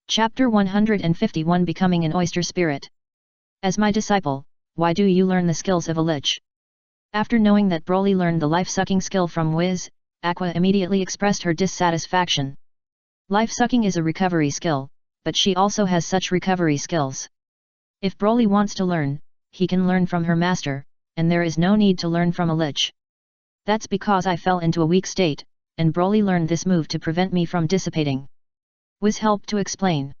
Chapter 151 Becoming an Oyster Spirit. As my disciple, why do you learn the skills of a lich? After knowing that Broly learned the life-sucking skill from Wiz, Aqua immediately expressed her dissatisfaction. Life-sucking is a recovery skill, but she also has such recovery skills. If Broly wants to learn, he can learn from her master, and there is no need to learn from a lich. That's because I fell into a weak state, and Broly learned this move to prevent me from dissipating. Wiz helped to explain.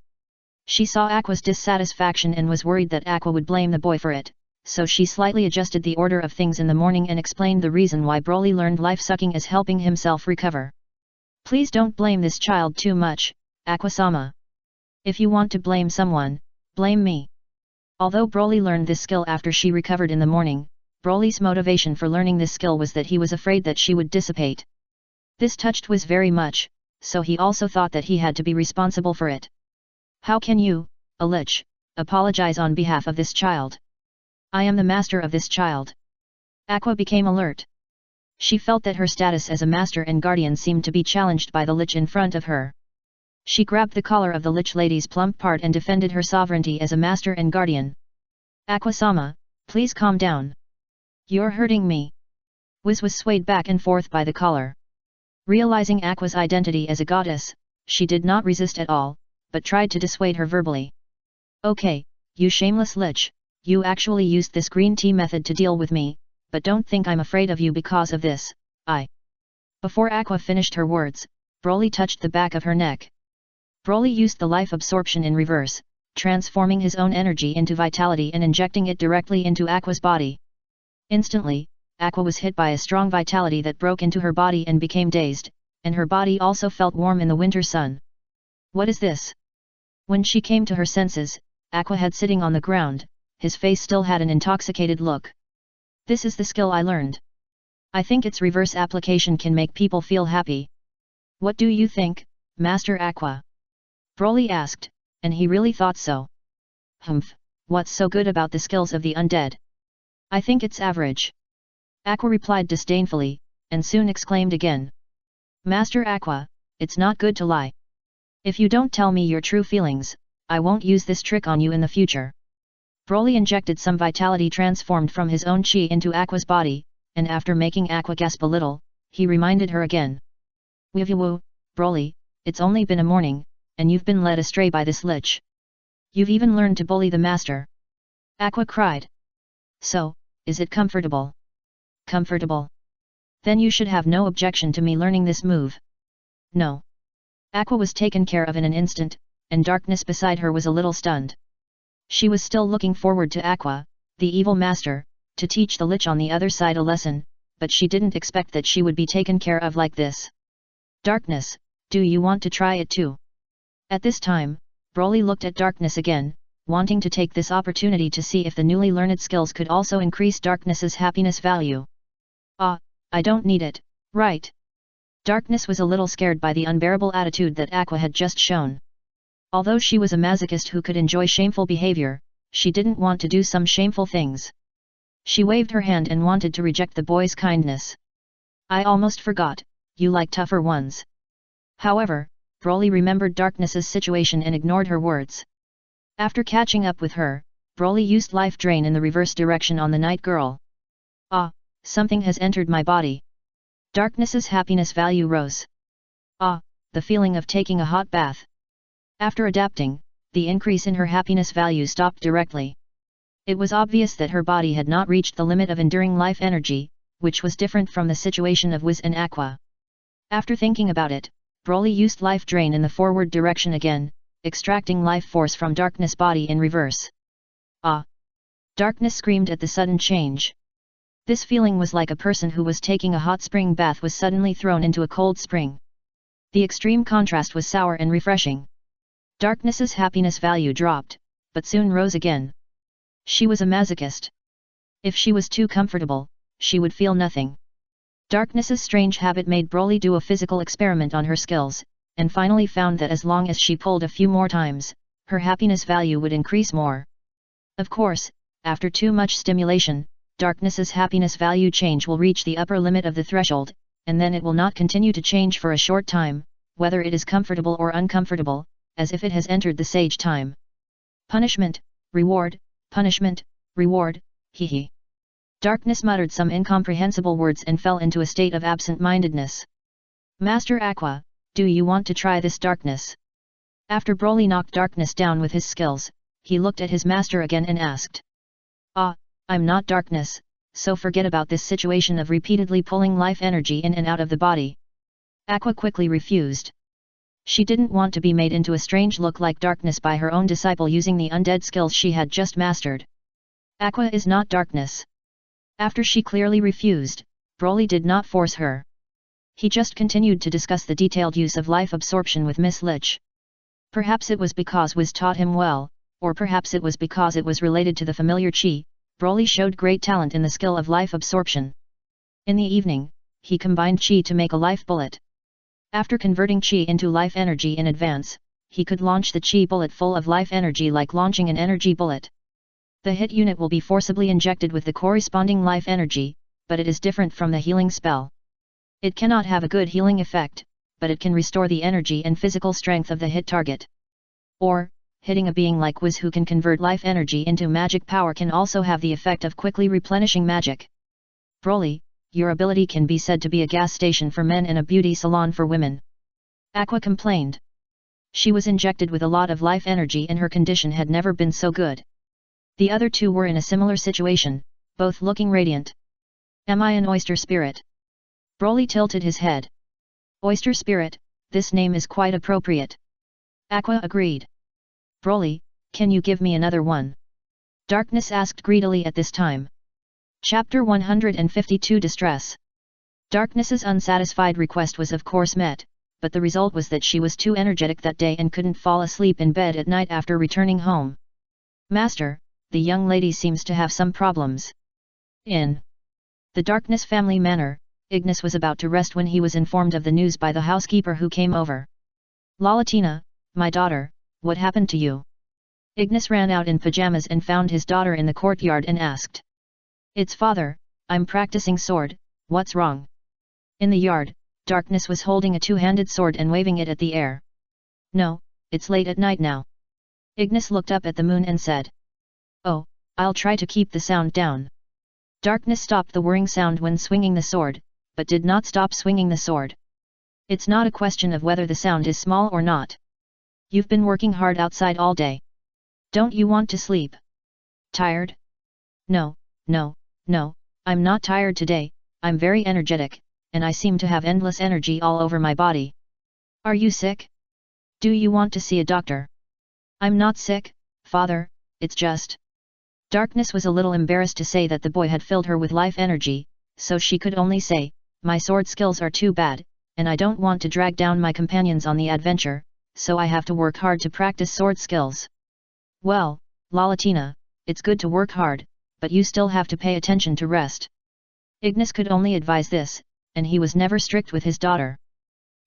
She saw Aqua's dissatisfaction and was worried that Aqua would blame the boy for it, so she slightly adjusted the order of things in the morning and explained the reason why Broly learned life-sucking as helping himself recover. Please don't blame this child too much, Aqua-sama. If you want to blame someone, blame me. Although Broly learned this skill after she recovered in the morning, Broly's motivation for learning this skill was that he was afraid that she would dissipate. This touched Wiz very much, so he also thought that he had to be responsible for it. How can you, a lich, apologize on behalf of this child? I am the master of this child. Aqua became alert. She felt that her status as a master and guardian seemed to be challenged by the lich in front of her. She grabbed the collar of the lich lady's plump part and defended her sovereignty as a master and guardian. Aqua-sama, please calm down. You're hurting me. Wiz was swayed back and forth by the collar. Realizing Aqua's identity as a goddess, she did not resist at all, but tried to dissuade her verbally. Okay, you shameless lich, you actually used this green tea method to deal with me, but don't think I'm afraid of you because of this, Before Aqua finished her words, Broly touched the back of her neck. Broly used the life absorption in reverse, transforming his own energy into vitality and injecting it directly into Aqua's body. Instantly, Aqua was hit by a strong vitality that broke into her body and became dazed, and her body also felt warm in the winter sun. What is this? When she came to her senses, Aqua had sitting on the ground, his face still had an intoxicated look. This is the skill I learned. I think its reverse application can make people feel happy. What do you think, Master Aqua? Broly asked, and he really thought so. Humph, what's so good about the skills of the undead? I think it's average. Aqua replied disdainfully, and soon exclaimed again. Master Aqua, it's not good to lie. If you don't tell me your true feelings, I won't use this trick on you in the future. Broly injected some vitality transformed from his own chi into Aqua's body, and after making Aqua gasp a little, he reminded her again. Woo, Broly, it's only been a morning, and you've been led astray by this lich. You've even learned to bully the master. Aqua cried. So, is it comfortable? Comfortable. Then you should have no objection to me learning this move. No. Aqua was taken care of in an instant, and darkness beside her was a little stunned. She was still looking forward to Aqua, the evil master, to teach the lich on the other side a lesson, but she didn't expect that she would be taken care of like this. Darkness, do you want to try it too? At this time, Broly looked at Darkness again, wanting to take this opportunity to see if the newly learned skills could also increase Darkness's happiness value. I don't need it, right? Darkness was a little scared by the unbearable attitude that Aqua had just shown. Although she was a masochist who could enjoy shameful behavior, she didn't want to do some shameful things. She waved her hand and wanted to reject the boy's kindness. I almost forgot, you like tougher ones. However, Broly remembered Darkness's situation and ignored her words. After catching up with her, Broly used life drain in the reverse direction on the night girl. Something has entered my body. Darkness's happiness value rose. The feeling of taking a hot bath. After adapting, the increase in her happiness value stopped directly. It was obvious that her body had not reached the limit of enduring life energy, which was different from the situation of Wiz and Aqua. After thinking about it, Broly used life drain in the forward direction again, extracting life force from Darkness' body in reverse. Darkness screamed at the sudden change. This feeling was like a person who was taking a hot spring bath was suddenly thrown into a cold spring. The extreme contrast was sour and refreshing. Darkness's happiness value dropped, but soon rose again. She was a masochist. If she was too comfortable, she would feel nothing. Darkness's strange habit made Broly do a physical experiment on her skills, and finally found that as long as she pulled a few more times, her happiness value would increase more. Of course, after too much stimulation, Darkness's happiness value change will reach the upper limit of the threshold, and then it will not continue to change for a short time, whether it is comfortable or uncomfortable, as if it has entered the sage time. Punishment, reward, punishment, reward, hee. Darkness muttered some incomprehensible words and fell into a state of absent-mindedness. Master Aqua, do you want to try this Darkness? After Broly knocked Darkness down with his skills, he looked at his master again and asked. Ah, I'm not Darkness, so forget about this situation of repeatedly pulling life energy in and out of the body. Aqua quickly refused. She didn't want to be made into a strange look like Darkness by her own disciple using the undead skills she had just mastered. Aqua is not Darkness. After she clearly refused, Broly did not force her. He just continued to discuss the detailed use of life absorption with Miss Lich. Perhaps it was because Wiz taught him well, or perhaps it was because it was related to the familiar chi. Broly showed great talent in the skill of life absorption. In the evening, he combined chi to make a life bullet. After converting chi into life energy in advance, he could launch the chi bullet full of life energy like launching an energy bullet. The hit unit will be forcibly injected with the corresponding life energy, but it is different from the healing spell. It cannot have a good healing effect, but it can restore the energy and physical strength of the hit target. Or, hitting a being like Wiz who can convert life energy into magic power can also have the effect of quickly replenishing magic. Broly, your ability can be said to be a gas station for men and a beauty salon for women. Aqua complained. She was injected with a lot of life energy and her condition had never been so good. The other two were in a similar situation, both looking radiant. Am I an oyster spirit? Broly tilted his head. Oyster spirit, this name is quite appropriate. Aqua agreed. Broly, can you give me another one? Darkness asked greedily at this time. Chapter 152 Distress. Darkness's unsatisfied request was of course met, but the result was that she was too energetic that day and couldn't fall asleep in bed at night after returning home. Master, the young lady seems to have some problems. In the Darkness family manor, Ignis was about to rest when he was informed of the news by the housekeeper who came over. Lalatina, my daughter, what happened to you? Ignis ran out in pajamas and found his daughter in the courtyard and asked. It's father, I'm practicing sword, what's wrong? In the yard, Darkness was holding a two-handed sword and waving it at the air. No, it's late at night now. Ignis looked up at the moon and said. Oh, I'll try to keep the sound down. Darkness stopped the whirring sound when swinging the sword, but did not stop swinging the sword. It's not a question of whether the sound is small or not. You've been working hard outside all day. Don't you want to sleep? Tired? No, I'm not tired today, I'm very energetic, and I seem to have endless energy all over my body. Are you sick? Do you want to see a doctor? I'm not sick, father, it's just. Darkness was a little embarrassed to say that the boy had filled her with life energy, so she could only say, my sword skills are too bad, and I don't want to drag down my companions on the adventure, so I have to work hard to practice sword skills. Well, Lalatina, it's good to work hard, but you still have to pay attention to rest. Ignis could only advise this, and he was never strict with his daughter.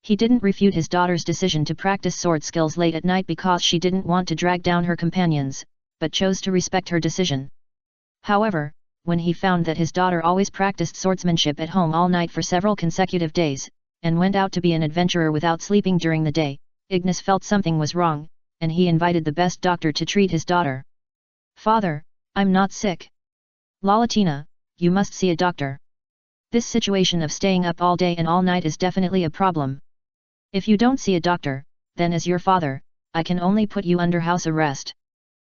He didn't refute his daughter's decision to practice sword skills late at night because she didn't want to drag down her companions, but chose to respect her decision. However, when he found that his daughter always practiced swordsmanship at home all night for several consecutive days, and went out to be an adventurer without sleeping during the day, Ignis felt something was wrong, and he invited the best doctor to treat his daughter. Father, I'm not sick. Lalatina, you must see a doctor. This situation of staying up all day and all night is definitely a problem. If you don't see a doctor, then as your father, I can only put you under house arrest.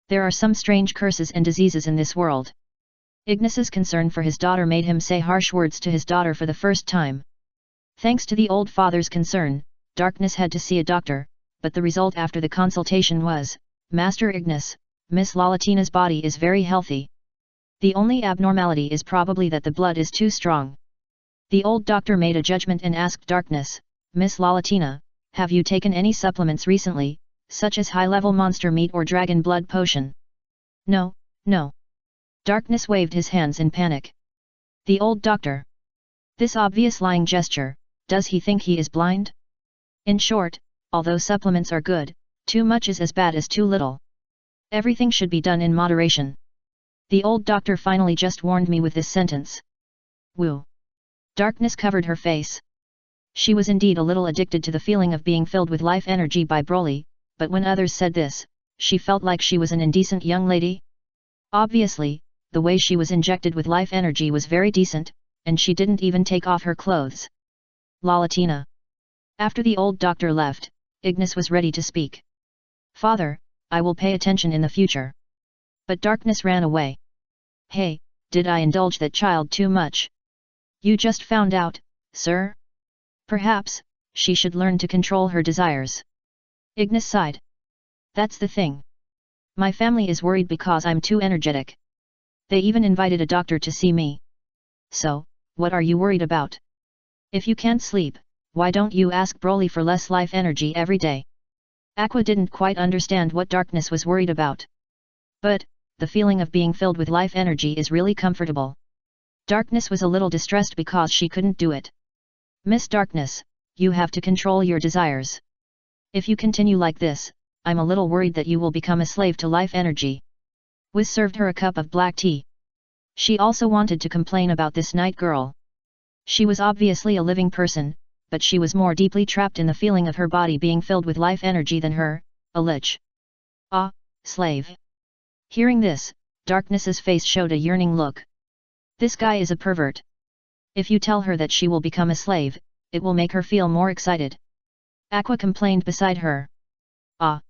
There are some strange curses and diseases in this world. Ignis's concern for his daughter made him say harsh words to his daughter for the first time. Thanks to the old father's concern, Darkness had to see a doctor, but the result after the consultation was, Master Ignis, Miss Lalatina's body is very healthy. The only abnormality is probably that the blood is too strong. The old doctor made a judgment and asked Darkness, Miss Lalatina, have you taken any supplements recently, such as high-level monster meat or dragon blood potion? No. Darkness waved his hands in panic. The old doctor. This obvious lying gesture, does he think he is blind? In short, although supplements are good, too much is as bad as too little. Everything should be done in moderation. The old doctor finally just warned me with this sentence. Woo. Darkness covered her face. She was indeed a little addicted to the feeling of being filled with life energy by Broly, but when others said this, she felt like she was an indecent young lady. Obviously, the way she was injected with life energy was very decent, and she didn't even take off her clothes. Lalatina. After the old doctor left, Ignis was ready to speak. Father, I will pay attention in the future. But darkness ran away. Hey, did I indulge that child too much? You just found out, sir? Perhaps, she should learn to control her desires. Ignis sighed. That's the thing. My family is worried because I'm too energetic. They even invited a doctor to see me. So, what are you worried about? If you can't sleep, why don't you ask Broly for less life energy every day? Aqua didn't quite understand what darkness was worried about. But, the feeling of being filled with life energy is really comfortable. Darkness was a little distressed because she couldn't do it. Miss Darkness, you have to control your desires. If you continue like this, I'm a little worried that you will become a slave to life energy. Wiz served her a cup of black tea. She also wanted to complain about this night girl. She was obviously a living person, but she was more deeply trapped in the feeling of her body being filled with life energy than her, a lich. Ah, slave. Hearing this, Darkness's face showed a yearning look. This guy is a pervert. If you tell her that she will become a slave, it will make her feel more excited. Aqua complained beside her. Ah.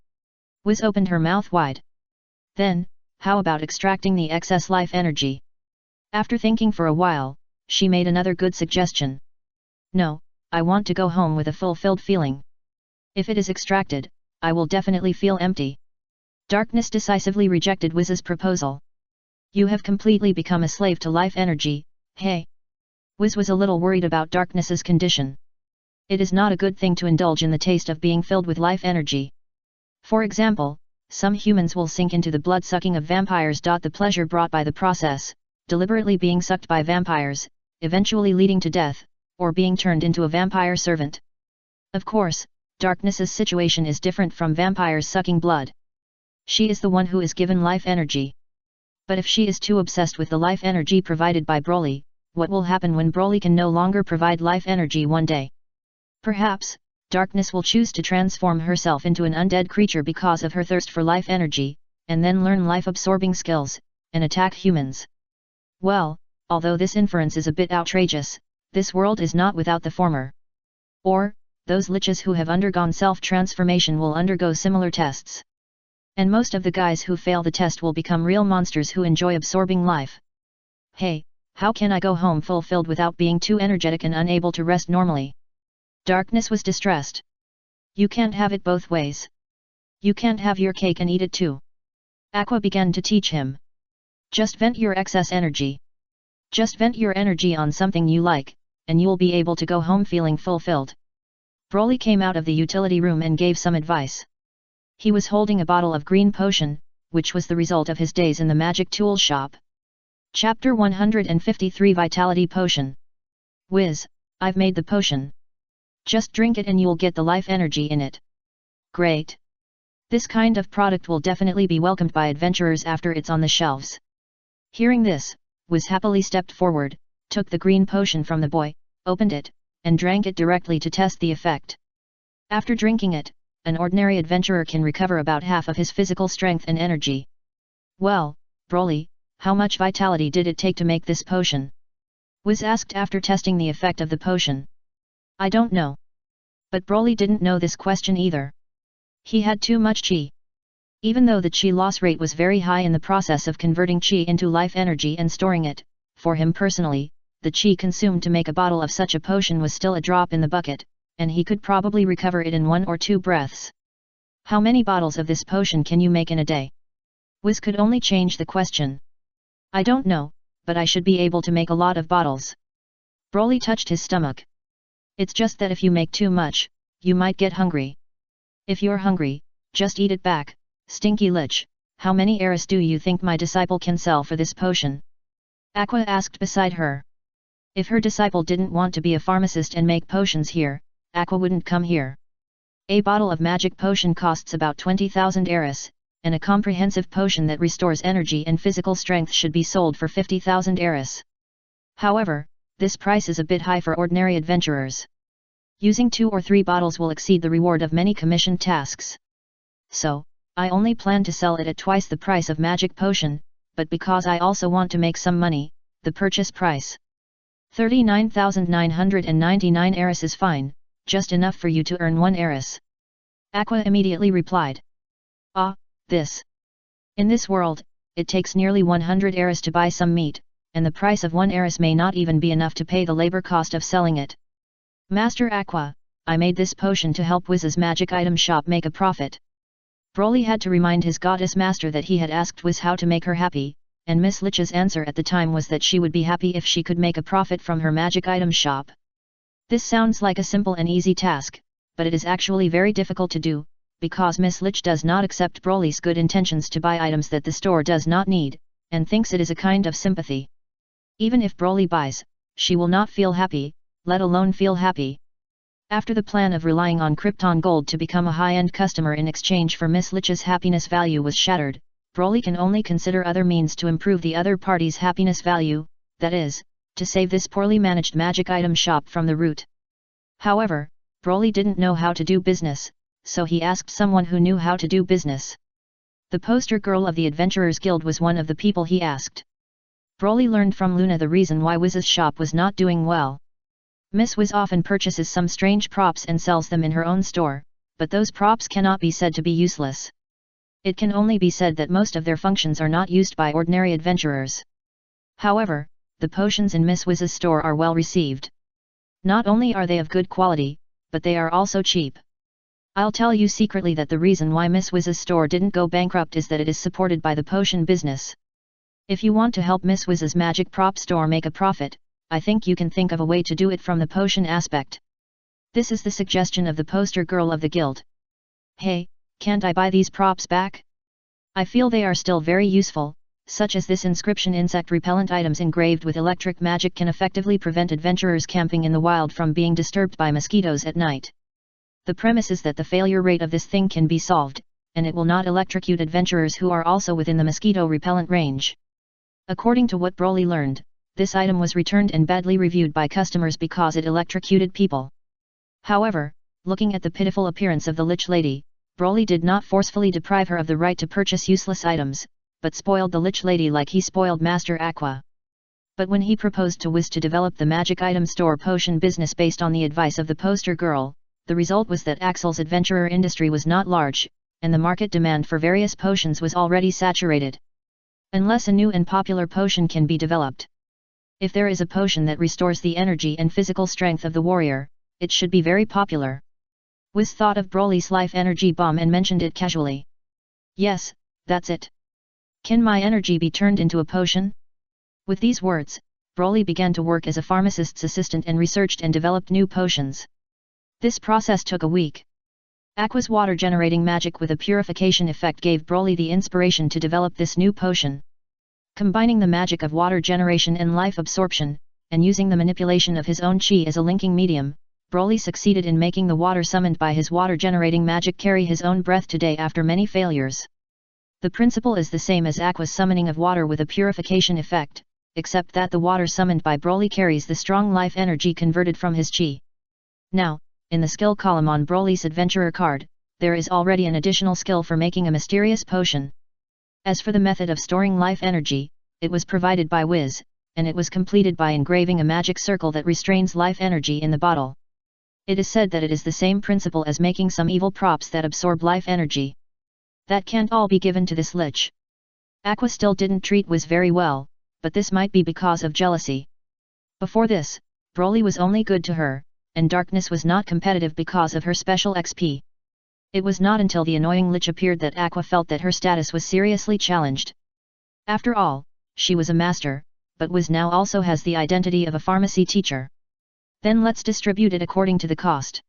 Wiz opened her mouth wide. Then, how about extracting the excess life energy? After thinking for a while, she made another good suggestion. No, I want to go home with a fulfilled feeling. If it is extracted, I will definitely feel empty. Darkness decisively rejected Wiz's proposal. You have completely become a slave to life energy, hey? Wiz was a little worried about Darkness's condition. It is not a good thing to indulge in the taste of being filled with life energy. For example, some humans will sink into the blood-sucking of vampires. The pleasure brought by the process, deliberately being sucked by vampires, eventually leading to death, or being turned into a vampire servant. Of course, Darkness's situation is different from vampires sucking blood. She is the one who is given life energy. But if she is too obsessed with the life energy provided by Broly, what will happen when Broly can no longer provide life energy one day? Perhaps, Darkness will choose to transform herself into an undead creature because of her thirst for life energy, and then learn life-absorbing skills, and attack humans. Well, although this inference is a bit outrageous, this world is not without the former. Or, those liches who have undergone self-transformation will undergo similar tests. And most of the guys who fail the test will become real monsters who enjoy absorbing life. Hey, how can I go home fulfilled without being too energetic and unable to rest normally? Darkness was distressed. You can't have it both ways. You can't have your cake and eat it too. Aqua began to teach him. Just vent your excess energy. Just vent your energy on something you like, and you'll be able to go home feeling fulfilled. Broly came out of the utility room and gave some advice. He was holding a bottle of green potion, which was the result of his days in the magic tool shop. Chapter 153 Vitality Potion. Wiz, I've made the potion. Just drink it and you'll get the life energy in it. Great. This kind of product will definitely be welcomed by adventurers after it's on the shelves. Hearing this, Wiz happily stepped forward, took the green potion from the boy, opened it, and drank it directly to test the effect. After drinking it, an ordinary adventurer can recover about half of his physical strength and energy. Well, Broly, how much vitality did it take to make this potion? Wiz asked after testing the effect of the potion. I don't know. But Broly didn't know this question either. He had too much chi. Even though the chi loss rate was very high in the process of converting chi into life energy and storing it, for him personally, the chi consumed to make a bottle of such a potion was still a drop in the bucket, and he could probably recover it in 1 or 2 breaths. How many bottles of this potion can you make in a day? Wiz could only change the question. I don't know, but I should be able to make a lot of bottles. Broly touched his stomach. It's just that if you make too much, you might get hungry. If you're hungry, just eat it back, stinky lich. How many Eris do you think my disciple can sell for this potion? Aqua asked beside her. If her disciple didn't want to be a pharmacist and make potions here, Aqua wouldn't come here. A bottle of magic potion costs about 20,000 Eris, and a comprehensive potion that restores energy and physical strength should be sold for 50,000 Eris. However, this price is a bit high for ordinary adventurers. Using 2 or 3 bottles will exceed the reward of many commissioned tasks. so, I only plan to sell it at twice the price of magic potion, but because I also want to make some money, the purchase price 39,999 eris is fine, just enough for you to earn 1 eris. Aqua immediately replied. Ah, this. In this world, it takes nearly 100 eris to buy some meat, and the price of 1 eris may not even be enough to pay the labor cost of selling it. Master Aqua, I made this potion to help Wiz's magic item shop make a profit. Broly had to remind his goddess master that he had asked Wiz how to make her happy, and Miss Lich's answer at the time was that she would be happy if she could make a profit from her magic item shop. This sounds like a simple and easy task, but it is actually very difficult to do, because Miss Lich does not accept Broly's good intentions to buy items that the store does not need, and thinks it is a kind of sympathy. Even if Broly buys, she will not feel happy, let alone feel happy. After the plan of relying on Krypton Gold to become a high-end customer in exchange for Miss Lich's happiness value was shattered, Broly can only consider other means to improve the other party's happiness value, that is, to save this poorly managed magic item shop from the root. However, Broly didn't know how to do business, so he asked someone who knew how to do business. The poster girl of the Adventurers Guild was one of the people he asked. Broly learned from Luna the reason why Wiz's shop was not doing well. Miss Wiz often purchases some strange props and sells them in her own store, but those props cannot be said to be useless. It can only be said that most of their functions are not used by ordinary adventurers. However, the potions in Miss Wiz's store are well received. Not only are they of good quality, but they are also cheap. I'll tell you secretly that the reason why Miss Wiz's store didn't go bankrupt is that it is supported by the potion business. If you want to help Miss Wiz's magic prop store make a profit, I think you can think of a way to do it from the potion aspect. This is the suggestion of the poster girl of the guild. Hey, can't I buy these props back? I feel they are still very useful, such as this inscription: insect repellent items engraved with electric magic can effectively prevent adventurers camping in the wild from being disturbed by mosquitoes at night. The premise is that the failure rate of this thing can be solved, and it will not electrocute adventurers who are also within the mosquito repellent range. According to what Broly learned, this item was returned and badly reviewed by customers because it electrocuted people. However, looking at the pitiful appearance of the Lich Lady, Broly did not forcefully deprive her of the right to purchase useless items, but spoiled the Lich Lady like he spoiled Master Aqua. But when he proposed to Wiz to develop the magic item store potion business based on the advice of the poster girl, the result was that Axel's adventurer industry was not large, and the market demand for various potions was already saturated. Unless a new and popular potion can be developed. If there is a potion that restores the energy and physical strength of the warrior, it should be very popular. Wiz thought of Broly's life energy bomb and mentioned it casually. Yes, that's it. Can my energy be turned into a potion? With these words, Broly began to work as a pharmacist's assistant and researched and developed new potions. This process took a week. Aqua's water-generating magic with a purification effect gave Broly the inspiration to develop this new potion. Combining the magic of water generation and life absorption, and using the manipulation of his own chi as a linking medium, Broly succeeded in making the water summoned by his water-generating magic carry his own breath today after many failures. The principle is the same as Aqua's summoning of water with a purification effect, except that the water summoned by Broly carries the strong life energy converted from his chi. Now, in the skill column on Broly's adventurer card, there is already an additional skill for making a mysterious potion. As for the method of storing life energy, it was provided by Wiz, and it was completed by engraving a magic circle that restrains life energy in the bottle. It is said that it is the same principle as making some evil props that absorb life energy. That can't all be given to this Lich. Aqua still didn't treat Wiz very well, but this might be because of jealousy. Before this, Broly was only good to her, and Darkness was not competitive because of her special XP. It was not until the annoying Lich appeared that Aqua felt that her status was seriously challenged. After all, she was a master, but Wiz now also has the identity of a pharmacy teacher. Then let's distribute it according to the cost.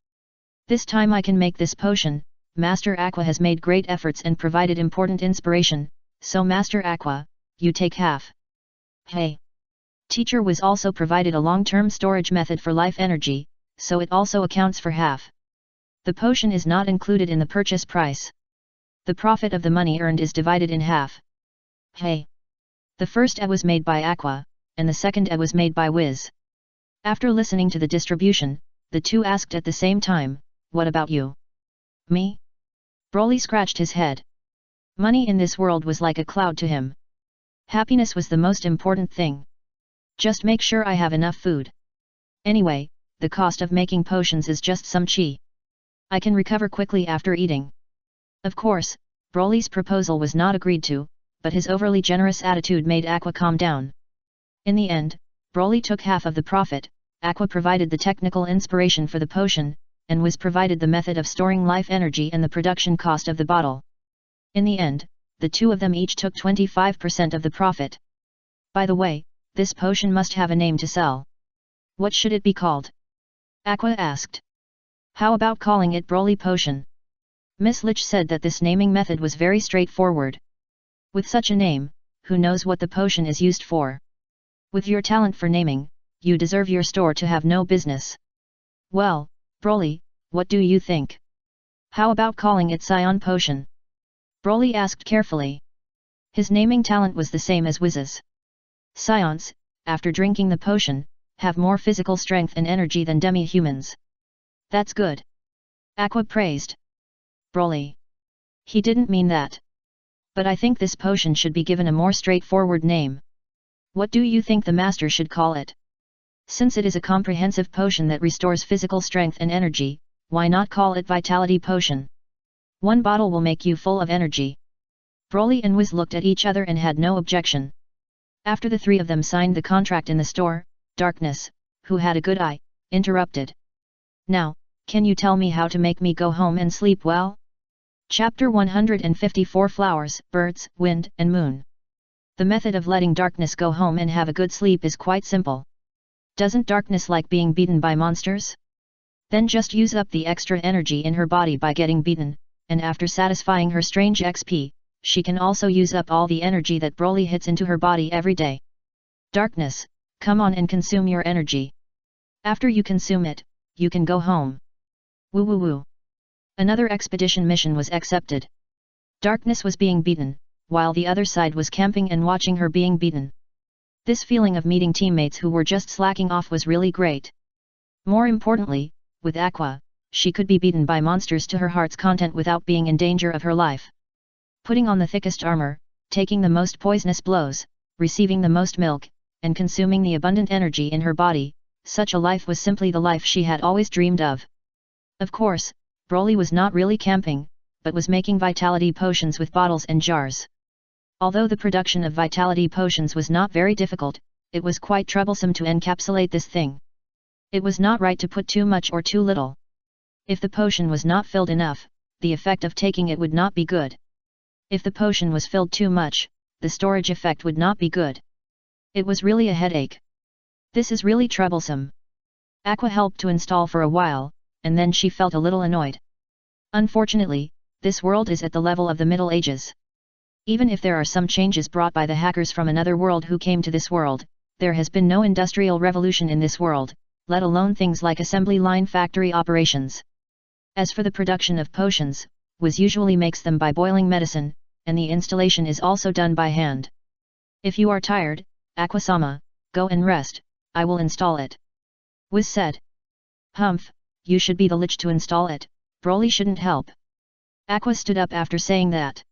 This time I can make this potion. Master Aqua has made great efforts and provided important inspiration, so Master Aqua, you take half. Hey! Teacher Wiz also provided a long-term storage method for life energy, so it also accounts for half. The potion is not included in the purchase price. The profit of the money earned is divided in half. Hey! The first was made by Aqua, and the second was made by Wiz. After listening to the distribution, the two asked at the same time, what about you? Me? Broly scratched his head. Money in this world was like a cloud to him. Happiness was the most important thing. Just make sure I have enough food. Anyway, the cost of making potions is just some chi. I can recover quickly after eating. Of course, Broly's proposal was not agreed to, but his overly generous attitude made Aqua calm down. In the end, Broly took half of the profit, Aqua provided the technical inspiration for the potion, and was provided the method of storing life energy and the production cost of the bottle. In the end, the two of them each took 25% of the profit. By the way, this potion must have a name to sell. What should it be called? Aqua asked. How about calling it Broly Potion? Miss Lich said that this naming method was very straightforward. With such a name, who knows what the potion is used for? With your talent for naming, you deserve your store to have no business. Well, Broly, what do you think? How about calling it Saiyan Potion? Broly asked carefully. His naming talent was the same as Wiz's. Saiyans, after drinking the potion, have more physical strength and energy than demi-humans. That's good. Aqua praised. Broly. He didn't mean that. But I think this potion should be given a more straightforward name. What do you think the master should call it? Since it is a comprehensive potion that restores physical strength and energy, why not call it Vitality Potion? One bottle will make you full of energy. Broly and Wiz looked at each other and had no objection. After the three of them signed the contract in the store, Darkness, who had a good eye, interrupted. Now, can you tell me how to make me go home and sleep well? Chapter 154 Flowers, Birds, Wind, and Moon. The method of letting Darkness go home and have a good sleep is quite simple. Doesn't Darkness like being beaten by monsters? Then just use up the extra energy in her body by getting beaten, and after satisfying her strange XP, she can also use up all the energy that Broly hits into her body every day. Darkness, come on and consume your energy. After you consume it, you can go home. Woo woo woo. Another expedition mission was accepted. Darkness was being beaten, while the other side was camping and watching her being beaten. This feeling of meeting teammates who were just slacking off was really great. More importantly, with Aqua, she could be beaten by monsters to her heart's content without being in danger of her life. Putting on the thickest armor, taking the most poisonous blows, receiving the most milk, and consuming the abundant energy in her body, such a life was simply the life she had always dreamed of. Of course, Broly was not really camping, but was making vitality potions with bottles and jars. Although the production of vitality potions was not very difficult, it was quite troublesome to encapsulate this thing. It was not right to put too much or too little. If the potion was not filled enough, the effect of taking it would not be good. If the potion was filled too much, the storage effect would not be good. It was really a headache. This is really troublesome. Aqua helped to install for a while, and then she felt a little annoyed. Unfortunately, this world is at the level of the Middle Ages. Even if there are some changes brought by the hackers from another world who came to this world, there has been no industrial revolution in this world, let alone things like assembly line factory operations. As for the production of potions, Wiz usually makes them by boiling medicine, and the installation is also done by hand. If you are tired, Aqua-sama, go and rest, I will install it. Wiz said. Humph, you should be the lich to install it, Broly shouldn't help. Aqua stood up after saying that.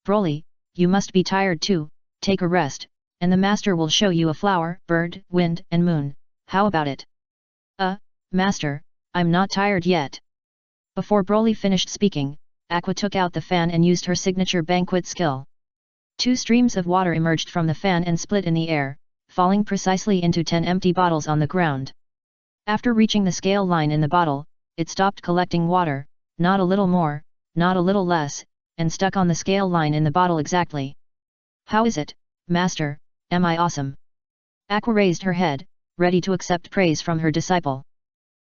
Broly, you must be tired too, take a rest, and the master will show you a flower, bird, wind, and moon, how about it? Master, I'm not tired yet. Before Broly finished speaking, Aqua took out the fan and used her signature banquet skill. 2 streams of water emerged from the fan and split in the air, falling precisely into 10 empty bottles on the ground. After reaching the scale line in the bottle, it stopped collecting water, not a little more, not a little less, and stuck on the scale line in the bottle exactly. How is it, Master, am I awesome? Aqua raised her head, ready to accept praise from her disciple.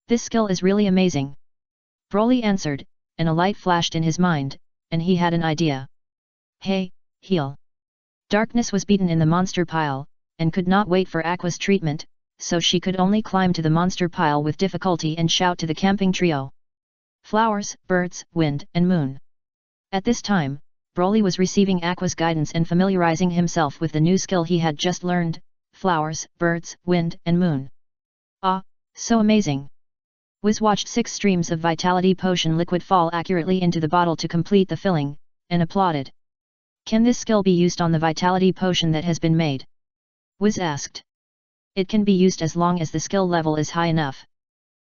This skill is really amazing. Broly answered, and a light flashed in his mind, and he had an idea. Hey, heal. Darkness was beaten in the monster pile, and could not wait for Aqua's treatment, so she could only climb to the monster pile with difficulty and shout to the camping trio. Flowers, birds, wind, and moon. At this time, Broly was receiving Aqua's guidance and familiarizing himself with the new skill he had just learned, flowers, birds, wind, and moon. Ah, so amazing! Wiz watched 6 streams of vitality potion liquid fall accurately into the bottle to complete the filling, and applauded. Can this skill be used on the vitality potion that has been made? Wiz asked. It can be used as long as the skill level is high enough.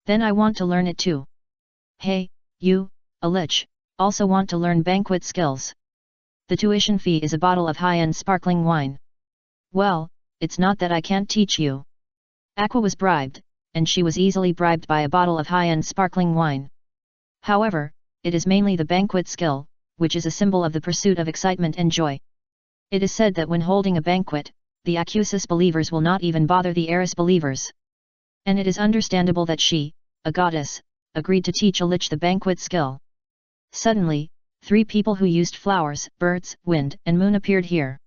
Then I want to learn it too. Hey, you, a lich, also want to learn banquet skills. The tuition fee is a bottle of high-end sparkling wine. Well, it's not that I can't teach you. Aqua was bribed, and she was easily bribed by a bottle of high-end sparkling wine. However, it is mainly the banquet skill, which is a symbol of the pursuit of excitement and joy. It is said that when holding a banquet, the Accusis believers will not even bother the Eris believers. And it is understandable that she, a goddess, agreed to teach a lich the banquet skill. Suddenly, 3 people who used flowers, birds, wind, and moon appeared here.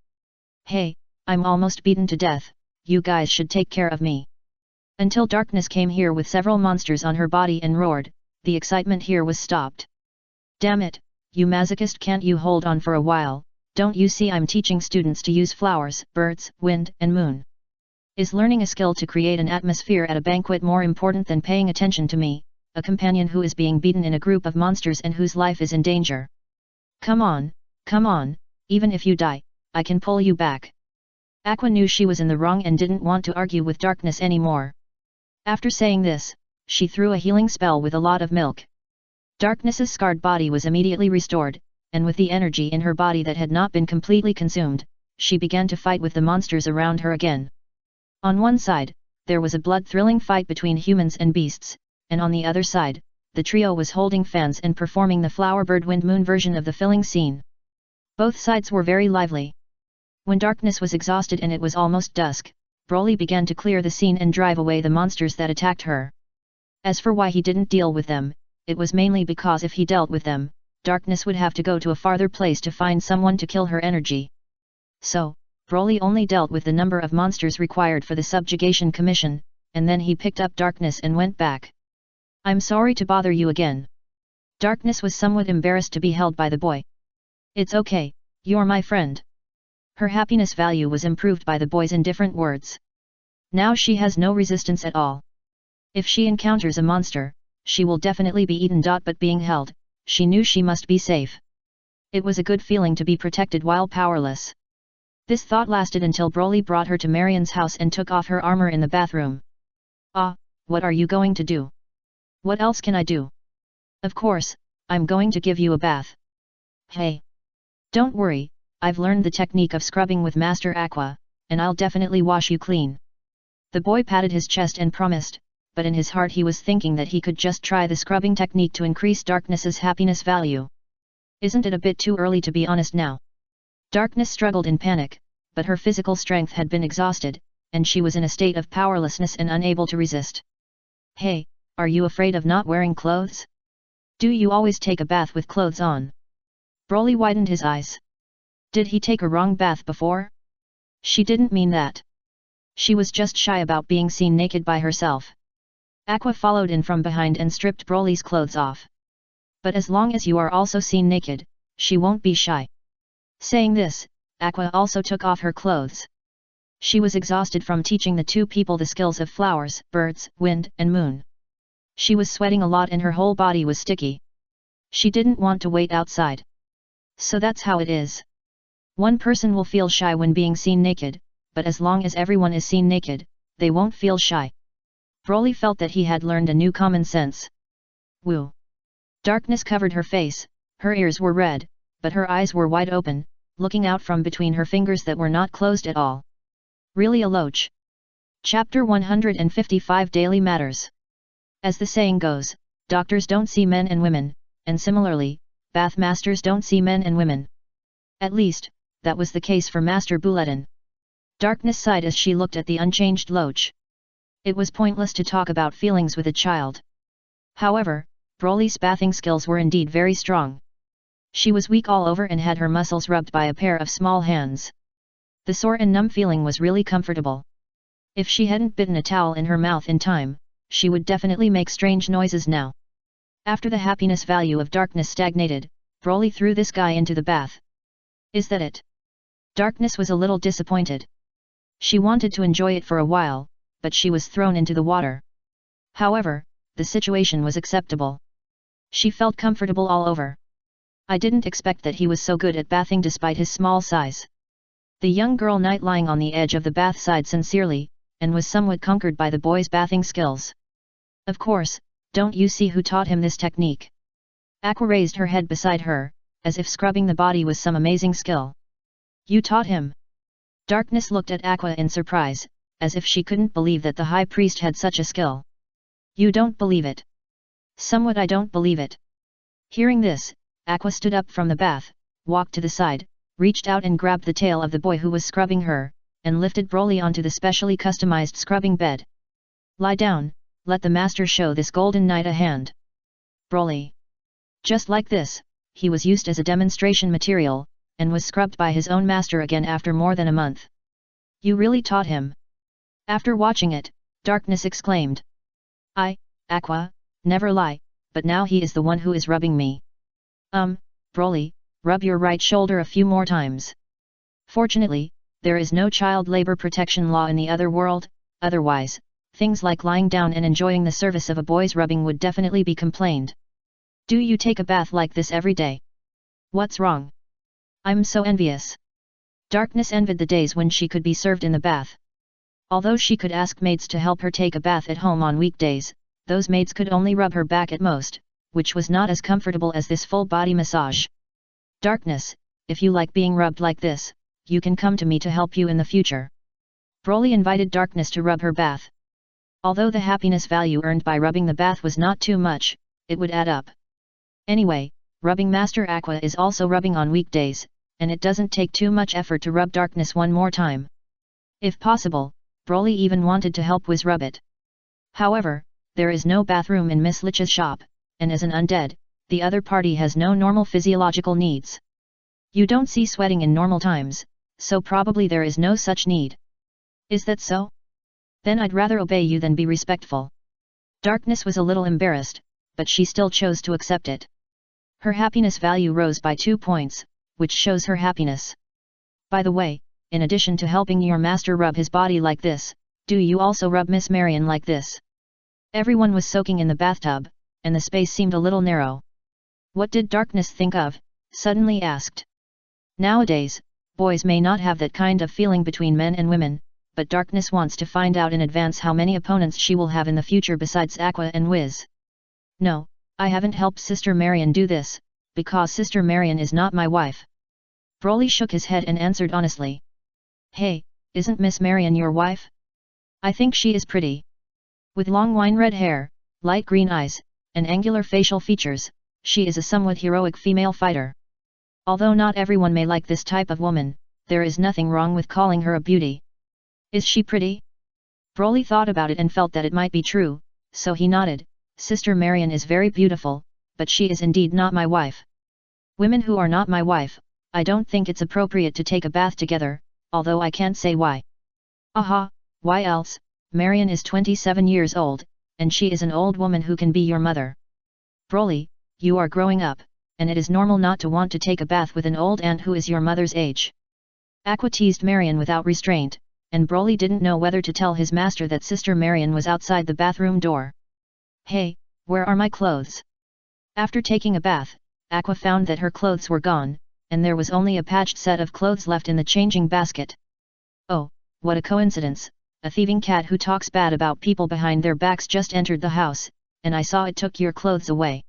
Hey, I'm almost beaten to death, you guys should take care of me. Until Darkness came here with several monsters on her body and roared, the excitement here was stopped. Damn it, you masochist, can't you hold on for a while? Don't you see I'm teaching students to use flowers, birds, wind, and moon? Is learning a skill to create an atmosphere at a banquet more important than paying attention to me, a companion who is being beaten in a group of monsters and whose life is in danger? Come on, even if you die, I can pull you back. Aqua knew she was in the wrong and didn't want to argue with Darkness anymore. After saying this, she threw a healing spell with a lot of milk. Darkness's scarred body was immediately restored, and with the energy in her body that had not been completely consumed, she began to fight with the monsters around her again. On one side, there was a blood-thrilling fight between humans and beasts, and on the other side, the trio was holding fans and performing the Flower Bird Wind Moon version of the filling scene. Both sides were very lively. When Darkness was exhausted and it was almost dusk, Broly began to clear the scene and drive away the monsters that attacked her. As for why he didn't deal with them, it was mainly because if he dealt with them, Darkness would have to go to a farther place to find someone to kill her energy. So, Broly only dealt with the number of monsters required for the subjugation commission, and then he picked up Darkness and went back. I'm sorry to bother you again. Darkness was somewhat embarrassed to be held by the boy. It's okay, you're my friend. Her happiness value was improved by the boy's indifferent words. Now she has no resistance at all. If she encounters a monster, she will definitely be eaten. But being held, she knew she must be safe. It was a good feeling to be protected while powerless. This thought lasted until Broly brought her to Marion's house and took off her armor in the bathroom. Ah, what are you going to do? What else can I do? Of course, I'm going to give you a bath. Hey! Don't worry, I've learned the technique of scrubbing with Master Aqua, and I'll definitely wash you clean. The boy patted his chest and promised, but in his heart he was thinking that he could just try the scrubbing technique to increase Darkness's happiness value. Isn't it a bit too early to be honest now? Darkness struggled in panic, but her physical strength had been exhausted, and she was in a state of powerlessness and unable to resist. Hey, are you afraid of not wearing clothes? Do you always take a bath with clothes on? Broly widened his eyes. Did he take a wrong bath before? She didn't mean that. She was just shy about being seen naked by herself. Aqua followed in from behind and stripped Broly's clothes off. But as long as you are also seen naked, she won't be shy. Saying this, Aqua also took off her clothes. She was exhausted from teaching the 2 people the skills of flowers, birds, wind, and moon. She was sweating a lot and her whole body was sticky. She didn't want to wait outside. So that's how it is. One person will feel shy when being seen naked, but as long as everyone is seen naked, they won't feel shy. Broly felt that he had learned a new common sense. Woo! Darkness covered her face, her ears were red, but her eyes were wide open, looking out from between her fingers that were not closed at all. Really a loach. Chapter 155 Daily Matters. As the saying goes, doctors don't see men and women, and similarly, bath masters don't see men and women. At least, that was the case for Master Bulletin. Darkness sighed as she looked at the unchanged loach. It was pointless to talk about feelings with a child. However, Broly's bathing skills were indeed very strong. She was weak all over and had her muscles rubbed by a pair of small hands. The sore and numb feeling was really comfortable. If she hadn't bitten a towel in her mouth in time, she would definitely make strange noises now. After the happiness value of Darkness stagnated, Broly threw this guy into the bath. Is that it? Darkness was a little disappointed. She wanted to enjoy it for a while, but she was thrown into the water. However, the situation was acceptable. She felt comfortable all over. I didn't expect that he was so good at bathing despite his small size. The young girl knight lying on the edge of the bath sighed sincerely, and was somewhat conquered by the boy's bathing skills. Of course, don't you see who taught him this technique? Aqua raised her head beside her, as if scrubbing the body was some amazing skill. You taught him? Darkness looked at Aqua in surprise, as if she couldn't believe that the high priest had such a skill. You don't believe it? Somewhat I don't believe it. Hearing this, Aqua stood up from the bath, walked to the side, reached out and grabbed the tail of the boy who was scrubbing her, and lifted Broly onto the specially customized scrubbing bed. Lie down, let the master show this golden knight a hand. Broly. Just like this, he was used as a demonstration material, and was scrubbed by his own master again after more than a month. You really taught him? After watching it, Darkness exclaimed. Aqua, never lie, but now he is the one who is rubbing me. Broly, rub your right shoulder a few more times. Fortunately, there is no child labor protection law in the other world, otherwise, things like lying down and enjoying the service of a boy's rubbing would definitely be complained. Do you take a bath like this every day? What's wrong? I'm so envious. Darkness envied the days when she could be served in the bath. Although she could ask maids to help her take a bath at home on weekdays, those maids could only rub her back at most, which was not as comfortable as this full body massage. Darkness, if you like being rubbed like this, you can come to me to help you in the future. Broly invited Darkness to rub her bath. Although the happiness value earned by rubbing the bath was not too much, it would add up. Anyway, rubbing Master Aqua is also rubbing on weekdays, and it doesn't take too much effort to rub Darkness one more time. If possible, Broly even wanted to help Wiz rub it. However, there is no bathroom in Miss Lich's shop, and as an undead, the other party has no normal physiological needs. You don't see sweating in normal times, so probably there is no such need. Is that so? Then I'd rather obey you than be respectful. Darkness was a little embarrassed, but she still chose to accept it. Her happiness value rose by 2 points, which shows her happiness. By the way, in addition to helping your master rub his body like this, do you also rub Miss Marian like this? Everyone was soaking in the bathtub, and the space seemed a little narrow. What did Darkness think of? Suddenly asked. Nowadays, boys may not have that kind of feeling between men and women, but Darkness wants to find out in advance how many opponents she will have in the future besides Aqua and Wiz. No, I haven't helped Sister Marian do this, because Sister Marian is not my wife. Broly shook his head and answered honestly. Hey, isn't Miss Marian your wife? I think she is pretty. With long wine-red hair, light green eyes, and angular facial features, she is a somewhat heroic female fighter. Although not everyone may like this type of woman, there is nothing wrong with calling her a beauty. Is she pretty? Broly thought about it and felt that it might be true, so he nodded. Sister Marian is very beautiful, but she is indeed not my wife. Women who are not my wife, I don't think it's appropriate to take a bath together, although I can't say why. Aha, why else? Marian is 27 years old, and she is an old woman who can be your mother. Broly, you are growing up, and it is normal not to want to take a bath with an old aunt who is your mother's age. Aqua teased Marian without restraint, and Broly didn't know whether to tell his master that Sister Marian was outside the bathroom door. Hey, where are my clothes? After taking a bath, Aqua found that her clothes were gone, and there was only a patched set of clothes left in the changing basket. Oh, what a coincidence, a thieving cat who talks bad about people behind their backs just entered the house, and I saw it took your clothes away.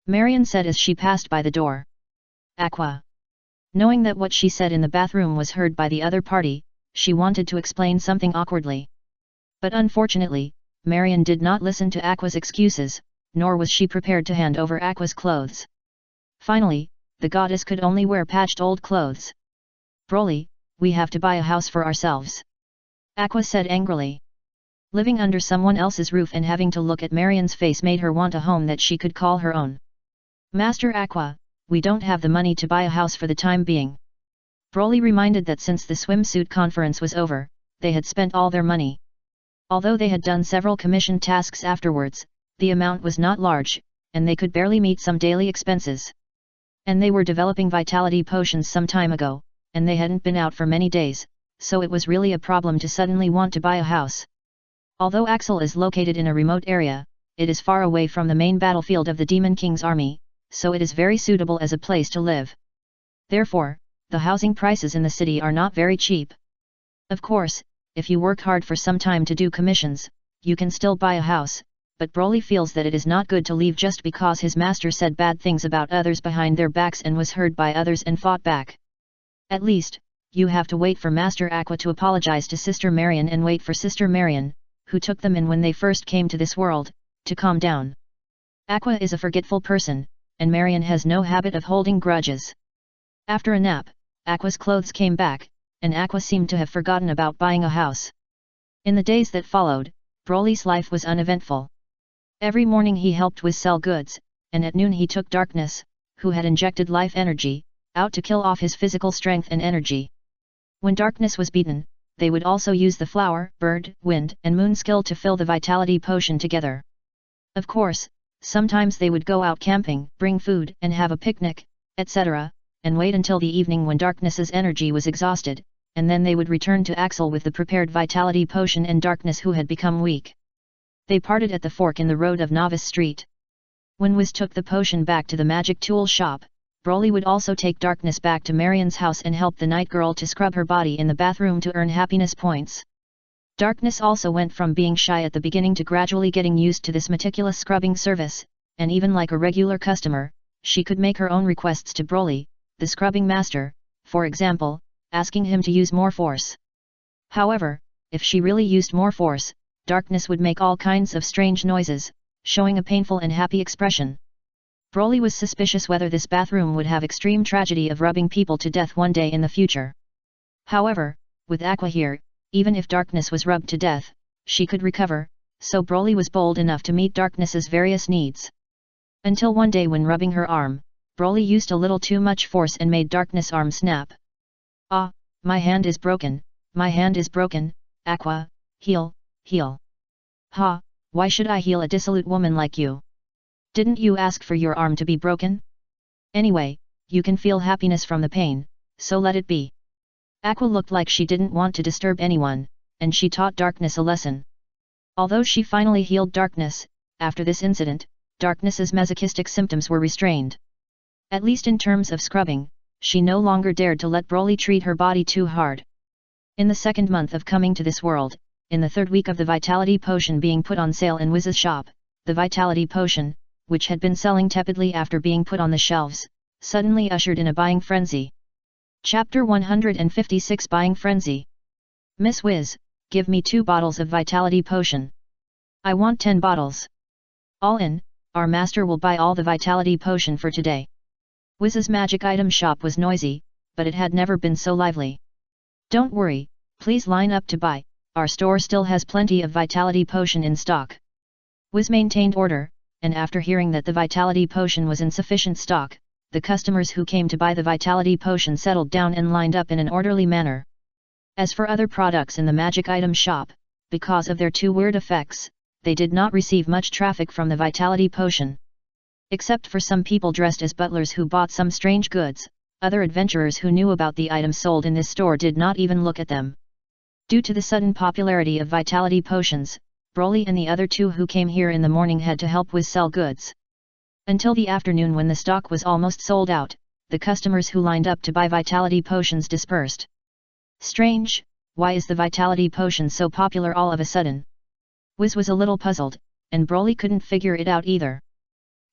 Marian said as she passed by the door. Aqua. Knowing that what she said in the bathroom was heard by the other party, she wanted to explain something awkwardly. But unfortunately, Marian did not listen to Aqua's excuses, nor was she prepared to hand over Aqua's clothes. Finally, the goddess could only wear patched old clothes. Broly, we have to buy a house for ourselves. Aqua said angrily. Living under someone else's roof and having to look at Marian's face made her want a home that she could call her own. Master Aqua, we don't have the money to buy a house for the time being. Broly reminded that since the swimsuit conference was over, they had spent all their money. Although they had done several commission tasks afterwards, the amount was not large, and they could barely meet some daily expenses. And they were developing vitality potions some time ago, and they hadn't been out for many days, so it was really a problem to suddenly want to buy a house. Although Axel is located in a remote area, it is far away from the main battlefield of the Demon King's army, so it is very suitable as a place to live. Therefore, the housing prices in the city are not very cheap. Of course, if you work hard for some time to do commissions, you can still buy a house, but Broly feels that it is not good to leave just because his master said bad things about others behind their backs and was heard by others and fought back. At least, you have to wait for Master Aqua to apologize to Sister Marion and wait for Sister Marion, who took them in when they first came to this world, to calm down. Aqua is a forgetful person, and Marion has no habit of holding grudges. After a nap, Aqua's clothes came back, and Aqua seemed to have forgotten about buying a house. In the days that followed, Broly's life was uneventful. Every morning he helped Wiz sell goods, and at noon he took Darkness, who had injected life energy, out to kill off his physical strength and energy. When Darkness was beaten, they would also use the flower, bird, wind and moon skill to fill the vitality potion together. Of course, sometimes they would go out camping, bring food and have a picnic, etc., and wait until the evening when Darkness's energy was exhausted, and then they would return to Axel with the prepared vitality potion and Darkness who had become weak. They parted at the fork in the road of Novice Street. When Wiz took the potion back to the magic tool shop, Broly would also take Darkness back to Marion's house and help the night girl to scrub her body in the bathroom to earn happiness points. Darkness also went from being shy at the beginning to gradually getting used to this meticulous scrubbing service, and even like a regular customer, she could make her own requests to Broly, the scrubbing master, for example, asking him to use more force. However, if she really used more force, Darkness would make all kinds of strange noises, showing a painful and happy expression. Broly was suspicious whether this bathroom would have extreme tragedy of rubbing people to death one day in the future. However, with Aqua here, even if Darkness was rubbed to death, she could recover, so Broly was bold enough to meet Darkness's various needs. Until one day when rubbing her arm, Broly used a little too much force and made Darkness' arm snap. "Ah, my hand is broken, my hand is broken, Aqua, heal, heal." "Ha, why should I heal a dissolute woman like you? Didn't you ask for your arm to be broken? Anyway, you can feel happiness from the pain, so let it be." Aqua looked like she didn't want to disturb anyone, and she taught Darkness a lesson. Although she finally healed Darkness, after this incident, Darkness's masochistic symptoms were restrained. At least in terms of scrubbing, she no longer dared to let Broly treat her body too hard. In the second month of coming to this world, in the third week of the Vitality Potion being put on sale in Wiz's shop, the Vitality Potion, which had been selling tepidly after being put on the shelves, suddenly ushered in a buying frenzy. Chapter 156 Buying Frenzy. "Miss Wiz, give me 2 bottles of Vitality Potion. I want 10 bottles. All in, our master will buy all the Vitality Potion for today." Wiz's magic item shop was noisy, but it had never been so lively. "Don't worry, please line up to buy, our store still has plenty of Vitality Potion in stock." Wiz maintained order, and after hearing that the Vitality Potion was in sufficient stock, the customers who came to buy the Vitality Potion settled down and lined up in an orderly manner. As for other products in the magic item shop, because of their 2 weird effects, they did not receive much traffic from the Vitality Potion. Except for some people dressed as butlers who bought some strange goods, other adventurers who knew about the items sold in this store did not even look at them. Due to the sudden popularity of Vitality Potions, Broly and the other 2 who came here in the morning had to help Wiz sell goods. Until the afternoon when the stock was almost sold out, the customers who lined up to buy Vitality Potions dispersed. Strange, why is the Vitality Potion so popular all of a sudden? Wiz was a little puzzled, and Broly couldn't figure it out either.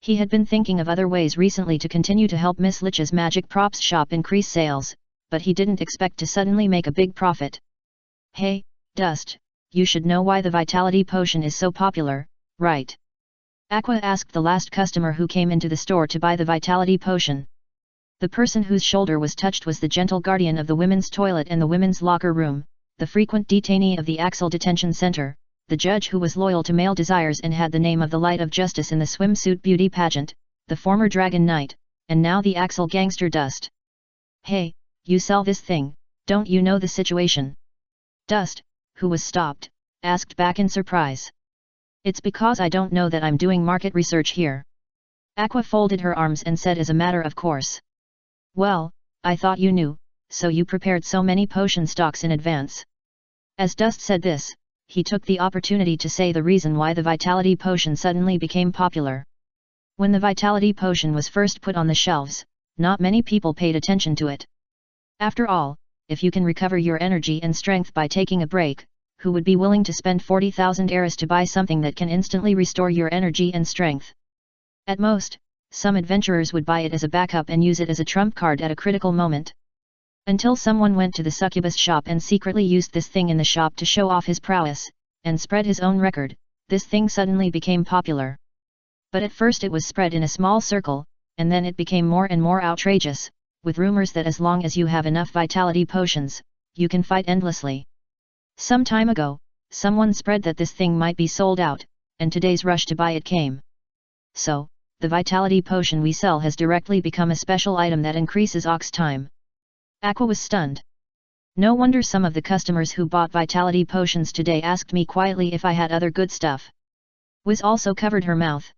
He had been thinking of other ways recently to continue to help Miss Lich's magic props shop increase sales, but he didn't expect to suddenly make a big profit. "Hey, Dust, you should know why the Vitality Potion is so popular, right?" Aqua asked the last customer who came into the store to buy the Vitality Potion. The person whose shoulder was touched was the gentle guardian of the women's toilet and the women's locker room, the frequent detainee of the Axel Detention Center, the judge who was loyal to male desires and had the name of the Light of Justice in the swimsuit beauty pageant, the former Dragon Knight, and now the Axel gangster Dust. "Hey, you sell this thing, don't you know the situation?" Dust, who was stopped, asked back in surprise. "It's because I don't know that I'm doing market research here." Aqua folded her arms and said as a matter of course. "Well, I thought you knew, so you prepared so many potion stocks in advance." As Dust said this, he took the opportunity to say the reason why the vitality potion suddenly became popular. When the vitality potion was first put on the shelves, not many people paid attention to it. After all, if you can recover your energy and strength by taking a break, who would be willing to spend 40,000 eras to buy something that can instantly restore your energy and strength? At most, some adventurers would buy it as a backup and use it as a trump card at a critical moment. Until someone went to the succubus shop and secretly used this thing in the shop to show off his prowess, and spread his own record, this thing suddenly became popular. But at first it was spread in a small circle, and then it became more and more outrageous, with rumors that as long as you have enough vitality potions, you can fight endlessly. Some time ago, someone spread that this thing might be sold out, and today's rush to buy it came. So, the vitality potion we sell has directly become a special item that increases ox time. Aqua was stunned. No wonder some of the customers who bought vitality potions today asked me quietly if I had other good stuff. Wiz also covered her mouth.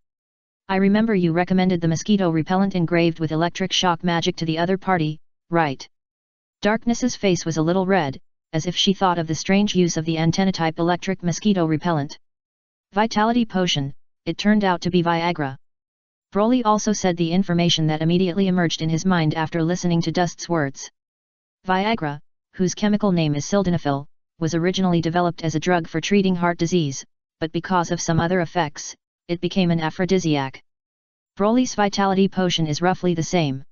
I remember you recommended the mosquito repellent engraved with electric shock magic to the other party, right? Darkness's face was a little red, as if she thought of the strange use of the antenna-type electric mosquito repellent. Vitality potion, it turned out to be Viagra. Broly also said the information that immediately emerged in his mind after listening to Dust's words. Viagra, whose chemical name is sildenafil, was originally developed as a drug for treating heart disease, but because of some other effects, it became an aphrodisiac. Broly's vitality potion is roughly the same.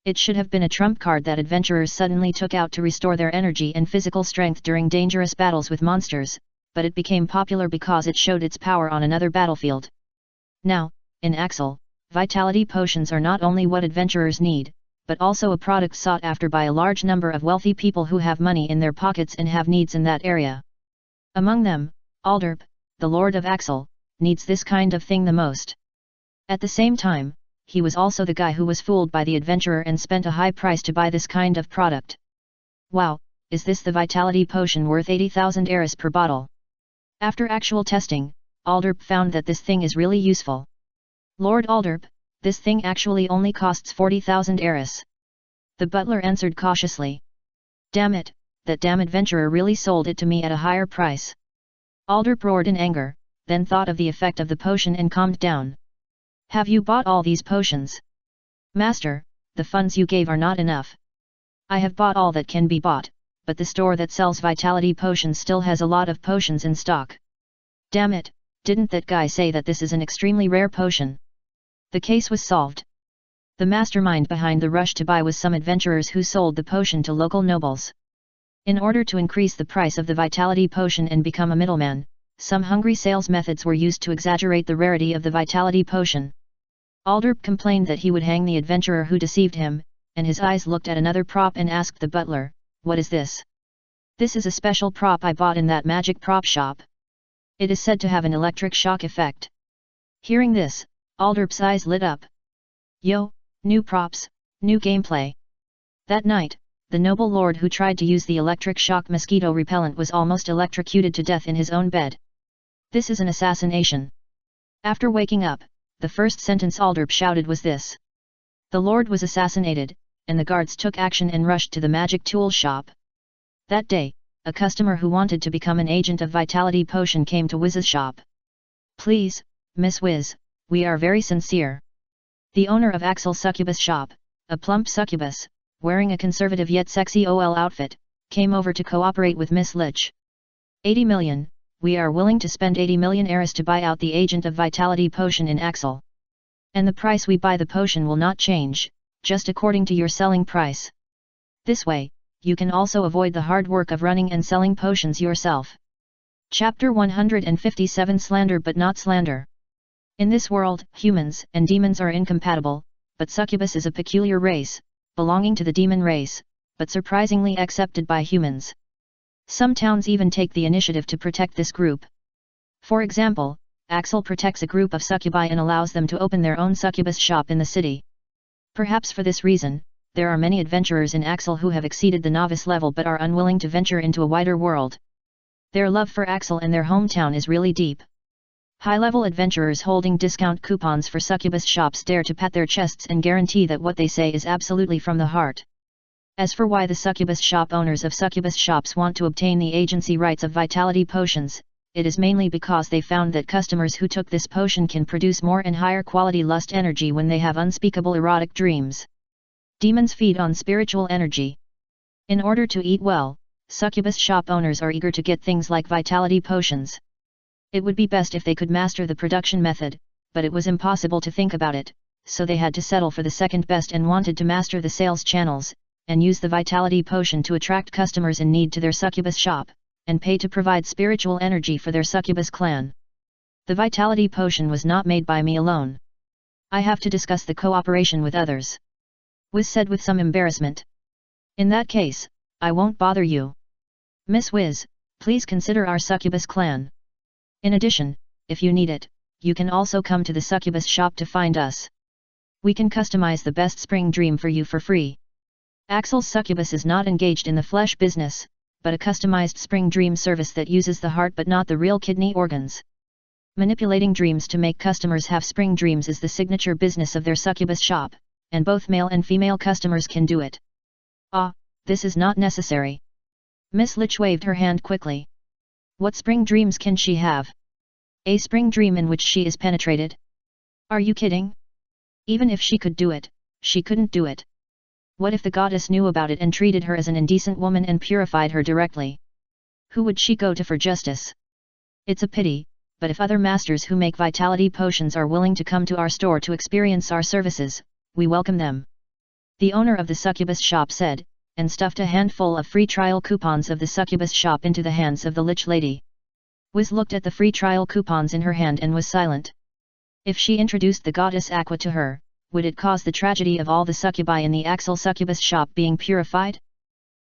It should have been a trump card that adventurers suddenly took out to restore their energy and physical strength during dangerous battles with monsters, but it became popular because it showed its power on another battlefield. Now, in Axel, vitality potions are not only what adventurers need, but also a product sought after by a large number of wealthy people who have money in their pockets and have needs in that area. Among them, Alderp, the Lord of Axel, needs this kind of thing the most. At the same time, he was also the guy who was fooled by the adventurer and spent a high price to buy this kind of product. Wow, is this the vitality potion worth 80,000 eras per bottle? After actual testing, Alderp found that this thing is really useful. Lord Alderp, this thing actually only costs 40,000 eras. The butler answered cautiously. Damn it, that damn adventurer really sold it to me at a higher price. Alderp roared in anger, then thought of the effect of the potion and calmed down. Have you bought all these potions? Master, the funds you gave are not enough. I have bought all that can be bought, but the store that sells vitality potions still has a lot of potions in stock. Damn it, didn't that guy say that this is an extremely rare potion? The case was solved. The mastermind behind the rush to buy was some adventurers who sold the potion to local nobles. In order to increase the price of the vitality potion and become a middleman, some hungry sales methods were used to exaggerate the rarity of the vitality potion. Alderp complained that he would hang the adventurer who deceived him, and his eyes looked at another prop and asked the butler, "What is this?" "This is a special prop I bought in that magic prop shop. It is said to have an electric shock effect." Hearing this, Alderp's eyes lit up. Yo, new props, new gameplay. That night, the noble lord who tried to use the electric shock mosquito repellent was almost electrocuted to death in his own bed. This is an assassination. After waking up, the first sentence Alderp shouted was this. The lord was assassinated, and the guards took action and rushed to the magic tool shop. That day, a customer who wanted to become an agent of vitality potion came to Wiz's shop. Please, Miss Wiz, we are very sincere. The owner of Axel Succubus shop, a plump succubus, wearing a conservative yet sexy OL outfit, came over to cooperate with Miss Lich. 80 million, we are willing to spend 80 million eras to buy out the agent of vitality potion in Axel. And the price we buy the potion will not change, just according to your selling price. This way, you can also avoid the hard work of running and selling potions yourself. Chapter 157 Slander but not slander. In this world, humans and demons are incompatible, but succubus is a peculiar race, belonging to the demon race, but surprisingly accepted by humans. Some towns even take the initiative to protect this group. For example, Axel protects a group of succubi and allows them to open their own succubus shop in the city. Perhaps for this reason, there are many adventurers in Axel who have exceeded the novice level but are unwilling to venture into a wider world. Their love for Axel and their hometown is really deep. High-level adventurers holding discount coupons for succubus shops dare to pat their chests and guarantee that what they say is absolutely from the heart. As for why the succubus shop owners of succubus shops want to obtain the agency rights of vitality potions, it is mainly because they found that customers who took this potion can produce more and higher quality lust energy when they have unspeakable erotic dreams. Demons feed on spiritual energy. In order to eat well, succubus shop owners are eager to get things like vitality potions. It would be best if they could master the production method, but it was impossible to think about it, so they had to settle for the second best and wanted to master the sales channels, and use the vitality potion to attract customers in need to their succubus shop, and pay to provide spiritual energy for their succubus clan. The vitality potion was not made by me alone. I have to discuss the cooperation with others. Wiz said with some embarrassment. In that case, I won't bother you. Miss Wiz, please consider our succubus clan. In addition, if you need it, you can also come to the succubus shop to find us. We can customize the best spring dream for you for free. Axel's succubus is not engaged in the flesh business, but a customized spring dream service that uses the heart but not the real kidney organs. Manipulating dreams to make customers have spring dreams is the signature business of their succubus shop, and both male and female customers can do it. Ah, this is not necessary. Miss Lich waved her hand quickly. What spring dreams can she have? A spring dream in which she is penetrated? Are you kidding? Even if she could do it, she couldn't do it. What if the goddess knew about it and treated her as an indecent woman and purified her directly? Who would she go to for justice? It's a pity, but if other masters who make vitality potions are willing to come to our store to experience our services, we welcome them. The owner of the succubus shop said, and stuffed a handful of free trial coupons of the succubus shop into the hands of the Lich Lady. Wiz looked at the free trial coupons in her hand and was silent. If she introduced the goddess Aqua to her, would it cause the tragedy of all the succubi in the Axel succubus shop being purified?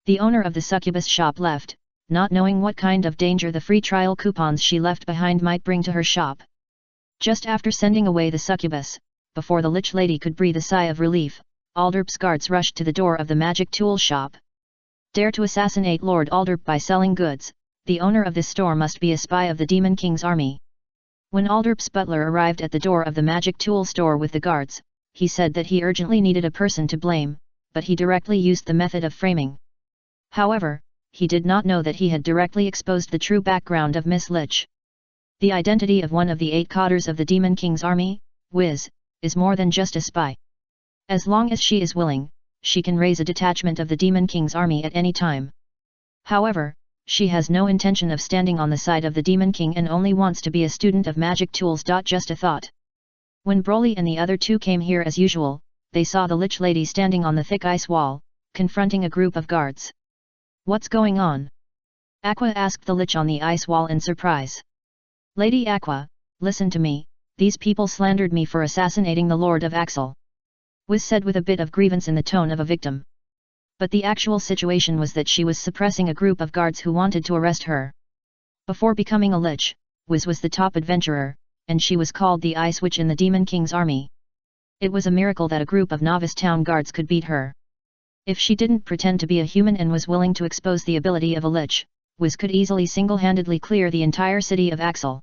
The owner of the succubus shop left, not knowing what kind of danger the free trial coupons she left behind might bring to her shop. Just after sending away the succubus, before the Lich Lady could breathe a sigh of relief, Alderp's guards rushed to the door of the magic tool shop. Dare to assassinate Lord Alderp by selling goods, the owner of this store must be a spy of the Demon King's army. When Alderp's butler arrived at the door of the magic tool store with the guards, he said that he urgently needed a person to blame, but he directly used the method of framing. However, he did not know that he had directly exposed the true background of Miss Lich. The identity of one of the 8 cadres of the Demon King's army, Wiz, is more than just a spy. As long as she is willing, she can raise a detachment of the Demon King's army at any time. However, she has no intention of standing on the side of the Demon King and only wants to be a student of magic tools. Just a thought. When Broly and the other two came here as usual, they saw the Lich Lady standing on the thick ice wall, confronting a group of guards. What's going on? Aqua asked the Lich on the ice wall in surprise. Lady Aqua, listen to me, these people slandered me for assassinating the Lord of Axel. Wiz said with a bit of grievance in the tone of a victim. But the actual situation was that she was suppressing a group of guards who wanted to arrest her. Before becoming a Lich, Wiz was the top adventurer, and she was called the Ice Witch in the Demon King's army. It was a miracle that a group of novice town guards could beat her. If she didn't pretend to be a human and was willing to expose the ability of a Lich, Wiz could easily single-handedly clear the entire city of Axel.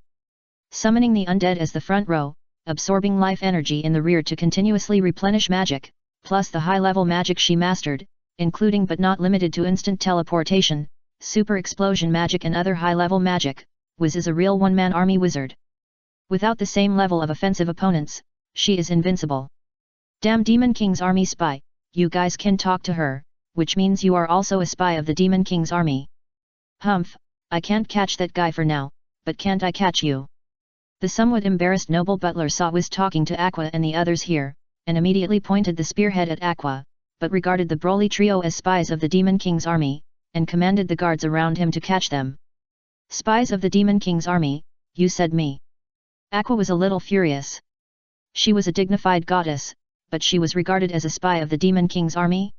Summoning the undead as the front row, absorbing life energy in the rear to continuously replenish magic, plus the high-level magic she mastered, including but not limited to instant teleportation, super explosion magic and other high-level magic, Wiz is a real one-man army wizard. Without the same level of offensive opponents, she is invincible. Damn Demon King's army spy, you guys can talk to her, which means you are also a spy of the Demon King's army. Humph, I can't catch that guy for now, but can't I catch you? The somewhat embarrassed noble butler saw Wiz talking to Aqua and the others here, and immediately pointed the spearhead at Aqua, but regarded the Broly trio as spies of the Demon King's army, and commanded the guards around him to catch them. Spies of the Demon King's army, you said me. Aqua was a little furious. She was a dignified goddess, but she was regarded as a spy of the Demon King's army?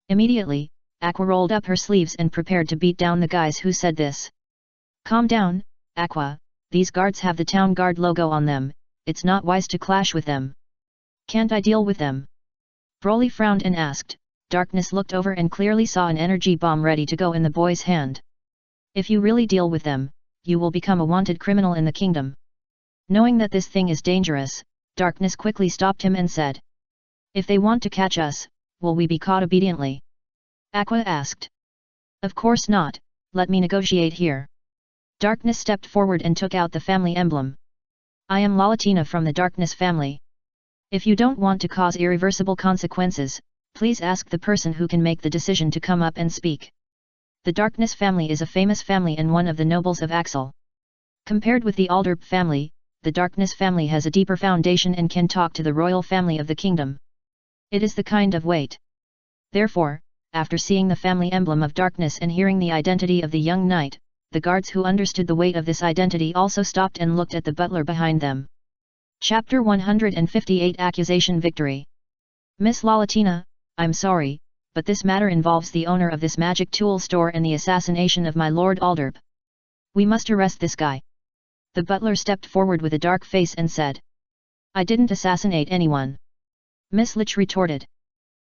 Immediately, Aqua rolled up her sleeves and prepared to beat down the guys who said this. Calm down, Aqua, these guards have the town guard logo on them, it's not wise to clash with them. Can't I deal with them? Broly frowned and asked. Darkness looked over and clearly saw an energy bomb ready to go in the boy's hand. If you really deal with them, you will become a wanted criminal in the kingdom. Knowing that this thing is dangerous, Darkness quickly stopped him and said. If they want to catch us, will we be caught obediently? Aqua asked. Of course not, let me negotiate here. Darkness stepped forward and took out the family emblem. I am Lalatina from the Darkness family. If you don't want to cause irreversible consequences, please ask the person who can make the decision to come up and speak. The Darkness family is a famous family and one of the nobles of Axel. Compared with the Alderp family, the Darkness family has a deeper foundation and can talk to the royal family of the kingdom. It is the kind of weight. Therefore, after seeing the family emblem of Darkness and hearing the identity of the young knight, the guards who understood the weight of this identity also stopped and looked at the butler behind them. Chapter 158 Accusation Victory. Miss Lalatina, I'm sorry, but this matter involves the owner of this magic tool store and the assassination of my Lord Alderp. We must arrest this guy. The butler stepped forward with a dark face and said. I didn't assassinate anyone. Miss Lich retorted.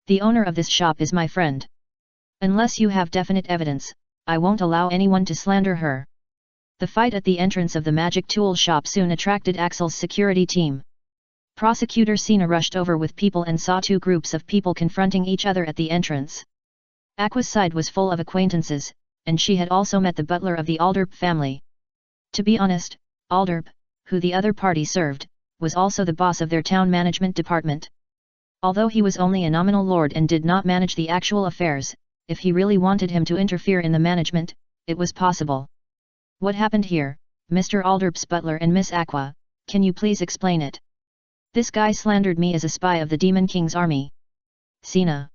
The owner of this shop is my friend. Unless you have definite evidence, I won't allow anyone to slander her. The fight at the entrance of the magic tool shop soon attracted Axel's security team. Prosecutor Sina rushed over with people and saw two groups of people confronting each other at the entrance. Aqua's side was full of acquaintances, and she had also met the butler of the Alderp family. To be honest, Alderp, who the other party served, was also the boss of their town management department. Although he was only a nominal lord and did not manage the actual affairs, if he really wanted him to interfere in the management, it was possible. What happened here, Mr. Alderp's butler and Miss Aqua, can you please explain it? This guy slandered me as a spy of the Demon King's army. Sina.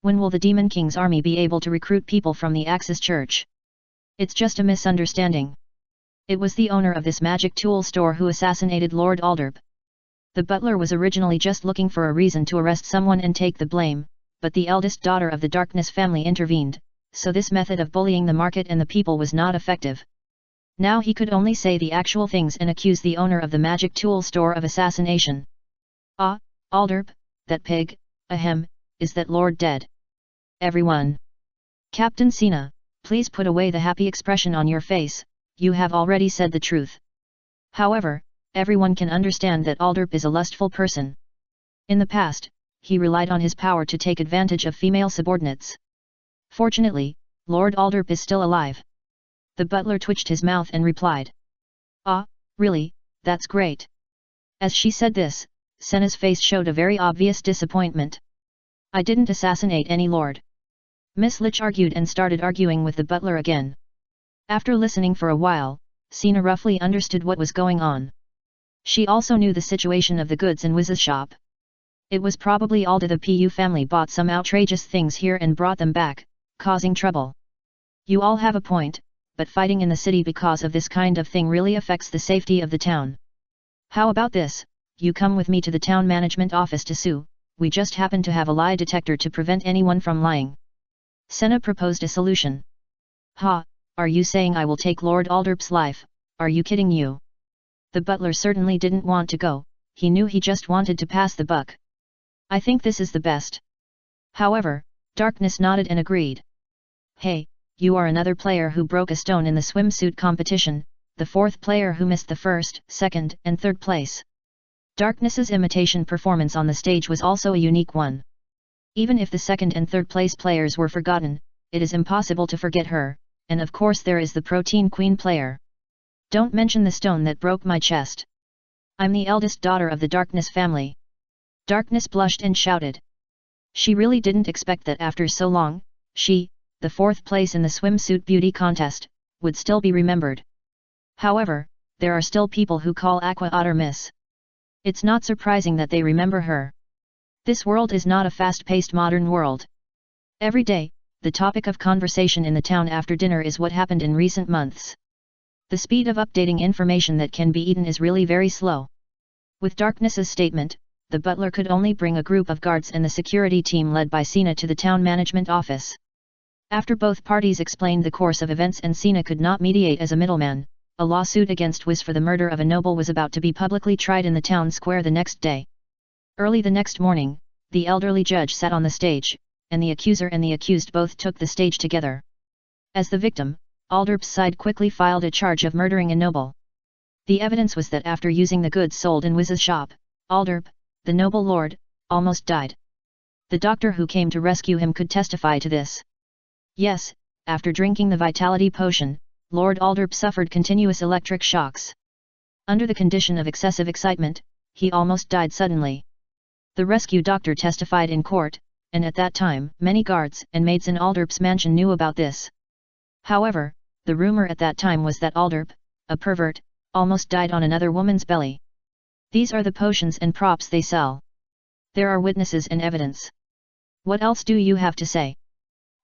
When will the Demon King's army be able to recruit people from the Axis Church? It's just a misunderstanding. It was the owner of this magic tool store who assassinated Lord Alderp. The butler was originally just looking for a reason to arrest someone and take the blame, but the eldest daughter of the Darkness family intervened, so this method of bullying the market and the people was not effective. Now he could only say the actual things and accuse the owner of the magic tool store of assassination. Ah, Alderp, that pig, ahem, is that lord dead? Everyone. Captain Sina, please put away the happy expression on your face, you have already said the truth. However, everyone can understand that Alderp is a lustful person. In the past, he relied on his power to take advantage of female subordinates. Fortunately, Lord Alderp is still alive. The butler twitched his mouth and replied. Ah, really, that's great. As she said this, Senna's face showed a very obvious disappointment. I didn't assassinate any lord. Miss Lich argued and started arguing with the butler again. After listening for a while, Sina roughly understood what was going on. She also knew the situation of the goods in Wiz's shop. It was probably Alda the PU family bought some outrageous things here and brought them back, causing trouble. You all have a point, but fighting in the city because of this kind of thing really affects the safety of the town. How about this, you come with me to the town management office to sue, we just happen to have a lie detector to prevent anyone from lying. Senna proposed a solution. Ha, are you saying I will take Lord Alderp's life, are you kidding you? The butler certainly didn't want to go, he knew he just wanted to pass the buck. I think this is the best. However, Darkness nodded and agreed. Hey, you are another player who broke a stone in the swimsuit competition, the fourth player who missed the first, second, and third place. Darkness's imitation performance on the stage was also a unique one. Even if the second and third place players were forgotten, it is impossible to forget her, and of course there is the Protein Queen player. Don't mention the stone that broke my chest. I'm the eldest daughter of the Darkness family. Darkness blushed and shouted. She really didn't expect that after so long, she, the fourth place in the swimsuit beauty contest, would still be remembered. However, there are still people who call Aqua Otter Miss. It's not surprising that they remember her. This world is not a fast-paced modern world. Every day, the topic of conversation in the town after dinner is what happened in recent months. The speed of updating information that can be eaten is really very slow. With Darkness's statement, the butler could only bring a group of guards and the security team led by Sina to the town management office. After both parties explained the course of events and Sina could not mediate as a middleman, a lawsuit against Wiz for the murder of a noble was about to be publicly tried in the town square the next day. Early the next morning, the elderly judge sat on the stage, and the accuser and the accused both took the stage together. As the victim, Alderp's side quickly filed a charge of murdering a noble. The evidence was that after using the goods sold in Wiz's shop, Alderp, the noble lord, almost died. The doctor who came to rescue him could testify to this. Yes, after drinking the vitality potion, Lord Alderp suffered continuous electric shocks. Under the condition of excessive excitement, he almost died suddenly. The rescue doctor testified in court, and at that time, many guards and maids in Alderp's mansion knew about this. However, the rumor at that time was that Alderp, a pervert, almost died on another woman's belly. These are the potions and props they sell. There are witnesses and evidence. What else do you have to say?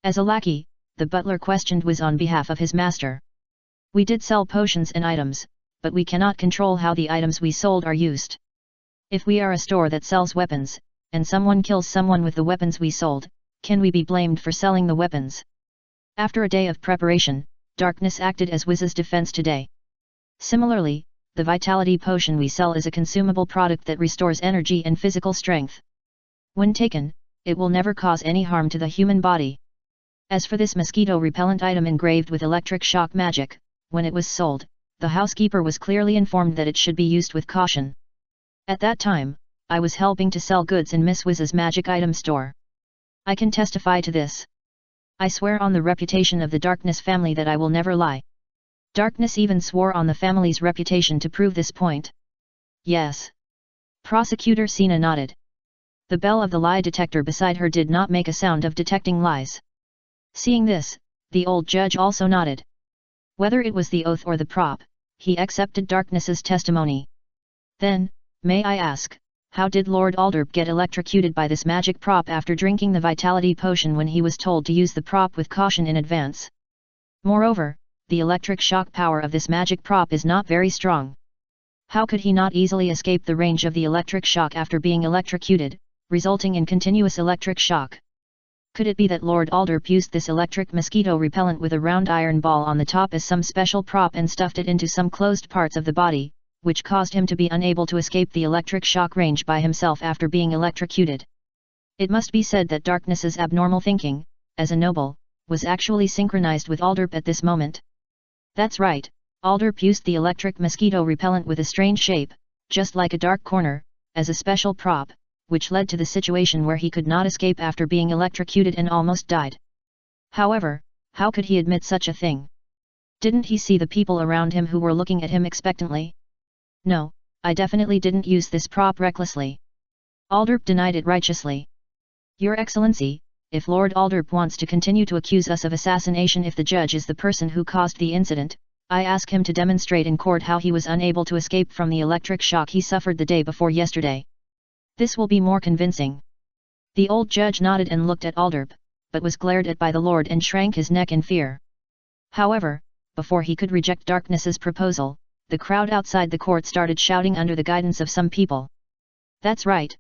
As a lackey, the butler questioned Wiz on behalf of his master. We did sell potions and items, but we cannot control how the items we sold are used. If we are a store that sells weapons, and someone kills someone with the weapons we sold, can we be blamed for selling the weapons? After a day of preparation, darkness acted as Wiz's defense today. Similarly, the vitality potion we sell is a consumable product that restores energy and physical strength. When taken, it will never cause any harm to the human body. As for this mosquito repellent item engraved with electric shock magic, when it was sold, the housekeeper was clearly informed that it should be used with caution. At that time, I was helping to sell goods in Miss Wiz's magic item store. I can testify to this. I swear on the reputation of the Darkness family that I will never lie. Darkness even swore on the family's reputation to prove this point. Yes. Prosecutor Sina nodded. The bell of the lie detector beside her did not make a sound of detecting lies. Seeing this, the old judge also nodded. Whether it was the oath or the prop, he accepted Darkness's testimony. Then, may I ask, how did Lord Alderp get electrocuted by this magic prop after drinking the vitality potion when he was told to use the prop with caution in advance? Moreover, the electric shock power of this magic prop is not very strong. How could he not easily escape the range of the electric shock after being electrocuted, resulting in continuous electric shock? Could it be that Lord Alderp used this electric mosquito repellent with a round iron ball on the top as some special prop and stuffed it into some closed parts of the body, which caused him to be unable to escape the electric shock range by himself after being electrocuted? It must be said that Darkness's abnormal thinking, as a noble, was actually synchronized with Alderp at this moment. That's right, Alderp used the electric mosquito repellent with a strange shape, just like a dark corner, as a special prop, which led to the situation where he could not escape after being electrocuted and almost died. However, how could he admit such a thing? Didn't he see the people around him who were looking at him expectantly? No, I definitely didn't use this prop recklessly. Alderp denied it righteously. Your Excellency, if Lord Alderp wants to continue to accuse us of assassination if the judge is the person who caused the incident, I ask him to demonstrate in court how he was unable to escape from the electric shock he suffered the day before yesterday. This will be more convincing. The old judge nodded and looked at Alderp, but was glared at by the Lord and shrank his neck in fear. However, before he could reject Darkness's proposal, the crowd outside the court started shouting under the guidance of some people. That's right,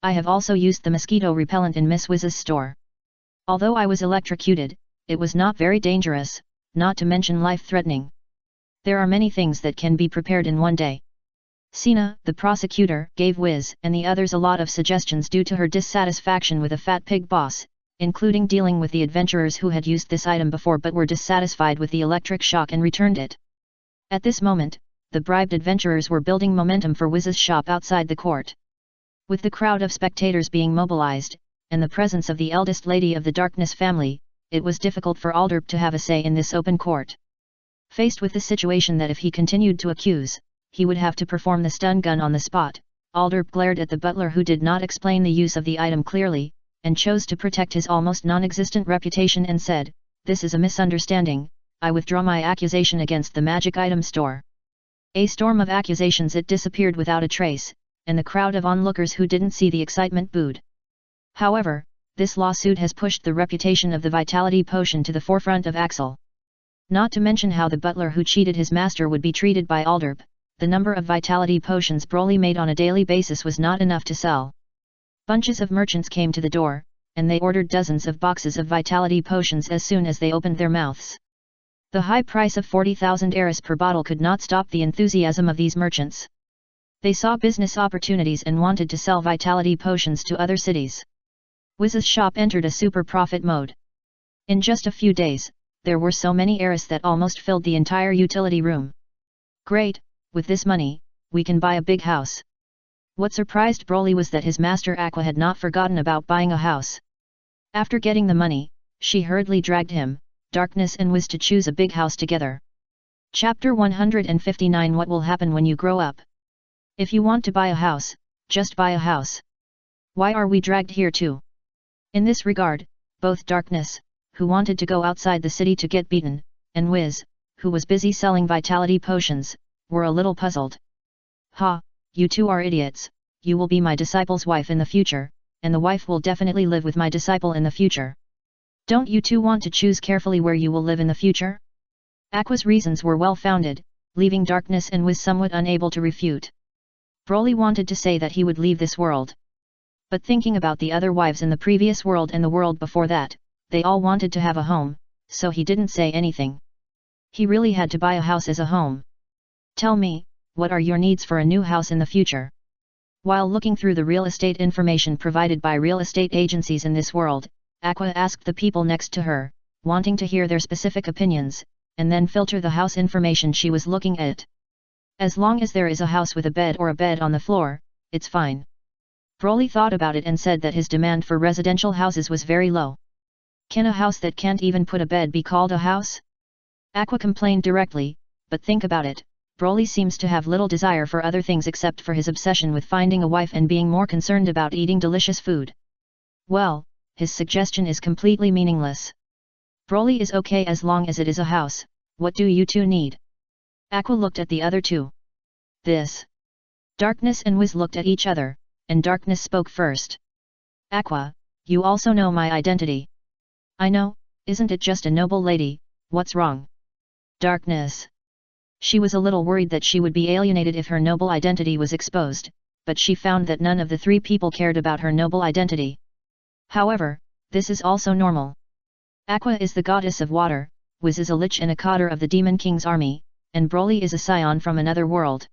I have also used the mosquito repellent in Miss Wiz's store. Although I was electrocuted, it was not very dangerous, not to mention life-threatening. There are many things that can be prepared in one day. Sina, the prosecutor, gave Wiz and the others a lot of suggestions due to her dissatisfaction with a fat pig boss, including dealing with the adventurers who had used this item before but were dissatisfied with the electric shock and returned it. At this moment, the bribed adventurers were building momentum for Wiz's shop outside the court. With the crowd of spectators being mobilized, and the presence of the eldest lady of the Darkness family, it was difficult for Alderp to have a say in this open court. Faced with the situation that if he continued to accuse, he would have to perform the stun gun on the spot, Alderp glared at the butler who did not explain the use of the item clearly, and chose to protect his almost non-existent reputation and said, "This is a misunderstanding, I withdraw my accusation against the magic item store." A storm of accusations, it disappeared without a trace, and the crowd of onlookers who didn't see the excitement booed. However, this lawsuit has pushed the reputation of the vitality potion to the forefront of Axel. Not to mention how the butler who cheated his master would be treated by Alderp. The number of vitality potions Broly made on a daily basis was not enough to sell. Bunches of merchants came to the door, and they ordered dozens of boxes of vitality potions as soon as they opened their mouths. The high price of 40,000 eris per bottle could not stop the enthusiasm of these merchants. They saw business opportunities and wanted to sell vitality potions to other cities. Wiz's shop entered a super profit mode. In just a few days, there were so many eris that almost filled the entire utility room. Great! With this money, we can buy a big house. What surprised Broly was that his master Aqua had not forgotten about buying a house. After getting the money, she hurriedly dragged him, Darkness and Wiz to choose a big house together. Chapter 159 What will happen when you grow up? If you want to buy a house, just buy a house. Why are we dragged here too? In this regard, both Darkness, who wanted to go outside the city to get beaten, and Wiz, who was busy selling vitality potions, were a little puzzled. Ha, you two are idiots, you will be my disciple's wife in the future, and the wife will definitely live with my disciple in the future. Don't you two want to choose carefully where you will live in the future? Aqua's reasons were well founded, leaving Darkness and Wiz somewhat unable to refute. Broly wanted to say that he would leave this world. But thinking about the other wives in the previous world and the world before that, they all wanted to have a home, so he didn't say anything. He really had to buy a house as a home. Tell me, what are your needs for a new house in the future? While looking through the real estate information provided by real estate agencies in this world, Aqua asked the people next to her, wanting to hear their specific opinions, and then filter the house information she was looking at. As long as there is a house with a bed or a bed on the floor, it's fine. Broly thought about it and said that his demand for residential houses was very low. Can a house that can't even put a bed be called a house? Aqua complained directly, but think about it, Broly seems to have little desire for other things except for his obsession with finding a wife and being more concerned about eating delicious food. Well, his suggestion is completely meaningless. Broly is okay as long as it is a house. What do you two need? Aqua looked at the other two. This. Darkness and Wiz looked at each other, and Darkness spoke first. Aqua, you also know my identity. I know, isn't it just a noble lady, what's wrong? Darkness. She was a little worried that she would be alienated if her noble identity was exposed, but she found that none of the three people cared about her noble identity. However, this is also normal. Aqua is the goddess of water, Wiz is a lich and a cadre of the Demon King's army, and Broly is a Saiyan from another world.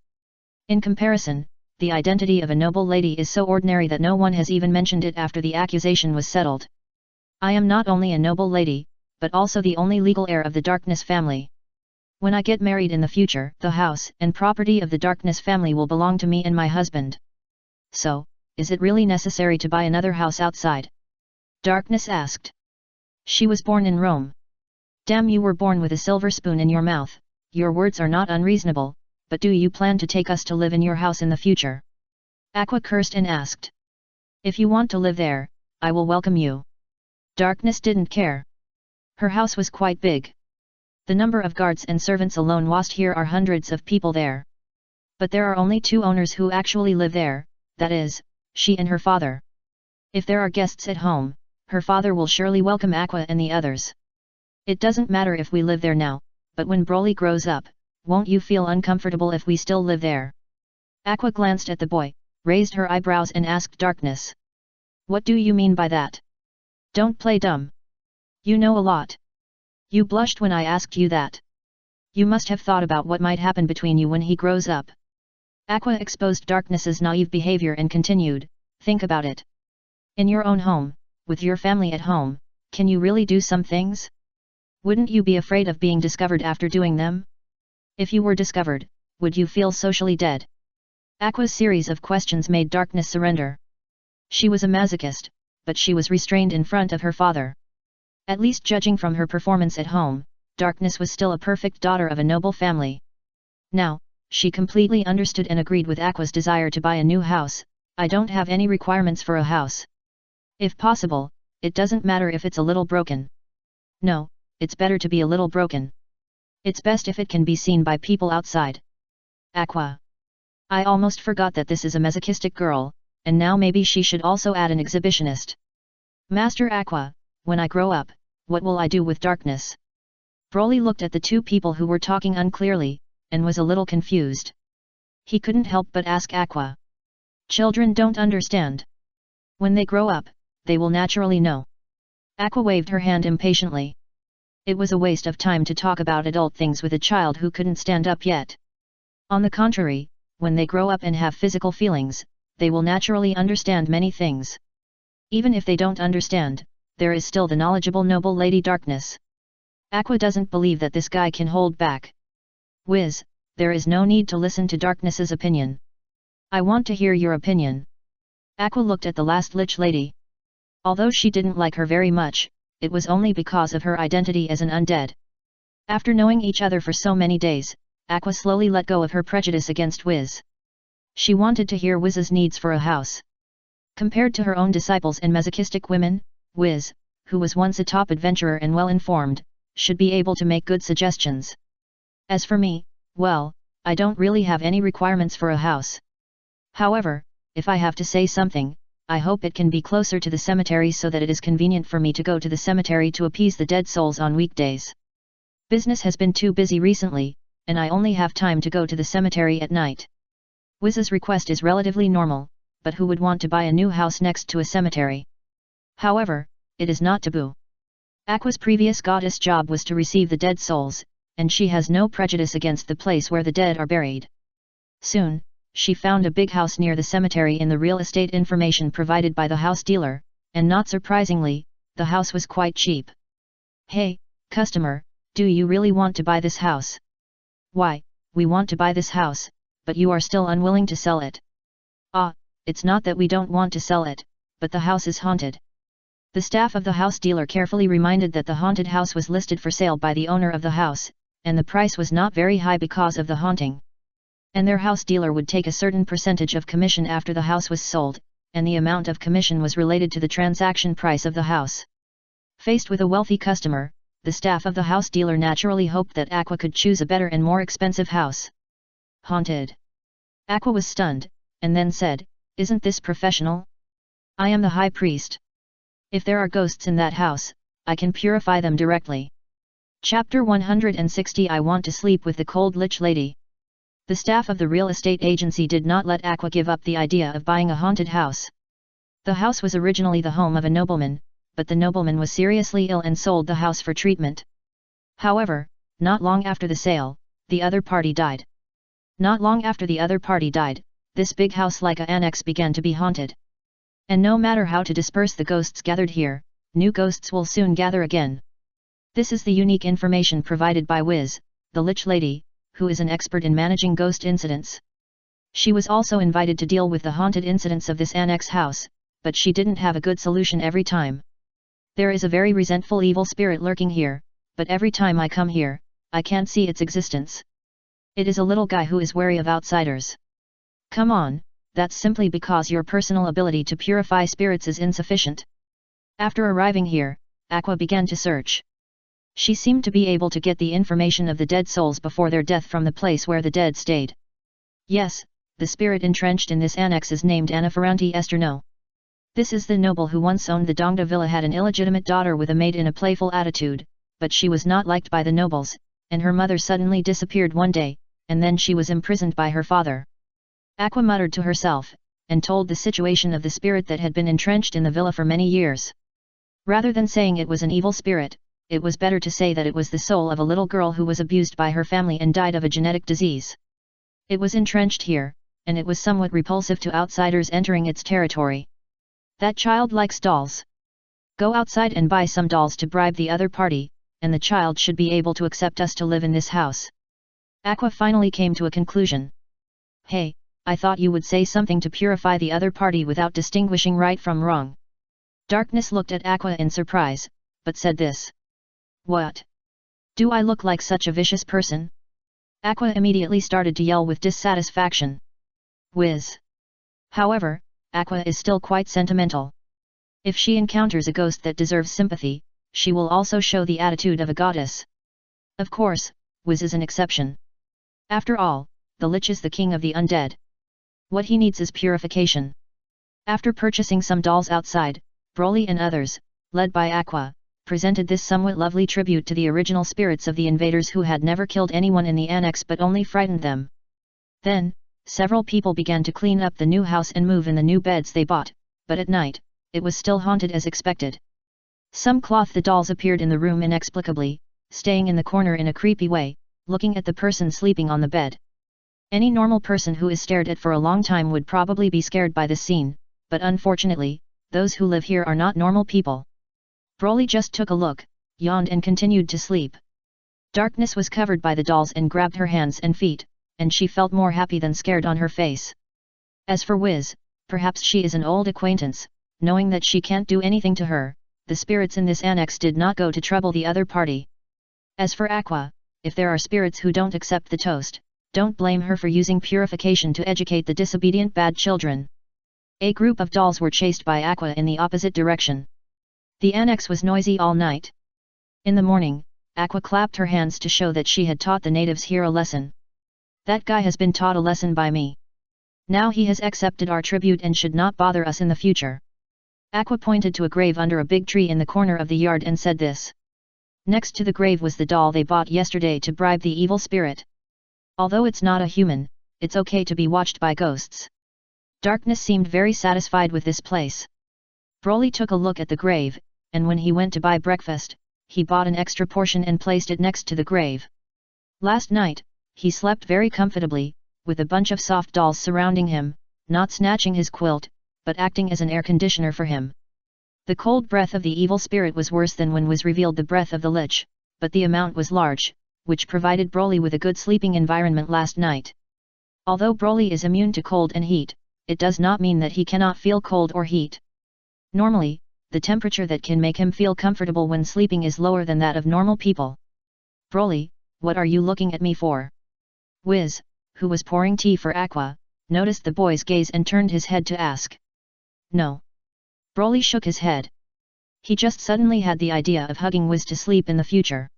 In comparison, the identity of a noble lady is so ordinary that no one has even mentioned it after the accusation was settled. I am not only a noble lady, but also the only legal heir of the Darkness family. When I get married in the future, the house and property of the Darkness family will belong to me and my husband. So, is it really necessary to buy another house outside? Darkness asked. She was born in Rome. Damn, you were born with a silver spoon in your mouth, your words are not unreasonable, but do you plan to take us to live in your house in the future? Aqua cursed and asked. If you want to live there, I will welcome you. Darkness didn't care. Her house was quite big. The number of guards and servants alone whilst here are hundreds of people there. But there are only two owners who actually live there, that is, she and her father. If there are guests at home, her father will surely welcome Aqua and the others. It doesn't matter if we live there now, but when Broly grows up, won't you feel uncomfortable if we still live there? Aqua glanced at the boy, raised her eyebrows and asked Darkness. What do you mean by that? Don't play dumb. You know a lot. You blushed when I asked you that. You must have thought about what might happen between you when he grows up. Aqua exposed Darkness's naive behavior and continued, think about it. In your own home, with your family at home, can you really do some things? Wouldn't you be afraid of being discovered after doing them? If you were discovered, would you feel socially dead? Aqua's series of questions made Darkness surrender. She was a masochist, but she was restrained in front of her father. At least judging from her performance at home, Darkness was still a perfect daughter of a noble family. Now, she completely understood and agreed with Aqua's desire to buy a new house. I don't have any requirements for a house. If possible, it doesn't matter if it's a little broken. No, it's better to be a little broken. It's best if it can be seen by people outside. Aqua. I almost forgot that this is a masochistic girl, and now maybe she should also add an exhibitionist. Master Aqua, when I grow up, what will I do with Darkness? Broly looked at the two people who were talking unclearly, and was a little confused. He couldn't help but ask Aqua. Children don't understand. When they grow up, they will naturally know. Aqua waved her hand impatiently. It was a waste of time to talk about adult things with a child who couldn't stand up yet. On the contrary, when they grow up and have physical feelings, they will naturally understand many things. Even if they don't understand, there is still the knowledgeable noble Lady Darkness. Aqua doesn't believe that this guy can hold back. Wiz, there is no need to listen to Darkness's opinion. I want to hear your opinion. Aqua looked at the last lich lady. Although she didn't like her very much, it was only because of her identity as an undead. After knowing each other for so many days, Aqua slowly let go of her prejudice against Wiz. She wanted to hear Wiz's needs for a house. Compared to her own disciples and masochistic women, Wiz, who was once a top adventurer and well-informed, should be able to make good suggestions. As for me, well, I don't really have any requirements for a house. However, if I have to say something, I hope it can be closer to the cemetery so that it is convenient for me to go to the cemetery to appease the dead souls on weekdays. Business has been too busy recently, and I only have time to go to the cemetery at night. Wiz's request is relatively normal, but who would want to buy a new house next to a cemetery? However, it is not taboo. Aqua's previous goddess job was to receive the dead souls, and she has no prejudice against the place where the dead are buried. Soon, she found a big house near the cemetery in the real estate information provided by the house dealer, and not surprisingly, the house was quite cheap. "Hey, customer, do you really want to buy this house?" "Why, we want to buy this house, but you are still unwilling to sell it." "Ah, it's not that we don't want to sell it, but the house is haunted." The staff of the house dealer carefully reminded that the haunted house was listed for sale by the owner of the house, and the price was not very high because of the haunting. And their house dealer would take a certain percentage of commission after the house was sold, and the amount of commission was related to the transaction price of the house. Faced with a wealthy customer, the staff of the house dealer naturally hoped that Aqua could choose a better and more expensive house. "Haunted." Aqua was stunned, and then said, "Isn't this professional? I am the high priest. If there are ghosts in that house, I can purify them directly." Chapter 160 I Want to Sleep with the Cold Lich Lady. The staff of the real estate agency did not let Aqua give up the idea of buying a haunted house. The house was originally the home of a nobleman, but the nobleman was seriously ill and sold the house for treatment. However, not long after the sale, the other party died. Not long after the other party died, this big house like a annex began to be haunted. And no matter how to disperse the ghosts gathered here, new ghosts will soon gather again. This is the unique information provided by Wiz, the Lich Lady, who is an expert in managing ghost incidents. She was also invited to deal with the haunted incidents of this annex house, but she didn't have a good solution every time. "There is a very resentful evil spirit lurking here, but every time I come here, I can't see its existence. It is a little guy who is wary of outsiders." "Come on, that's simply because your personal ability to purify spirits is insufficient." After arriving here, Aqua began to search. She seemed to be able to get the information of the dead souls before their death from the place where the dead stayed. Yes, the spirit entrenched in this annex is named Anafaranti Esterno. This is the noble who once owned the Dongda villa, had an illegitimate daughter with a maid in a playful attitude, but she was not liked by the nobles, and her mother suddenly disappeared one day, and then she was imprisoned by her father. Aqua muttered to herself, and told the situation of the spirit that had been entrenched in the villa for many years. Rather than saying it was an evil spirit, it was better to say that it was the soul of a little girl who was abused by her family and died of a genetic disease. It was entrenched here, and it was somewhat repulsive to outsiders entering its territory. "That child likes dolls. Go outside and buy some dolls to bribe the other party, and the child should be able to accept us to live in this house." Aqua finally came to a conclusion. "Hey, I thought you would say something to purify the other party without distinguishing right from wrong." Darkness looked at Aqua in surprise, but said this. "What? Do I look like such a vicious person?" Aqua immediately started to yell with dissatisfaction. Whiz. However, Aqua is still quite sentimental. If she encounters a ghost that deserves sympathy, she will also show the attitude of a goddess. Of course, Wiz is an exception. After all, the Lich is the king of the undead. What he needs is purification. After purchasing some dolls outside, Broly and others, led by Aqua, presented this somewhat lovely tribute to the original spirits of the invaders who had never killed anyone in the annex but only frightened them. Then, several people began to clean up the new house and move in the new beds they bought, but at night, it was still haunted as expected. Some cloth the dolls appeared in the room inexplicably, staying in the corner in a creepy way, looking at the person sleeping on the bed. Any normal person who is stared at for a long time would probably be scared by this scene, but unfortunately, those who live here are not normal people. Broly just took a look, yawned and continued to sleep. Darkness was covered by the dolls and grabbed her hands and feet, and she felt more happy than scared on her face. As for Wiz, perhaps she is an old acquaintance, knowing that she can't do anything to her, the spirits in this annex did not go to trouble the other party. As for Aqua, if there are spirits who don't accept the toast, don't blame her for using purification to educate the disobedient bad children. A group of dolls were chased by Aqua in the opposite direction. The annex was noisy all night. In the morning, Aqua clapped her hands to show that she had taught the natives here a lesson. That guy has been taught a lesson by me. Now he has accepted our tribute and should not bother us in the future. Aqua pointed to a grave under a big tree in the corner of the yard and said this. Next to the grave was the doll they bought yesterday to bribe the evil spirit. Although it's not a human, it's okay to be watched by ghosts. Darkness seemed very satisfied with this place. Broly took a look at the grave, and when he went to buy breakfast, he bought an extra portion and placed it next to the grave. Last night, he slept very comfortably, with a bunch of soft dolls surrounding him, not snatching his quilt, but acting as an air conditioner for him. The cold breath of the evil spirit was worse than when was revealed the breath of the lich, but the amount was large, which provided Broly with a good sleeping environment last night. Although Broly is immune to cold and heat, it does not mean that he cannot feel cold or heat. Normally, the temperature that can make him feel comfortable when sleeping is lower than that of normal people. Broly, what are you looking at me for? Wiz, who was pouring tea for Aqua, noticed the boy's gaze and turned his head to ask. No. Broly shook his head. He just suddenly had the idea of hugging Wiz to sleep in the future.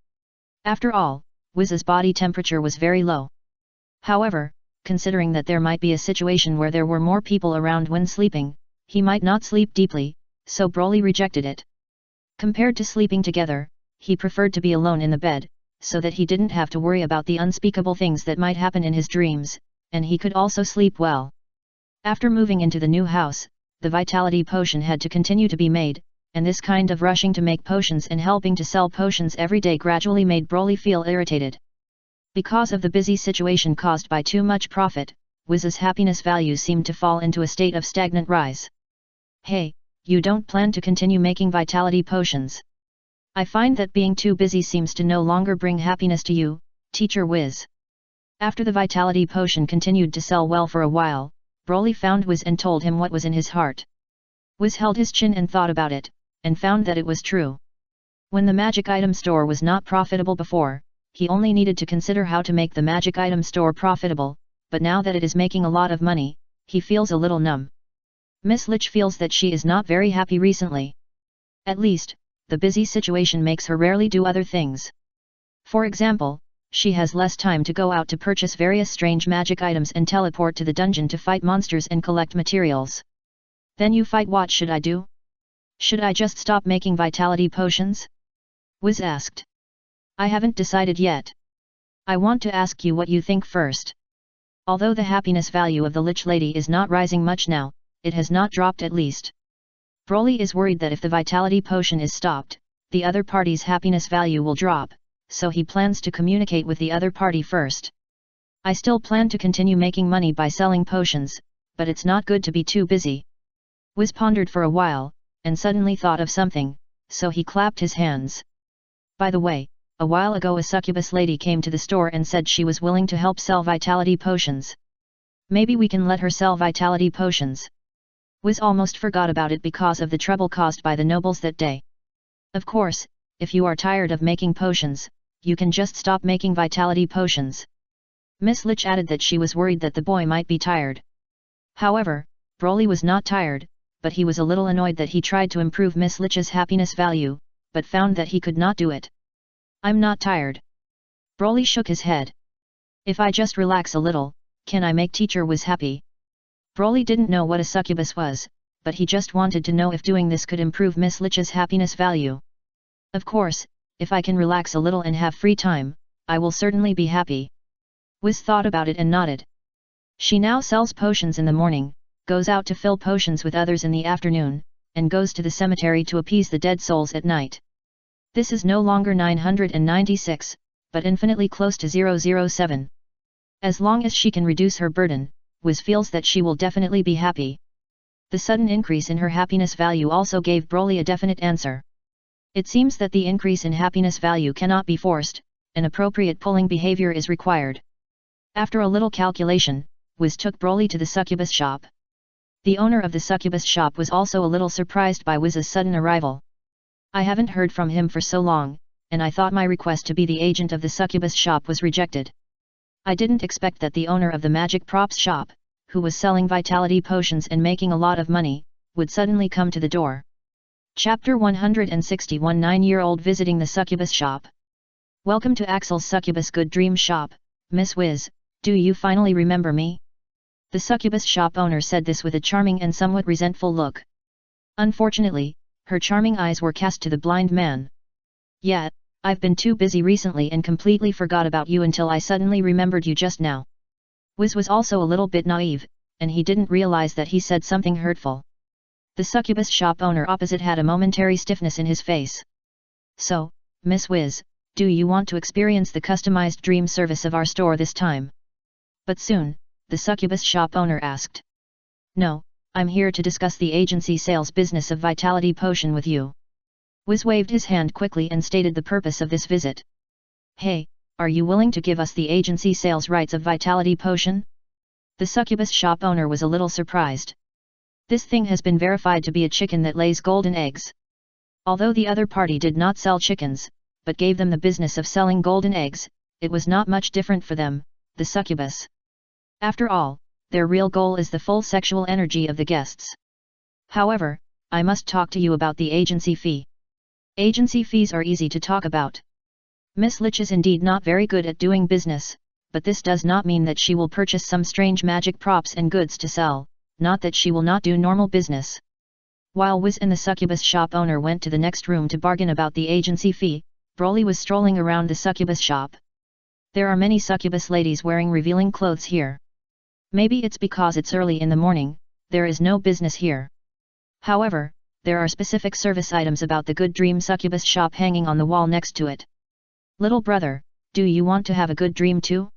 After all, Wiz's body temperature was very low. However, considering that there might be a situation where there were more people around when sleeping, he might not sleep deeply, so Broly rejected it. Compared to sleeping together, he preferred to be alone in the bed, so that he didn't have to worry about the unspeakable things that might happen in his dreams, and he could also sleep well. After moving into the new house, the vitality potion had to continue to be made, and this kind of rushing to make potions and helping to sell potions every day gradually made Broly feel irritated. Because of the busy situation caused by too much profit, Wiz's happiness value seemed to fall into a state of stagnant rise. Hey, you don't plan to continue making vitality potions? I find that being too busy seems to no longer bring happiness to you, Teacher Wiz. After the vitality potion continued to sell well for a while, Broly found Wiz and told him what was in his heart. Wiz held his chin and thought about it, and found that it was true. When the magic item store was not profitable before, he only needed to consider how to make the magic item store profitable, but now that it is making a lot of money, he feels a little numb. Miss Lich feels that she is not very happy recently. At least, the busy situation makes her rarely do other things. For example, she has less time to go out to purchase various strange magic items and teleport to the dungeon to fight monsters and collect materials. Then you fight. What should I do? Should I just stop making vitality potions? Wiz asked. I haven't decided yet. I want to ask you what you think first. Although the happiness value of the Lich Lady is not rising much now, it has not dropped at least. Broly is worried that if the vitality potion is stopped, the other party's happiness value will drop, so he plans to communicate with the other party first. I still plan to continue making money by selling potions, but it's not good to be too busy. Wiz pondered for a while, and suddenly thought of something, so he clapped his hands. By the way, a while ago a succubus lady came to the store and said she was willing to help sell vitality potions. Maybe we can let her sell vitality potions. Wiz almost forgot about it because of the trouble caused by the nobles that day. Of course, if you are tired of making potions, you can just stop making vitality potions. Miss Lich added that she was worried that the boy might be tired. However, Broly was not tired, but he was a little annoyed that he tried to improve Miss Lich's happiness value, but found that he could not do it. I'm not tired. Broly shook his head. If I just relax a little, can I make Teacher Wiz happy? Broly didn't know what a succubus was, but he just wanted to know if doing this could improve Miss Lich's happiness value. Of course, if I can relax a little and have free time, I will certainly be happy. Wiz thought about it and nodded. She now sells potions in the morning, goes out to fill potions with others in the afternoon, and goes to the cemetery to appease the dead souls at night. This is no longer 996, but infinitely close to 007. As long as she can reduce her burden, Wiz feels that she will definitely be happy. The sudden increase in her happiness value also gave Broly a definite answer. It seems that the increase in happiness value cannot be forced, an appropriate pulling behavior is required. After a little calculation, Wiz took Broly to the succubus shop. The owner of the succubus shop was also a little surprised by Wiz's sudden arrival. I haven't heard from him for so long, and I thought my request to be the agent of the succubus shop was rejected. I didn't expect that the owner of the magic props shop, who was selling vitality potions and making a lot of money, would suddenly come to the door. Chapter 161 9-year-old visiting the succubus shop. Welcome to Axel's Succubus Good Dream Shop, Miss Wiz, do you finally remember me? The succubus shop owner said this with a charming and somewhat resentful look. Unfortunately, her charming eyes were cast to the blind man. Yeah, I've been too busy recently and completely forgot about you until I suddenly remembered you just now. Wiz was also a little bit naive, and he didn't realize that he said something hurtful. The succubus shop owner opposite had a momentary stiffness in his face. So, Miss Wiz, do you want to experience the customized dream service of our store this time? But soon, the succubus shop owner asked. No, I'm here to discuss the agency sales business of vitality potion with you. Wiz waved his hand quickly and stated the purpose of this visit. Hey, are you willing to give us the agency sales rights of vitality potion? The succubus shop owner was a little surprised. This thing has been verified to be a chicken that lays golden eggs. Although the other party did not sell chickens, but gave them the business of selling golden eggs, it was not much different for them, the succubus. After all, their real goal is the full sexual energy of the guests. However, I must talk to you about the agency fee. Agency fees are easy to talk about. Miss Lich is indeed not very good at doing business, but this does not mean that she will purchase some strange magic props and goods to sell, not that she will not do normal business. While Wiz and the succubus shop owner went to the next room to bargain about the agency fee, Broly was strolling around the succubus shop. There are many succubus ladies wearing revealing clothes here. Maybe it's because it's early in the morning, there is no business here. However, there are specific service items about the Good Dream succubus shop hanging on the wall next to it. Little brother, do you want to have a good dream too?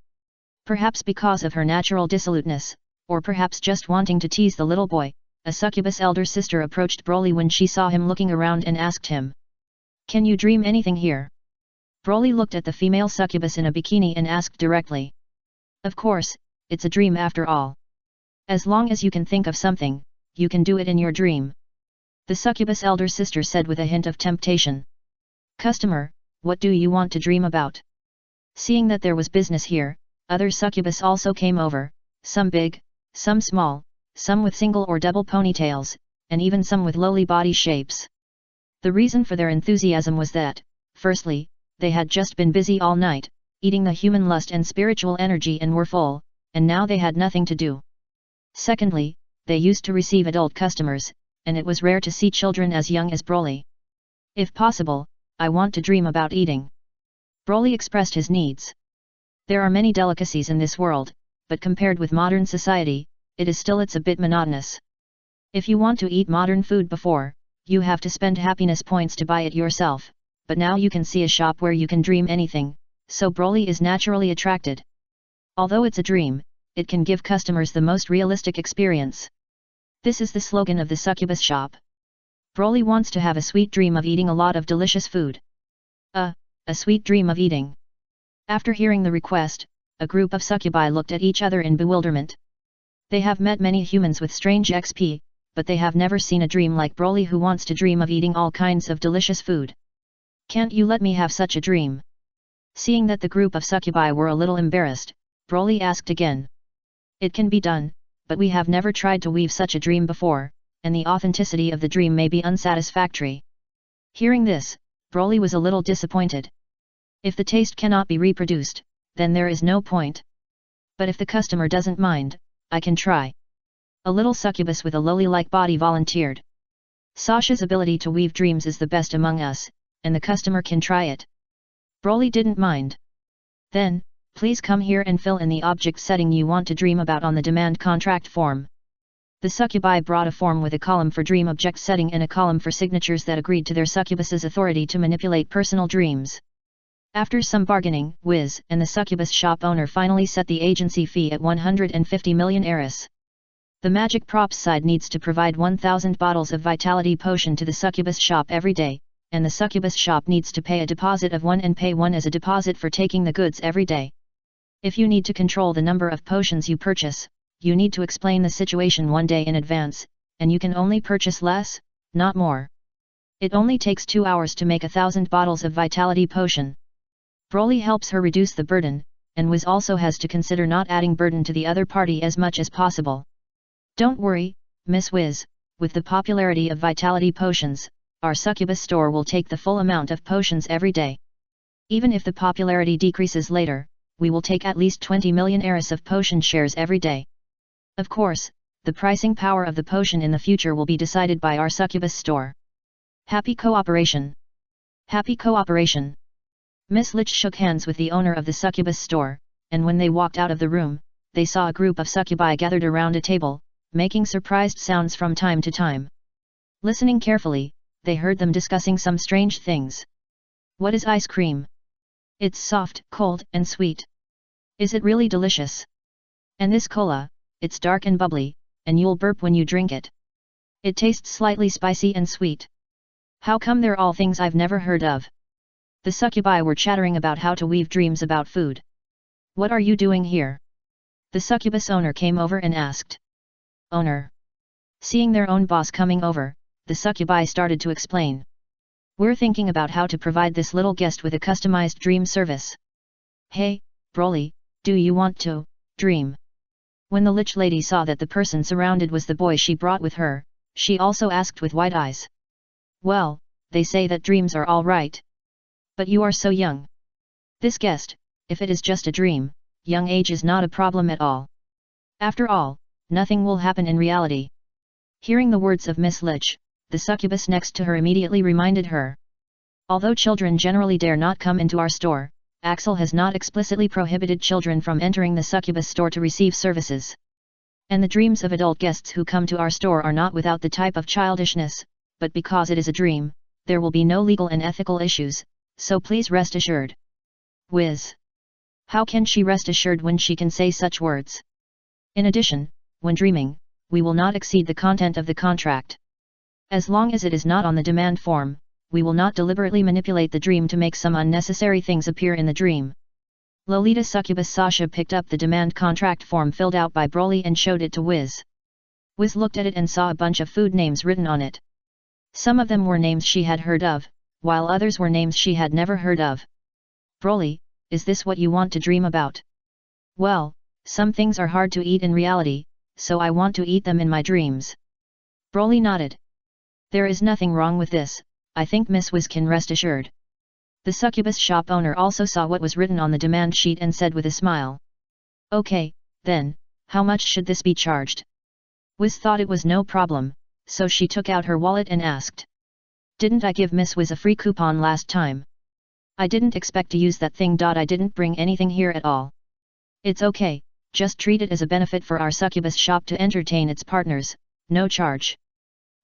Perhaps because of her natural dissoluteness, or perhaps just wanting to tease the little boy, a succubus elder sister approached Broly when she saw him looking around and asked him. Can you dream anything here? Broly looked at the female succubus in a bikini and asked directly. Of course, it's a dream after all. As long as you can think of something, you can do it in your dream. The succubus elder sister said with a hint of temptation. Customer, what do you want to dream about? Seeing that there was business here, other succubus also came over, some big, some small, some with single or double ponytails, and even some with lowly body shapes. The reason for their enthusiasm was that, firstly, they had just been busy all night, eating the human lust and spiritual energy and were full, and now they had nothing to do. Secondly, they used to receive adult customers, and it was rare to see children as young as Broly. If possible, I want to dream about eating. Broly expressed his needs. There are many delicacies in this world, but compared with modern society, it's a bit monotonous. If you want to eat modern food before, you have to spend happiness points to buy it yourself, but now you can see a shop where you can dream anything, so Broly is naturally attracted. Although it's a dream, it can give customers the most realistic experience. This is the slogan of the succubus shop. Broly wants to have a sweet dream of eating a lot of delicious food. A sweet dream of eating. After hearing the request, a group of succubi looked at each other in bewilderment. They have met many humans with strange XP, but they have never seen a dream like Broly who wants to dream of eating all kinds of delicious food. Can't you let me have such a dream? Seeing that the group of succubi were a little embarrassed, Broly asked again. It can be done, but we have never tried to weave such a dream before, and the authenticity of the dream may be unsatisfactory. Hearing this, Broly was a little disappointed. If the taste cannot be reproduced, then there is no point. But if the customer doesn't mind, I can try. A little succubus with a lowly-like body volunteered. Sasha's ability to weave dreams is the best among us, and the customer can try it. Broly didn't mind. Then, please come here and fill in the object setting you want to dream about on the demand contract form. The succubi brought a form with a column for dream object setting and a column for signatures that agreed to their succubus's authority to manipulate personal dreams. After some bargaining, Wiz and the succubus shop owner finally set the agency fee at 150 million Eris. The magic props side needs to provide 1,000 bottles of vitality potion to the succubus shop every day, and the succubus shop needs to pay a deposit of 1 and pay 1 as a deposit for taking the goods every day. If you need to control the number of potions you purchase, you need to explain the situation 1 day in advance, and you can only purchase less, not more. It only takes 2 hours to make 1,000 bottles of vitality potion. Broly helps her reduce the burden, and Wiz also has to consider not adding burden to the other party as much as possible. Don't worry, Miss Wiz, with the popularity of vitality potions, our succubus store will take the full amount of potions every day. Even if the popularity decreases later, we will take at least 20 million Eris of potion shares every day. Of course, the pricing power of the potion in the future will be decided by our succubus store. Happy cooperation. Happy cooperation. Miss Lich shook hands with the owner of the succubus store, and when they walked out of the room, they saw a group of succubi gathered around a table, making surprised sounds from time to time. Listening carefully, they heard them discussing some strange things. What is ice cream? It's soft, cold, and sweet. Is it really delicious? And this cola, it's dark and bubbly, and you'll burp when you drink it. It tastes slightly spicy and sweet. How come they're all things I've never heard of? The succubi were chattering about how to weave dreams about food. What are you doing here? The succubus owner came over and asked. Owner. Seeing their own boss coming over, the succubi started to explain. We're thinking about how to provide this little guest with a customized dream service. Hey, Broly, do you want to dream? When the Lich lady saw that the person surrounded was the boy she brought with her, she also asked with wide eyes. Well, they say that dreams are all right. But you are so young. This guest, if it is just a dream, young age is not a problem at all. After all, nothing will happen in reality. Hearing the words of Miss Lich, the succubus next to her immediately reminded her. Although children generally dare not come into our store, Axel has not explicitly prohibited children from entering the succubus store to receive services. And the dreams of adult guests who come to our store are not without the type of childishness, but because it is a dream, there will be no legal and ethical issues, so please rest assured. Wiz. How can she rest assured when she can say such words? In addition, when dreaming, we will not exceed the content of the contract. As long as it is not on the demand form, we will not deliberately manipulate the dream to make some unnecessary things appear in the dream. Lolita Succubus Sasha picked up the demand contract form filled out by Broly and showed it to Wiz. Wiz looked at it and saw a bunch of food names written on it. Some of them were names she had heard of, while others were names she had never heard of. Broly, is this what you want to dream about? Well, some things are hard to eat in reality, so I want to eat them in my dreams. Broly nodded. There is nothing wrong with this, I think Miss Wiz can rest assured. The succubus shop owner also saw what was written on the demand sheet and said with a smile. Okay, then, how much should this be charged? Wiz thought it was no problem, so she took out her wallet and asked. Didn't I give Miss Wiz a free coupon last time? I didn't expect to use that thing. I didn't bring anything here at all. It's okay, just treat it as a benefit for our succubus shop to entertain its partners, no charge.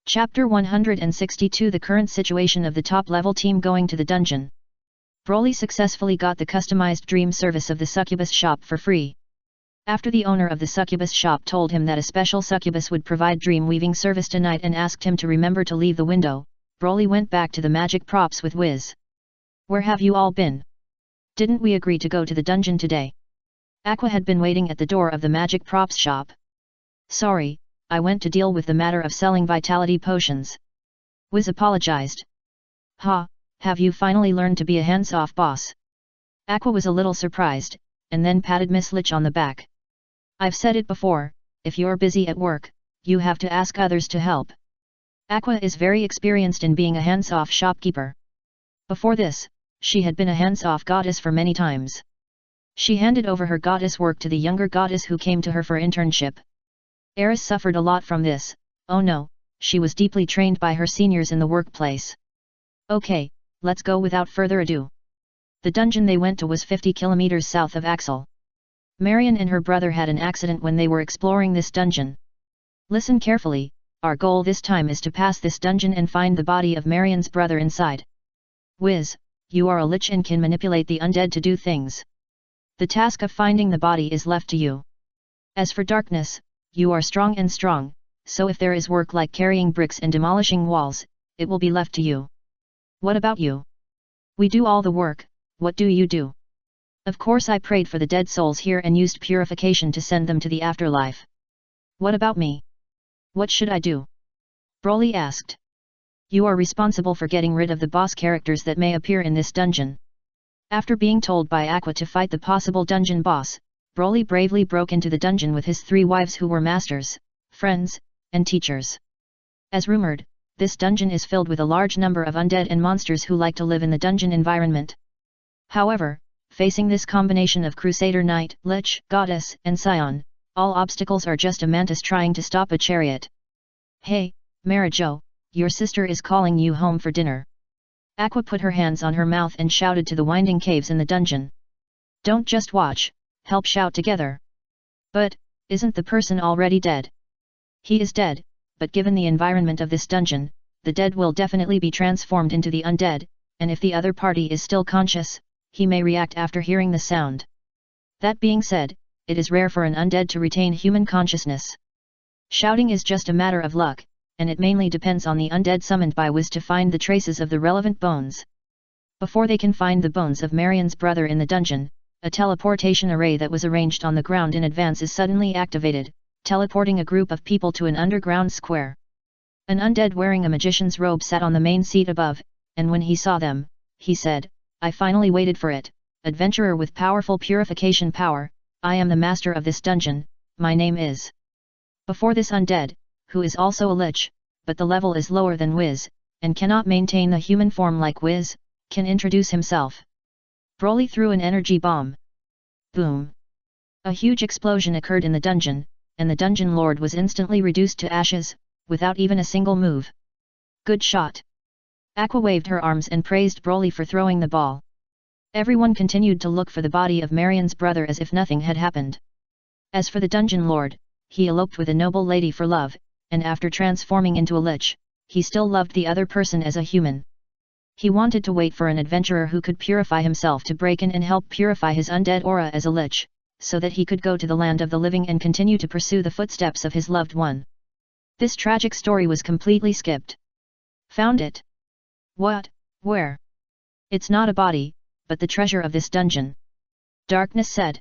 Chapter 162 The current situation of the top-level team going to the dungeon. Broly successfully got the customized dream service of the succubus shop for free. After the owner of the succubus shop told him that a special succubus would provide dream weaving service tonight and asked him to remember to leave the window, Broly went back to the magic props with Wiz. Where have you all been? Didn't we agree to go to the dungeon today? Aqua had been waiting at the door of the magic props shop. Sorry, I went to deal with the matter of selling vitality potions. Wiz apologized. Ha, have you finally learned to be a hands-off boss? Aqua was a little surprised, and then patted Miss Lich on the back. I've said it before, if you're busy at work, you have to ask others to help. Aqua is very experienced in being a hands-off shopkeeper. Before this, she had been a hands-off goddess for many times. She handed over her goddess work to the younger goddess who came to her for internship. Eris suffered a lot from this. Oh no, she was deeply trained by her seniors in the workplace. Okay, let's go without further ado. The dungeon they went to was 50 kilometers south of Axel. Marion and her brother had an accident when they were exploring this dungeon. Listen carefully, our goal this time is to pass this dungeon and find the body of Marion's brother inside. Wiz, you are a lich and can manipulate the undead to do things. The task of finding the body is left to you. As for darkness, you are strong, so if there is work like carrying bricks and demolishing walls, it will be left to you. What about you? We do all the work, what do you do? Of course I prayed for the dead souls here and used purification to send them to the afterlife. What about me? What should I do? Broly asked. You are responsible for getting rid of the boss characters that may appear in this dungeon. After being told by Aqua to fight the possible dungeon boss, Broly bravely broke into the dungeon with his 3 wives who were masters, friends, and teachers. As rumored, this dungeon is filled with a large number of undead and monsters who like to live in the dungeon environment. However, facing this combination of Crusader Knight, Lich, Goddess, and Scion, all obstacles are just a mantis trying to stop a chariot. Hey, Marijo, your sister is calling you home for dinner. Aqua put her hands on her mouth and shouted to the winding caves in the dungeon. Don't just watch, help shout together. But, isn't the person already dead? He is dead, but given the environment of this dungeon, the dead will definitely be transformed into the undead, and if the other party is still conscious, he may react after hearing the sound. That being said, it is rare for an undead to retain human consciousness. Shouting is just a matter of luck, and it mainly depends on the undead summoned by Wiz to find the traces of the relevant bones. Before they can find the bones of Marian's brother in the dungeon, a teleportation array that was arranged on the ground in advance is suddenly activated, teleporting a group of people to an underground square. An undead wearing a magician's robe sat on the main seat above, and when he saw them, he said, I finally waited for it, adventurer with powerful purification power, I am the master of this dungeon, my name is. Before this undead, who is also a lich, but the level is lower than Wiz, and cannot maintain the human form like Wiz, can introduce himself. Broly threw an energy bomb. Boom! A huge explosion occurred in the dungeon, and the dungeon lord was instantly reduced to ashes, without even a single move. Good shot! Aqua waved her arms and praised Broly for throwing the ball. Everyone continued to look for the body of Marian's brother as if nothing had happened. As for the dungeon lord, he eloped with a noble lady for love, and after transforming into a lich, he still loved the other person as a human. He wanted to wait for an adventurer who could purify himself to break in and help purify his undead aura as a lich, so that he could go to the land of the living and continue to pursue the footsteps of his loved one. This tragic story was completely skipped. Found it. What? Where? It's not a body, but the treasure of this dungeon. Darkness said.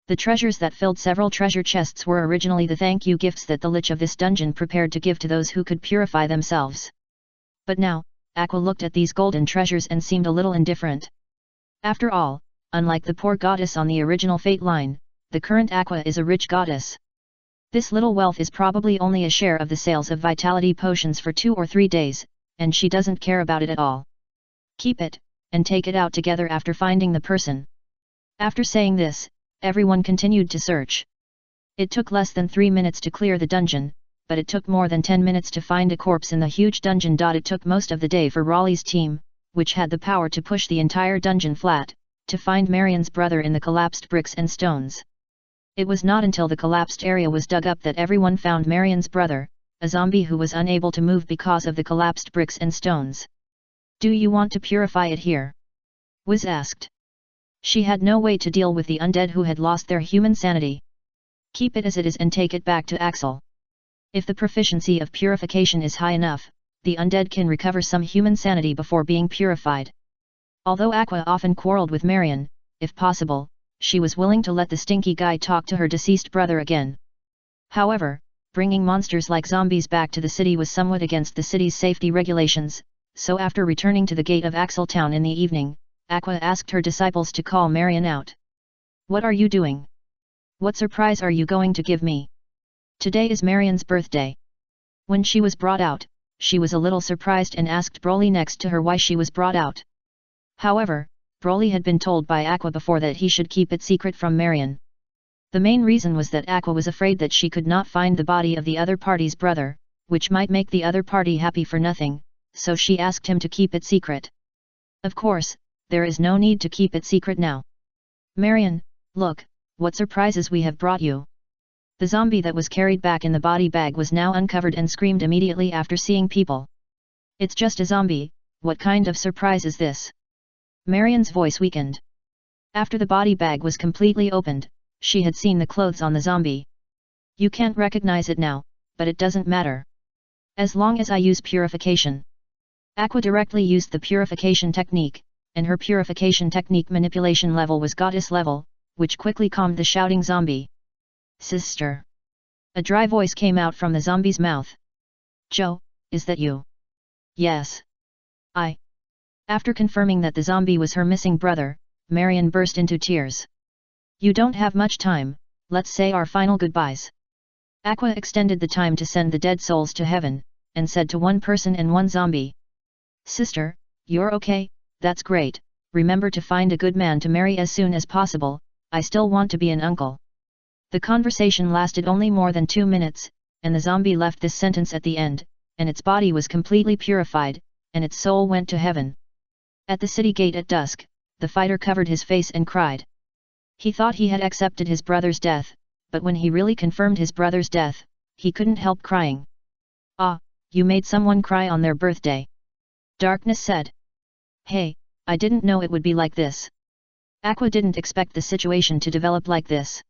The treasures that filled several treasure chests were originally the thank you gifts that the lich of this dungeon prepared to give to those who could purify themselves. But now, Aqua looked at these golden treasures and seemed a little indifferent. After all, unlike the poor goddess on the original Fate line, the current Aqua is a rich goddess. This little wealth is probably only a share of the sales of vitality potions for 2 or 3 days, and she doesn't care about it at all. Keep it, and take it out together after finding the person. After saying this, everyone continued to search. It took less than 3 minutes to clear the dungeon, but it took more than 10 minutes to find a corpse in the huge dungeon. It took most of the day for Raleigh's team, which had the power to push the entire dungeon flat, to find Marian's brother in the collapsed bricks and stones. It was not until the collapsed area was dug up that everyone found Marian's brother, a zombie who was unable to move because of the collapsed bricks and stones. Do you want to purify it here? Wiz asked. She had no way to deal with the undead who had lost their human sanity. Keep it as it is and take it back to Axel. If the proficiency of purification is high enough, the undead can recover some human sanity before being purified. Although Aqua often quarreled with Marian, if possible, she was willing to let the stinky guy talk to her deceased brother again. However, bringing monsters like zombies back to the city was somewhat against the city's safety regulations, so after returning to the gate of Axel Town in the evening, Aqua asked her disciples to call Marian out. What are you doing? What surprise are you going to give me? Today is Marian's birthday. When she was brought out, she was a little surprised and asked Broly next to her why she was brought out. However, Broly had been told by Aqua before that he should keep it secret from Marian. The main reason was that Aqua was afraid that she could not find the body of the other party's brother, which might make the other party happy for nothing, so she asked him to keep it secret. Of course, there is no need to keep it secret now. Marian, look, what surprises we have brought you. The zombie that was carried back in the body bag was now uncovered and screamed immediately after seeing people. It's just a zombie, what kind of surprise is this? Marian's voice weakened. After the body bag was completely opened, she had seen the clothes on the zombie. You can't recognize it now, but it doesn't matter. As long as I use purification. Aqua directly used the purification technique, and her purification technique manipulation level was goddess level, which quickly calmed the shouting zombie. Sister. A dry voice came out from the zombie's mouth. Joe, is that you? Yes. I. After confirming that the zombie was her missing brother, Marion burst into tears. You don't have much time, let's say our final goodbyes. Aqua extended the time to send the dead souls to heaven, and said to one person and one zombie. Sister, you're okay, that's great, remember to find a good man to marry as soon as possible, I still want to be an uncle. The conversation lasted only more than 2 minutes, and the zombie left this sentence at the end, and its body was completely purified, and its soul went to heaven. At the city gate at dusk, the fighter covered his face and cried. He thought he had accepted his brother's death, but when he really confirmed his brother's death, he couldn't help crying. Ah, you made someone cry on their birthday. Darkness said. Hey, I didn't know it would be like this. Aqua didn't expect the situation to develop like this.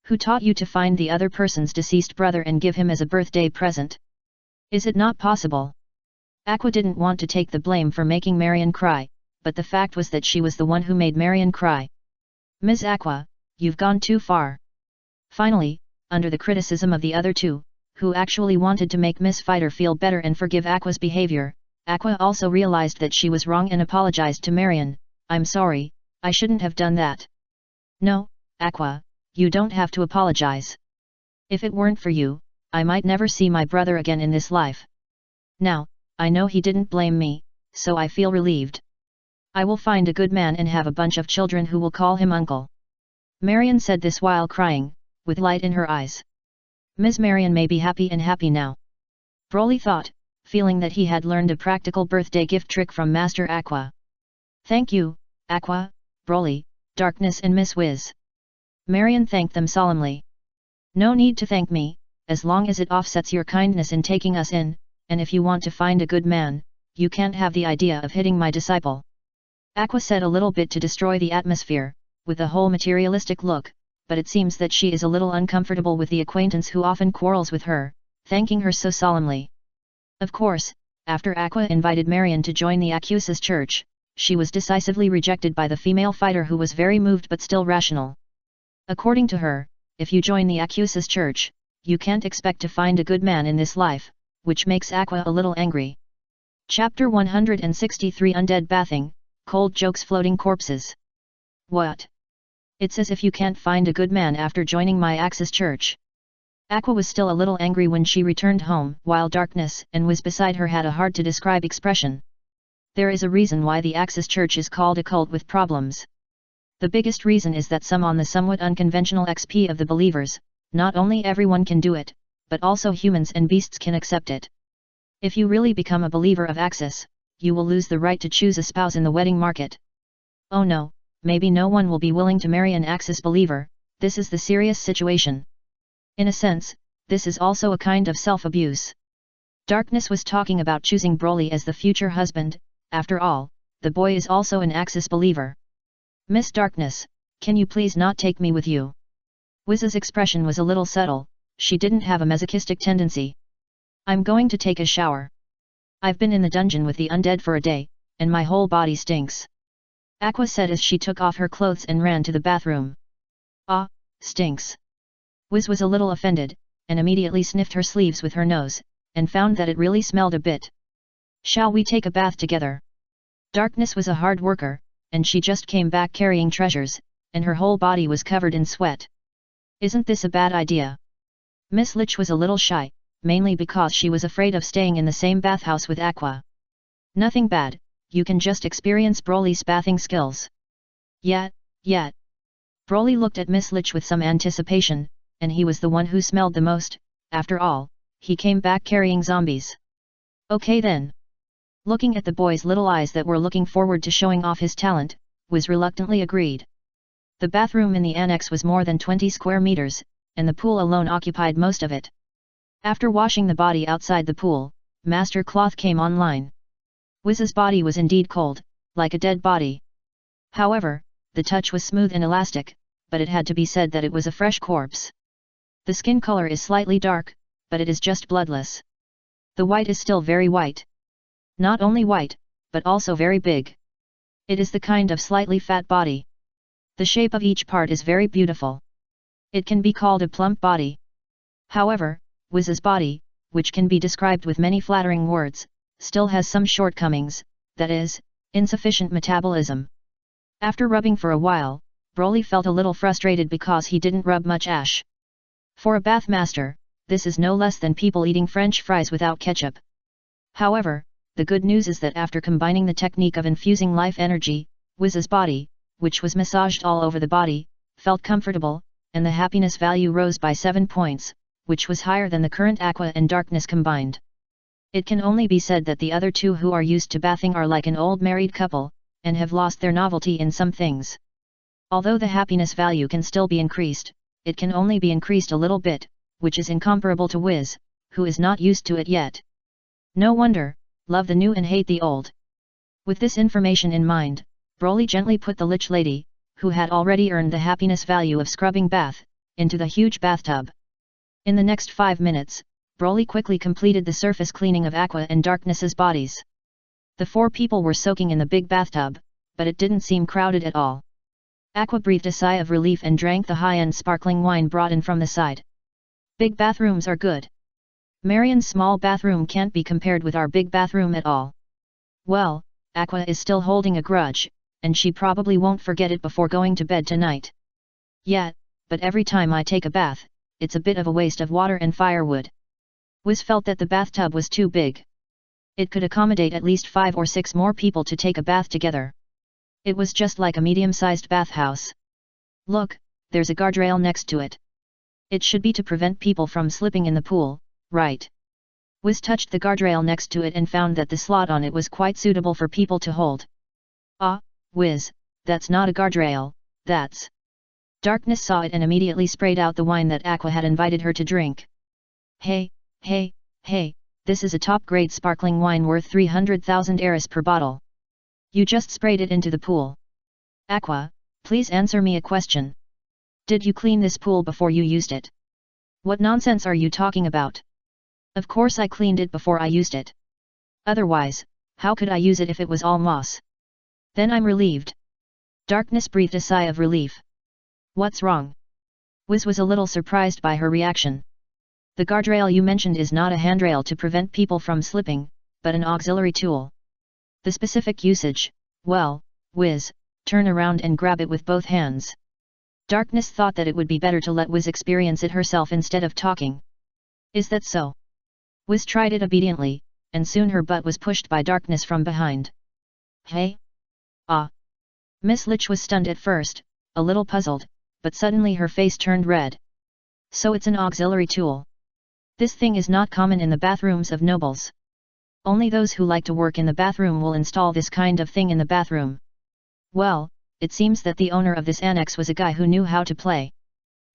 Who taught you to find the other person's deceased brother and give him as a birthday present? Is it not possible? Aqua didn't want to take the blame for making Marion cry, but the fact was that she was the one who made Marion cry. Ms. Aqua, you've gone too far. Finally, under the criticism of the other two, who actually wanted to make Miss Fighter feel better and forgive Aqua's behavior, Aqua also realized that she was wrong and apologized to Marion. I'm sorry, I shouldn't have done that. No, Aqua, you don't have to apologize. If it weren't for you, I might never see my brother again in this life. Now, I know he didn't blame me, so I feel relieved. I will find a good man and have a bunch of children who will call him uncle. Marion said this while crying, with light in her eyes. Ms. Marion may be happy and happy now. Broly thought, feeling that he had learned a practical birthday gift trick from Master Aqua. Thank you, Aqua, Broly, Darkness and Miss Wiz. Marion thanked them solemnly. No need to thank me, as long as it offsets your kindness in taking us in, and if you want to find a good man, you can't have the idea of hitting my disciple. Aqua said a little bit to destroy the atmosphere, with a whole materialistic look, but it seems that she is a little uncomfortable with the acquaintance who often quarrels with her, thanking her so solemnly. Of course, after Aqua invited Marion to join the Accusa's church, she was decisively rejected by the female fighter who was very moved but still rational. According to her, if you join the Accusa's church, you can't expect to find a good man in this life, which makes Aqua a little angry. Chapter 163 Undead Bathing, Cold Jokes Floating Corpses. What? It's as if you can't find a good man after joining my Axis church. Aqua was still a little angry when she returned home, while Darkness and Wiz beside her had a hard-to-describe expression. There is a reason why the Axis church is called a cult with problems. The biggest reason is that some on the somewhat unconventional XP of the believers, not only everyone can do it, but also humans and beasts can accept it. If you really become a believer of Axis, you will lose the right to choose a spouse in the wedding market. Oh no, maybe no one will be willing to marry an Axis believer, this is the serious situation. In a sense, this is also a kind of self-abuse. Darkness was talking about choosing Broly as the future husband, after all, the boy is also an Axis believer. Miss Darkness, can you please not take me with you? Wiz's expression was a little subtle, she didn't have a masochistic tendency. I'm going to take a shower. I've been in the dungeon with the undead for a day, and my whole body stinks. Aqua said as she took off her clothes and ran to the bathroom. Ah, stinks. Wiz was a little offended, and immediately sniffed her sleeves with her nose, and found that it really smelled a bit. Shall we take a bath together? Darkness was a hard worker, and she just came back carrying treasures, and her whole body was covered in sweat. Isn't this a bad idea? Miss Lich was a little shy, mainly because she was afraid of staying in the same bathhouse with Aqua. Nothing bad, you can just experience Broly's bathing skills. Yet. Broly looked at Miss Lich with some anticipation, and he was the one who smelled the most, after all, he came back carrying zombies. Okay then. Looking at the boy's little eyes that were looking forward to showing off his talent, Wiz reluctantly agreed. The bathroom in the annex was more than 20 square meters, and the pool alone occupied most of it. After washing the body outside the pool, Master Cloth came online. Wiz's body was indeed cold, like a dead body. However, the touch was smooth and elastic, but it had to be said that it was a fresh corpse. The skin color is slightly dark, but it is just bloodless. The white is still very white. Not only white, but also very big. It is the kind of slightly fat body. The shape of each part is very beautiful. It can be called a plump body. However, Wiz's body, which can be described with many flattering words, still has some shortcomings, that is, insufficient metabolism. After rubbing for a while, Broly felt a little frustrated because he didn't rub much ash. For a bath master, this is no less than people eating French fries without ketchup. However, the good news is that after combining the technique of infusing life energy, Wiz's body, which was massaged all over the body, felt comfortable, and the happiness value rose by 7 points, which was higher than the current Aqua and Darkness combined. It can only be said that the other two who are used to bathing are like an old married couple, and have lost their novelty in some things. Although the happiness value can still be increased, it can only be increased a little bit, which is incomparable to Wiz, who is not used to it yet. No wonder, love the new and hate the old. With this information in mind, Broly gently put the Lich Lady, who had already earned the happiness value of scrubbing bath, into the huge bathtub. In the next 5 minutes, Broly quickly completed the surface cleaning of Aqua and Darkness's bodies. The 4 people were soaking in the big bathtub, but it didn't seem crowded at all. Aqua breathed a sigh of relief and drank the high-end sparkling wine brought in from the side. Big bathrooms are good. Marion's small bathroom can't be compared with our big bathroom at all. Well, Aqua is still holding a grudge, and she probably won't forget it before going to bed tonight. Yet, but every time I take a bath, it's a bit of a waste of water and firewood. Wiz felt that the bathtub was too big. It could accommodate at least 5 or 6 more people to take a bath together. It was just like a medium-sized bathhouse. Look, there's a guardrail next to it. It should be to prevent people from slipping in the pool, right? Wiz touched the guardrail next to it and found that the slot on it was quite suitable for people to hold. Ah, Wiz, that's not a guardrail, that's... Darkness saw it and immediately sprayed out the wine that Aqua had invited her to drink. Hey, this is a top-grade sparkling wine worth 300,000 Eris per bottle. You just sprayed it into the pool. Aqua, please answer me a question. Did you clean this pool before you used it? What nonsense are you talking about? Of course I cleaned it before I used it. Otherwise, how could I use it if it was all moss? Then I'm relieved. Darkness breathed a sigh of relief. What's wrong? Wiz was a little surprised by her reaction. The guardrail you mentioned is not a handrail to prevent people from slipping, but an auxiliary tool. The specific usage, well, Wiz, turn around and grab it with both hands. Darkness thought that it would be better to let Wiz experience it herself instead of talking. Is that so? Wiz tried it obediently, and soon her butt was pushed by Darkness from behind. Hey? Ah! Miss Lich was stunned at first, a little puzzled, but suddenly her face turned red. So it's an auxiliary tool. This thing is not common in the bathrooms of nobles. Only those who like to work in the bathroom will install this kind of thing in the bathroom. Well, it seems that the owner of this annex was a guy who knew how to play.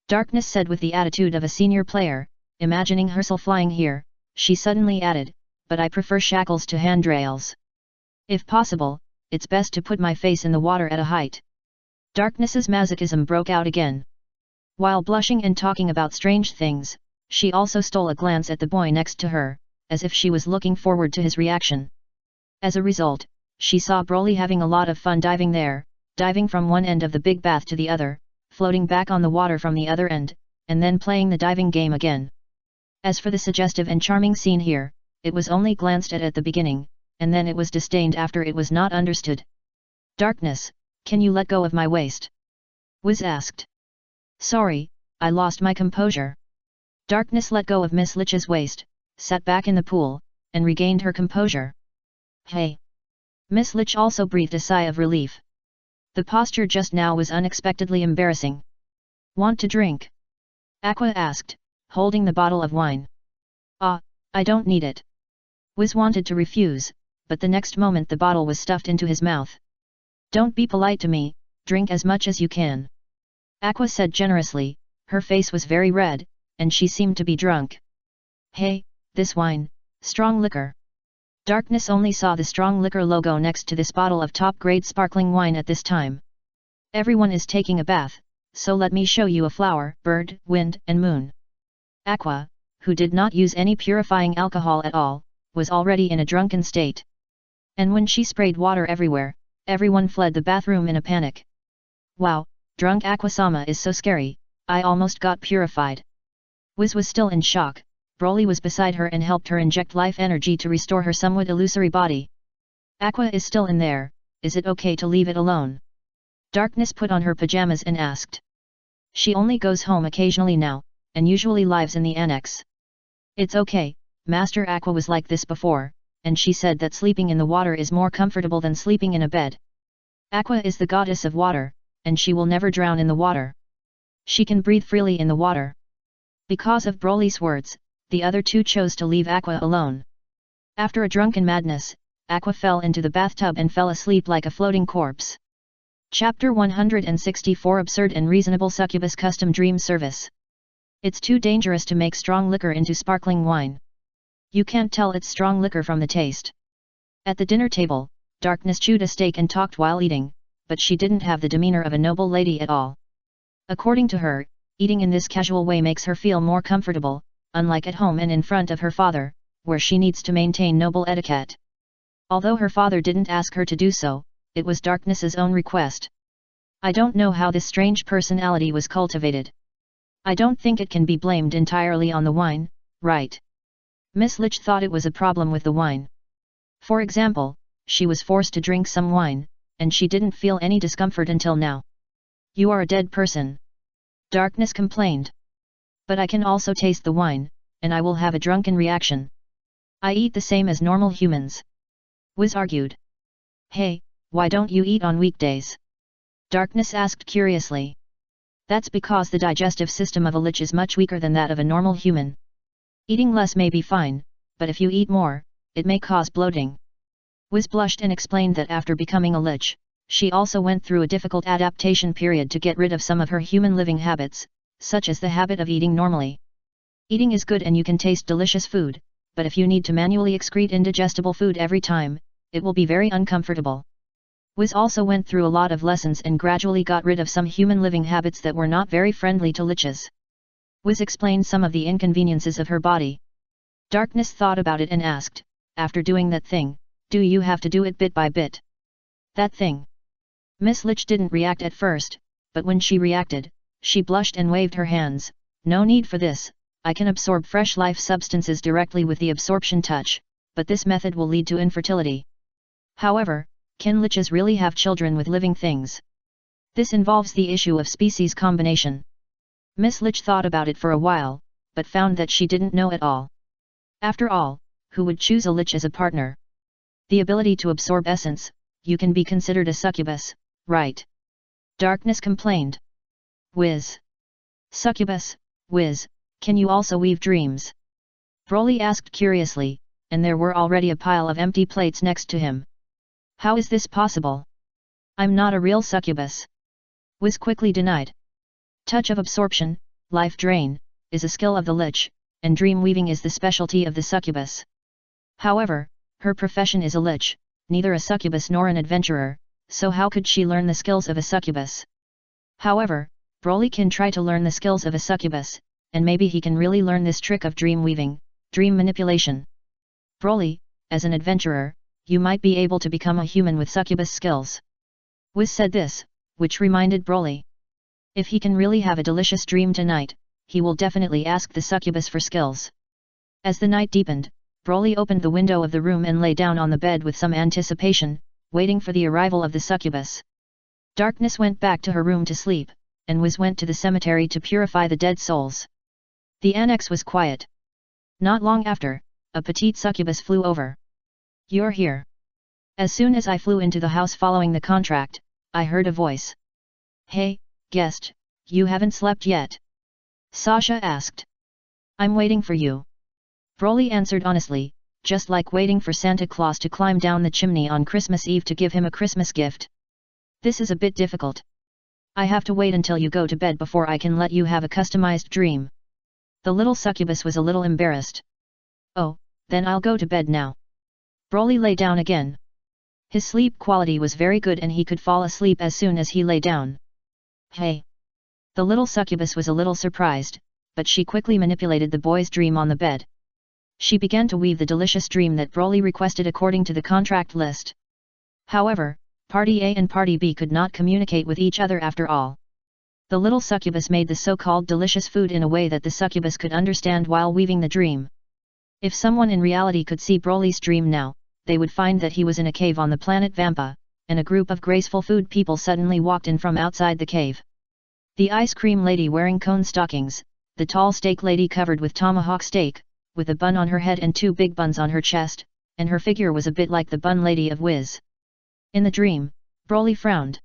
Darkness said with the attitude of a senior player, imagining herself flying here, she suddenly added, but I prefer shackles to handrails. If possible, it's best to put my face in the water at a height. Darkness's masochism broke out again. While blushing and talking about strange things, she also stole a glance at the boy next to her, as if she was looking forward to his reaction. As a result, she saw Broly having a lot of fun diving there, diving from one end of the big bath to the other, floating back on the water from the other end, and then playing the diving game again. As for the suggestive and charming scene here, it was only glanced at the beginning, and then it was disdained after it was not understood. Darkness, can you let go of my waist? Wiz asked. Sorry, I lost my composure. Darkness let go of Miss Lich's waist, sat back in the pool, and regained her composure. Hey! Miss Lich also breathed a sigh of relief. The posture just now was unexpectedly embarrassing. Want to drink? Aqua asked, holding the bottle of wine. Ah, I don't need it. Wiz wanted to refuse, but the next moment the bottle was stuffed into his mouth. Don't be polite to me, drink as much as you can. Aqua said generously, her face was very red, and she seemed to be drunk. Hey, this wine, strong liquor. Darkness only saw the strong liquor logo next to this bottle of top-grade sparkling wine at this time. Everyone is taking a bath, so let me show you a flower, bird, wind, and moon. Aqua, who did not use any purifying alcohol at all, was already in a drunken state. And when she sprayed water everywhere, everyone fled the bathroom in a panic. Wow, drunk Aqua-sama is so scary, I almost got purified. Wiz was still in shock, Broly was beside her and helped her inject life energy to restore her somewhat illusory body. Aqua is still in there, is it okay to leave it alone? Darkness put on her pajamas and asked. She only goes home occasionally now, and usually lives in the annex. It's okay, Master Aqua was like this before, and she said that sleeping in the water is more comfortable than sleeping in a bed. Aqua is the goddess of water, and she will never drown in the water. She can breathe freely in the water. Because of Broly's words, the other two chose to leave Aqua alone. After a drunken madness, Aqua fell into the bathtub and fell asleep like a floating corpse. Chapter 164 Absurd and Reasonable Succubus Custom Dream Service. It's too dangerous to make strong liquor into sparkling wine. You can't tell it's strong liquor from the taste. At the dinner table, Darkness chewed a steak and talked while eating, but she didn't have the demeanor of a noble lady at all. According to her, eating in this casual way makes her feel more comfortable, unlike at home and in front of her father, where she needs to maintain noble etiquette. Although her father didn't ask her to do so, it was Darkness's own request. I don't know how this strange personality was cultivated. I don't think it can be blamed entirely on the wine, right? Miss Lich thought it was a problem with the wine. For example, she was forced to drink some wine, and she didn't feel any discomfort until now. You are a dead person. Darkness complained. But I can also taste the wine, and I will have a drunken reaction. I eat the same as normal humans. Wiz argued. Hey, why don't you eat on weekdays? Darkness asked curiously. That's because the digestive system of a lich is much weaker than that of a normal human. Eating less may be fine, but if you eat more, it may cause bloating. Wiz blushed and explained that after becoming a lich, she also went through a difficult adaptation period to get rid of some of her human living habits, such as the habit of eating normally. Eating is good and you can taste delicious food, but if you need to manually excrete indigestible food every time, it will be very uncomfortable. Wiz also went through a lot of lessons and gradually got rid of some human living habits that were not very friendly to liches. Wiz explained some of the inconveniences of her body. Darkness thought about it and asked, after doing that thing, do you have to do it bit by bit? That thing. Miss Lich didn't react at first, but when she reacted, she blushed and waved her hands. No need for this, I can absorb fresh life substances directly with the absorption touch, but this method will lead to infertility. However, can liches really have children with living things? This involves the issue of species combination. Miss Lich thought about it for a while, but found that she didn't know at all. After all, who would choose a lich as a partner? The ability to absorb essence, you can be considered a succubus, right? Darkness complained. Wiz. Succubus, Wiz, can you also weave dreams? Broly asked curiously, and there were already a pile of empty plates next to him. How is this possible? I'm not a real succubus. Wiz quickly denied. Touch of absorption, life drain, is a skill of the lich, and dream weaving is the specialty of the succubus. However, her profession is a lich, neither a succubus nor an adventurer, so how could she learn the skills of a succubus? However, Broly can try to learn the skills of a succubus, and maybe he can really learn this trick of dream weaving, dream manipulation. Broly, as an adventurer, you might be able to become a human with succubus skills. Wiz said this, which reminded Broly. If he can really have a delicious dream tonight, he will definitely ask the succubus for skills. As the night deepened, Broly opened the window of the room and lay down on the bed with some anticipation, waiting for the arrival of the succubus. Darkness went back to her room to sleep, and Wiz went to the cemetery to purify the dead souls. The annex was quiet. Not long after, a petite succubus flew over. You're here. As soon as I flew into the house following the contract, I heard a voice. Hey, guest, you haven't slept yet? Sasha asked. I'm waiting for you. Broly answered honestly, just like waiting for Santa Claus to climb down the chimney on Christmas Eve to give him a Christmas gift. This is a bit difficult. I have to wait until you go to bed before I can let you have a customized dream. The little succubus was a little embarrassed. Oh, then I'll go to bed now. Broly lay down again. His sleep quality was very good and he could fall asleep as soon as he lay down. Hey! The little succubus was a little surprised, but she quickly manipulated the boy's dream on the bed. She began to weave the delicious dream that Broly requested according to the contract list. However, Party A and Party B could not communicate with each other after all. The little succubus made the so-called delicious food in a way that the succubus could understand while weaving the dream. If someone in reality could see Broly's dream now, they would find that he was in a cave on the planet Vampa, and a group of graceful food people suddenly walked in from outside the cave. The ice cream lady wearing cone stockings, the tall steak lady covered with tomahawk steak, with a bun on her head and 2 big buns on her chest, and her figure was a bit like the bun lady of Wiz. In the dream, Broly frowned.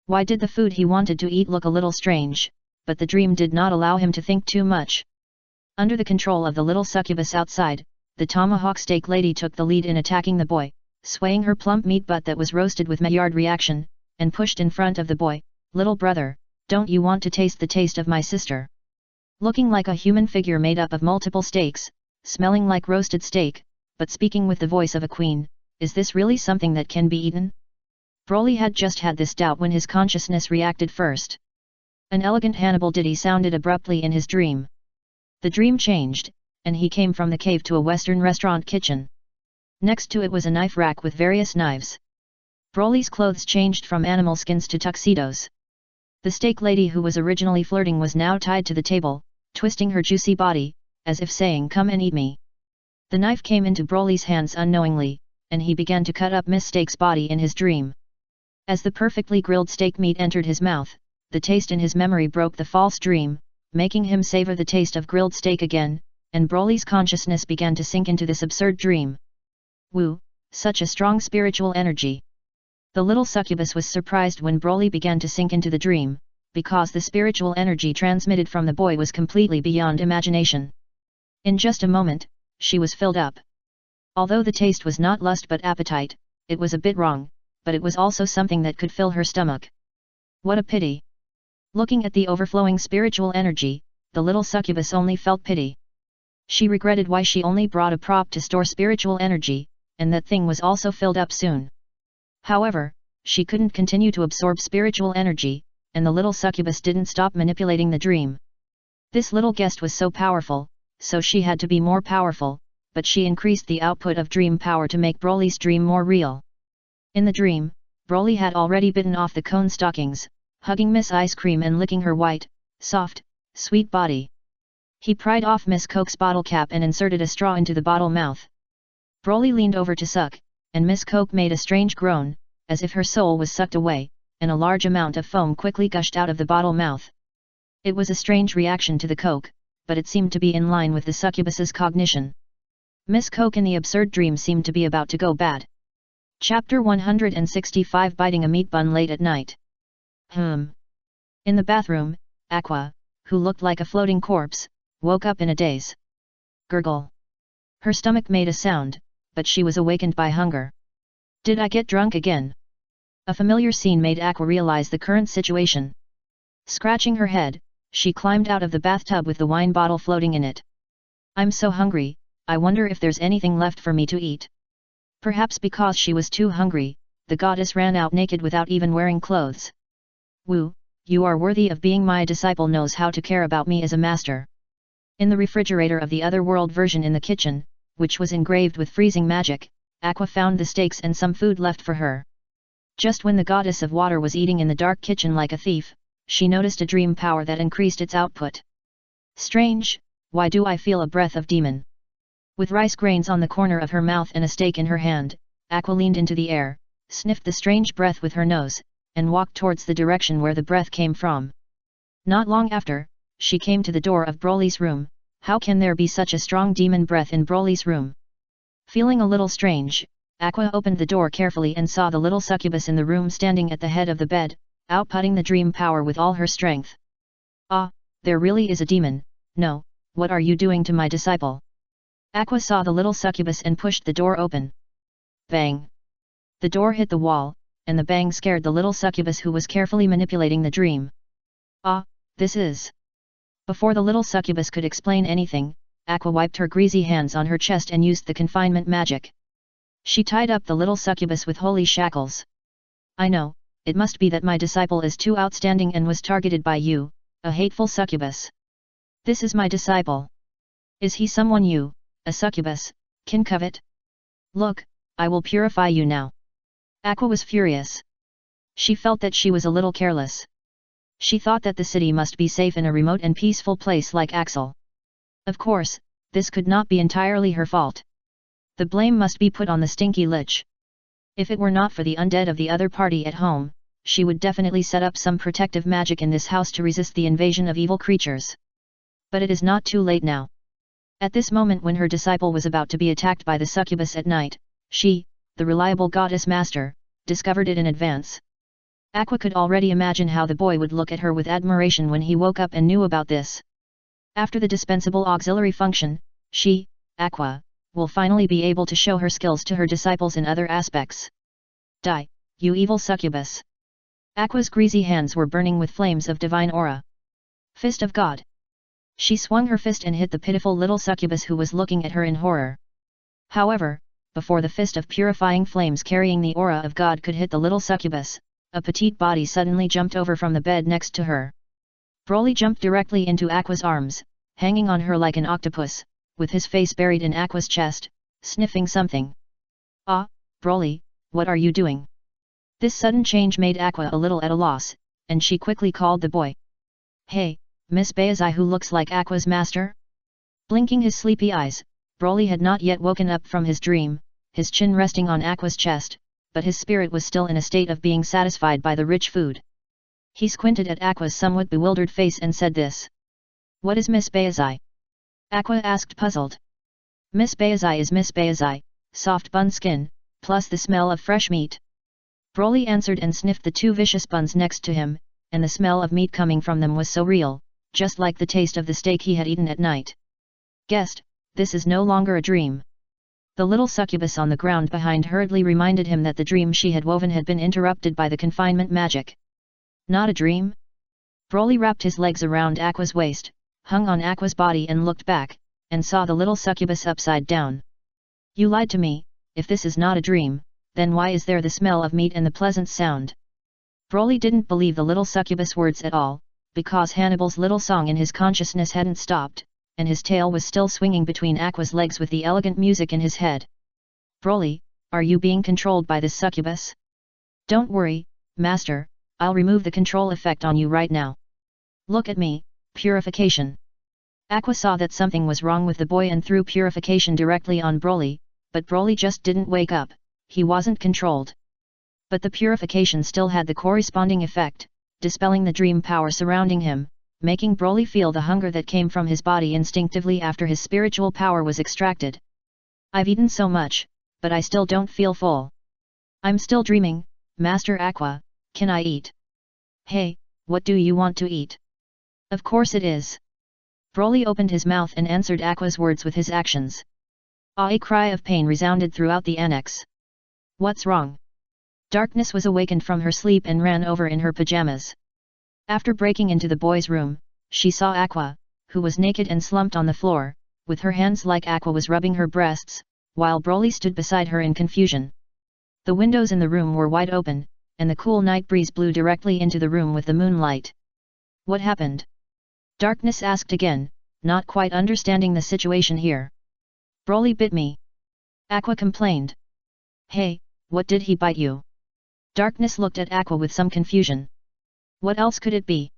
Why did the food he wanted to eat look a little strange, but the dream did not allow him to think too much. Under the control of the little succubus outside, the tomahawk steak lady took the lead in attacking the boy, swaying her plump meat butt that was roasted with Maillard reaction, and pushed in front of the boy, "Little brother, don't you want to taste the taste of my sister?" Looking like a human figure made up of multiple steaks, smelling like roasted steak, but speaking with the voice of a queen, is this really something that can be eaten? Broly had just had this doubt when his consciousness reacted first. An elegant Hannibal ditty sounded abruptly in his dream. The dream changed, and he came from the cave to a Western restaurant kitchen. Next to it was a knife rack with various knives. Broly's clothes changed from animal skins to tuxedos. The steak lady who was originally flirting was now tied to the table, twisting her juicy body, as if saying, "Come and eat me." The knife came into Broly's hands unknowingly, and he began to cut up Miss Steak's body in his dream. As the perfectly grilled steak meat entered his mouth, the taste in his memory broke the false dream, making him savor the taste of grilled steak again, and Broly's consciousness began to sink into this absurd dream. Woo, such a strong spiritual energy. The little succubus was surprised when Broly began to sink into the dream, because the spiritual energy transmitted from the boy was completely beyond imagination. In just a moment, she was filled up. Although the taste was not lust but appetite, it was a bit wrong, but it was also something that could fill her stomach. What a pity! Looking at the overflowing spiritual energy, the little succubus only felt pity. She regretted why she only brought a prop to store spiritual energy, and that thing was also filled up soon. However, she couldn't continue to absorb spiritual energy, and the little succubus didn't stop manipulating the dream. This little guest was so powerful, so she had to be more powerful, but she increased the output of dream power to make Broly's dream more real. In the dream, Broly had already bitten off the cone stockings, hugging Miss Ice Cream and licking her white, soft, sweet body. He pried off Miss Coke's bottle cap and inserted a straw into the bottle mouth. Broly leaned over to suck, and Miss Coke made a strange groan, as if her soul was sucked away, and a large amount of foam quickly gushed out of the bottle mouth. It was a strange reaction to the Coke, but it seemed to be in line with the succubus's cognition. Miss Coke in the absurd dream seemed to be about to go bad. Chapter 165 Biting a Meat Bun Late at Night. In the bathroom, Aqua, who looked like a floating corpse, woke up in a daze. Gurgle. Her stomach made a sound, but she was awakened by hunger. Did I get drunk again? A familiar scene made Aqua realize the current situation. Scratching her head, she climbed out of the bathtub with the wine bottle floating in it. I'm so hungry, I wonder if there's anything left for me to eat. Perhaps because she was too hungry, the goddess ran out naked without even wearing clothes. Woo, you are worthy of being my disciple, knows how to care about me as a master. In the refrigerator of the otherworld version in the kitchen, which was engraved with freezing magic, Aqua found the steaks and some food left for her. Just when the goddess of water was eating in the dark kitchen like a thief, she noticed a dream power that increased its output. Strange, why do I feel a breath of demon? With rice grains on the corner of her mouth and a steak in her hand, Aqua leaned into the air, sniffed the strange breath with her nose, and walked towards the direction where the breath came from. Not long after, she came to the door of Broly's room. How can there be such a strong demon breath in Broly's room? Feeling a little strange, Aqua opened the door carefully and saw the little succubus in the room standing at the head of the bed, outputting the dream power with all her strength. Ah, there really is a demon. No, what are you doing to my disciple? Aqua saw the little succubus and pushed the door open. Bang! The door hit the wall, and the bang scared the little succubus who was carefully manipulating the dream. Ah, this is... Before the little succubus could explain anything, Aqua wiped her greasy hands on her chest and used the confinement magic. She tied up the little succubus with holy shackles. I know, it must be that my disciple is too outstanding and was targeted by you, a hateful succubus. This is my disciple. Is he someone you, a succubus, can covet? Look, I will purify you now. Aqua was furious. She felt that she was a little careless. She thought that the city must be safe in a remote and peaceful place like Axel. Of course, this could not be entirely her fault. The blame must be put on the stinky lich. If it were not for the undead of the other party at home, she would definitely set up some protective magic in this house to resist the invasion of evil creatures. But it is not too late now. At this moment when her disciple was about to be attacked by the succubus at night, she, the reliable goddess master, discovered it in advance. Aqua could already imagine how the boy would look at her with admiration when he woke up and knew about this. After the dispensable auxiliary function, she, Aqua, will finally be able to show her skills to her disciples in other aspects. Die, you evil succubus! Aqua's greasy hands were burning with flames of divine aura. Fist of God! She swung her fist and hit the pitiful little succubus who was looking at her in horror. However, before the fist of purifying flames carrying the aura of God could hit the little succubus, a petite body suddenly jumped over from the bed next to her. Broly jumped directly into Aqua's arms, hanging on her like an octopus, with his face buried in Aqua's chest, sniffing something. Ah, Broly, what are you doing? This sudden change made Aqua a little at a loss, and she quickly called the boy. Hey, Miss Baizai, who looks like Aqua's master? Blinking his sleepy eyes, Broly had not yet woken up from his dream, his chin resting on Aqua's chest, but his spirit was still in a state of being satisfied by the rich food. He squinted at Aqua's somewhat bewildered face and said this. What is Miss Baizai? Aqua asked puzzled. Miss Baizai is Miss Baizai, soft bun skin, plus the smell of fresh meat. Broly answered and sniffed the two vicious buns next to him, and the smell of meat coming from them was so real, just like the taste of the steak he had eaten at night. Guessed, this is no longer a dream. The little succubus on the ground behind hurriedly reminded him that the dream she had woven had been interrupted by the confinement magic. Not a dream? Broly wrapped his legs around Aqua's waist, hung on Aqua's body and looked back, and saw the little succubus upside down. You lied to me, if this is not a dream, then why is there the smell of meat and the pleasant sound? Broly didn't believe the little succubus words at all, because Hannibal's little song in his consciousness hadn't stopped, and his tail was still swinging between Aqua's legs with the elegant music in his head. Broly, are you being controlled by this succubus? Don't worry, master, I'll remove the control effect on you right now. Look at me, purification. Aqua saw that something was wrong with the boy and threw purification directly on Broly, but Broly just didn't wake up, he wasn't controlled. But the purification still had the corresponding effect, dispelling the dream power surrounding him, making Broly feel the hunger that came from his body instinctively after his spiritual power was extracted. I've eaten so much, but I still don't feel full. I'm still dreaming, Master Aqua, can I eat? Hey, what do you want to eat? Of course it is. Broly opened his mouth and answered Aqua's words with his actions. A cry of pain resounded throughout the annex. What's wrong? Darkness was awakened from her sleep and ran over in her pajamas. After breaking into the boy's room, she saw Aqua, who was naked and slumped on the floor, with her hands like Aqua was rubbing her breasts, while Broly stood beside her in confusion. The windows in the room were wide open, and the cool night breeze blew directly into the room with the moonlight. What happened? Darkness asked again, not quite understanding the situation here. Broly bit me. Aqua complained. Hey, what did he bite you? Darkness looked at Aqua with some confusion. What else could it be?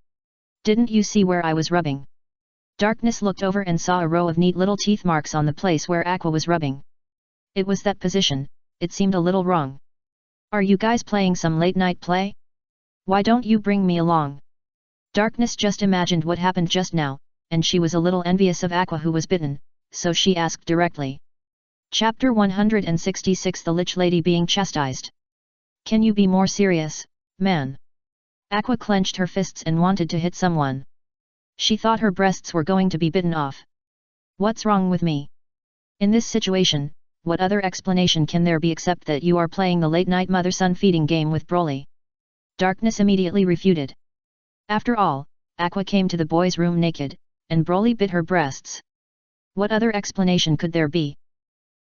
Didn't you see where I was rubbing? Darkness looked over and saw a row of neat little teeth marks on the place where Aqua was rubbing. It was that position, it seemed a little wrong. Are you guys playing some late night play? Why don't you bring me along? Darkness just imagined what happened just now, and she was a little envious of Aqua who was bitten, so she asked directly. Chapter 166 The Lich Lady being chastised. Can you be more serious, man? Aqua clenched her fists and wanted to hit someone. She thought her breasts were going to be bitten off. What's wrong with me? In this situation, what other explanation can there be except that you are playing the late-night mother-son feeding game with Broly? Darkness immediately refuted. After all, Aqua came to the boy's room naked, and Broly bit her breasts. What other explanation could there be?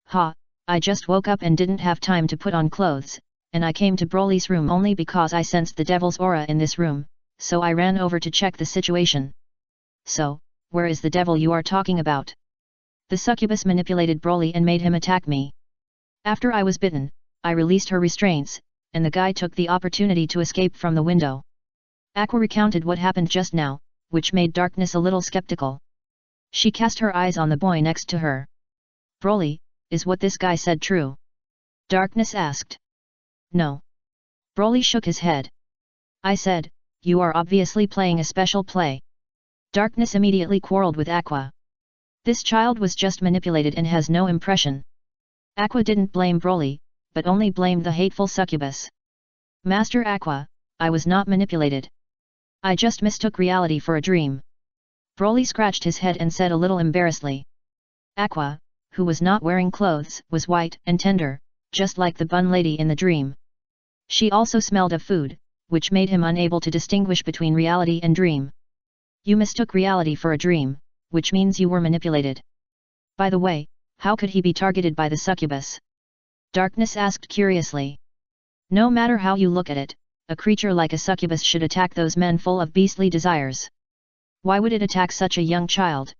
Ha, I just woke up and didn't have time to put on clothes, and I came to Broly's room only because I sensed the devil's aura in this room, so I ran over to check the situation. So, where is the devil you are talking about? The succubus manipulated Broly and made him attack me. After I was bitten, I released her restraints, and the guy took the opportunity to escape from the window. Aqua recounted what happened just now, which made Darkness a little skeptical. She cast her eyes on the boy next to her. Broly, is what this guy said true? Darkness asked. No. Broly shook his head. I said, you are obviously playing a special play. Darkness immediately quarreled with Aqua. This child was just manipulated and has no impression. Aqua didn't blame Broly, but only blamed the hateful succubus. Master Aqua, I was not manipulated. I just mistook reality for a dream. Broly scratched his head and said a little embarrassedly. Aqua, who was not wearing clothes, was white and tender, just like the bun lady in the dream. She also smelled of food, which made him unable to distinguish between reality and dream. You mistook reality for a dream, which means you were manipulated. By the way, how could he be targeted by the succubus? Darkness asked curiously. No matter how you look at it, a creature like a succubus should attack those men full of beastly desires. Why would it attack such a young child?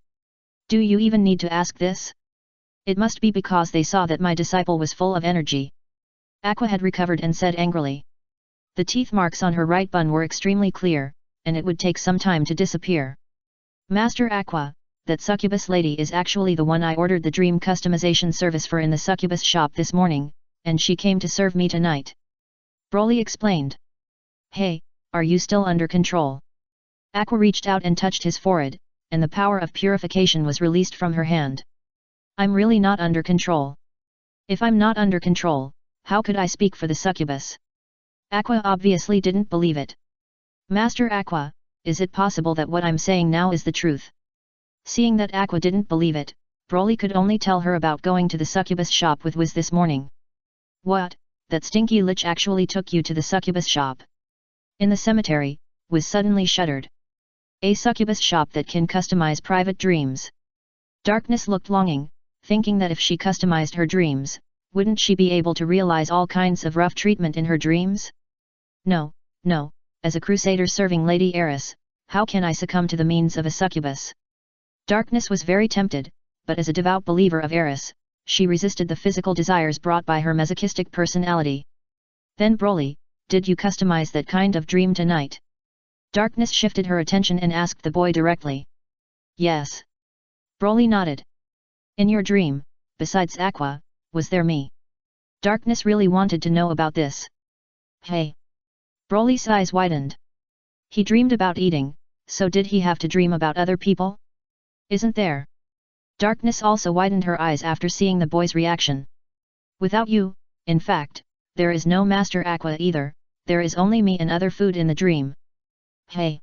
Do you even need to ask this? It must be because they saw that my disciple was full of energy. Aqua had recovered and said angrily. The teeth marks on her right bun were extremely clear, and it would take some time to disappear. Master Aqua, that succubus lady is actually the one I ordered the dream customization service for in the succubus shop this morning, and she came to serve me tonight. Broly explained. Hey, are you still under control? Aqua reached out and touched his forehead, and the power of purification was released from her hand. I'm really not under control. If I'm not under control, how could I speak for the succubus? Aqua obviously didn't believe it. Master Aqua, is it possible that what I'm saying now is the truth? Seeing that Aqua didn't believe it, Broly could only tell her about going to the succubus shop with Wiz this morning. What, that stinky lich actually took you to the succubus shop? In the cemetery, Wiz suddenly shuddered. A succubus shop that can customize private dreams. Darkness looked longing, thinking that if she customized her dreams, wouldn't she be able to realize all kinds of rough treatment in her dreams? No, no, as a crusader serving Lady Eris, how can I succumb to the means of a succubus? Darkness was very tempted, but as a devout believer of Eris, she resisted the physical desires brought by her masochistic personality. Then Broly, did you customize that kind of dream tonight? Darkness shifted her attention and asked the boy directly. Yes. Broly nodded. In your dream, besides Aqua, was there me? Darkness really wanted to know about this. Hey. Broly's eyes widened. He dreamed about eating, so did he have to dream about other people? Isn't there? Darkness also widened her eyes after seeing the boy's reaction. Without you, in fact, there is no Master Aqua either, there is only me and other food in the dream. Hey.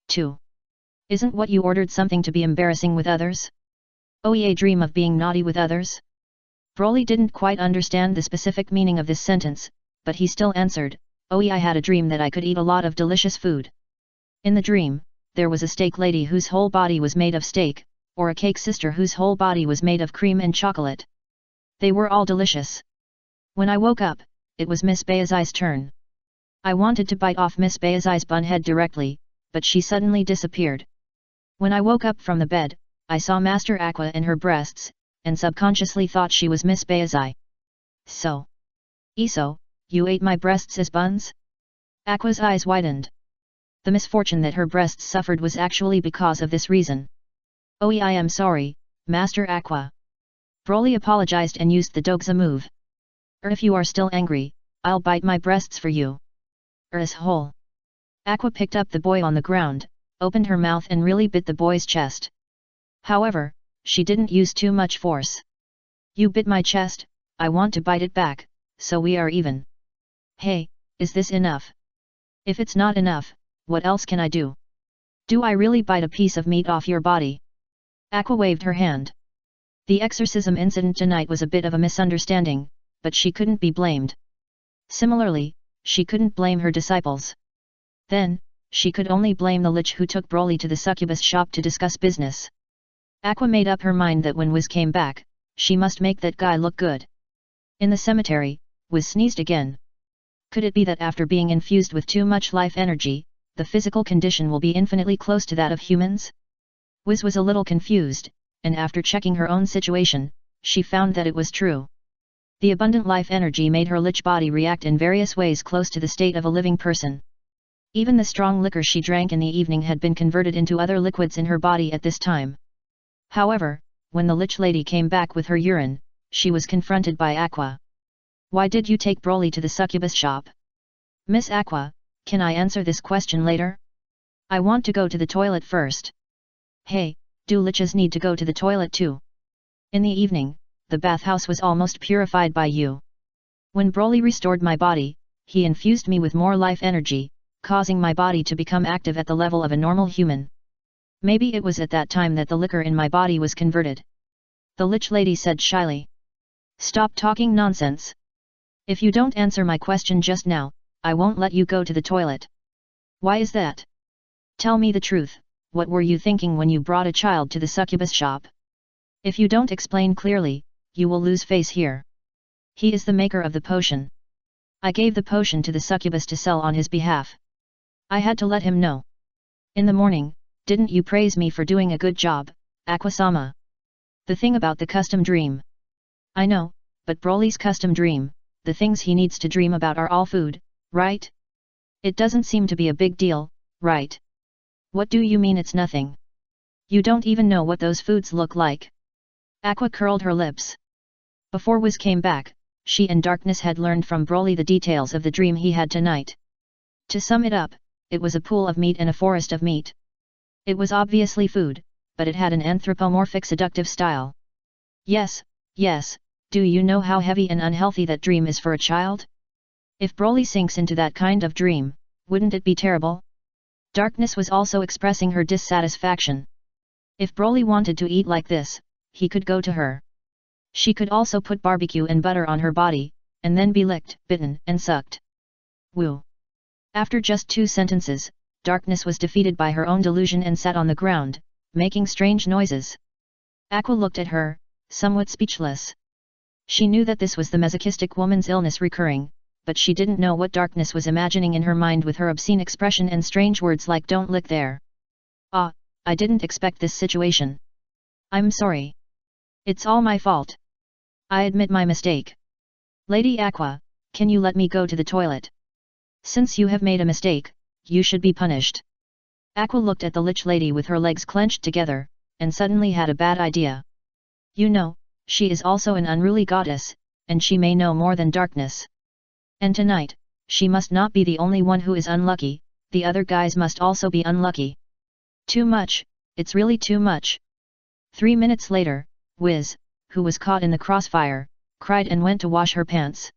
2. Isn't what you ordered something to be embarrassing with others? Oh, a dream of being naughty with others? Broly didn't quite understand the specific meaning of this sentence, but he still answered, oh, I had a dream that I could eat a lot of delicious food. In the dream, there was a steak lady whose whole body was made of steak, or a cake sister whose whole body was made of cream and chocolate. They were all delicious. When I woke up, it was Miss Bayazai's turn. I wanted to bite off Miss Bayazai's bun head directly, but she suddenly disappeared. When I woke up from the bed, I saw Master Aqua and her breasts, and subconsciously thought she was Miss Bayazai. So. Eso, you ate my breasts as buns? Aqua's eyes widened. The misfortune that her breasts suffered was actually because of this reason. Oh, I am sorry, Master Aqua. Broly apologized and used the Dogza move. If you are still angry, I'll bite my breasts for you. As whole. Aqua picked up the boy on the ground, opened her mouth and really bit the boy's chest. However, she didn't use too much force. You bit my chest, I want to bite it back, so we are even. Hey, is this enough? If it's not enough, what else can I do? Do I really bite a piece of meat off your body? Aqua waved her hand. The exorcism incident tonight was a bit of a misunderstanding, but she couldn't be blamed. Similarly, she couldn't blame her disciples. Then, she could only blame the lich who took Broly to the succubus shop to discuss business. Aqua made up her mind that when Wiz came back, she must make that guy look good. In the cemetery, Wiz sneezed again. Could it be that after being infused with too much life energy, the physical condition will be infinitely close to that of humans? Wiz was a little confused, and after checking her own situation, she found that it was true. The abundant life energy made her lich body react in various ways close to the state of a living person. Even the strong liquor she drank in the evening had been converted into other liquids in her body at this time. However, when the Lich Lady came back with her urine, she was confronted by Aqua. "Why did you take Broly to the succubus shop?" "Miss Aqua, can I answer this question later? I want to go to the toilet first." "Hey, do liches need to go to the toilet too?" "In the evening, the bathhouse was almost purified by you. When Broly restored my body, he infused me with more life energy, causing my body to become active at the level of a normal human. Maybe it was at that time that the liquor in my body was converted," the Lich Lady said shyly. "Stop talking nonsense. If you don't answer my question just now, I won't let you go to the toilet." "Why is that? Tell me the truth, what were you thinking when you brought a child to the succubus shop? If you don't explain clearly, you will lose face here. He is the maker of the potion. I gave the potion to the succubus to sell on his behalf. I had to let him know. In the morning, didn't you praise me for doing a good job, Aquasama? The thing about the custom dream. I know, but Broly's custom dream, the things he needs to dream about are all food, right? It doesn't seem to be a big deal, right? What do you mean it's nothing? You don't even know what those foods look like." Aqua curled her lips. Before Wiz came back, she and Darkness had learned from Broly the details of the dream he had tonight. To sum it up, it was a pool of meat and a forest of meat. It was obviously food, but it had an anthropomorphic seductive style. Yes, do you know how heavy and unhealthy that dream is for a child? If Broly sinks into that kind of dream, wouldn't it be terrible? Darkness was also expressing her dissatisfaction. If Broly wanted to eat like this, he could go to her. She could also put barbecue and butter on her body, and then be licked, bitten, and sucked. Woo! After just 2 sentences, Darkness was defeated by her own delusion and sat on the ground, making strange noises. Aqua looked at her, somewhat speechless. She knew that this was the masochistic woman's illness recurring, but she didn't know what Darkness was imagining in her mind with her obscene expression and strange words like "don't lick there." "Ah, I didn't expect this situation. I'm sorry. It's all my fault. I admit my mistake. Lady Aqua, can you let me go to the toilet? Since you have made a mistake, you should be punished." Aqua looked at the Lich Lady with her legs clenched together, and suddenly had a bad idea. You know, she is also an unruly goddess, and she may know more than Darkness. And tonight, she must not be the only one who is unlucky, the other guys must also be unlucky. Too much, it's really too much. 3 minutes later, Wiz, who was caught in the crossfire, cried and went to wash her pants.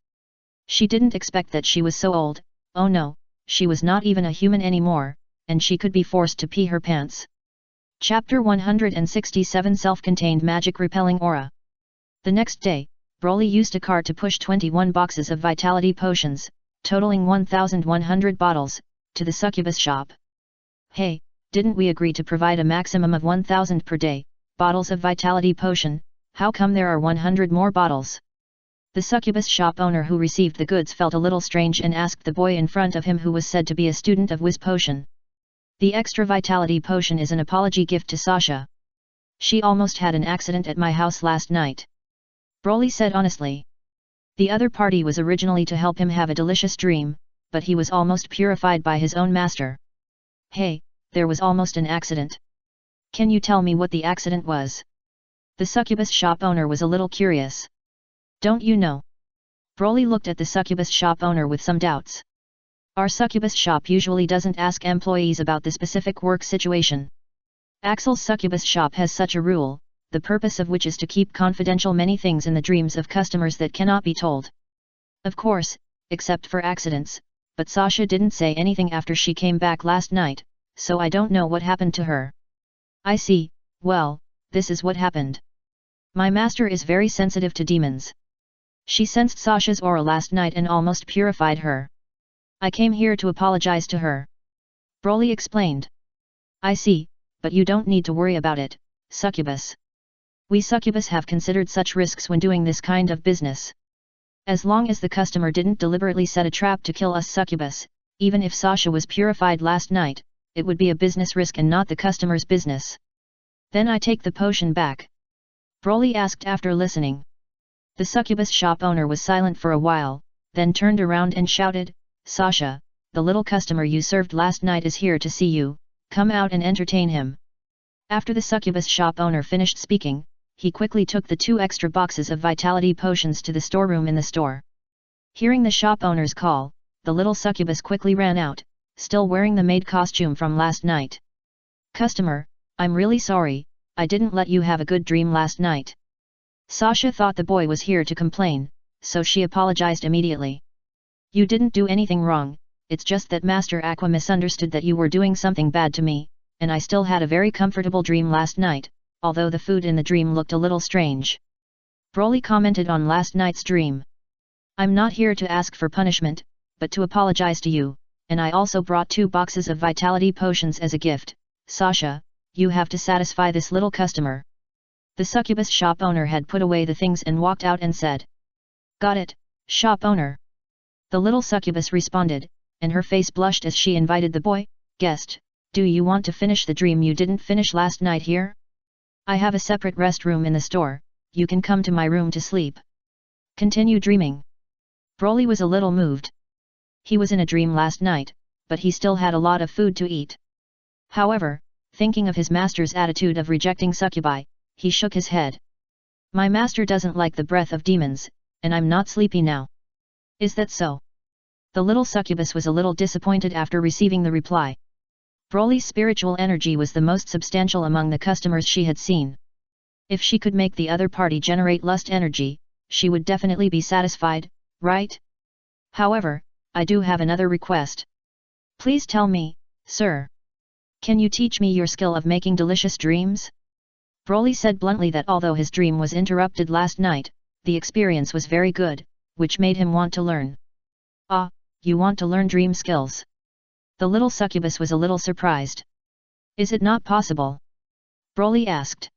She didn't expect that she was so old. Oh no, she was not even a human anymore, and she could be forced to pee her pants. Chapter 167 Self-Contained Magic Repelling Aura. The next day, Broly used a cart to push 21 boxes of vitality potions, totaling 1,100 bottles, to the succubus shop. "Hey, didn't we agree to provide a maximum of 1,000 per day, bottles of vitality potion, how come there are 100 more bottles?" The succubus shop owner who received the goods felt a little strange and asked the boy in front of him who was said to be a student of Wiz Potion. "The extra vitality potion is an apology gift to Sasha. She almost had an accident at my house last night," Broly said honestly. The other party was originally to help him have a delicious dream, but he was almost purified by his own master. "Hey, there was almost an accident. Can you tell me what the accident was?" The succubus shop owner was a little curious. "Don't you know?" Broly looked at the succubus shop owner with some doubts. "Our succubus shop usually doesn't ask employees about the specific work situation. Axel's succubus shop has such a rule, the purpose of which is to keep confidential many things in the dreams of customers that cannot be told. Of course, except for accidents, but Sasha didn't say anything after she came back last night, so I don't know what happened to her." "I see, well, this is what happened. My master is very sensitive to demons. She sensed Sasha's aura last night and almost purified her. I came here to apologize to her," Broly explained. "I see, but you don't need to worry about it, succubus. We succubus have considered such risks when doing this kind of business. As long as the customer didn't deliberately set a trap to kill us succubus, even if Sasha was purified last night, it would be a business risk and not the customer's business." "Then I take the potion back?" Broly asked after listening. The succubus shop owner was silent for a while, then turned around and shouted, "Sasha, the little customer you served last night is here to see you, come out and entertain him." After the succubus shop owner finished speaking, he quickly took the 2 extra boxes of vitality potions to the storeroom in the store. Hearing the shop owner's call, the little succubus quickly ran out, still wearing the maid costume from last night. "Customer, I'm really sorry, I didn't let you have a good dream last night." Sasha thought the boy was here to complain, so she apologized immediately. "You didn't do anything wrong, it's just that Master Aqua misunderstood that you were doing something bad to me, and I still had a very comfortable dream last night, although the food in the dream looked a little strange." Broly commented on last night's dream. "I'm not here to ask for punishment, but to apologize to you, and I also brought 2 boxes of vitality potions as a gift. Sasha, you have to satisfy this little customer." The succubus shop owner had put away the things and walked out and said, "Got it, shop owner." The little succubus responded, and her face blushed as she invited the boy, "Guest, do you want to finish the dream you didn't finish last night here? I have a separate restroom in the store, you can come to my room to sleep. Continue dreaming." Broly was a little moved. He was in a dream last night, but he still had a lot of food to eat. However, thinking of his master's attitude of rejecting succubi, he shook his head. "My master doesn't like the breath of demons, and I'm not sleepy now." "Is that so?" The little succubus was a little disappointed after receiving the reply. Broly's spiritual energy was the most substantial among the customers she had seen. If she could make the other party generate lust energy, she would definitely be satisfied, right? "However, I do have another request." "Please tell me, sir. Can you teach me your skill of making delicious dreams?" Broly said bluntly that although his dream was interrupted last night, the experience was very good, which made him want to learn. "Ah, you want to learn dream skills?" The little succubus was a little surprised. "Is it not possible?" Broly asked.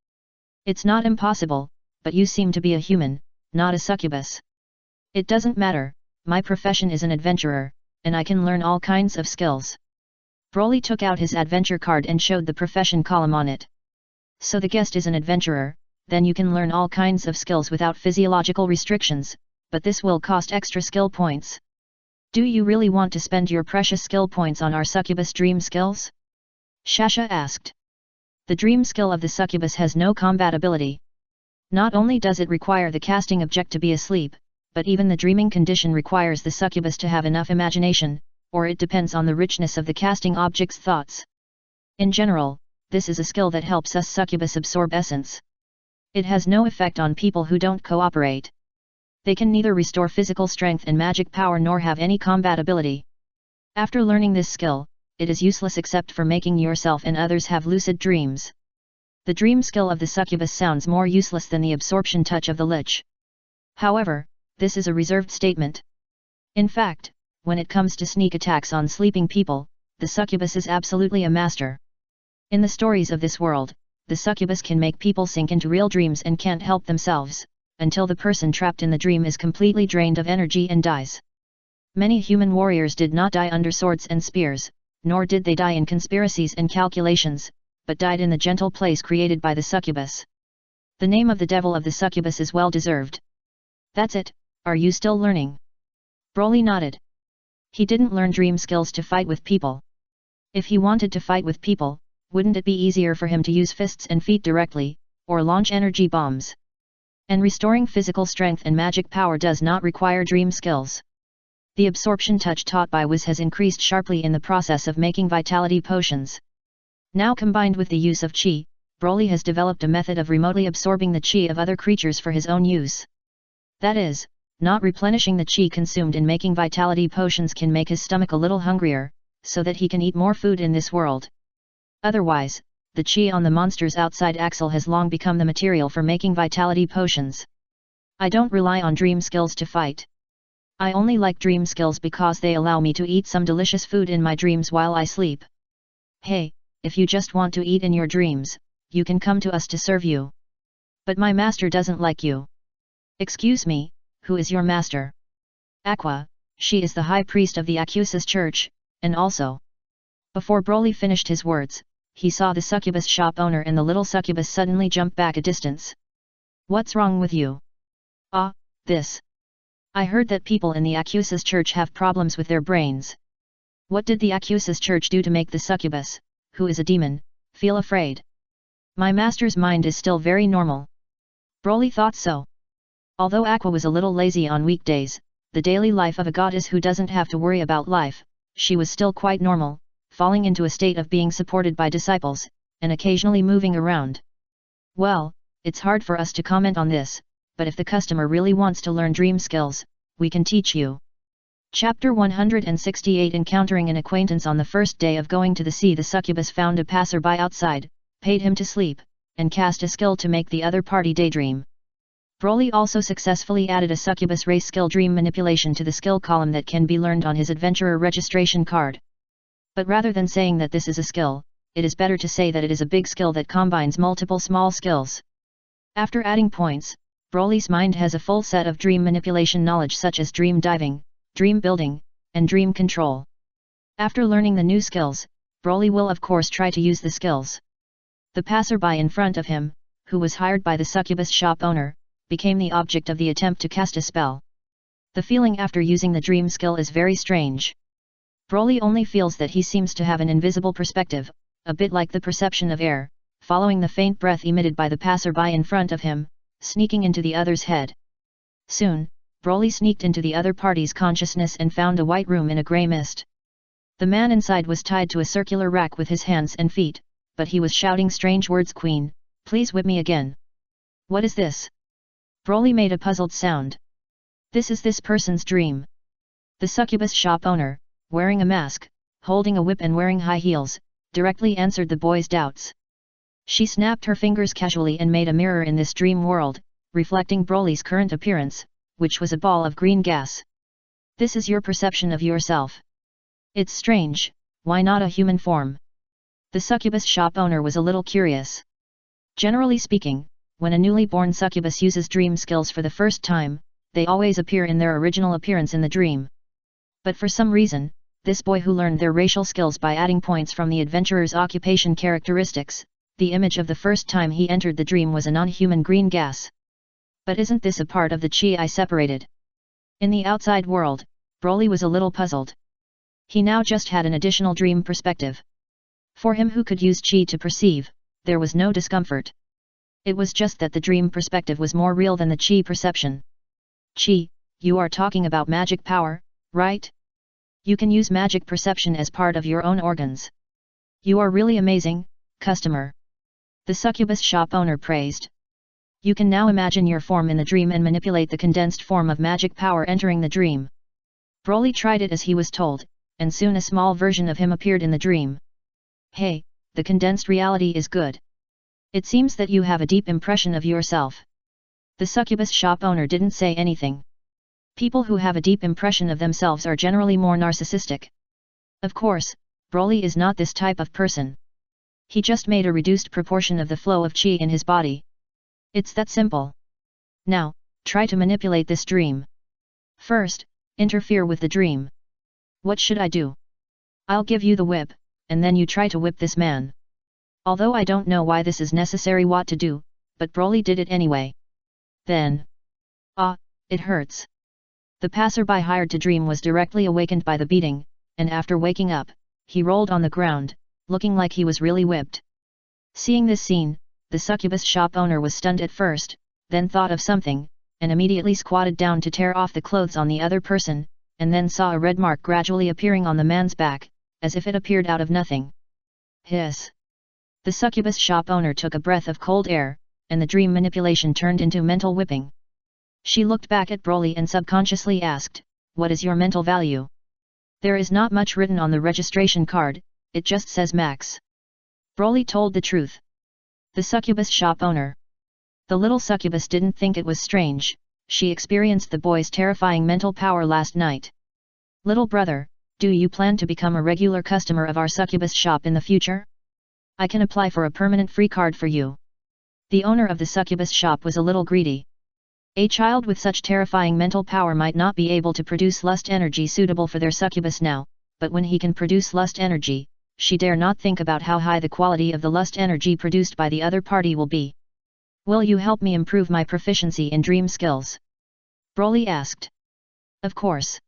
"It's not impossible, but you seem to be a human, not a succubus." "It doesn't matter, my profession is an adventurer, and I can learn all kinds of skills." Broly took out his adventure card and showed the profession column on it. "So the guest is an adventurer, then you can learn all kinds of skills without physiological restrictions, but this will cost extra skill points. Do you really want to spend your precious skill points on our succubus dream skills?" Shasha asked. The dream skill of the succubus has no combat ability. Not only does it require the casting object to be asleep, but even the dreaming condition requires the succubus to have enough imagination, or it depends on the richness of the casting object's thoughts. In general, this is a skill that helps us succubus absorb essence. It has no effect on people who don't cooperate. They can neither restore physical strength and magic power nor have any combat ability. After learning this skill, it is useless except for making yourself and others have lucid dreams. The dream skill of the succubus sounds more useless than the absorption touch of the lich. However, this is a reserved statement. In fact, when it comes to sneak attacks on sleeping people, the succubus is absolutely a master. In the stories of this world, the succubus can make people sink into real dreams and can't help themselves, until the person trapped in the dream is completely drained of energy and dies. Many human warriors did not die under swords and spears, nor did they die in conspiracies and calculations, but died in the gentle place created by the succubus. The name of the devil of the succubus is well deserved. That's it, are you still learning? Broly nodded. He didn't learn dream skills to fight with people. If he wanted to fight with people, wouldn't it be easier for him to use fists and feet directly, or launch energy bombs? And restoring physical strength and magic power does not require dream skills. The absorption touch taught by Wiz has increased sharply in the process of making vitality potions. Now combined with the use of Qi, Broly has developed a method of remotely absorbing the Qi of other creatures for his own use. That is, not replenishing the Qi consumed in making vitality potions can make his stomach a little hungrier, so that he can eat more food in this world. Otherwise, the Qi on the monster's outside axle has long become the material for making vitality potions. I don't rely on dream skills to fight. I only like dream skills because they allow me to eat some delicious food in my dreams while I sleep. Hey, if you just want to eat in your dreams, you can come to us to serve you. But my master doesn't like you. Excuse me, who is your master? Aqua, she is the high priest of the Accusus church, and also. Before Broly finished his words, he saw the succubus shop owner and the little succubus suddenly jump back a distance. What's wrong with you? Ah, this. I heard that people in the Accusus church have problems with their brains. What did the Accusa's church do to make the succubus, who is a demon, feel afraid? My master's mind is still very normal. Broly thought so. Although Aqua was a little lazy on weekdays, the daily life of a goddess who doesn't have to worry about life, she was still quite normal, falling into a state of being supported by disciples, and occasionally moving around. Well, it's hard for us to comment on this, but if the customer really wants to learn dream skills, we can teach you. Chapter 168 Encountering an acquaintance. On the first day of going to the sea, the succubus found a passerby outside, paid him to sleep, and cast a skill to make the other party daydream. Broly also successfully added a succubus race skill, dream manipulation, to the skill column that can be learned on his adventurer registration card. But rather than saying that this is a skill, it is better to say that it is a big skill that combines multiple small skills. After adding points, Broly's mind has a full set of dream manipulation knowledge such as dream diving, dream building, and dream control. After learning the new skills, Broly will of course try to use the skills. The passerby in front of him, who was hired by the succubus shop owner, became the object of the attempt to cast a spell. The feeling after using the dream skill is very strange. Broly only feels that he seems to have an invisible perspective, a bit like the perception of air, following the faint breath emitted by the passerby in front of him, sneaking into the other's head. Soon, Broly sneaked into the other party's consciousness and found a white room in a grey mist. The man inside was tied to a circular rack with his hands and feet, but he was shouting strange words. "Queen, please whip me again." "What is this?" Broly made a puzzled sound. "This is this person's dream." The succubus shop owner, wearing a mask, holding a whip and wearing high heels, directly answered the boy's doubts. She snapped her fingers casually and made a mirror in this dream world, reflecting Broly's current appearance, which was a ball of green gas. "This is your perception of yourself. It's strange, why not a human form?" The succubus shop owner was a little curious. Generally speaking, when a newly born succubus uses dream skills for the first time, they always appear in their original appearance in the dream. But for some reason, this boy who learned their racial skills by adding points from the adventurer's occupation characteristics, the image of the first time he entered the dream was a non-human green gas. But isn't this a part of the chi I separated? In the outside world, Broly was a little puzzled. He now just had an additional dream perspective. For him who could use chi to perceive, there was no discomfort. It was just that the dream perspective was more real than the chi perception. "Chi, you are talking about magic power, right? You can use magic perception as part of your own organs. You are really amazing, customer." The succubus shop owner praised. "You can now imagine your form in the dream and manipulate the condensed form of magic power entering the dream." Broly tried it as he was told, and soon a small version of him appeared in the dream. "Hey, the condensed reality is good. It seems that you have a deep impression of yourself." The succubus shop owner didn't say anything. People who have a deep impression of themselves are generally more narcissistic. Of course, Broly is not this type of person. He just made a reduced proportion of the flow of chi in his body. It's that simple. Now, try to manipulate this dream. First, interfere with the dream. What should I do? I'll give you the whip, and then you try to whip this man. Although I don't know why this is necessary what to do, but Broly did it anyway. Then. Ah, it hurts. The passerby hired to dream was directly awakened by the beating, and after waking up, he rolled on the ground, looking like he was really whipped. Seeing this scene, the succubus shop owner was stunned at first, then thought of something, and immediately squatted down to tear off the clothes on the other person, and then saw a red mark gradually appearing on the man's back, as if it appeared out of nothing. Hiss! The succubus shop owner took a breath of cold air, and the dream manipulation turned into mental whipping. She looked back at Broly and subconsciously asked, "What is your mental value?" "There is not much written on the registration card, it just says max." Broly told the truth. The succubus shop owner. The little succubus didn't think it was strange, she experienced the boy's terrifying mental power last night. "Little brother, do you plan to become a regular customer of our succubus shop in the future? I can apply for a permanent free card for you." The owner of the succubus shop was a little greedy. A child with such terrifying mental power might not be able to produce lust energy suitable for their succubus now, but when he can produce lust energy, she dare not think about how high the quality of the lust energy produced by the other party will be. "Will you help me improve my proficiency in dream skills?" Broly asked. "Of course."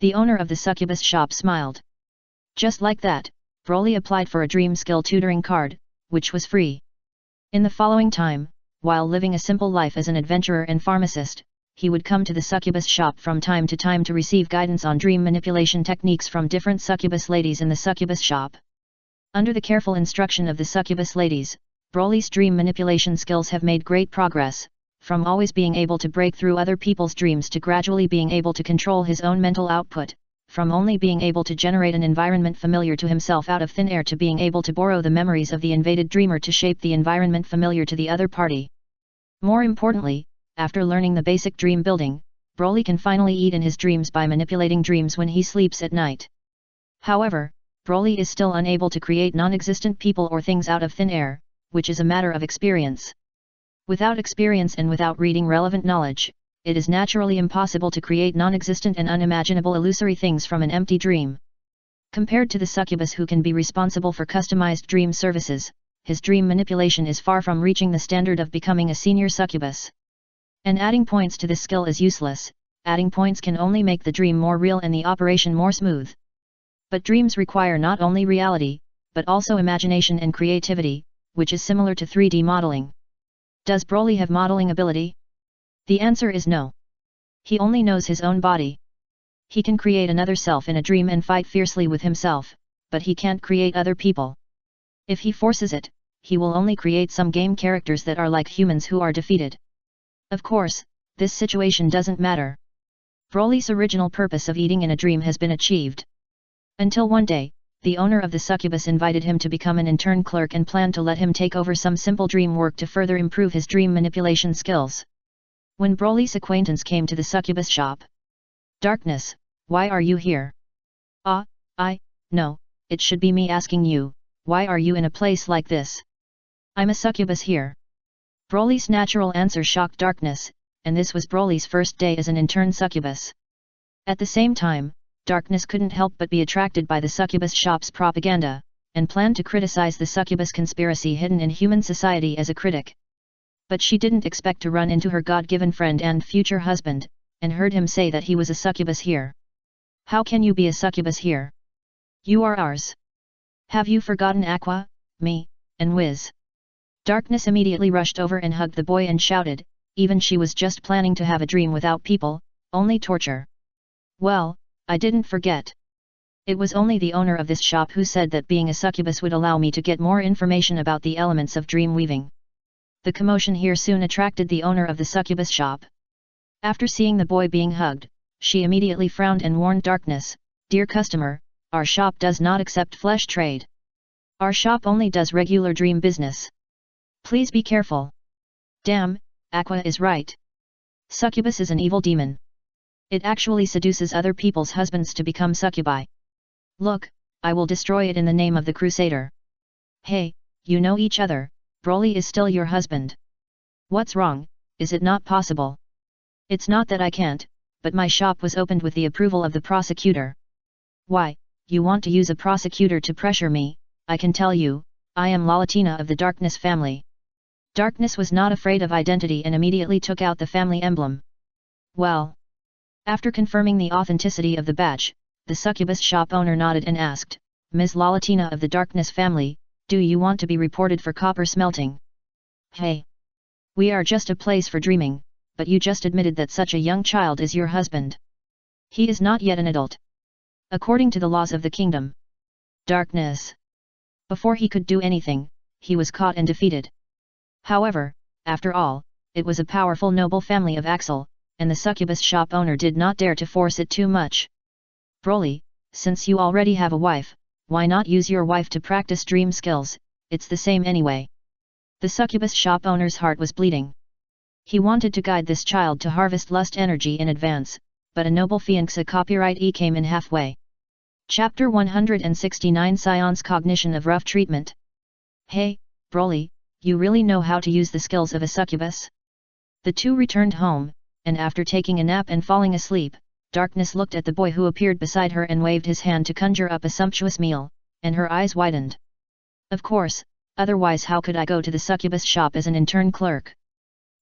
The owner of the succubus shop smiled. Just like that, Broly applied for a dream skill tutoring card, which was free. In the following time, while living a simple life as an adventurer and pharmacist, he would come to the succubus shop from time to time to receive guidance on dream manipulation techniques from different succubus ladies in the succubus shop. Under the careful instruction of the succubus ladies, Broly's dream manipulation skills have made great progress, from always being able to break through other people's dreams to gradually being able to control his own mental output, from only being able to generate an environment familiar to himself out of thin air to being able to borrow the memories of the invaded dreamer to shape the environment familiar to the other party. More importantly, after learning the basic dream building, Broly can finally eat in his dreams by manipulating dreams when he sleeps at night. However, Broly is still unable to create non-existent people or things out of thin air, which is a matter of experience. Without experience and without reading relevant knowledge, it is naturally impossible to create non-existent and unimaginable illusory things from an empty dream. Compared to the succubus who can be responsible for customized dream services, his dream manipulation is far from reaching the standard of becoming a senior succubus. And adding points to this skill is useless. Adding points can only make the dream more real and the operation more smooth. But dreams require not only reality, but also imagination and creativity, which is similar to 3D modeling. Does Broly have modeling ability? The answer is no. He only knows his own body. He can create another self in a dream and fight fiercely with himself, but he can't create other people. If he forces it, he will only create some game characters that are like humans who are defeated. Of course, this situation doesn't matter. Broly's original purpose of eating in a dream has been achieved. Until one day, the owner of the succubus invited him to become an intern clerk and planned to let him take over some simple dream work to further improve his dream manipulation skills. When Broly's acquaintance came to the succubus shop. "Darkness, why are you here?" No, it should be me asking you, why are you in a place like this? "I'm a succubus here." Broly's natural answer shocked Darkness, and this was Broly's first day as an intern succubus. At the same time, Darkness couldn't help but be attracted by the succubus shop's propaganda, and planned to criticize the succubus conspiracy hidden in human society as a critic. But she didn't expect to run into her God-given friend and future husband, and heard him say that he was a succubus here. "How can you be a succubus here? You are ours. Have you forgotten Aqua, me, and Wiz?" Darkness immediately rushed over and hugged the boy and shouted, even she was just planning to have a dream without people, only torture. "Well, I didn't forget. It was only the owner of this shop who said that being a succubus would allow me to get more information about the elements of dream weaving." The commotion here soon attracted the owner of the succubus shop. After seeing the boy being hugged, she immediately frowned and warned Darkness, "Dear customer, our shop does not accept flesh trade. Our shop only does regular dream business. Please be careful." Damn, Aqua is right. Succubus is an evil demon. It actually seduces other people's husbands to become succubi. Look, I will destroy it in the name of the Crusader. Hey, you know each other, Broly is still your husband. What's wrong, is it not possible? It's not that I can't, but my shop was opened with the approval of the prosecutor. Why, you want to use a prosecutor to pressure me? I can tell you, I am Lalatina of the Darkness family. Darkness was not afraid of identity and immediately took out the family emblem. Well. After confirming the authenticity of the badge, the succubus shop owner nodded and asked, "Ms. Lalatina of the Darkness family, do you want to be reported for copper smelting?" "Hey! We are just a place for dreaming, but you just admitted that such a young child is your husband. He is not yet an adult. According to the laws of the kingdom." Darkness. Before he could do anything, he was caught and defeated. However, after all, it was a powerful noble family of Axel, and the succubus shop owner did not dare to force it too much. "Broly, since you already have a wife, why not use your wife to practice dream skills, it's the same anyway." The succubus shop owner's heart was bleeding. He wanted to guide this child to harvest lust energy in advance, but a noble fiancé copyright came in halfway. Chapter 169 Saiyans Cognition of Rough Treatment. "Hey, Broly, you really know how to use the skills of a succubus?" The two returned home, and after taking a nap and falling asleep, Darkness looked at the boy who appeared beside her and waved his hand to conjure up a sumptuous meal, and her eyes widened. "Of course, otherwise how could I go to the succubus shop as an intern clerk?"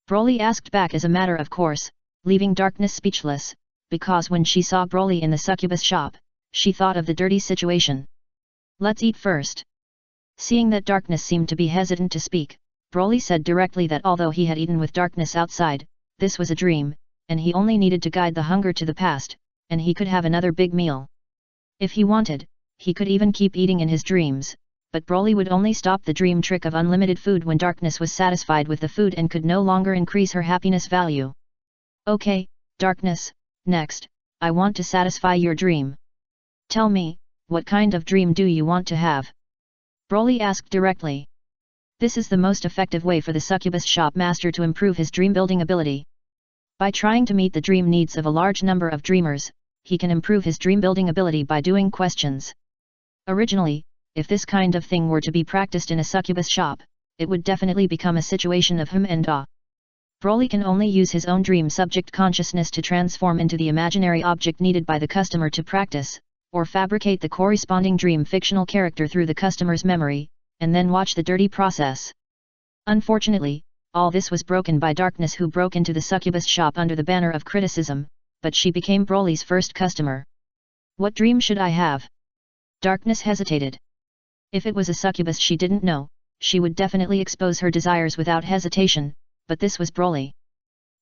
Broly asked back as a matter of course, leaving Darkness speechless, because when she saw Broly in the succubus shop, she thought of the dirty situation. Let's eat first. Seeing that Darkness seemed to be hesitant to speak, Broly said directly that although he had eaten with Darkness outside, this was a dream, and he only needed to guide the hunger to the past, and he could have another big meal. If he wanted, he could even keep eating in his dreams, but Broly would only stop the dream trick of unlimited food when Darkness was satisfied with the food and could no longer increase her happiness value. Okay, Darkness, next, I want to satisfy your dream. Tell me, what kind of dream do you want to have? Broly asked directly. This is the most effective way for the succubus shop master to improve his dream building ability. By trying to meet the dream needs of a large number of dreamers, he can improve his dream building ability by doing questions. Originally, if this kind of thing were to be practiced in a succubus shop, it would definitely become a situation of hum and ah. Broly can only use his own dream subject consciousness to transform into the imaginary object needed by the customer to practice, or fabricate the corresponding dream fictional character through the customer's memory, and then watch the dirty process. Unfortunately, all this was broken by Darkness, who broke into the succubus shop under the banner of criticism, but she became Broly's first customer. What dream should I have? Darkness hesitated. If it was a succubus she didn't know, she would definitely expose her desires without hesitation, but this was Broly.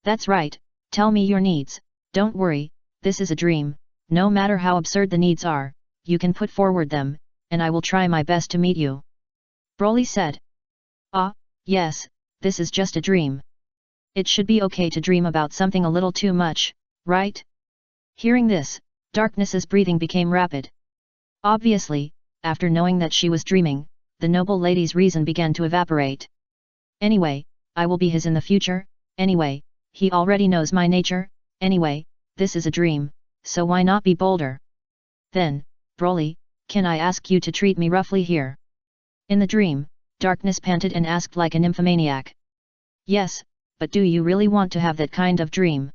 That's right, tell me your needs, don't worry, this is a dream, no matter how absurd the needs are, you can put forward them, and I will try my best to meet you. Broly said. Ah, yes, this is just a dream. It should be okay to dream about something a little too much, right? Hearing this, Darkness's breathing became rapid. Obviously, after knowing that she was dreaming, the noble lady's reason began to evaporate. Anyway, I will be his in the future, anyway, he already knows my nature, anyway, this is a dream, so why not be bolder? Then, Broly, can I ask you to treat me roughly here? In the dream, Darkness panted and asked like a nymphomaniac. Yes, but do you really want to have that kind of dream?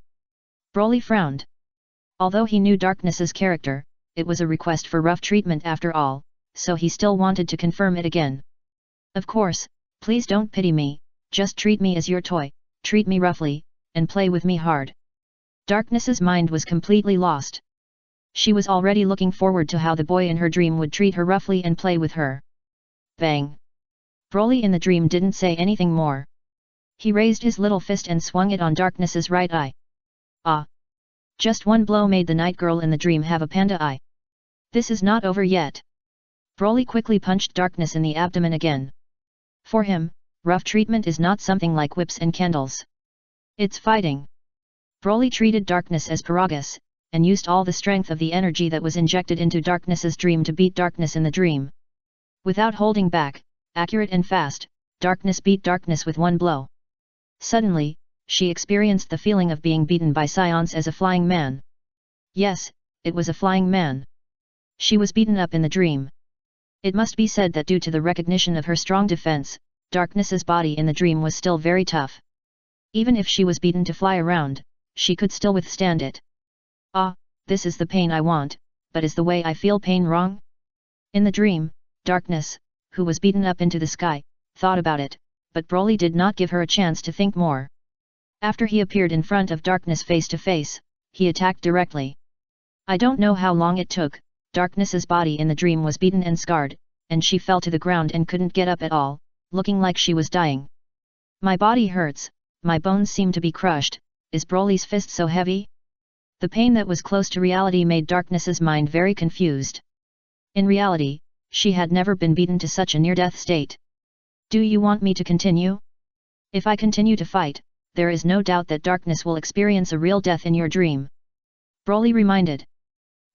Broly frowned. Although he knew Darkness's character, it was a request for rough treatment after all, so he still wanted to confirm it again. Of course, please don't pity me, just treat me as your toy, treat me roughly, and play with me hard. Darkness's mind was completely lost. She was already looking forward to how the boy in her dream would treat her roughly and play with her. Bang! Broly in the dream didn't say anything more. He raised his little fist and swung it on Darkness's right eye. Ah! Just one blow made the night girl in the dream have a panda eye. This is not over yet. Broly quickly punched Darkness in the abdomen again. For him, rough treatment is not something like whips and candles. It's fighting. Broly treated Darkness as Paragus, and used all the strength of the energy that was injected into Darkness's dream to beat Darkness in the dream. Without holding back, accurate and fast, Darkness beat Darkness with one blow. Suddenly, she experienced the feeling of being beaten by Saiyans as a flying man. Yes, it was a flying man. She was beaten up in the dream. It must be said that due to the recognition of her strong defense, Darkness's body in the dream was still very tough. Even if she was beaten to fly around, she could still withstand it. Ah, this is the pain I want, but is the way I feel pain wrong? In the dream, Darkness, who was beaten up into the sky, thought about it, but Broly did not give her a chance to think more. After he appeared in front of Darkness face to face, he attacked directly. I don't know how long it took, Darkness's body in the dream was beaten and scarred, and she fell to the ground and couldn't get up at all, looking like she was dying. My body hurts, my bones seem to be crushed, is Broly's fist so heavy? The pain that was close to reality made Darkness's mind very confused. In reality, she had never been beaten to such a near-death state. Do you want me to continue? If I continue to fight, there is no doubt that Darkness will experience a real death in your dream. Broly reminded.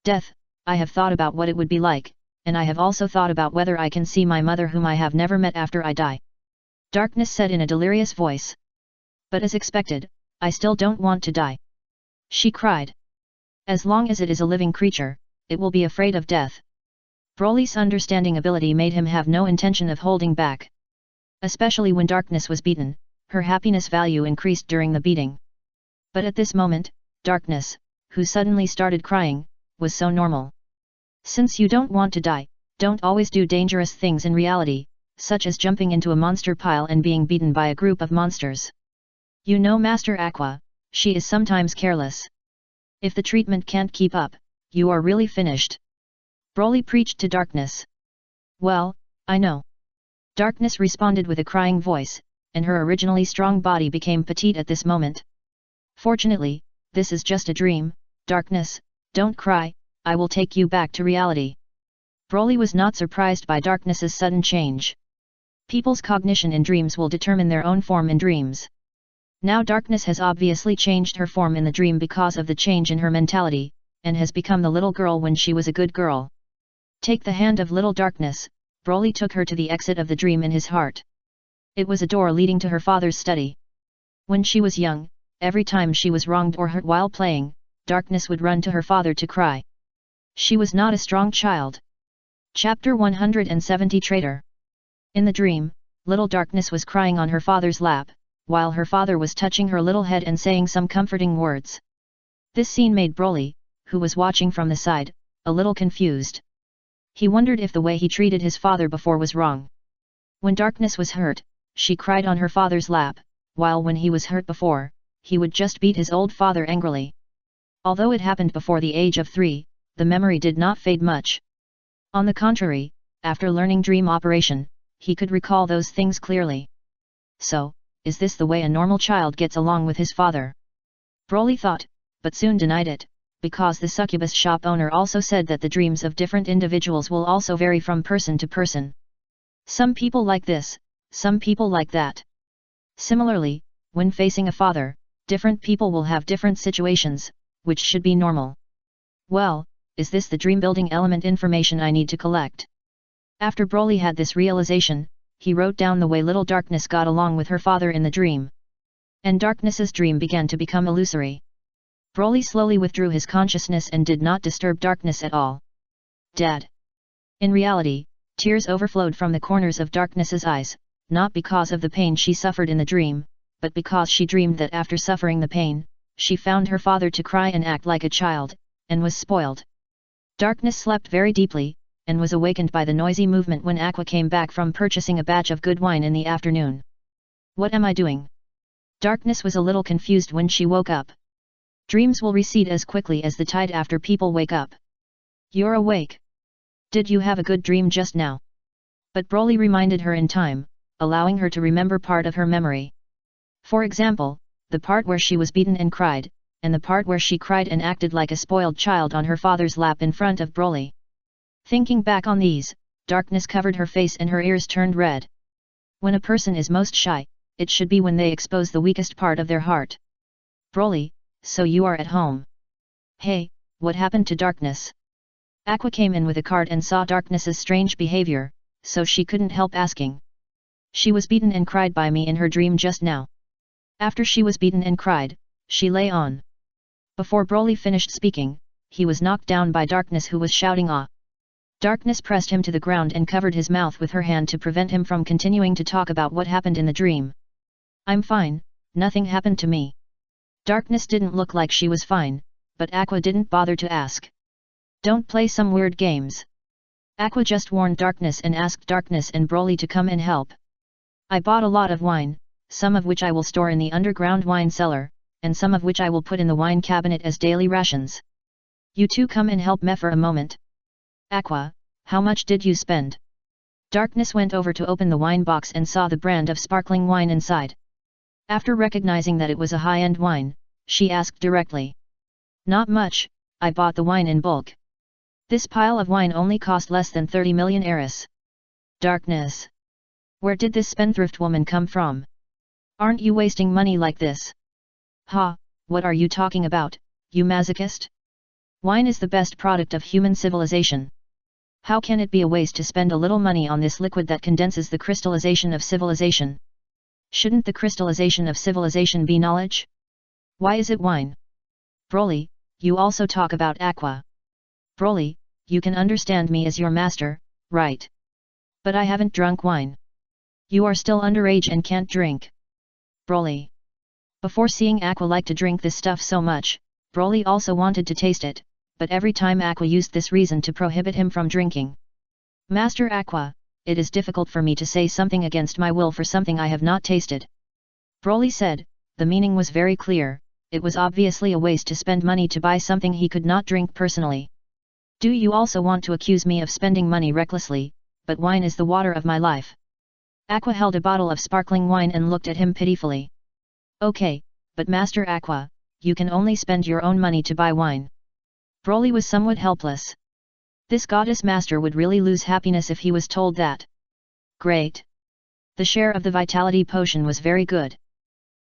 Death, I have thought about what it would be like, and I have also thought about whether I can see my mother whom I have never met after I die. Darkness said in a delirious voice. But as expected, I still don't want to die. She cried. As long as it is a living creature, it will be afraid of death. Broly's understanding ability made him have no intention of holding back. Especially when Darkness was beaten, her happiness value increased during the beating. But at this moment, Darkness, who suddenly started crying, was so normal. Since you don't want to die, don't always do dangerous things in reality, such as jumping into a monster pile and being beaten by a group of monsters. You know Master Aqua, she is sometimes careless. If the treatment can't keep up, you are really finished. Broly preached to Darkness. Well, I know. Darkness responded with a crying voice, and her originally strong body became petite at this moment. Fortunately, this is just a dream. Darkness, don't cry, I will take you back to reality. Broly was not surprised by Darkness's sudden change. People's cognition in dreams will determine their own form in dreams. Now Darkness has obviously changed her form in the dream because of the change in her mentality, and has become the little girl when she was a good girl. Take the hand of little Darkness. Broly took her to the exit of the dream in his heart. It was a door leading to her father's study. When she was young, every time she was wronged or hurt while playing, Darkness would run to her father to cry. She was not a strong child. Chapter 170 Traitor. In the dream, little Darkness was crying on her father's lap, while her father was touching her little head and saying some comforting words. This scene made Broly, who was watching from the side, a little confused. He wondered if the way he treated his father before was wrong. When Darkness was hurt, she cried on her father's lap, while when he was hurt before, he would just beat his old father angrily. Although it happened before the age of 3, the memory did not fade much. On the contrary, after learning dream operation, he could recall those things clearly. So, is this the way a normal child gets along with his father? Broly thought, but soon denied it, because the succubus shop owner also said that the dreams of different individuals will also vary from person to person. Some people like this, some people like that. Similarly, when facing a father, different people will have different situations, which should be normal. Well, is this the dream building element information I need to collect? After Broly had this realization, he wrote down the way little Darkness got along with her father in the dream. And Darkness's dream began to become illusory. Broly slowly withdrew his consciousness and did not disturb Darkness at all. Dad. In reality, tears overflowed from the corners of Darkness's eyes, not because of the pain she suffered in the dream, but because she dreamed that after suffering the pain, she found her father to cry and act like a child, and was spoiled. Darkness slept very deeply, and was awakened by the noisy movement when Aqua came back from purchasing a batch of good wine in the afternoon. What am I doing? Darkness was a little confused when she woke up. Dreams will recede as quickly as the tide after people wake up. You're awake. Did you have a good dream just now? But Broly reminded her in time, allowing her to remember part of her memory. For example, the part where she was beaten and cried, and the part where she cried and acted like a spoiled child on her father's lap in front of Broly. Thinking back on these, Darkness covered her face and her ears turned red. When a person is most shy, it should be when they expose the weakest part of their heart. Broly, so you are at home. Hey, what happened to Darkness? Aqua came in with a cart and saw Darkness's strange behavior, so she couldn't help asking. She was beaten and cried by me in her dream just now. After she was beaten and cried, she lay on. Before Broly finished speaking, he was knocked down by Darkness, who was shouting ah. Darkness pressed him to the ground and covered his mouth with her hand to prevent him from continuing to talk about what happened in the dream. I'm fine, nothing happened to me. Darkness didn't look like she was fine, but Aqua didn't bother to ask. Don't play some weird games. Aqua just warned Darkness and asked Darkness and Broly to come and help. I bought a lot of wine, some of which I will store in the underground wine cellar, and some of which I will put in the wine cabinet as daily rations. You two come and help me for a moment. Aqua, how much did you spend? Darkness went over to open the wine box and saw the brand of sparkling wine inside. After recognizing that it was a high-end wine, she asked directly. Not much, I bought the wine in bulk. This pile of wine only cost less than 30 million eris. Darkness. Where did this spendthrift woman come from? Aren't you wasting money like this? Ha, what are you talking about, you masochist? Wine is the best product of human civilization. How can it be a waste to spend a little money on this liquid that condenses the crystallization of civilization? Shouldn't the crystallization of civilization be knowledge? Why is it wine? Broly, you also talk about Aqua. Broly, you can understand me as your master, right? But I haven't drunk wine. You are still underage and can't drink. Broly. Before seeing Aqua like to drink this stuff so much, Broly also wanted to taste it, but every time Aqua used this reason to prohibit him from drinking. Master Aqua, it is difficult for me to say something against my will for something I have not tasted. Broly said, the meaning was very clear, it was obviously a waste to spend money to buy something he could not drink personally. Do you also want to accuse me of spending money recklessly, but wine is the water of my life. Aqua held a bottle of sparkling wine and looked at him pitifully. Okay, but Master Aqua, you can only spend your own money to buy wine. Broly was somewhat helpless. This goddess master would really lose happiness if he was told that. Great. The share of the vitality potion was very good.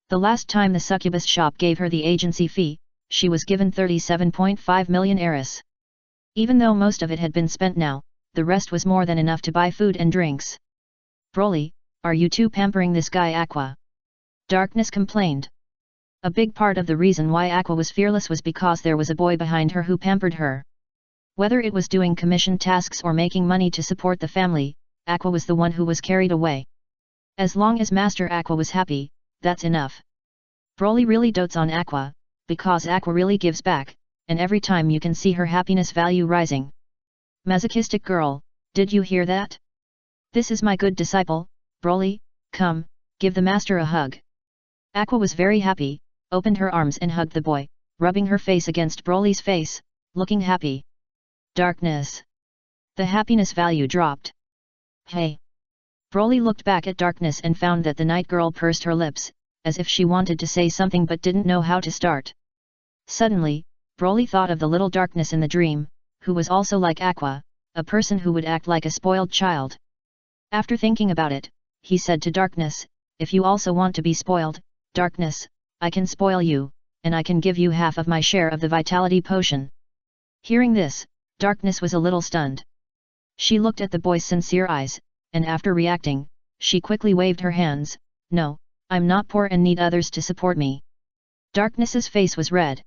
The last time the succubus shop gave her the agency fee, she was given 37.5 million eris. Even though most of it had been spent now, the rest was more than enough to buy food and drinks. Broly, are you too pampering this guy Aqua? Darkness complained. A big part of the reason why Aqua was fearless was because there was a boy behind her who pampered her. Whether it was doing commission tasks or making money to support the family, Aqua was the one who was carried away. As long as Master Aqua was happy, that's enough. Broly really dotes on Aqua, because Aqua really gives back, and every time you can see her happiness value rising. Masochistic girl, did you hear that? This is my good disciple, Broly, come, give the master a hug. Aqua was very happy, opened her arms and hugged the boy, rubbing her face against Broly's face, looking happy. Darkness. The happiness value dropped. Hey. Broly looked back at Darkness and found that the night girl pursed her lips, as if she wanted to say something but didn't know how to start. Suddenly, Broly thought of the little Darkness in the dream, who was also like Aqua, a person who would act like a spoiled child. After thinking about it, he said to Darkness, if you also want to be spoiled, Darkness, I can spoil you, and I can give you half of my share of the vitality potion. Hearing this, Darkness was a little stunned. She looked at the boy's sincere eyes, and after reacting, she quickly waved her hands, no, I'm not poor and need others to support me. Darkness's face was red.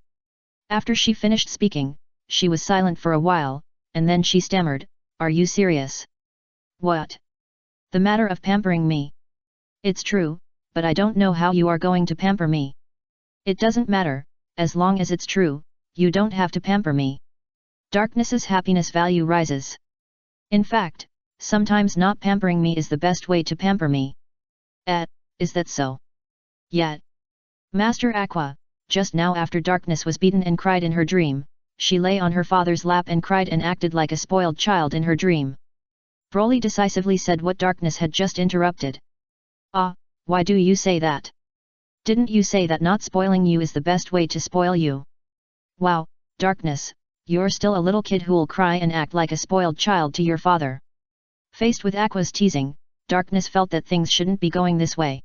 After she finished speaking, she was silent for a while, and then she stammered, are you serious? What? The matter of pampering me? It's true, but I don't know how you are going to pamper me. It doesn't matter, as long as it's true, you don't have to pamper me. Darkness's happiness value rises. In fact, sometimes not pampering me is the best way to pamper me. Is that so? Yet. Master Aqua, just now after Darkness was beaten and cried in her dream, she lay on her father's lap and cried and acted like a spoiled child in her dream. Broly decisively said what Darkness had just interrupted. Ah, why do you say that? Didn't you say that not spoiling you is the best way to spoil you? Wow, Darkness, you're still a little kid who'll cry and act like a spoiled child to your father. Faced with Aqua's teasing, Darkness felt that things shouldn't be going this way.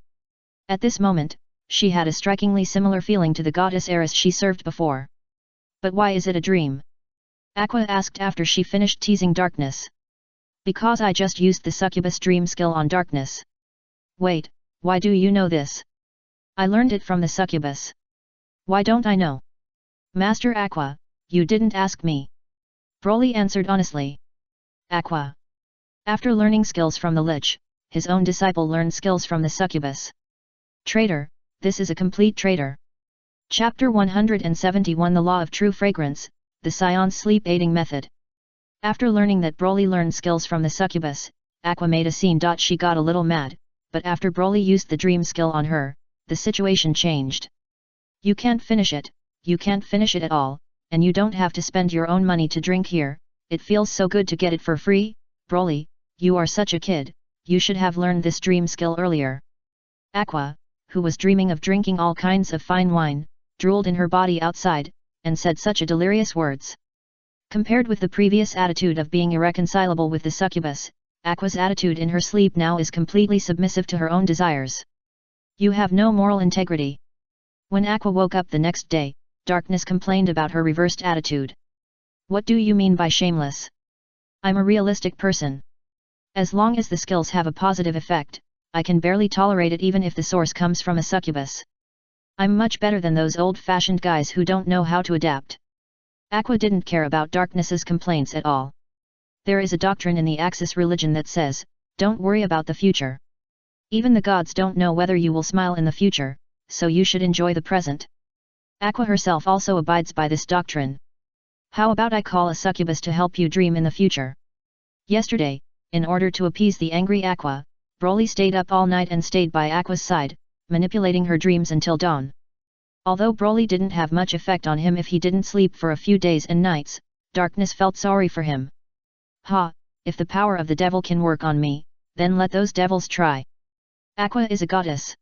At this moment, she had a strikingly similar feeling to the goddess heiress she served before. But why is it a dream? Aqua asked after she finished teasing Darkness. Because I just used the succubus dream skill on Darkness. Wait, why do you know this? I learned it from the succubus. Why don't I know? Master Aqua, you didn't ask me. Broly answered honestly. Aqua. After learning skills from the lich, his own disciple learned skills from the succubus. Traitor, this is a complete traitor. Chapter 171 The Law of True Fragrance, the Saiyans Sleep Aiding Method. After learning that Broly learned skills from the succubus, Aqua made a scene. She got a little mad, but after Broly used the dream skill on her, the situation changed. You can't finish it at all, and you don't have to spend your own money to drink here, it feels so good to get it for free. Broly, you are such a kid, you should have learned this dream skill earlier. Aqua, who was dreaming of drinking all kinds of fine wine, drooled in her body outside, and said such a delirious words. Compared with the previous attitude of being irreconcilable with the succubus, Aqua's attitude in her sleep now is completely submissive to her own desires. You have no moral integrity. When Aqua woke up the next day, Darkness complained about her reversed attitude. What do you mean by shameless? I'm a realistic person. As long as the skills have a positive effect, I can barely tolerate it even if the source comes from a succubus. I'm much better than those old-fashioned guys who don't know how to adapt. Aqua didn't care about Darkness's complaints at all. There is a doctrine in the Axis religion that says, don't worry about the future. Even the gods don't know whether you will smile in the future, so you should enjoy the present. Aqua herself also abides by this doctrine. How about I call a succubus to help you dream in the future? Yesterday, in order to appease the angry Aqua, Broly stayed up all night and stayed by Aqua's side, manipulating her dreams until dawn. Although Broly didn't have much effect on him if he didn't sleep for a few days and nights, Darkness felt sorry for him. Ha, if the power of the devil can work on me, then let those devils try. Aqua is a goddess.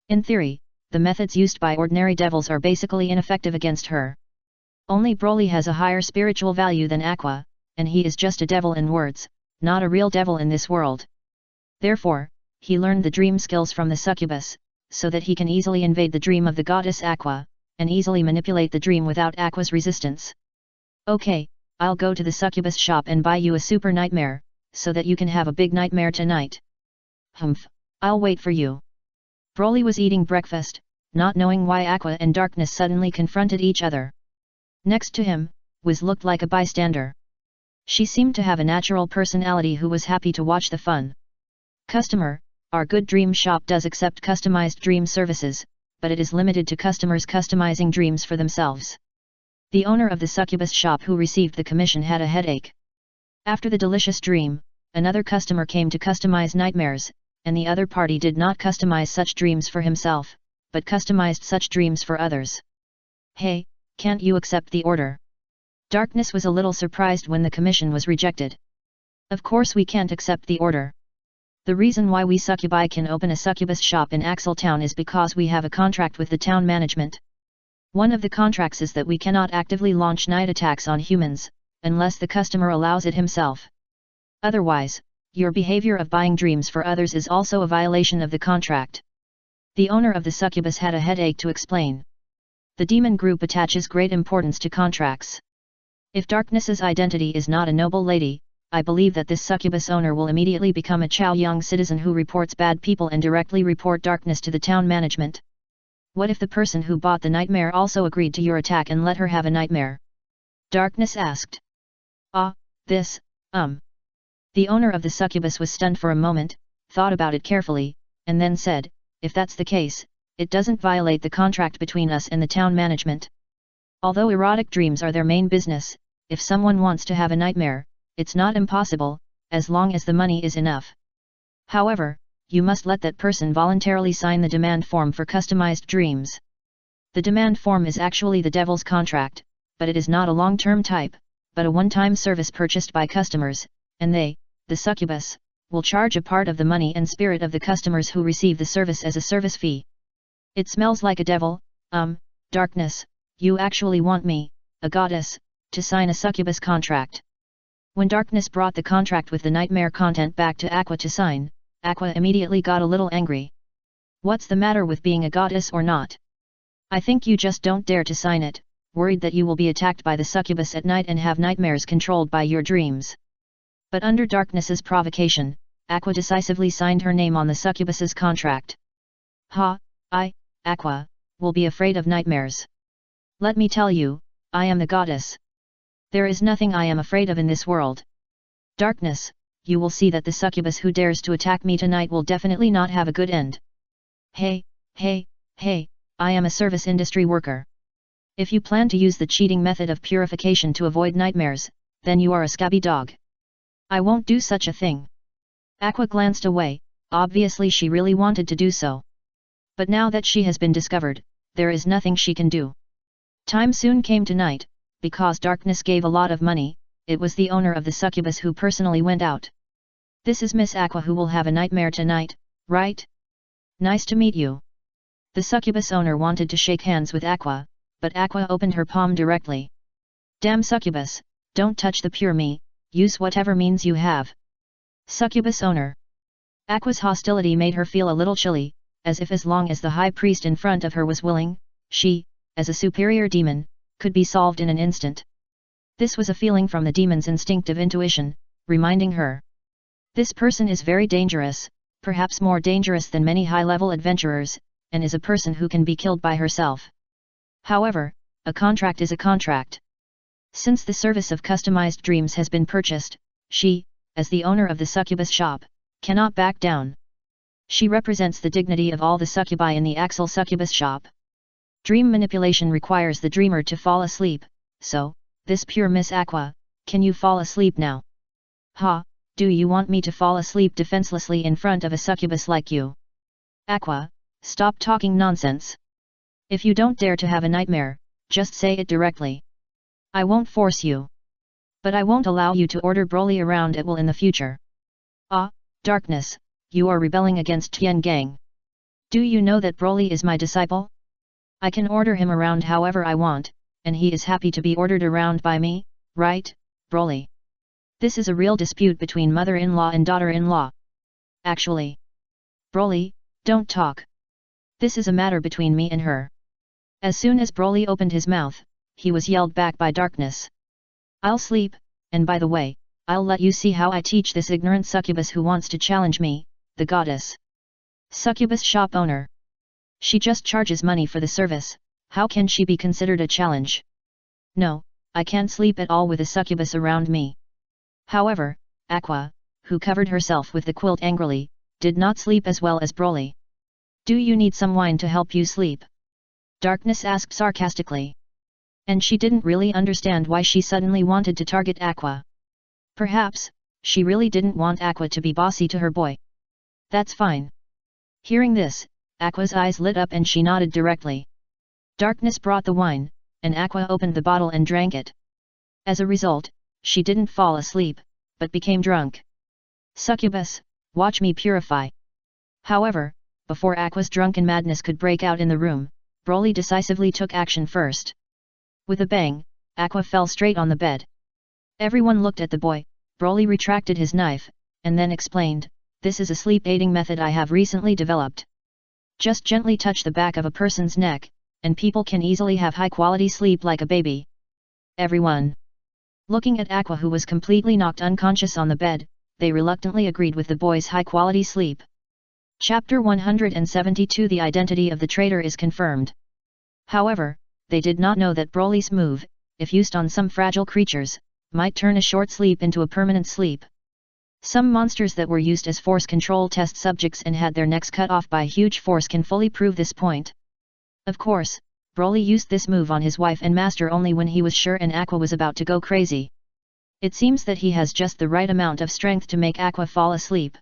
In theory, the methods used by ordinary devils are basically ineffective against her. Only Broly has a higher spiritual value than Aqua, and he is just a devil in words, not a real devil in this world. Therefore, he learned the dream skills from the succubus, so that he can easily invade the dream of the goddess Aqua, and easily manipulate the dream without Aqua's resistance. Okay, I'll go to the succubus shop and buy you a super nightmare, so that you can have a big nightmare tonight. Humph, I'll wait for you. Broly was eating breakfast, not knowing why Aqua and Darkness suddenly confronted each other. Next to him, Wiz looked like a bystander. She seemed to have a natural personality who was happy to watch the fun. Customer, our good dream shop does accept customized dream services, but it is limited to customers customizing dreams for themselves. The owner of the succubus shop who received the commission had a headache. After the delicious dream, another customer came to customize nightmares, and the other party did not customize such dreams for himself, but customized such dreams for others. Hey, can't you accept the order? Darkness was a little surprised when the commission was rejected. Of course we can't accept the order. The reason why we succubi can open a succubus shop in Axel Town is because we have a contract with the town management. One of the contracts is that we cannot actively launch night attacks on humans, unless the customer allows it himself. Otherwise, your behavior of buying dreams for others is also a violation of the contract. The owner of the succubus had a headache to explain. The demon group attaches great importance to contracts. If Darkness's identity is not a noble lady, I believe that this succubus owner will immediately become a Chaoyang citizen who reports bad people and directly report Darkness to the town management. What if the person who bought the nightmare also agreed to your attack and let her have a nightmare? Darkness asked. The owner of the succubus was stunned for a moment, thought about it carefully, and then said, if that's the case, it doesn't violate the contract between us and the town management. Although erotic dreams are their main business, if someone wants to have a nightmare, it's not impossible, as long as the money is enough. However, you must let that person voluntarily sign the demand form for customized dreams. The demand form is actually the devil's contract, but it is not a long-term type, but a one-time service purchased by customers, and they, the succubus, will charge a part of the money and spirit of the customers who receive the service as a service fee. It smells like a devil. Darkness, you actually want me, a goddess, to sign a succubus contract. When Darkness brought the contract with the nightmare content back to Aqua to sign, Aqua immediately got a little angry. What's the matter with being a goddess or not? I think you just don't dare to sign it, worried that you will be attacked by the succubus at night and have nightmares controlled by your dreams. But under Darkness's provocation, Aqua decisively signed her name on the succubus's contract. Aqua, will be afraid of nightmares. Let me tell you, I am the goddess. There is nothing I am afraid of in this world. Darkness, you will see that the succubus who dares to attack me tonight will definitely not have a good end. Hey, I am a service industry worker. If you plan to use the cheating method of purification to avoid nightmares, then you are a scabby dog. I won't do such a thing. Aqua glanced away, obviously she really wanted to do so. But now that she has been discovered, there is nothing she can do. Time soon came to night. Because Darkness gave a lot of money, it was the owner of the succubus who personally went out. This is Miss Aqua who will have a nightmare tonight, right? Nice to meet you. The succubus owner wanted to shake hands with Aqua, but Aqua opened her palm directly. Damn succubus, don't touch the pure me, use whatever means you have. Succubus owner. Aqua's hostility made her feel a little chilly, as if as long as the high priest in front of her was willing, she, as a superior demon, could be solved in an instant. This was a feeling from the demon's instinctive intuition, reminding her. This person is very dangerous, perhaps more dangerous than many high-level adventurers, and is a person who can be killed by herself. However, a contract is a contract. Since the service of customized dreams has been purchased, she, as the owner of the succubus shop, cannot back down. She represents the dignity of all the succubi in the Axel succubus shop. Dream manipulation requires the dreamer to fall asleep, so, this pure Miss Aqua, can you fall asleep now? Do you want me to fall asleep defenselessly in front of a succubus like you? Aqua, stop talking nonsense. If you don't dare to have a nightmare, just say it directly. I won't force you. But I won't allow you to order Broly around at will in the future. Ah, Darkness, you are rebelling against Tian Gang. Do you know that Broly is my disciple? I can order him around however I want, and he is happy to be ordered around by me, right, Broly? This is a real dispute between mother-in-law and daughter-in-law. Actually, Broly, don't talk. This is a matter between me and her. As soon as Broly opened his mouth, he was yelled back by Darkness. I'll sleep, and by the way, I'll let you see how I teach this ignorant succubus who wants to challenge me, the goddess. Succubus shop owner. She just charges money for the service, how can she be considered a challenge? No, I can't sleep at all with a succubus around me. However, Aqua, who covered herself with the quilt angrily, did not sleep as well as Broly. Do you need some wine to help you sleep? Darkness asked sarcastically. And she didn't really understand why she suddenly wanted to target Aqua. Perhaps, she really didn't want Aqua to be bossy to her boy. That's fine. Hearing this, Aqua's eyes lit up and she nodded directly. Darkness brought the wine, and Aqua opened the bottle and drank it. As a result, she didn't fall asleep, but became drunk. Succubus, watch me purify. However, before Aqua's drunken madness could break out in the room, Broly decisively took action first. With a bang, Aqua fell straight on the bed. Everyone looked at the boy. Broly retracted his knife, and then explained, "This is a sleep-aiding method I have recently developed. Just gently touch the back of a person's neck, and people can easily have high-quality sleep like a baby." Everyone, looking at Aqua who was completely knocked unconscious on the bed, they reluctantly agreed with the boy's high-quality sleep. Chapter 172 The identity of the traitor is confirmed. However, they did not know that Broly's move, if used on some fragile creatures, might turn a short sleep into a permanent sleep. Some monsters that were used as force control test subjects and had their necks cut off by huge force can fully prove this point. Of course, Broly used this move on his wife and master only when he was sure and Aqua was about to go crazy. It seems that he has just the right amount of strength to make Aqua fall asleep.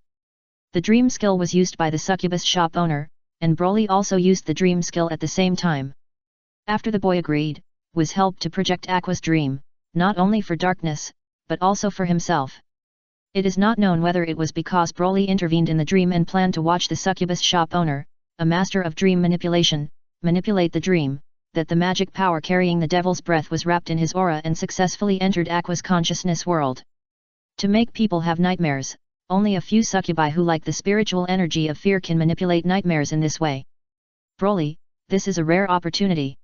The dream skill was used by the succubus shop owner, and Broly also used the dream skill at the same time. After the boy agreed, Wiz helped to project Aqua's dream, not only for Darkness, but also for himself. It is not known whether it was because Broly intervened in the dream and planned to watch the succubus shop owner, a master of dream manipulation, manipulate the dream, that the magic power carrying the devil's breath was wrapped in his aura and successfully entered Aqua's consciousness world. To make people have nightmares, only a few succubi who like the spiritual energy of fear can manipulate nightmares in this way. Broly, this is a rare opportunity.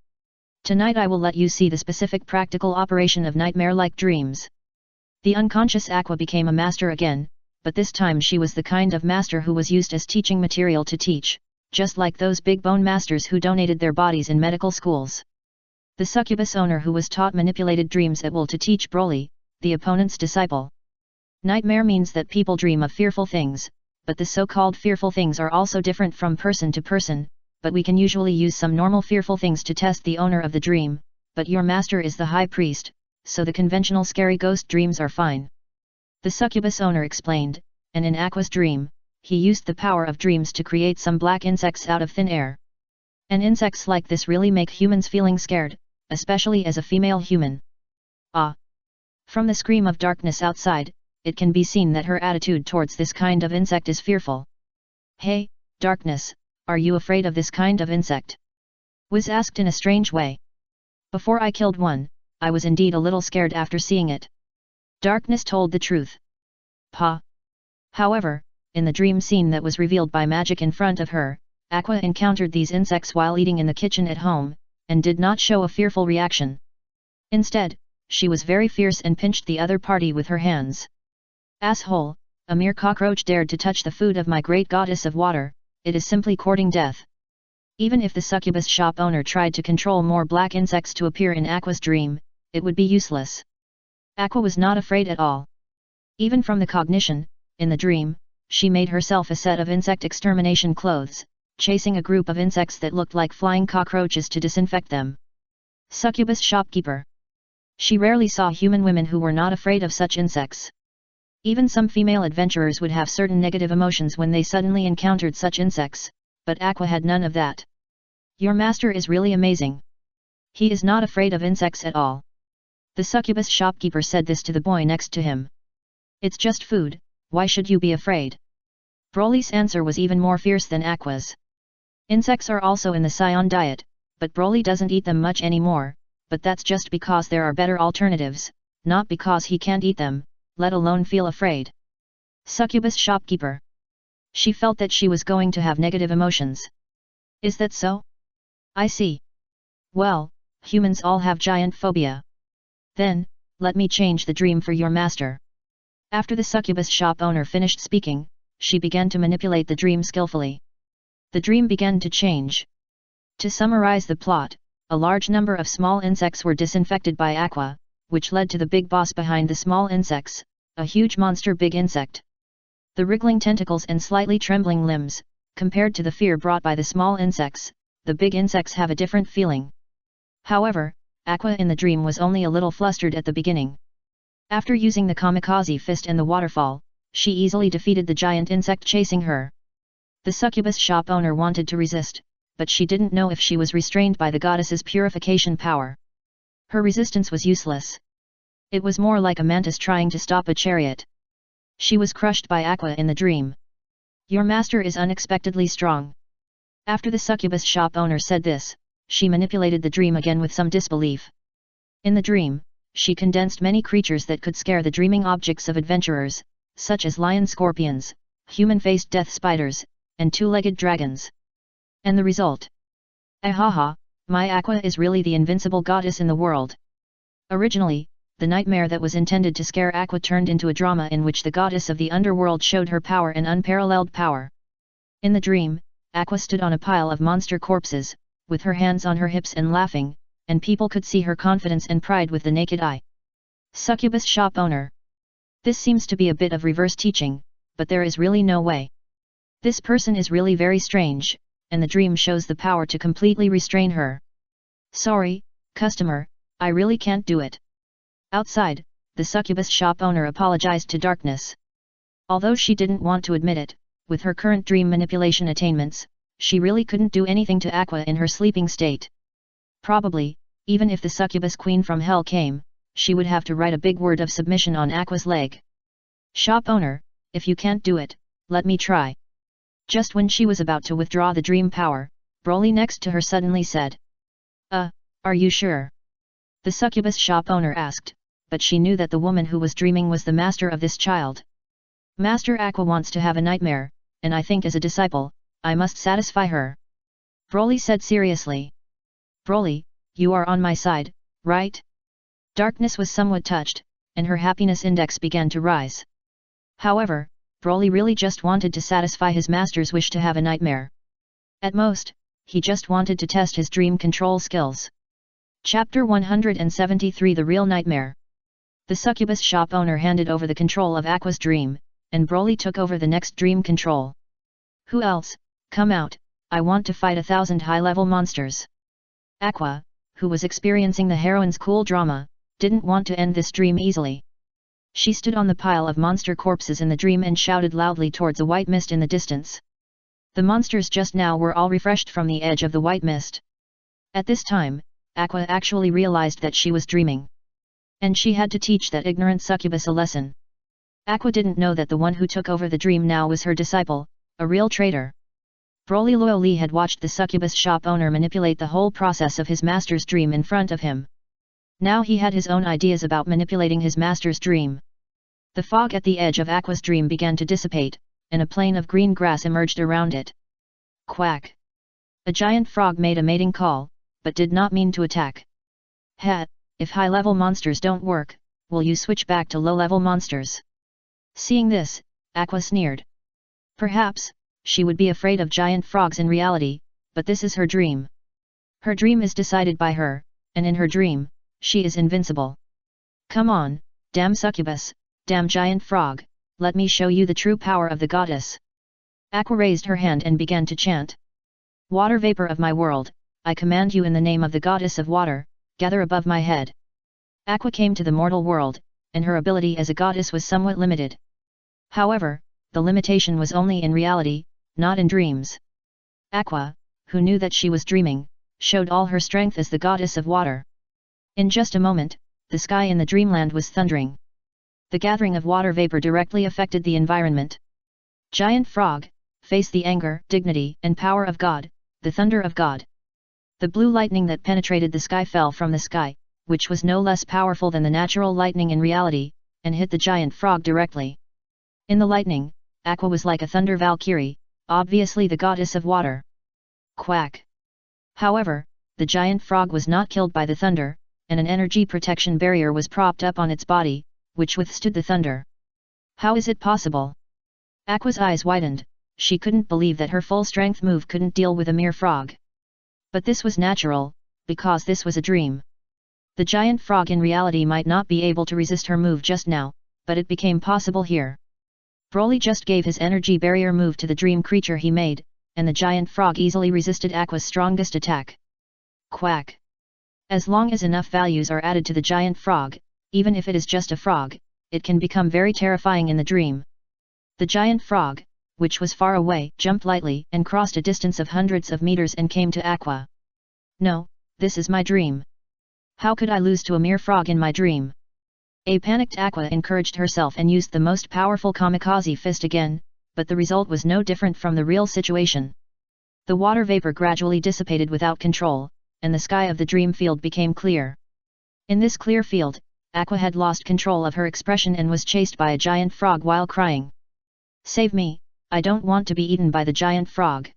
Tonight I will let you see the specific practical operation of nightmare-like dreams. The unconscious Aqua became a master again, but this time she was the kind of master who was used as teaching material to teach, just like those big bone masters who donated their bodies in medical schools. The succubus owner who was taught manipulated dreams at will to teach Broly, the opponent's disciple. Nightmare means that people dream of fearful things, but the so-called fearful things are also different from person to person, but we can usually use some normal fearful things to test the owner of the dream, but your master is the high priest, so the conventional scary ghost dreams are fine. The succubus owner explained, and in Aqua's dream, he used the power of dreams to create some black insects out of thin air. And insects like this really make humans feeling scared, especially as a female human. Ah! From the scream of Darkness outside, it can be seen that her attitude towards this kind of insect is fearful. Hey, Darkness, are you afraid of this kind of insect? Wiz asked in a strange way. Before I killed one, I was indeed a little scared after seeing it. Darkness told the truth. Pa. However, in the dream scene that was revealed by magic in front of her, Aqua encountered these insects while eating in the kitchen at home, and did not show a fearful reaction. Instead, she was very fierce and pinched the other party with her hands. Asshole, a mere cockroach dared to touch the food of my great goddess of water, it is simply courting death. Even if the succubus shop owner tried to control more black insects to appear in Aqua's dream, it would be useless. Aqua was not afraid at all. Even from the cognition, in the dream, she made herself a set of insect extermination clothes, chasing a group of insects that looked like flying cockroaches to disinfect them. Succubus shopkeeper. She rarely saw human women who were not afraid of such insects. Even some female adventurers would have certain negative emotions when they suddenly encountered such insects, but Aqua had none of that. Your master is really amazing. He is not afraid of insects at all. The succubus shopkeeper said this to the boy next to him. It's just food, why should you be afraid? Broly's answer was even more fierce than Aqua's. Insects are also in the Saiyan diet, but Broly doesn't eat them much anymore, but that's just because there are better alternatives, not because he can't eat them, let alone feel afraid. Succubus shopkeeper. She felt that she was going to have negative emotions. Is that so? I see. Well, humans all have giant phobia. Then, let me change the dream for your master. After the succubus shop owner finished speaking, she began to manipulate the dream skillfully. The dream began to change. To summarize the plot, a large number of small insects were disinfected by Aqua, which led to the big boss behind the small insects, a huge monster big insect. The wriggling tentacles and slightly trembling limbs, compared to the fear brought by the small insects, the big insects have a different feeling. However, Aqua in the dream was only a little flustered at the beginning. After using the kamikaze fist and the waterfall, she easily defeated the giant insect chasing her. The succubus shop owner wanted to resist, but she didn't know if she was restrained by the goddess's purification power. Her resistance was useless. It was more like a mantis trying to stop a chariot. She was crushed by Aqua in the dream. Your master is unexpectedly strong. After the succubus shop owner said this, she manipulated the dream again with some disbelief. In the dream, she condensed many creatures that could scare the dreaming objects of adventurers, such as lion scorpions, human-faced death spiders, and two-legged dragons. And the result? Ahaha, my Aqua is really the invincible goddess in the world. Originally, the nightmare that was intended to scare Aqua turned into a drama in which the goddess of the underworld showed her power and unparalleled power. In the dream, Aqua stood on a pile of monster corpses, with her hands on her hips and laughing, and people could see her confidence and pride with the naked eye. Succubus shop owner. This seems to be a bit of reverse teaching, but there is really no way. This person is really very strange, and the dream shows the power to completely restrain her. Sorry, customer, I really can't do it. Outside, the succubus shop owner apologized to darkness. Although she didn't want to admit it, with her current dream manipulation attainments, she really couldn't do anything to Aqua in her sleeping state. Probably, even if the succubus queen from hell came, she would have to write a big word of submission on Aqua's leg. Shop owner, if you can't do it, let me try. Just when she was about to withdraw the dream power, Broly next to her suddenly said. Are you sure? The succubus shop owner asked, but she knew that the woman who was dreaming was the master of this child. Master Aqua wants to have a nightmare, and I think as a disciple, I must satisfy her. Broly said seriously. Broly, you are on my side, right? Darkness was somewhat touched, and her happiness index began to rise. However, Broly really just wanted to satisfy his master's wish to have a nightmare. At most, he just wanted to test his dream control skills. Chapter 173 The Real Nightmare. The succubus shop owner handed over the control of Aqua's dream, and Broly took over the next dream control. Who else? Come out, I want to fight 1,000 high-level monsters. Aqua, who was experiencing the heroine's cool drama, didn't want to end this dream easily. She stood on the pile of monster corpses in the dream and shouted loudly towards a white mist in the distance. The monsters just now were all refreshed from the edge of the white mist. At this time, Aqua actually realized that she was dreaming. And she had to teach that ignorant succubus a lesson. Aqua didn't know that the one who took over the dream now was her disciple, a real traitor. Broly loyally had watched the succubus shop owner manipulate the whole process of his master's dream in front of him. Now he had his own ideas about manipulating his master's dream. The fog at the edge of Aqua's dream began to dissipate, and a plain of green grass emerged around it. Quack! A giant frog made a mating call, but did not mean to attack. If high-level monsters don't work, will you switch back to low-level monsters? Seeing this, Aqua sneered. Perhaps, she would be afraid of giant frogs in reality, but this is her dream. Her dream is decided by her, and in her dream, she is invincible. Come on, damn succubus, damn giant frog, let me show you the true power of the goddess. Aqua raised her hand and began to chant. Water vapor of my world, I command you in the name of the goddess of water, gather above my head. Aqua came to the mortal world, and her ability as a goddess was somewhat limited. However, the limitation was only in reality, not in dreams. Aqua, who knew that she was dreaming, showed all her strength as the goddess of water. In just a moment, the sky in the dreamland was thundering. The gathering of water vapor directly affected the environment. Giant frog, face the anger, dignity, and power of God, the thunder of God. The blue lightning that penetrated the sky fell from the sky, which was no less powerful than the natural lightning in reality, and hit the giant frog directly. In the lightning, Aqua was like a thunder valkyrie, obviously the goddess of water. Quack! However, the giant frog was not killed by the thunder, and an energy protection barrier was propped up on its body, which withstood the thunder. How is it possible? Aqua's eyes widened, she couldn't believe that her full-strength move couldn't deal with a mere frog. But this was natural, because this was a dream. The giant frog in reality might not be able to resist her move just now, but it became possible here. Broly just gave his energy barrier move to the dream creature he made, and the giant frog easily resisted Aqua's strongest attack. Quack! As long as enough values are added to the giant frog, even if it is just a frog, it can become very terrifying in the dream. The giant frog, which was far away, jumped lightly and crossed a distance of hundreds of meters and came to Aqua. No, this is my dream. How could I lose to a mere frog in my dream? A panicked Aqua encouraged herself and used the most powerful kamikaze fist again, but the result was no different from the real situation. The water vapor gradually dissipated without control, and the sky of the dream field became clear. In this clear field, Aqua had lost control of her expression and was chased by a giant frog while crying. Save me, I don't want to be eaten by the giant frog.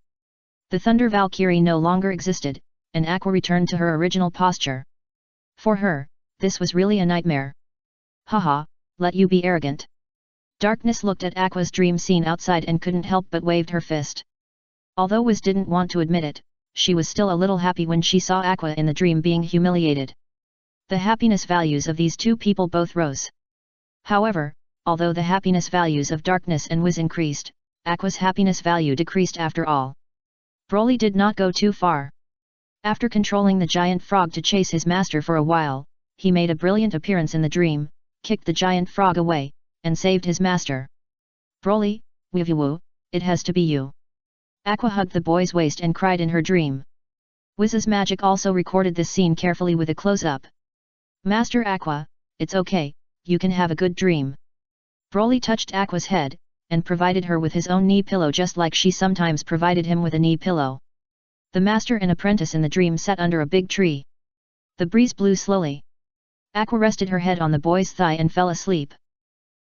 The Thunder Valkyrie no longer existed, and Aqua returned to her original posture. For her, this was really a nightmare. Haha, let you be arrogant. Darkness looked at Aqua's dream scene outside and couldn't help but waved her fist. Although Wiz didn't want to admit it, she was still a little happy when she saw Aqua in the dream being humiliated. The happiness values of these two people both rose. However, although the happiness values of Darkness and Wiz increased, Aqua's happiness value decreased after all. Broly did not go too far. After controlling the giant frog to chase his master for a while, he made a brilliant appearance in the dream, kicked the giant frog away, and saved his master. Broly, Wivu, it has to be you. Aqua hugged the boy's waist and cried in her dream. Wiz's magic also recorded this scene carefully with a close-up. Master Aqua, it's okay, you can have a good dream. Broly touched Aqua's head, and provided her with his own knee pillow just like she sometimes provided him with a knee pillow. The master and apprentice in the dream sat under a big tree. The breeze blew slowly. Aqua rested her head on the boy's thigh and fell asleep.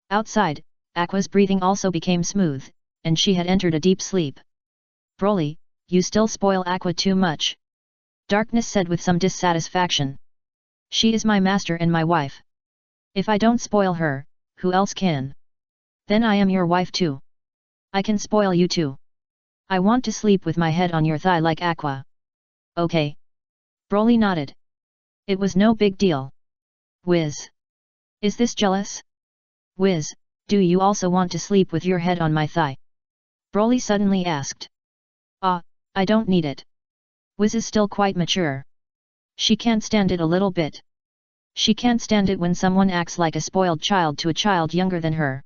Outside, Aqua's breathing also became smooth, and she had entered a deep sleep. Broly, you still spoil Aqua too much. Darkness said with some dissatisfaction. She is my master and my wife. If I don't spoil her, who else can? Then I am your wife too. I can spoil you too. I want to sleep with my head on your thigh like Aqua. Okay. Broly nodded. It was no big deal. Wiz. Is this jealous? Wiz, do you also want to sleep with your head on my thigh? Broly suddenly asked. I don't need it. Wiz is still quite mature. She can't stand it a little bit. She can't stand it when someone acts like a spoiled child to a child younger than her.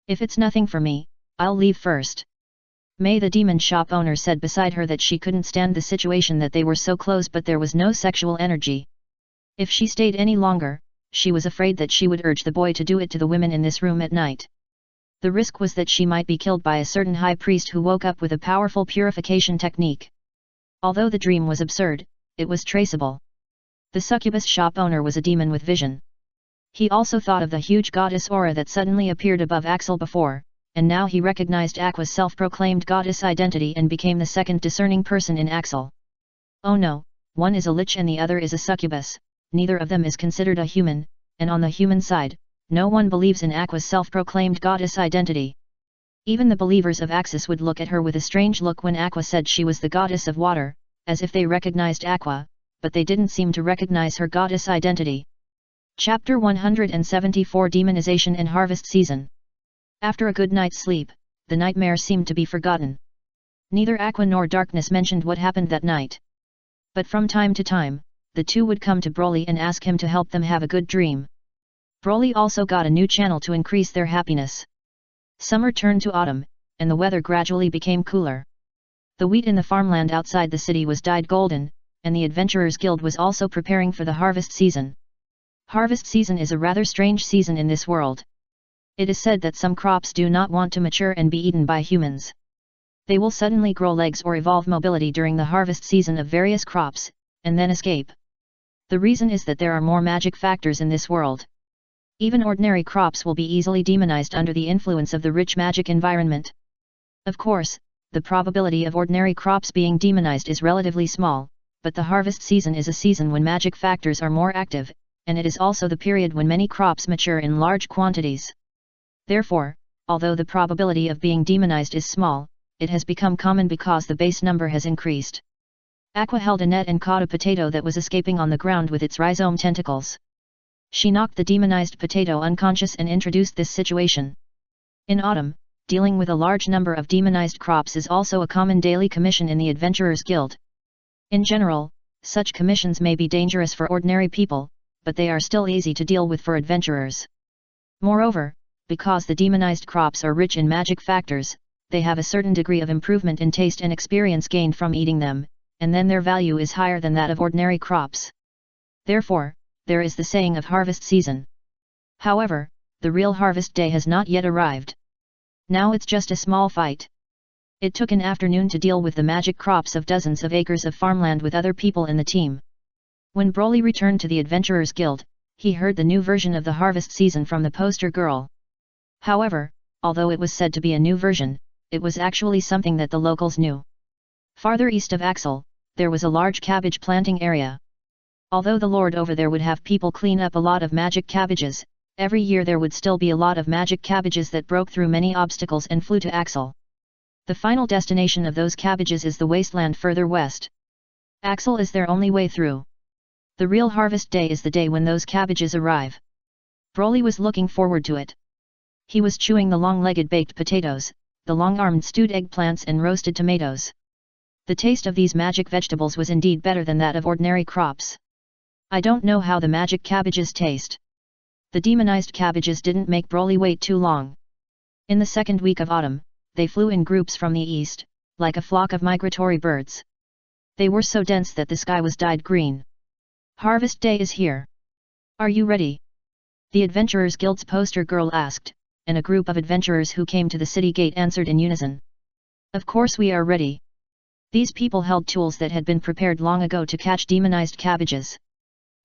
If it's nothing for me, I'll leave first. May the demon shop owner said beside her that she couldn't stand the situation that they were so close but there was no sexual energy. If she stayed any longer, she was afraid that she would urge the boy to do it to the women in this room at night. The risk was that she might be killed by a certain high priest who woke up with a powerful purification technique. Although the dream was absurd, it was traceable. The succubus shop owner was a demon with vision. He also thought of the huge goddess aura that suddenly appeared above Axel before, and now he recognized Aqua's self-proclaimed goddess identity and became the second discerning person in Axel. Oh no, one is a lich and the other is a succubus, neither of them is considered a human, and on the human side, no one believes in Aqua's self-proclaimed goddess identity. Even the believers of Axis would look at her with a strange look when Aqua said she was the goddess of water, as if they recognized Aqua, but they didn't seem to recognize her goddess identity. Chapter 174 Demonization and Harvest Season. After a good night's sleep, the nightmare seemed to be forgotten. Neither Aqua nor Darkness mentioned what happened that night. But from time to time, the two would come to Broly and ask him to help them have a good dream. Broly also got a new channel to increase their happiness. Summer turned to autumn, and the weather gradually became cooler. The wheat in the farmland outside the city was dyed golden, and the Adventurers Guild was also preparing for the harvest season. Harvest season is a rather strange season in this world. It is said that some crops do not want to mature and be eaten by humans. They will suddenly grow legs or evolve mobility during the harvest season of various crops, and then escape. The reason is that there are more magic factors in this world. Even ordinary crops will be easily demonized under the influence of the rich magic environment. Of course, the probability of ordinary crops being demonized is relatively small, but the harvest season is a season when magic factors are more active, and it is also the period when many crops mature in large quantities. Therefore, although the probability of being demonized is small, it has become common because the base number has increased. Aqua held a net and caught a potato that was escaping on the ground with its rhizome tentacles. She knocked the demonized potato unconscious and introduced this situation. In autumn, dealing with a large number of demonized crops is also a common daily commission in the Adventurers Guild. In general, such commissions may be dangerous for ordinary people, but they are still easy to deal with for adventurers. Moreover, because the demonized crops are rich in magic factors, they have a certain degree of improvement in taste and experience gained from eating them, and then their value is higher than that of ordinary crops. Therefore, there is the saying of harvest season. However, the real harvest day has not yet arrived. Now it's just a small fight. It took an afternoon to deal with the magic crops of dozens of acres of farmland with other people in the team. When Broly returned to the Adventurers Guild, he heard the new version of the harvest season from the poster girl. However, although it was said to be a new version, it was actually something that the locals knew. Farther east of Axel, there was a large cabbage planting area. Although the lord over there would have people clean up a lot of magic cabbages, every year there would still be a lot of magic cabbages that broke through many obstacles and flew to Axel. The final destination of those cabbages is the wasteland further west. Axel is their only way through. The real harvest day is the day when those cabbages arrive. Broly was looking forward to it. He was chewing the long-legged baked potatoes, the long-armed stewed eggplants and roasted tomatoes. The taste of these magic vegetables was indeed better than that of ordinary crops. I don't know how the magic cabbages taste. The demonized cabbages didn't make Broly wait too long. In the second week of autumn, they flew in groups from the east, like a flock of migratory birds. They were so dense that the sky was dyed green. Harvest day is here. Are you ready? The Adventurers Guild's poster girl asked, and a group of adventurers who came to the city gate answered in unison. Of course we are ready. These people held tools that had been prepared long ago to catch demonized cabbages.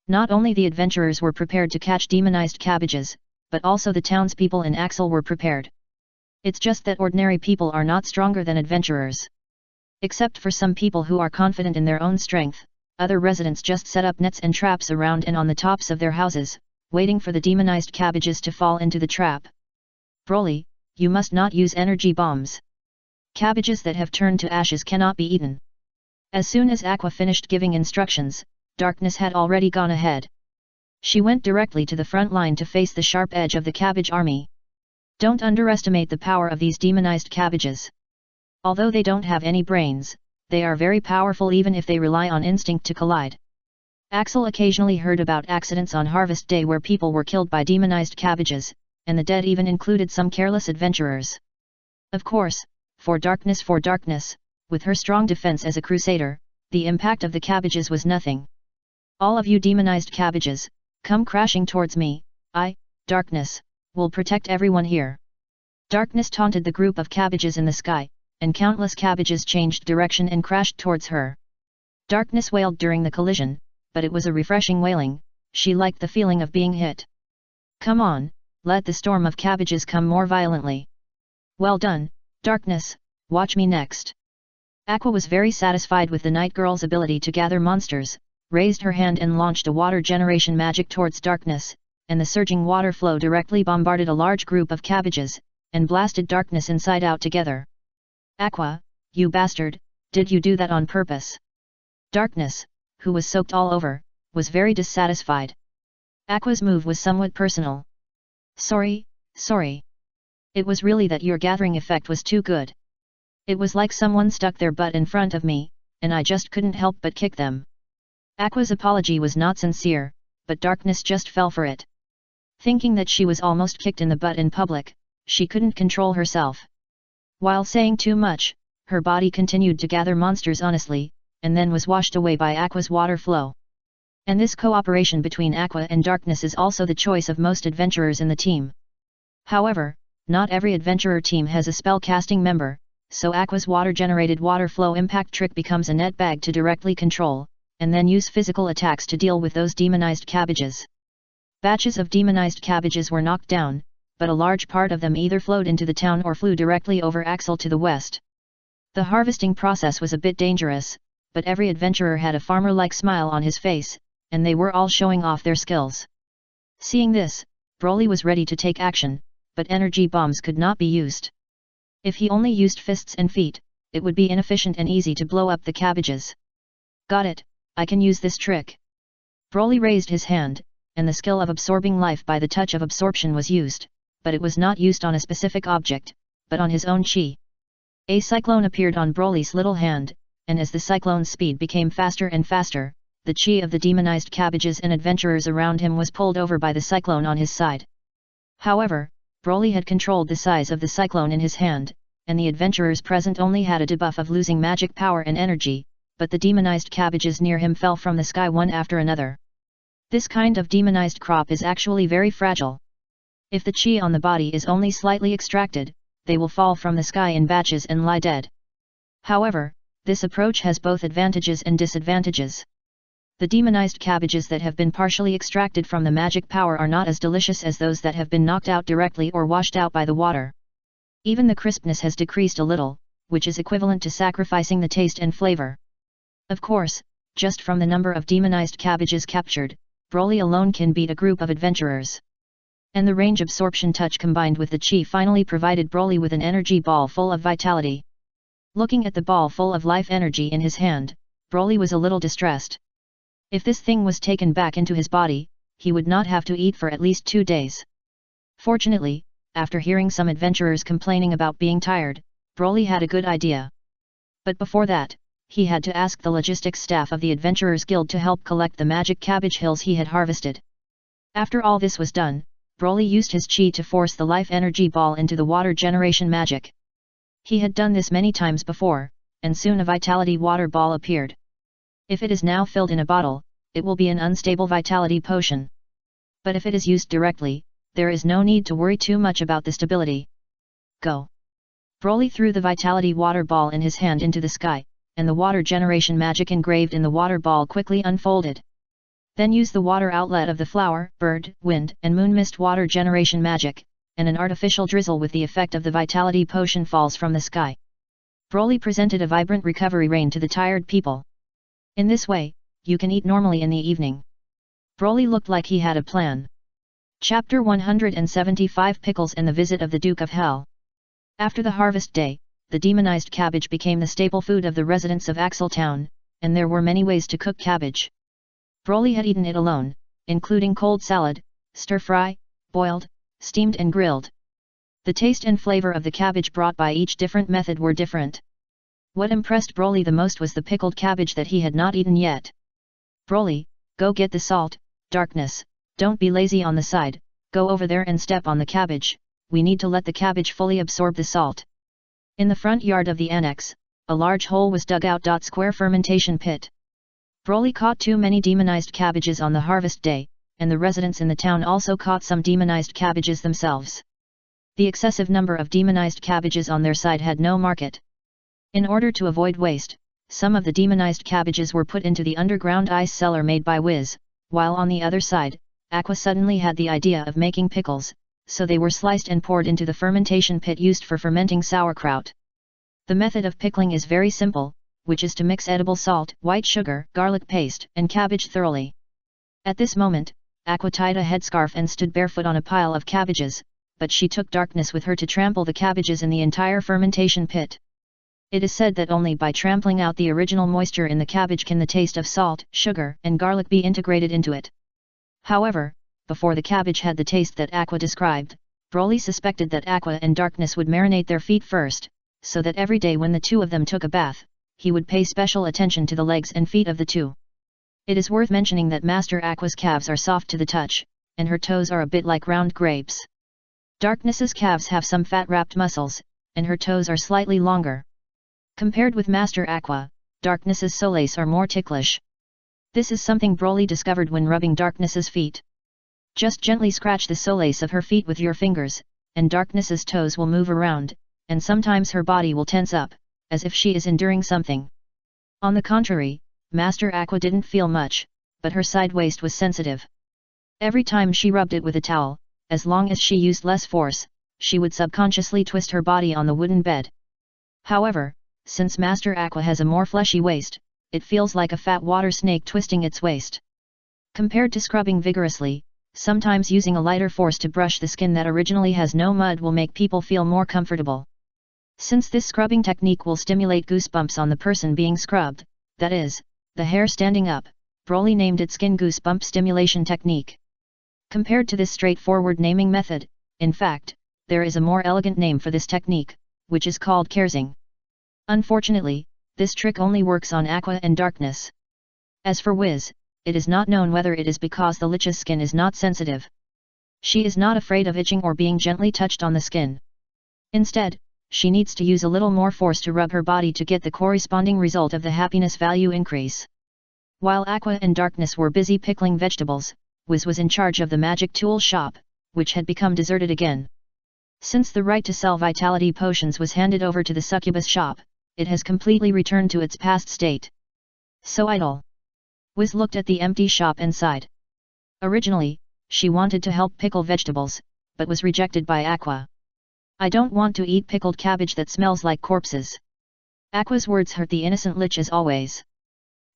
Not only the adventurers were prepared to catch demonized cabbages, but also the townspeople in Axel were prepared. It's just that ordinary people are not stronger than adventurers. Except for some people who are confident in their own strength, other residents just set up nets and traps around and on the tops of their houses, waiting for the demonized cabbages to fall into the trap. Broly, you must not use energy bombs. Cabbages that have turned to ashes cannot be eaten. As soon as Aqua finished giving instructions, darkness had already gone ahead. She went directly to the front line to face the sharp edge of the cabbage army. Don't underestimate the power of these demonized cabbages. Although they don't have any brains, they are very powerful even if they rely on instinct to collide. Axel occasionally heard about accidents on harvest day where people were killed by demonized cabbages, and the dead even included some careless adventurers. Of course, for darkness, with her strong defense as a crusader, the impact of the cabbages was nothing. All of you demonized cabbages, come crashing towards me, I, Darkness, will protect everyone here. Darkness taunted the group of cabbages in the sky, and countless cabbages changed direction and crashed towards her. Darkness wailed during the collision, but it was a refreshing wailing. She liked the feeling of being hit. Come on, let the storm of cabbages come more violently. Well done, Darkness, watch me next. Aqua was very satisfied with the night girl's ability to gather monsters, raised her hand and launched a water generation magic towards Darkness, and the surging water flow directly bombarded a large group of cabbages, and blasted Darkness inside out together. Aqua, you bastard, did you do that on purpose? Darkness, who was soaked all over, was very dissatisfied. Aqua's move was somewhat personal. Sorry. It was really that your gathering effect was too good. It was like someone stuck their butt in front of me, and I just couldn't help but kick them. Aqua's apology was not sincere, but Darkness just fell for it. Thinking that she was almost kicked in the butt in public, she couldn't control herself. While saying too much, her body continued to gather monsters honestly, and then was washed away by Aqua's water flow. And this cooperation between Aqua and Darkness is also the choice of most adventurers in the team. However, not every adventurer team has a spell-casting member, so Aqua's water-generated water flow impact trick becomes a net bag to directly control, and then use physical attacks to deal with those demonized cabbages. Batches of demonized cabbages were knocked down, but a large part of them either flowed into the town or flew directly over Axel to the west. The harvesting process was a bit dangerous, but every adventurer had a farmer-like smile on his face, and they were all showing off their skills. Seeing this, Broly was ready to take action, but energy bombs could not be used. If he only used fists and feet, it would be inefficient and easy to blow up the cabbages. Got it, I can use this trick. Broly raised his hand, and the skill of absorbing life by the touch of absorption was used, but it was not used on a specific object, but on his own chi. A cyclone appeared on Broly's little hand, and as the cyclone's speed became faster and faster, the chi of the demonized cabbages and adventurers around him was pulled over by the cyclone on his side. However, Broly had controlled the size of the cyclone in his hand, and the adventurers present only had a debuff of losing magic power and energy, but the demonized cabbages near him fell from the sky one after another. This kind of demonized crop is actually very fragile. If the chi on the body is only slightly extracted, they will fall from the sky in batches and lie dead. However, this approach has both advantages and disadvantages. The demonized cabbages that have been partially extracted from the magic power are not as delicious as those that have been knocked out directly or washed out by the water. Even the crispness has decreased a little, which is equivalent to sacrificing the taste and flavor. Of course, just from the number of demonized cabbages captured, Broly alone can beat a group of adventurers. And the range absorption touch combined with the chi finally provided Broly with an energy ball full of vitality. Looking at the ball full of life energy in his hand, Broly was a little distressed. If this thing was taken back into his body, he would not have to eat for at least 2 days. Fortunately, after hearing some adventurers complaining about being tired, Broly had a good idea. But before that, he had to ask the logistics staff of the Adventurers Guild to help collect the magic cabbage hills he had harvested. After all this was done, Broly used his chi to force the life energy ball into the water generation magic. He had done this many times before, and soon a vitality water ball appeared. If it is now filled in a bottle, it will be an unstable vitality potion. But if it is used directly, there is no need to worry too much about the stability. Go! Broly threw the vitality water ball in his hand into the sky, and the water generation magic engraved in the water ball quickly unfolded. Then use the water outlet of the flower, bird, wind, and moon mist water generation magic, and an artificial drizzle with the effect of the vitality potion falls from the sky. Broly presented a vibrant recovery rain to the tired people. In this way, you can eat normally in the evening. Broly looked like he had a plan. Chapter 175 Pickles and the Visit of the Duke of Hell. After the harvest day, the demonized cabbage became the staple food of the residents of Axel Town, and there were many ways to cook cabbage. Broly had eaten it alone, including cold salad, stir-fry, boiled, steamed and grilled. The taste and flavor of the cabbage brought by each different method were different. What impressed Broly the most was the pickled cabbage that he had not eaten yet. Broly, go get the salt, Darkness, don't be lazy on the side, go over there and step on the cabbage, we need to let the cabbage fully absorb the salt. In the front yard of the annex, a large hole was dug out. Square fermentation pit. Broly caught too many demonized cabbages on the harvest day, and the residents in the town also caught some demonized cabbages themselves. The excessive number of demonized cabbages on their side had no market. In order to avoid waste, some of the demonized cabbages were put into the underground ice cellar made by Wiz, while on the other side, Aqua suddenly had the idea of making pickles, so they were sliced and poured into the fermentation pit used for fermenting sauerkraut. The method of pickling is very simple, which is to mix edible salt, white sugar, garlic paste, and cabbage thoroughly. At this moment, Aqua tied a headscarf and stood barefoot on a pile of cabbages, but she took Darkness with her to trample the cabbages in the entire fermentation pit. It is said that only by trampling out the original moisture in the cabbage can the taste of salt, sugar, and garlic be integrated into it. However, before the cabbage had the taste that Aqua described, Broly suspected that Aqua and Darkness would marinate their feet first, so that every day when the two of them took a bath, he would pay special attention to the legs and feet of the two. It is worth mentioning that Master Aqua's calves are soft to the touch, and her toes are a bit like round grapes. Darkness's calves have some fat-wrapped muscles, and her toes are slightly longer. Compared with Master Aqua, Darkness's soles are more ticklish. This is something Broly discovered when rubbing Darkness's feet. Just gently scratch the soles of her feet with your fingers, and Darkness's toes will move around, and sometimes her body will tense up, as if she is enduring something. On the contrary, Master Aqua didn't feel much, but her side waist was sensitive. Every time she rubbed it with a towel, as long as she used less force, she would subconsciously twist her body on the wooden bed. However, since Master Aqua has a more fleshy waist, it feels like a fat water snake twisting its waist. Compared to scrubbing vigorously, sometimes using a lighter force to brush the skin that originally has no mud will make people feel more comfortable. Since this scrubbing technique will stimulate goosebumps on the person being scrubbed, that is, the hair standing up, Broly named it Skin Goosebump Stimulation Technique. Compared to this straightforward naming method, in fact, there is a more elegant name for this technique, which is called Kersing. Unfortunately, this trick only works on Aqua and Darkness. As for Wiz, it is not known whether it is because the Lich's skin is not sensitive. She is not afraid of itching or being gently touched on the skin. Instead, she needs to use a little more force to rub her body to get the corresponding result of the happiness value increase. While Aqua and Darkness were busy pickling vegetables, Wiz was in charge of the magic tool shop, which had become deserted again. Since the right to sell vitality potions was handed over to the succubus shop, it has completely returned to its past state. So idle. Wiz looked at the empty shop and sighed. Originally, she wanted to help pickle vegetables, but was rejected by Aqua. I don't want to eat pickled cabbage that smells like corpses. Aqua's words hurt the innocent Lich as always.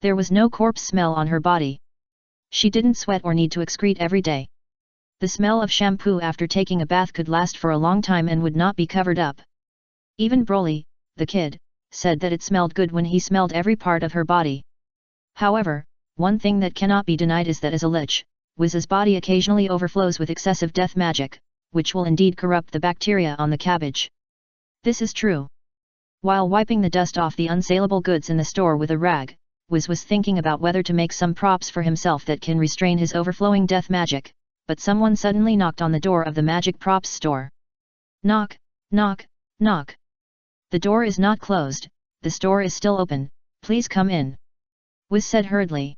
There was no corpse smell on her body. She didn't sweat or need to excrete every day. The smell of shampoo after taking a bath could last for a long time and would not be covered up. Even Broly, the kid, said that it smelled good when he smelled every part of her body. However, one thing that cannot be denied is that as a Lich, Wiz's body occasionally overflows with excessive death magic, which will indeed corrupt the bacteria on the cabbage. This is true. While wiping the dust off the unsaleable goods in the store with a rag, Wiz was thinking about whether to make some props for himself that can restrain his overflowing death magic, but someone suddenly knocked on the door of the magic props store. Knock, knock, knock. The door is not closed, the store is still open, please come in. Wiz said hurriedly.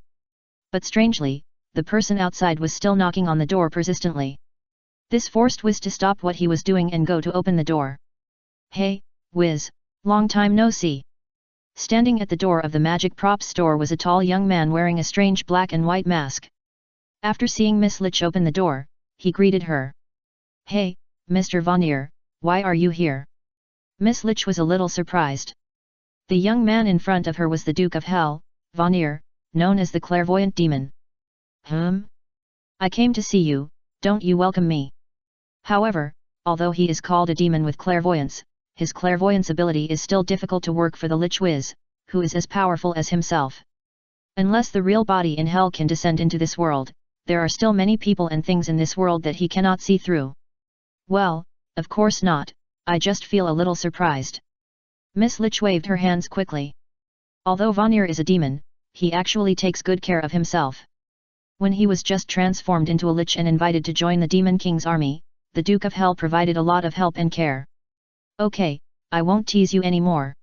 But strangely, the person outside was still knocking on the door persistently. This forced Wiz to stop what he was doing and go to open the door. Hey, Wiz, long time no see. Standing at the door of the magic props store was a tall young man wearing a strange black and white mask. After seeing Miss Lich open the door, he greeted her. Hey, Mr. Vanir, why are you here? Miss Lich was a little surprised. The young man in front of her was the Duke of Hell, Vanir, known as the clairvoyant demon. I came to see you, don't you welcome me? However, although he is called a demon with clairvoyance, his clairvoyance ability is still difficult to work for the Lich Wiz, who is as powerful as himself. Unless the real body in hell can descend into this world, there are still many people and things in this world that he cannot see through. Well, of course not, I just feel a little surprised. Miss Lich waved her hands quickly. Although Vanir is a demon, he actually takes good care of himself. When he was just transformed into a Lich and invited to join the Demon King's army, the Duke of Hell provided a lot of help and care. Okay, I won't tease you anymore.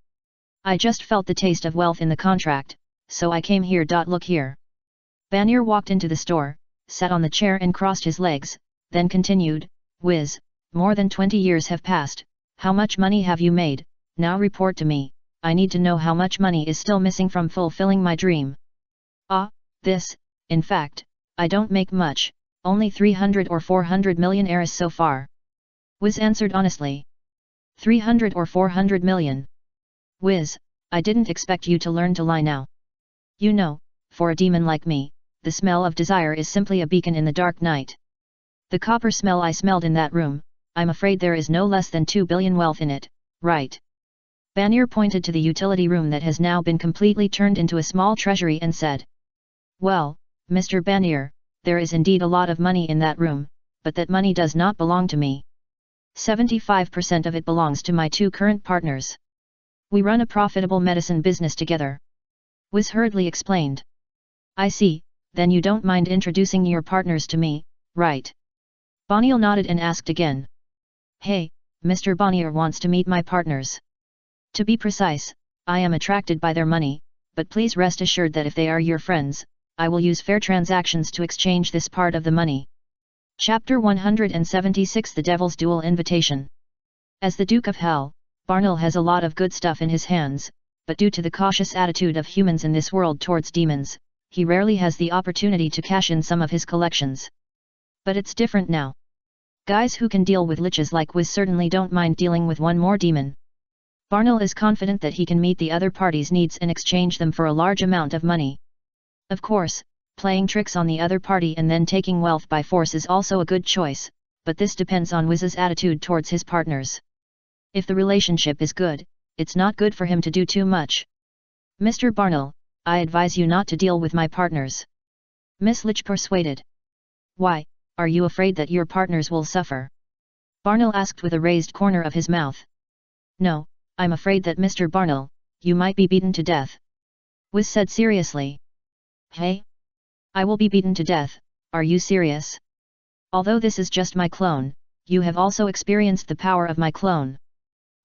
I just felt the taste of wealth in the contract, so I came here. Look here. Vanir walked into the store, sat on the chair and crossed his legs, then continued, Wiz, more than 20 years have passed, how much money have you made? Now report to me, I need to know how much money is still missing from fulfilling my dream. In fact, I don't make much, only 300 or 400 million eris so far. Wiz answered honestly. 300 or 400 million. Wiz, I didn't expect you to learn to lie now. You know, for a demon like me, the smell of desire is simply a beacon in the dark night. The copper smell I smelled in that room, I'm afraid there is no less than 2 billion wealth in it, right? Vanir pointed to the utility room that has now been completely turned into a small treasury and said. Well, Mr. Vanir, there is indeed a lot of money in that room, but that money does not belong to me. 75% of it belongs to my two current partners. We run a profitable medicine business together. Wiz hurriedly explained. I see, then you don't mind introducing your partners to me, right? Vanir nodded and asked again. Hey, Mr. Vanir wants to meet my partners. To be precise, I am attracted by their money, but please rest assured that if they are your friends, I will use fair transactions to exchange this part of the money. Chapter 176 The Devil's Duel Invitation. As the Duke of Hell, Barnell has a lot of good stuff in his hands, but due to the cautious attitude of humans in this world towards demons, he rarely has the opportunity to cash in some of his collections. But it's different now. Guys who can deal with liches like Wiz certainly don't mind dealing with one more demon. Barnell is confident that he can meet the other party's needs and exchange them for a large amount of money. Of course, playing tricks on the other party and then taking wealth by force is also a good choice, but this depends on Wiz's attitude towards his partners. If the relationship is good, it's not good for him to do too much. Mr. Barnell, I advise you not to deal with my partners. Miss Lich persuaded. Why, are you afraid that your partners will suffer? Barnell asked with a raised corner of his mouth. No, I'm afraid that Mr. Barnell, you might be beaten to death. Wiz said seriously. Hey? I will be beaten to death, are you serious? Although this is just my clone, you have also experienced the power of my clone.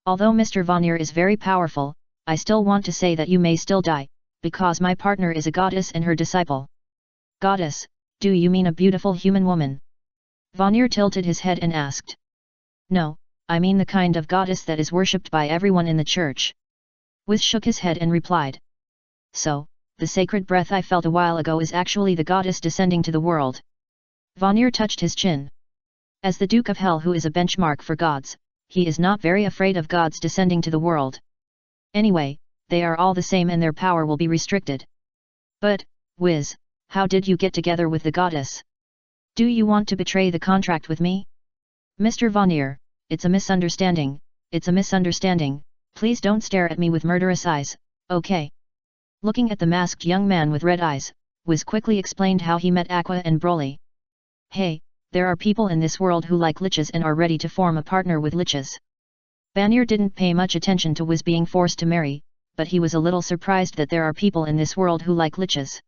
Although Mr. Vanir is very powerful, I still want to say that you may still die, because my partner is a goddess and her disciple. Goddess, do you mean a beautiful human woman? Vanir tilted his head and asked. No, I mean the kind of goddess that is worshipped by everyone in the church. Wiz shook his head and replied. So, the sacred breath I felt a while ago is actually the goddess descending to the world. Vanir touched his chin. As the Duke of Hell, who is a benchmark for gods, he is not very afraid of gods descending to the world. Anyway, they are all the same and their power will be restricted. But, Wiz, how did you get together with the goddess? Do you want to betray the contract with me? Mr. Vanir, it's a misunderstanding, please don't stare at me with murderous eyes, okay? Looking at the masked young man with red eyes, Wiz quickly explained how he met Aqua and Broly. Hey, there are people in this world who like liches and are ready to form a partner with liches. Vanir didn't pay much attention to Wiz being forced to marry, but he was a little surprised that there are people in this world who like liches.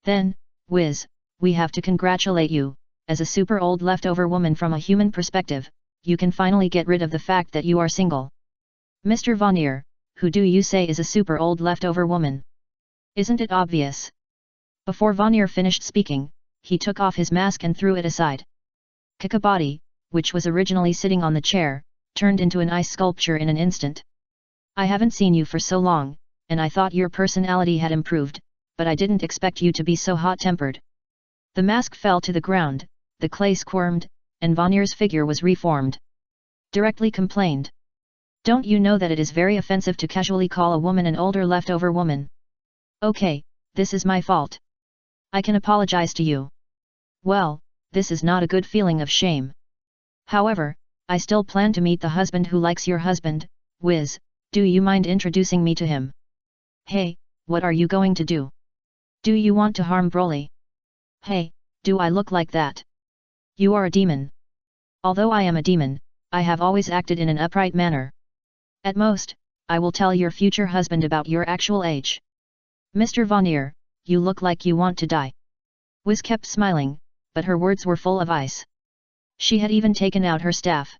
Then, Wiz, we have to congratulate you, as a super old leftover woman from a human perspective, you can finally get rid of the fact that you are single. Mr. Vanir, who do you say is a super old leftover woman? Isn't it obvious? Before Vanir finished speaking, he took off his mask and threw it aside. Kakabadi, which was originally sitting on the chair, turned into an ice sculpture in an instant. I haven't seen you for so long, and I thought your personality had improved, but I didn't expect you to be so hot-tempered. The mask fell to the ground, the clay squirmed, and Vanir's figure was reformed. Directly complained. Don't you know that it is very offensive to casually call a woman an older leftover woman? Okay, this is my fault. I can apologize to you. Well, this is not a good feeling of shame. However, I still plan to meet the husband who likes your husband, Wiz, do you mind introducing me to him? Hey, what are you going to do? Do you want to harm Broly? Hey, do I look like that? You are a demon. Although I am a demon, I have always acted in an upright manner. At most, I will tell your future husband about your actual age. Mr. Vanir, you look like you want to die. Wiz kept smiling, but her words were full of ice. She had even taken out her staff.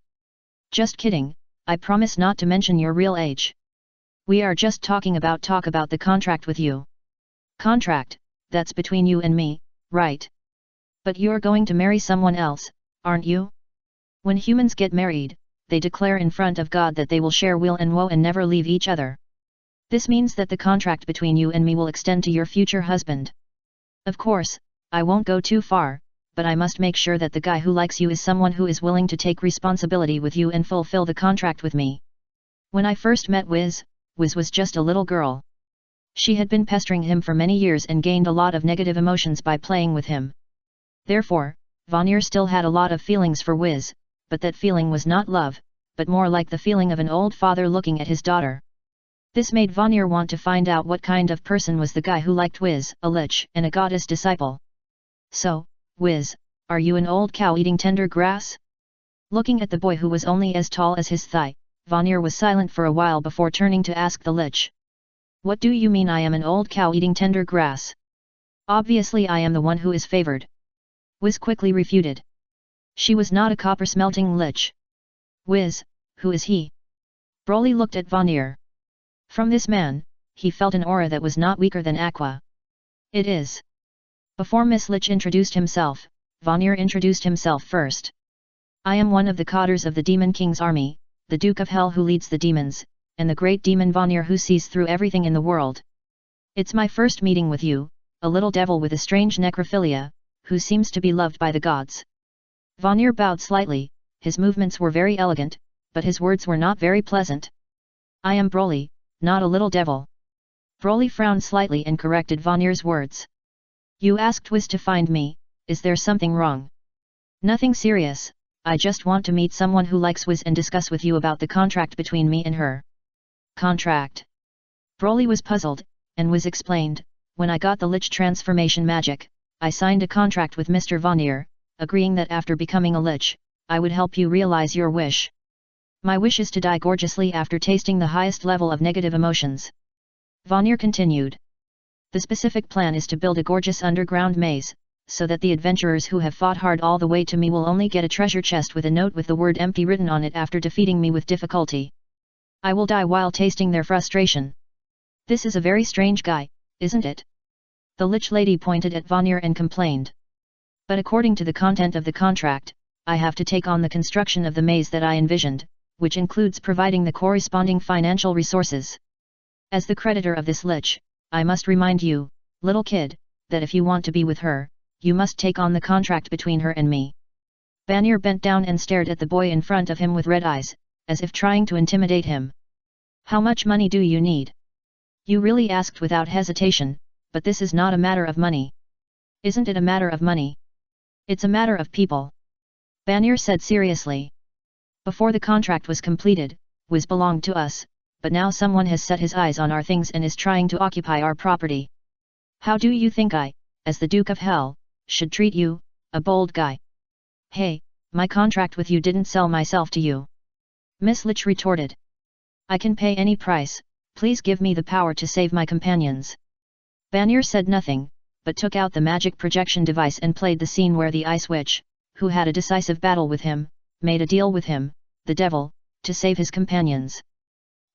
Just kidding, I promise not to mention your real age. We are just talking about the contract with you. Contract, that's between you and me, right? But you're going to marry someone else, aren't you? When humans get married, they declare in front of God that they will share weal and woe and never leave each other. This means that the contract between you and me will extend to your future husband. Of course, I won't go too far, but I must make sure that the guy who likes you is someone who is willing to take responsibility with you and fulfill the contract with me. When I first met Wiz, Wiz was just a little girl. She had been pestering him for many years and gained a lot of negative emotions by playing with him. Therefore, Vanir still had a lot of feelings for Wiz, but that feeling was not love, but more like the feeling of an old father looking at his daughter. This made Vanir want to find out what kind of person was the guy who liked Wiz, a lich and a goddess disciple. So, Wiz, are you an old cow eating tender grass? Looking at the boy who was only as tall as his thigh, Vanir was silent for a while before turning to ask the lich. What do you mean I am an old cow eating tender grass? Obviously I am the one who is favored. Wiz quickly refuted. She was not a copper-smelting lich. Wiz, who is he? Broly looked at Vanir. From this man, he felt an aura that was not weaker than Aqua. It is Before Miss Lich introduced himself, Vanir introduced himself first. I am one of the cadres of the Demon King's army, the Duke of Hell who leads the demons, and the great demon Vanir who sees through everything in the world. It's my first meeting with you, a little devil with a strange necrophilia, who seems to be loved by the gods. Vanir bowed slightly, his movements were very elegant, but his words were not very pleasant. I am Broly, not a little devil. Broly frowned slightly and corrected Vanir's words. You asked Wiz to find me, is there something wrong? Nothing serious, I just want to meet someone who likes Wiz and discuss with you about the contract between me and her. Contract? Broly was puzzled, and Wiz explained, when I got the Lich transformation magic, I signed a contract with Mr. Vanir, agreeing that after becoming a Lich, I would help you realize your wish. My wish is to die gorgeously after tasting the highest level of negative emotions. Vanir continued. The specific plan is to build a gorgeous underground maze, so that the adventurers who have fought hard all the way to me will only get a treasure chest with a note with the word empty written on it after defeating me with difficulty. I will die while tasting their frustration. This is a very strange guy, isn't it? The Lich Lady pointed at Vanir and complained. But according to the content of the contract, I have to take on the construction of the maze that I envisioned, which includes providing the corresponding financial resources. As the creditor of this Lich, I must remind you, little kid, that if you want to be with her, you must take on the contract between her and me. Vanir bent down and stared at the boy in front of him with red eyes, as if trying to intimidate him. How much money do you need? You really asked without hesitation, but this is not a matter of money. Isn't it a matter of money? It's a matter of people. Vanir said seriously. Before the contract was completed, Wiz belonged to us, but now someone has set his eyes on our things and is trying to occupy our property. How do you think I, as the Duke of Hell, should treat you, a bold guy? Hey, my contract with you didn't sell myself to you. Miss Lich retorted. I can pay any price, please give me the power to save my companions. Vanir said nothing, but took out the magic projection device and played the scene where the Ice Witch, who had a decisive battle with him, made a deal with him, the devil, to save his companions.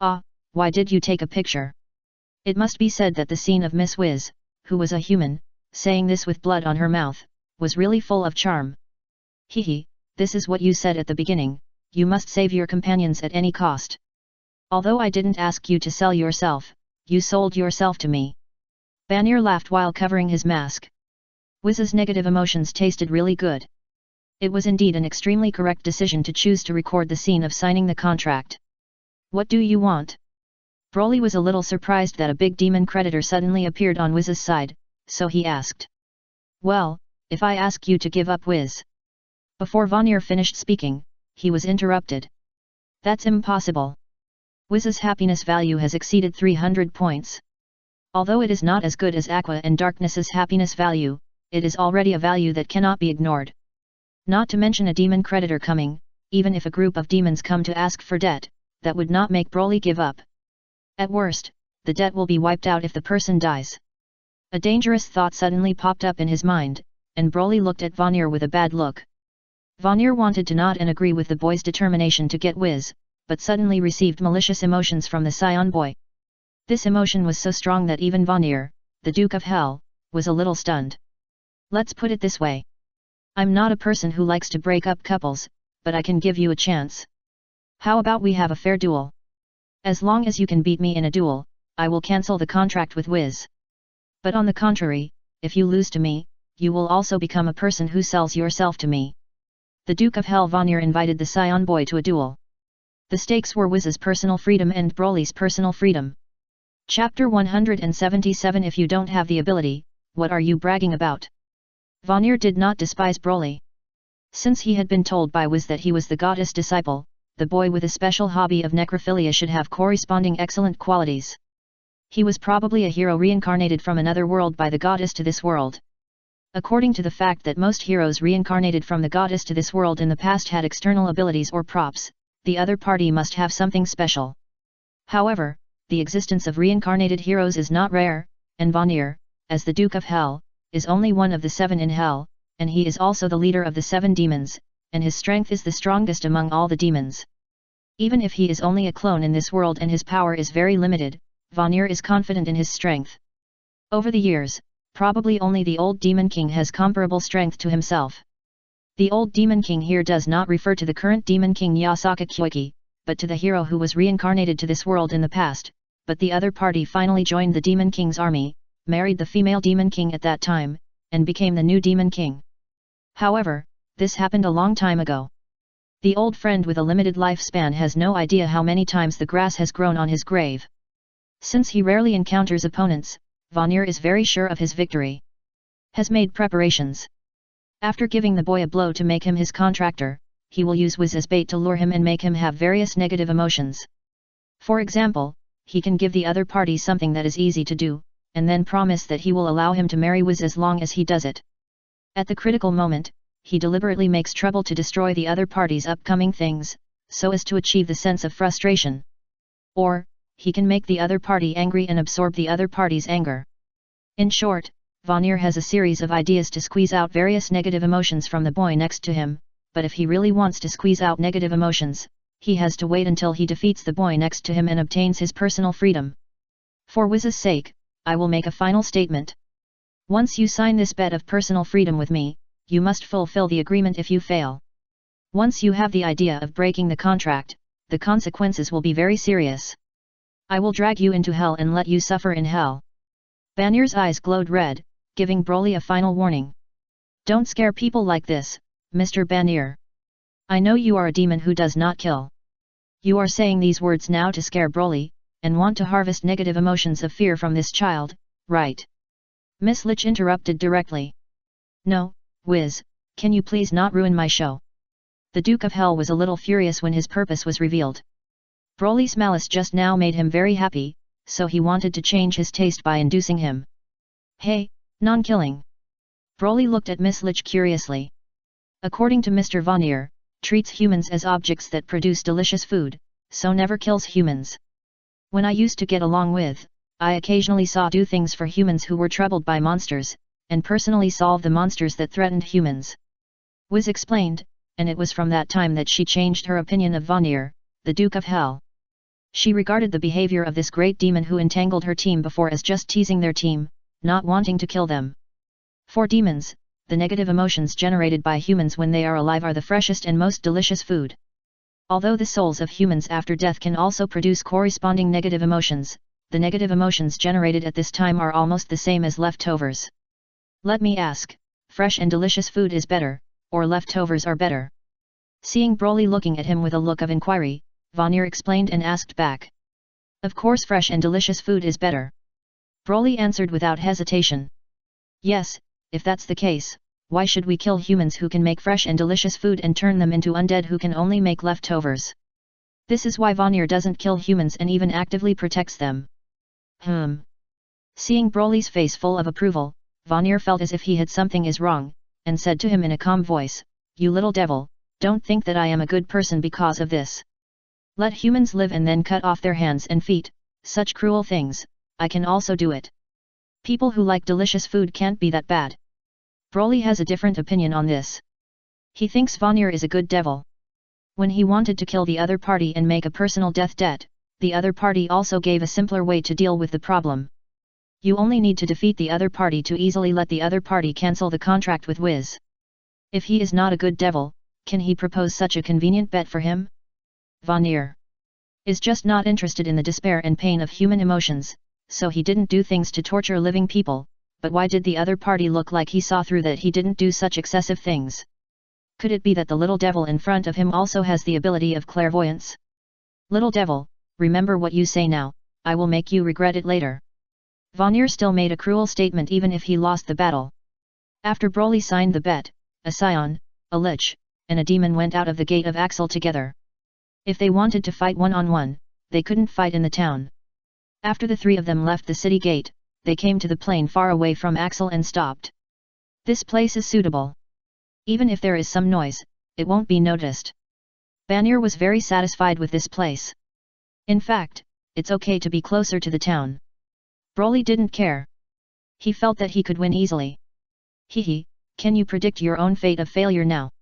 Ah, why did you take a picture? It must be said that the scene of Miss Wiz, who was a human, saying this with blood on her mouth, was really full of charm. Hehe, this is what you said at the beginning, you must save your companions at any cost. Although I didn't ask you to sell yourself, you sold yourself to me. Vanir laughed while covering his mask. Wiz's negative emotions tasted really good. It was indeed an extremely correct decision to choose to record the scene of signing the contract. What do you want? Broly was a little surprised that a big demon creditor suddenly appeared on Wiz's side, so he asked. Well, if I ask you to give up Wiz. Before Vanir finished speaking, he was interrupted. That's impossible. Wiz's happiness value has exceeded 300 points. Although it is not as good as Aqua and Darkness's happiness value, it is already a value that cannot be ignored. Not to mention a demon creditor coming, even if a group of demons come to ask for debt, that would not make Broly give up. At worst, the debt will be wiped out if the person dies. A dangerous thought suddenly popped up in his mind, and Broly looked at Vanir with a bad look. Vanir wanted to nod and agree with the boy's determination to get Wiz, but suddenly received malicious emotions from the Saiyan boy. This emotion was so strong that even Vanir, the Duke of Hell, was a little stunned. Let's put it this way. I'm not a person who likes to break up couples, but I can give you a chance. How about we have a fair duel? As long as you can beat me in a duel, I will cancel the contract with Wiz. But on the contrary, if you lose to me, you will also become a person who sells yourself to me. The Duke of Hell Vanir invited the Saiyan boy to a duel. The stakes were Wiz's personal freedom and Broly's personal freedom. Chapter 177 If you don't have the ability, what are you bragging about? Vanir did not despise Broly. Since he had been told by Wiz that he was the goddess disciple, the boy with a special hobby of necrophilia should have corresponding excellent qualities. He was probably a hero reincarnated from another world by the goddess to this world. According to the fact that most heroes reincarnated from the goddess to this world in the past had external abilities or props, the other party must have something special. However, the existence of reincarnated heroes is not rare, and Vanir, as the Duke of Hell, is only one of the 7 in Hell, and he is also the leader of the 7 demons, and his strength is the strongest among all the demons. Even if he is only a clone in this world and his power is very limited, Vanir is confident in his strength. Over the years, Probably only the old Demon King has comparable strength to himself. The old Demon King here does not refer to the current Demon King Yasaka Kyoiki, but to the hero who was reincarnated to this world in the past, but the other party finally joined the Demon King's army, married the female Demon King at that time, and became the new Demon King. However, this happened a long time ago. The old friend with a limited lifespan has no idea how many times the grass has grown on his grave. Since he rarely encounters opponents, Vanir is very sure of his victory. Has made preparations. After giving the boy a blow to make him his contractor, he will use Wiz as bait to lure him and make him have various negative emotions. For example, he can give the other party something that is easy to do, and then promise that he will allow him to marry Wiz as long as he does it. At the critical moment, he deliberately makes trouble to destroy the other party's upcoming things, so as to achieve the sense of frustration. Or, he can make the other party angry and absorb the other party's anger. In short, Vanir has a series of ideas to squeeze out various negative emotions from the boy next to him, but if he really wants to squeeze out negative emotions, he has to wait until he defeats the boy next to him and obtains his personal freedom. For Wiz's sake, I will make a final statement. Once you sign this bet of personal freedom with me, you must fulfill the agreement if you fail. Once you have the idea of breaking the contract, the consequences will be very serious. I will drag you into hell and let you suffer in hell. Vanir's eyes glowed red, giving Broly a final warning. Don't scare people like this, Mr. Vanir. I know you are a demon who does not kill. You are saying these words now to scare Broly, and want to harvest negative emotions of fear from this child, right? Miss Lich interrupted directly. No, Wiz, can you please not ruin my show? The Duke of Hell was a little furious when his purpose was revealed. Broly's malice just now made him very happy, so he wanted to change his taste by inducing him. Hey, non-killing. Broly looked at Miss Lich curiously. According to Mr. Vanir, treats humans as objects that produce delicious food, so never kills humans. When I used to get along with, I occasionally saw do things for humans who were troubled by monsters, and personally solve the monsters that threatened humans. Wiz explained, and it was from that time that she changed her opinion of Vanir, the Duke of Hell. She regarded the behavior of this great demon who entangled her team before as just teasing their team, not wanting to kill them. For demons, the negative emotions generated by humans when they are alive are the freshest and most delicious food. Although the souls of humans after death can also produce corresponding negative emotions, the negative emotions generated at this time are almost the same as leftovers. Let me ask, fresh and delicious food is better, or leftovers are better? Seeing Broly looking at him with a look of inquiry, Vanir explained and asked back. Of course fresh and delicious food is better. Broly answered without hesitation. Yes, if that's the case, why should we kill humans who can make fresh and delicious food and turn them into undead who can only make leftovers? This is why Vanir doesn't kill humans and even actively protects them. Seeing Broly's face full of approval, Vanir felt as if he had something is wrong, and said to him in a calm voice, You little devil, don't think that I am a good person because of this. Let humans live and then cut off their hands and feet, such cruel things, I can also do it. People who like delicious food can't be that bad. Broly has a different opinion on this. He thinks Vanir is a good devil. When he wanted to kill the other party and make a personal death debt, the other party also gave a simpler way to deal with the problem. You only need to defeat the other party to easily let the other party cancel the contract with Wiz. If he is not a good devil, can he propose such a convenient bet for him? Vanir is just not interested in the despair and pain of human emotions, so he didn't do things to torture living people, but why did the other party look like he saw through that he didn't do such excessive things? Could it be that the little devil in front of him also has the ability of clairvoyance? Little devil, remember what you say now, I will make you regret it later. Vanir still made a cruel statement even if he lost the battle. After Broly signed the bet, a Saiyan, a Lich, and a demon went out of the gate of Axel together. If they wanted to fight one-on-one, they couldn't fight in the town. After the three of them left the city gate, they came to the plain far away from Axel and stopped. This place is suitable. Even if there is some noise, it won't be noticed. Vanir was very satisfied with this place. In fact, it's okay to be closer to the town. Broly didn't care. He felt that he could win easily. Hehe, can you predict your own fate of failure now?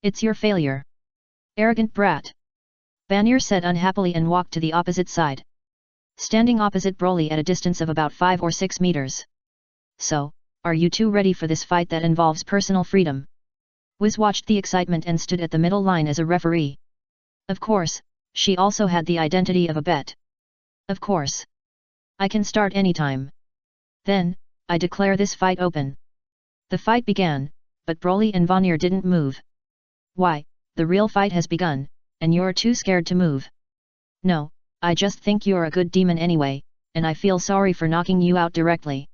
It's your failure. Arrogant brat. Vanir said unhappily and walked to the opposite side. Standing opposite Broly at a distance of about 5 or 6 meters. So, are you two ready for this fight that involves personal freedom? Wiz watched the excitement and stood at the middle line as a referee. Of course, she also had the identity of a bet. Of course. I can start anytime. Then, I declare this fight open. The fight began, but Broly and Vanir didn't move. Why, the real fight has begun, and you're too scared to move. No, I just think you're a good demon anyway, and I feel sorry for knocking you out directly.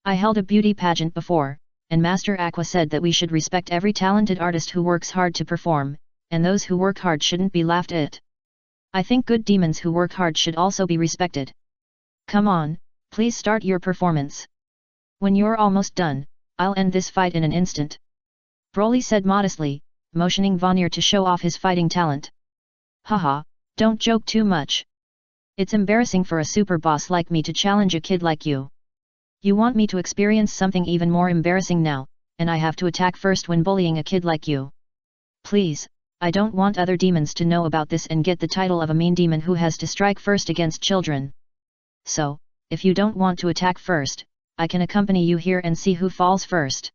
I held a beauty pageant before, and Master Aqua said that we should respect every talented artist who works hard to perform, and those who work hard shouldn't be laughed at. I think good demons who work hard should also be respected. Come on, please start your performance. When you're almost done, I'll end this fight in an instant. Broly said modestly, motioning Vanir to show off his fighting talent. Haha, don't joke too much. It's embarrassing for a super boss like me to challenge a kid like you. You want me to experience something even more embarrassing now, and I have to attack first when bullying a kid like you. Please, I don't want other demons to know about this and get the title of a mean demon who has to strike first against children. So, if you don't want to attack first, I can accompany you here and see who falls first.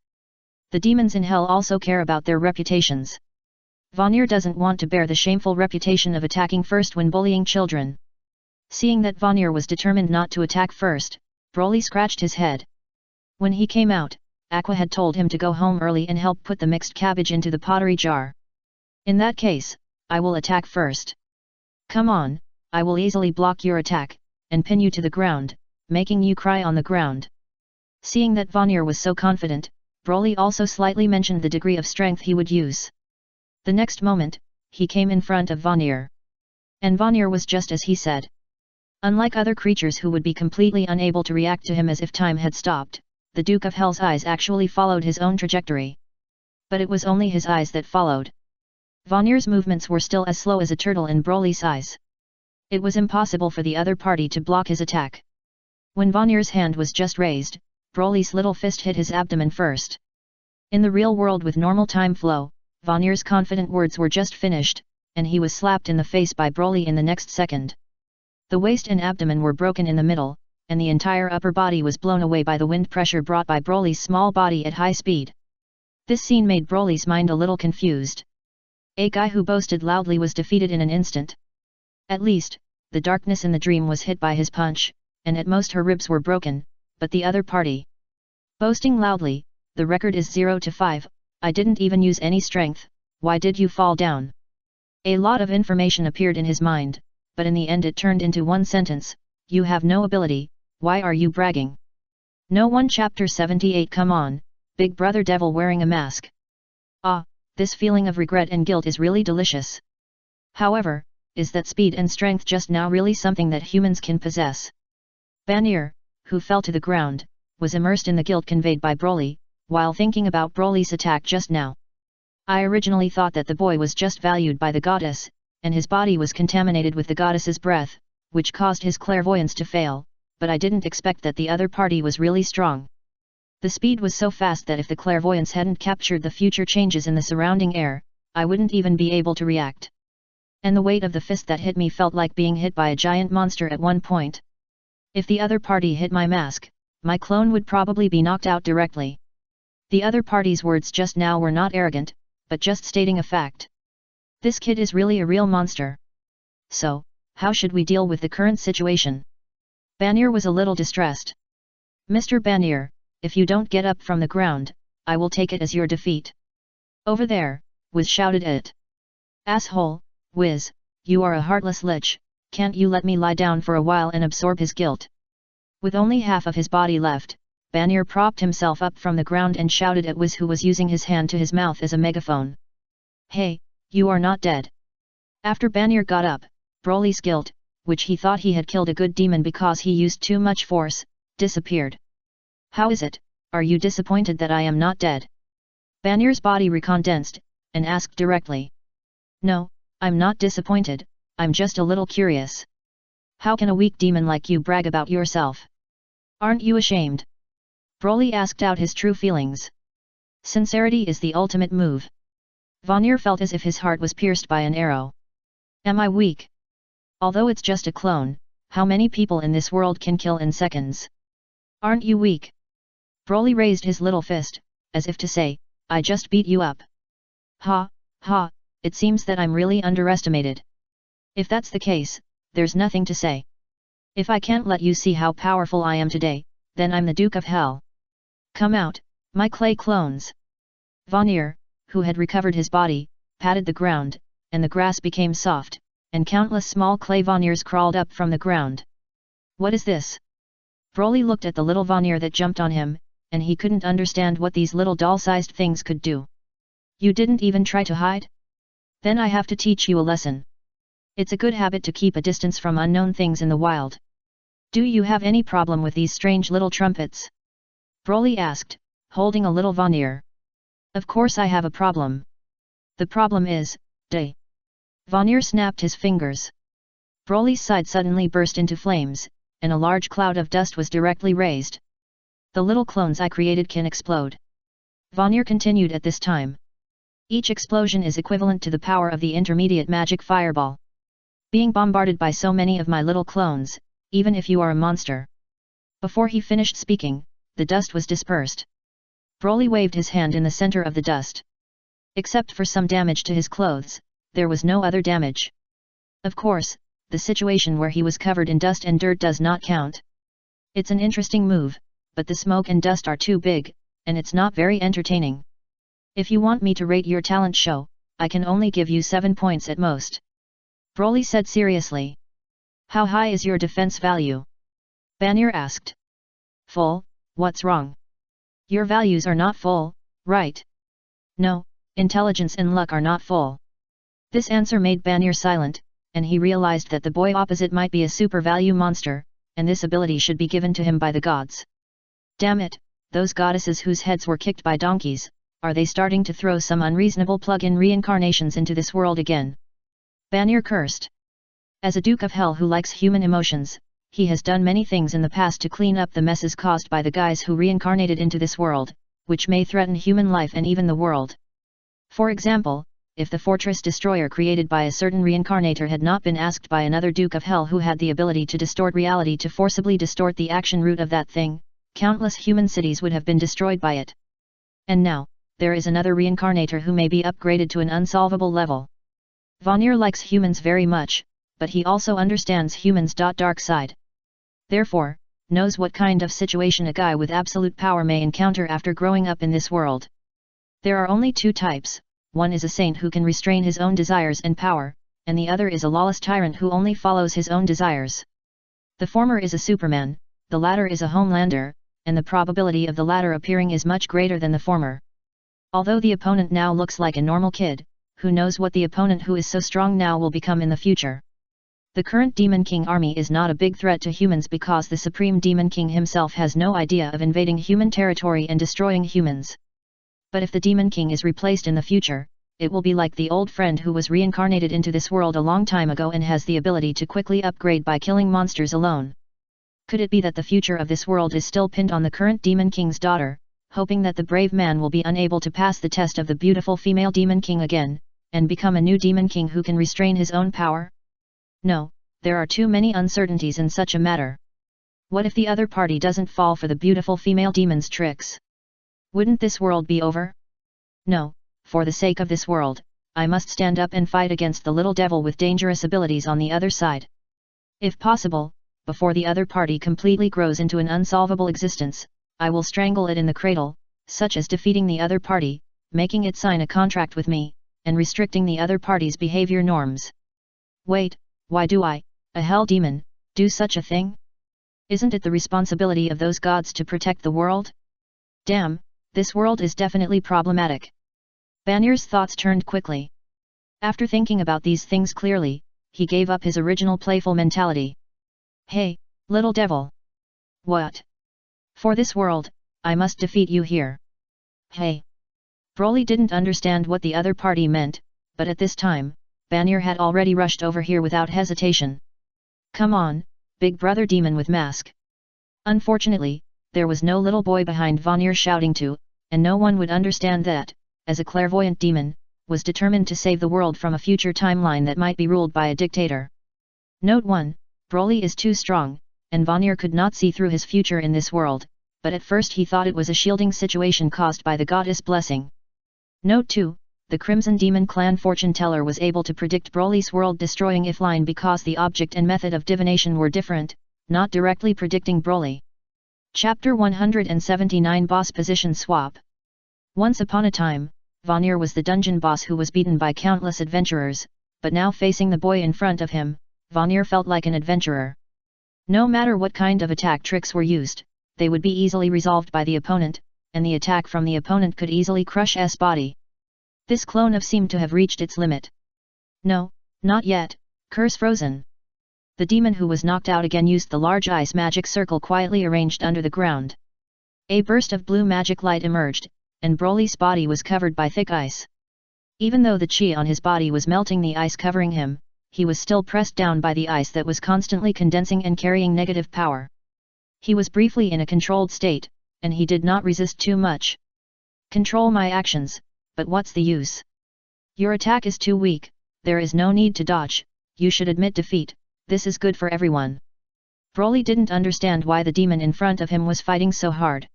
The demons in hell also care about their reputations. Vanir doesn't want to bear the shameful reputation of attacking first when bullying children. Seeing that Vanir was determined not to attack first, Broly scratched his head. When he came out, Aqua had told him to go home early and help put the mixed cabbage into the pottery jar. In that case, I will attack first. Come on, I will easily block your attack, and pin you to the ground, making you cry on the ground. Seeing that Vanir was so confident, Broly also slightly mentioned the degree of strength he would use. The next moment, he came in front of Vanir. And Vanir was just as he said. Unlike other creatures who would be completely unable to react to him as if time had stopped, the Duke of Hell's eyes actually followed his own trajectory. But it was only his eyes that followed. Vanir's movements were still as slow as a turtle in Broly's eyes. It was impossible for the other party to block his attack. When Vanir's hand was just raised, Broly's little fist hit his abdomen first. In the real world with normal time flow, Vanir's confident words were just finished, and he was slapped in the face by Broly in the next second. The waist and abdomen were broken in the middle, and the entire upper body was blown away by the wind pressure brought by Broly's small body at high speed. This scene made Broly's mind a little confused. A guy who boasted loudly was defeated in an instant. At least, the darkness in the dream was hit by his punch, and at most her ribs were broken, but the other party. Boasting loudly, the record is 0-5, I didn't even use any strength, why did you fall down? A lot of information appeared in his mind, but in the end it turned into one sentence, you have no ability, why are you bragging? No one. Chapter 78. Come on, big brother devil wearing a mask. Ah, this feeling of regret and guilt is really delicious. However, is that speed and strength just now really something that humans can possess? Vanir, who fell to the ground, was immersed in the guilt conveyed by Broly, while thinking about Broly's attack just now. I originally thought that the boy was just valued by the goddess, and his body was contaminated with the goddess's breath, which caused his clairvoyance to fail, but I didn't expect that the other party was really strong. The speed was so fast that if the clairvoyance hadn't captured the future changes in the surrounding air, I wouldn't even be able to react. And the weight of the fist that hit me felt like being hit by a giant monster at one point. If the other party hit my mask, my clone would probably be knocked out directly. The other party's words just now were not arrogant, but just stating a fact. This kid is really a real monster. So, how should we deal with the current situation? Vanir was a little distressed. Mr. Vanir, if you don't get up from the ground, I will take it as your defeat. Over there, Wiz shouted at. Asshole, Wiz, you are a heartless lich, can't you let me lie down for a while and absorb his guilt? With only half of his body left, Vanir propped himself up from the ground and shouted at Wiz, who was using his hand to his mouth as a megaphone. Hey, you are not dead. After Vanir got up, Broly's guilt, which he thought he had killed a good demon because he used too much force, disappeared. How is it, are you disappointed that I am not dead? Vanir's body recondensed, and asked directly. No, I'm not disappointed, I'm just a little curious. How can a weak demon like you brag about yourself? Aren't you ashamed? Broly asked out his true feelings. Sincerity is the ultimate move. Vanir felt as if his heart was pierced by an arrow. Am I weak? Although it's just a clone, how many people in this world can kill in seconds? Aren't you weak? Broly raised his little fist, as if to say, I just beat you up. Ha, ha, it seems that I'm really underestimated. If that's the case, there's nothing to say. If I can't let you see how powerful I am today, then I'm the Duke of Hell. Come out, my clay clones. Vanir, who had recovered his body, patted the ground, and the grass became soft, and countless small clay Vanirs crawled up from the ground. What is this? Broly looked at the little Vanir that jumped on him, and he couldn't understand what these little doll-sized things could do. You didn't even try to hide? Then I have to teach you a lesson. It's a good habit to keep a distance from unknown things in the wild. Do you have any problem with these strange little trumpets? Broly asked, holding a little Vanir. Of course I have a problem. The problem is, day. Vanir snapped his fingers. Broly's side suddenly burst into flames, and a large cloud of dust was directly raised. The little clones I created can explode. Vanir continued at this time. Each explosion is equivalent to the power of the intermediate magic fireball. Being bombarded by so many of my little clones, even if you are a monster. Before he finished speaking, the dust was dispersed. Broly waved his hand in the center of the dust. Except for some damage to his clothes, there was no other damage. Of course, the situation where he was covered in dust and dirt does not count. It's an interesting move, but the smoke and dust are too big, and it's not very entertaining. If you want me to rate your talent show, I can only give you 7 points at most. Broly said seriously. How high is your defense value? Vanir asked. Full, what's wrong? Your values are not full, right? No, intelligence and luck are not full. This answer made Vanir silent, and he realized that the boy opposite might be a super value monster, and this ability should be given to him by the gods. Damn it, those goddesses whose heads were kicked by donkeys, are they starting to throw some unreasonable plug-in reincarnations into this world again? Vanir cursed. As a Duke of Hell who likes human emotions, he has done many things in the past to clean up the messes caused by the guys who reincarnated into this world, which may threaten human life and even the world. For example, if the fortress destroyer created by a certain reincarnator had not been asked by another Duke of Hell who had the ability to distort reality to forcibly distort the action root of that thing, countless human cities would have been destroyed by it. And now, there is another reincarnator who may be upgraded to an unsolvable level. Vanir likes humans very much, but he also understands humans' dark side. Therefore, knows what kind of situation a guy with absolute power may encounter after growing up in this world. There are only two types, one is a saint who can restrain his own desires and power, and the other is a lawless tyrant who only follows his own desires. The former is a Superman, the latter is a Homelander, and the probability of the latter appearing is much greater than the former. Although the opponent now looks like a normal kid, who knows what the opponent who is so strong now will become in the future. The current Demon King army is not a big threat to humans because the Supreme Demon King himself has no idea of invading human territory and destroying humans. But if the Demon King is replaced in the future, it will be like the old friend who was reincarnated into this world a long time ago and has the ability to quickly upgrade by killing monsters alone. Could it be that the future of this world is still pinned on the current Demon King's daughter, hoping that the brave man will be unable to pass the test of the beautiful female Demon King again, and become a new Demon King who can restrain his own power? No, there are too many uncertainties in such a matter. What if the other party doesn't fall for the beautiful female demon's tricks? Wouldn't this world be over? No, for the sake of this world, I must stand up and fight against the little devil with dangerous abilities on the other side. If possible, before the other party completely grows into an unsolvable existence, I will strangle it in the cradle, such as defeating the other party, making it sign a contract with me, and restricting the other party's behavior norms. Wait, why do I, a hell demon, do such a thing? Isn't it the responsibility of those gods to protect the world? Damn, this world is definitely problematic. Vanir's thoughts turned quickly. After thinking about these things clearly, he gave up his original playful mentality. Hey, little devil! What? For this world, I must defeat you here. Hey! Broly didn't understand what the other party meant, but at this time, Vanir had already rushed over here without hesitation. Come on, big brother demon with mask. Unfortunately, there was no little boy behind Vanir shouting to, and no one would understand that, as a clairvoyant demon, was determined to save the world from a future timeline that might be ruled by a dictator. Note 1, Broly is too strong, and Vanir could not see through his future in this world, but at first he thought it was a shielding situation caused by the goddess blessing. Note 2. The Crimson Demon clan fortune teller was able to predict Broly's world-destroying if line because the object and method of divination were different, not directly predicting Broly. Chapter 179 Boss Position Swap. Once upon a time, Vanir was the dungeon boss who was beaten by countless adventurers, but now facing the boy in front of him, Vanir felt like an adventurer. No matter what kind of attack tricks were used, they would be easily resolved by the opponent, and the attack from the opponent could easily crush S body. This clone of seemed to have reached its limit. No, not yet, curse frozen. The demon who was knocked out again used the large ice magic circle quietly arranged under the ground. A burst of blue magic light emerged, and Broly's body was covered by thick ice. Even though the chi on his body was melting the ice covering him, he was still pressed down by the ice that was constantly condensing and carrying negative power. He was briefly in a controlled state, and he did not resist too much. Control my actions, but what's the use? Your attack is too weak, there is no need to dodge, you should admit defeat, this is good for everyone. Broly didn't understand why the demon in front of him was fighting so hard.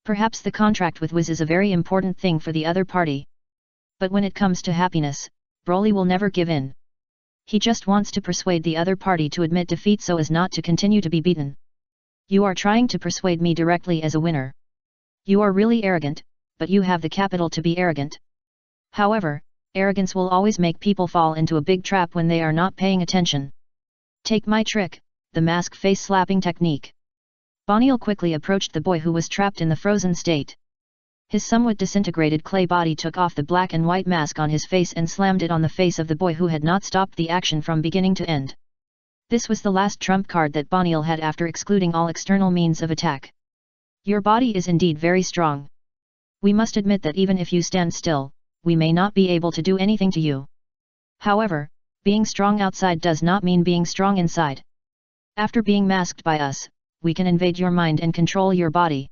Perhaps the contract with Wiz is a very important thing for the other party. But when it comes to happiness, Broly will never give in. He just wants to persuade the other party to admit defeat so as not to continue to be beaten. You are trying to persuade me directly as a winner. You are really arrogant, but you have the capital to be arrogant. However, arrogance will always make people fall into a big trap when they are not paying attention. Take my trick, the mask face slapping technique. Boniel quickly approached the boy who was trapped in the frozen state. His somewhat disintegrated clay body took off the black and white mask on his face and slammed it on the face of the boy who had not stopped the action from beginning to end. This was the last trump card that Boniel had after excluding all external means of attack. Your body is indeed very strong. We must admit that even if you stand still, we may not be able to do anything to you. However, being strong outside does not mean being strong inside. After being masked by us, we can invade your mind and control your body.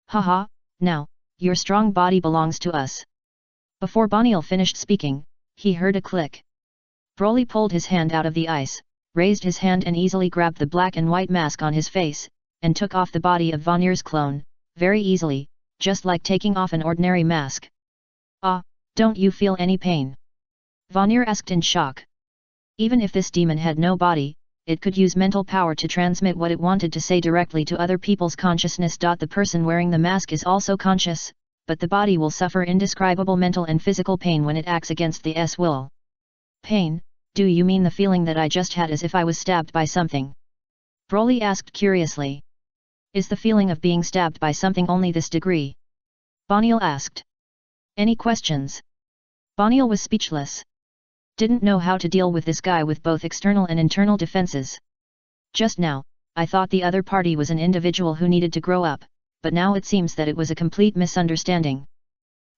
Haha, now, your strong body belongs to us. Before Boniel finished speaking, he heard a click. Broly pulled his hand out of the ice, raised his hand and easily grabbed the black and white mask on his face, and took off the body of Vanir's clone, very easily, just like taking off an ordinary mask. Ah, don't you feel any pain? Vanir asked in shock. Even if this demon had no body, it could use mental power to transmit what it wanted to say directly to other people's consciousness. The person wearing the mask is also conscious, but the body will suffer indescribable mental and physical pain when it acts against the S will. Pain, do you mean the feeling that I just had as if I was stabbed by something? Broly asked curiously. Is the feeling of being stabbed by something only this degree? Boniel asked. Any questions? Boniel was speechless. Didn't know how to deal with this guy with both external and internal defenses. Just now, I thought the other party was an individual who needed to grow up, but now it seems that it was a complete misunderstanding.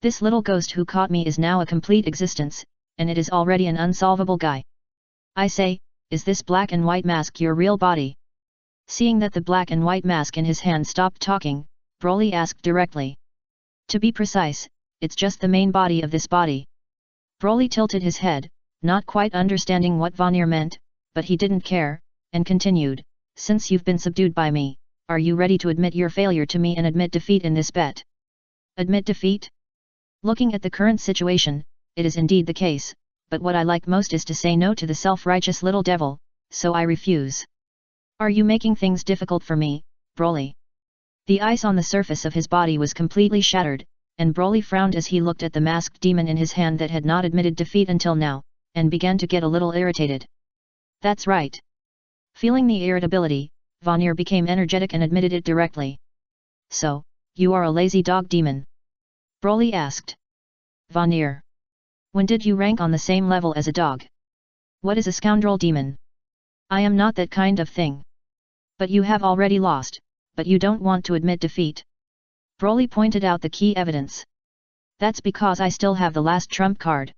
This little ghost who caught me is now a complete existence, and it is already an unsolvable guy. I say, is this black and white mask your real body? Seeing that the black and white mask in his hand stopped talking, Broly asked directly. To be precise, it's just the main body of this body. Broly tilted his head, not quite understanding what Vanir meant, but he didn't care, and continued, since you've been subdued by me, are you ready to admit your failure to me and admit defeat in this bet? Admit defeat? Looking at the current situation, it is indeed the case, but what I like most is to say no to the self-righteous little devil, so I refuse. Are you making things difficult for me, Broly? The ice on the surface of his body was completely shattered, and Broly frowned as he looked at the masked demon in his hand that had not admitted defeat until now, and began to get a little irritated. That's right. Feeling the irritability, Vanir became energetic and admitted it directly. So, you are a lazy dog demon? Broly asked. Vanir. When did you rank on the same level as a dog? What is a scoundrel demon? I am not that kind of thing. But you have already lost, but you don't want to admit defeat. Broly pointed out the key evidence. That's because I still have the last trump card.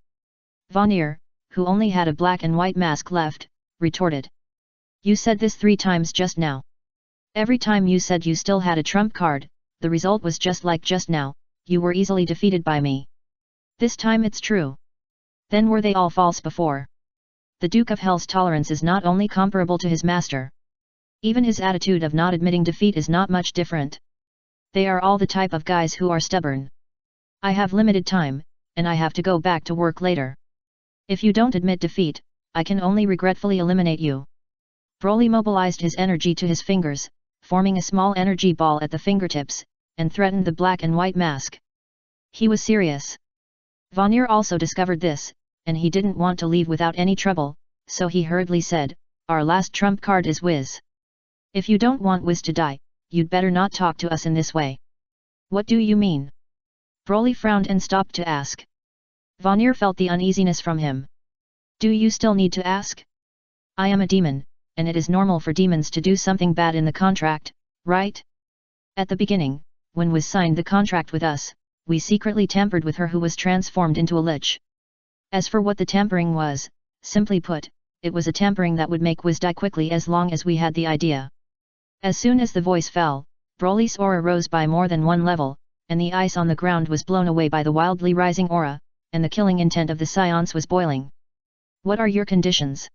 Vanir, who only had a black and white mask left, retorted. You said this 3 times just now. Every time you said you still had a trump card, the result was just like just now, you were easily defeated by me. This time it's true. Then were they all false before? The Duke of Hell's tolerance is not only comparable to his master. Even his attitude of not admitting defeat is not much different. They are all the type of guys who are stubborn. I have limited time, and I have to go back to work later. If you don't admit defeat, I can only regretfully eliminate you. Broly mobilized his energy to his fingers, forming a small energy ball at the fingertips, and threatened the black and white mask. He was serious. Vanir also discovered this, and he didn't want to leave without any trouble, so he hurriedly said, "Our last trump card is Wiz. If you don't want Wiz to die, you'd better not talk to us in this way." "What do you mean?" Broly frowned and stopped to ask. Vanir felt the uneasiness from him. "Do you still need to ask? I am a demon, and it is normal for demons to do something bad in the contract, right? At the beginning, when Wiz signed the contract with us, we secretly tampered with her who was transformed into a lich. As for what the tampering was, simply put, it was a tampering that would make Wiz die quickly as long as we had the idea." As soon as the voice fell, Broly's aura rose by more than one level, and the ice on the ground was blown away by the wildly rising aura, and the killing intent of the Saiyans was boiling. "What are your conditions?"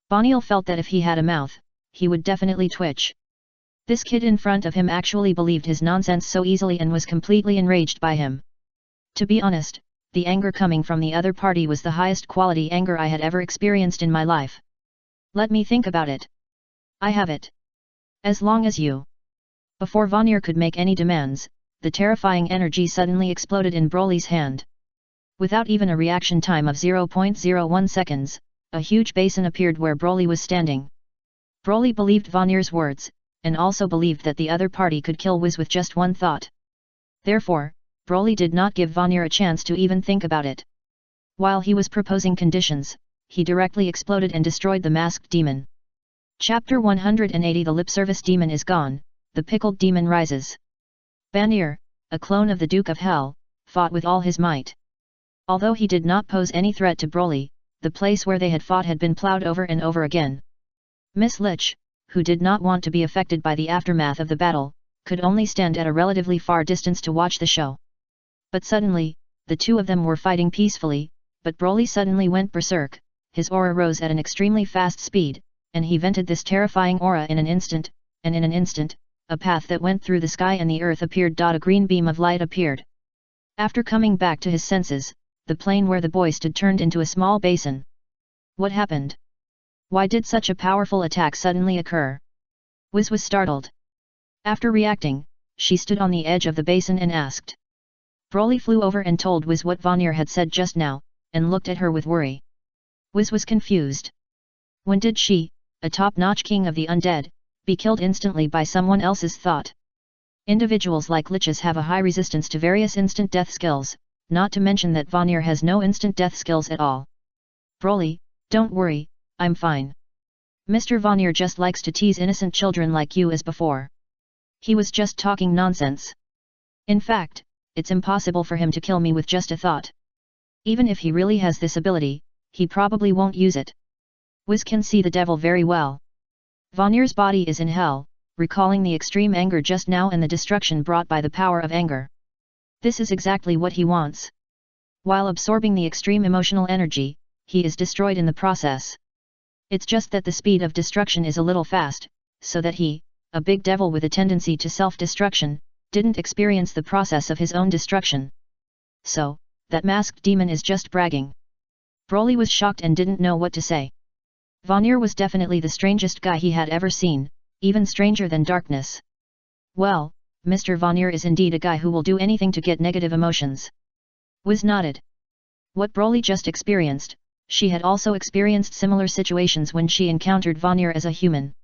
Boniel felt that if he had a mouth, he would definitely twitch. This kid in front of him actually believed his nonsense so easily and was completely enraged by him. To be honest, the anger coming from the other party was the highest quality anger I had ever experienced in my life. "Let me think about it. I have it. As long as you..." Before Vanir could make any demands, the terrifying energy suddenly exploded in Broly's hand. Without even a reaction time of 0.01 seconds, a huge basin appeared where Broly was standing. Broly believed Vanir's words, and also believed that the other party could kill Wiz with just one thought. Therefore, Broly did not give Vanir a chance to even think about it. While he was proposing conditions, he directly exploded and destroyed the masked demon. Chapter 180 The lip service demon is gone, the pickled demon rises. Vanir, a clone of the Duke of Hell, fought with all his might. Although he did not pose any threat to Broly, the place where they had fought had been plowed over and over again. Miss Lich, who did not want to be affected by the aftermath of the battle, could only stand at a relatively far distance to watch the show. But suddenly, the two of them were fighting peacefully, but Broly suddenly went berserk, his aura rose at an extremely fast speed, and he vented this terrifying aura in an instant, and in an instant, a path that went through the sky and the earth appeared. A green beam of light appeared. After coming back to his senses, the plain where the boy stood turned into a small basin. What happened? Why did such a powerful attack suddenly occur? Wiz was startled. After reacting, she stood on the edge of the basin and asked. Broly flew over and told Wiz what Vanir had said just now, and looked at her with worry. Wiz was confused. When did she, a top-notch king of the undead, be killed instantly by someone else's thought? Individuals like liches have a high resistance to various instant death skills, not to mention that Vanir has no instant death skills at all. Broly, don't worry, I'm fine. Mr. Vanir just likes to tease innocent children like you as before. He was just talking nonsense. In fact, it's impossible for him to kill me with just a thought. Even if he really has this ability, he probably won't use it. Wiz can see the devil very well. Vanir's body is in hell, recalling the extreme anger just now and the destruction brought by the power of anger. This is exactly what he wants. While absorbing the extreme emotional energy, he is destroyed in the process. It's just that the speed of destruction is a little fast, so that he, a big devil with a tendency to self-destruction, didn't experience the process of his own destruction. So, that masked demon is just bragging. Broly was shocked and didn't know what to say. Vanir was definitely the strangest guy he had ever seen, even stranger than darkness. Well, Mr. Vanir is indeed a guy who will do anything to get negative emotions. Wiz nodded. What Broly just experienced, she had also experienced similar situations when she encountered Vanir as a human.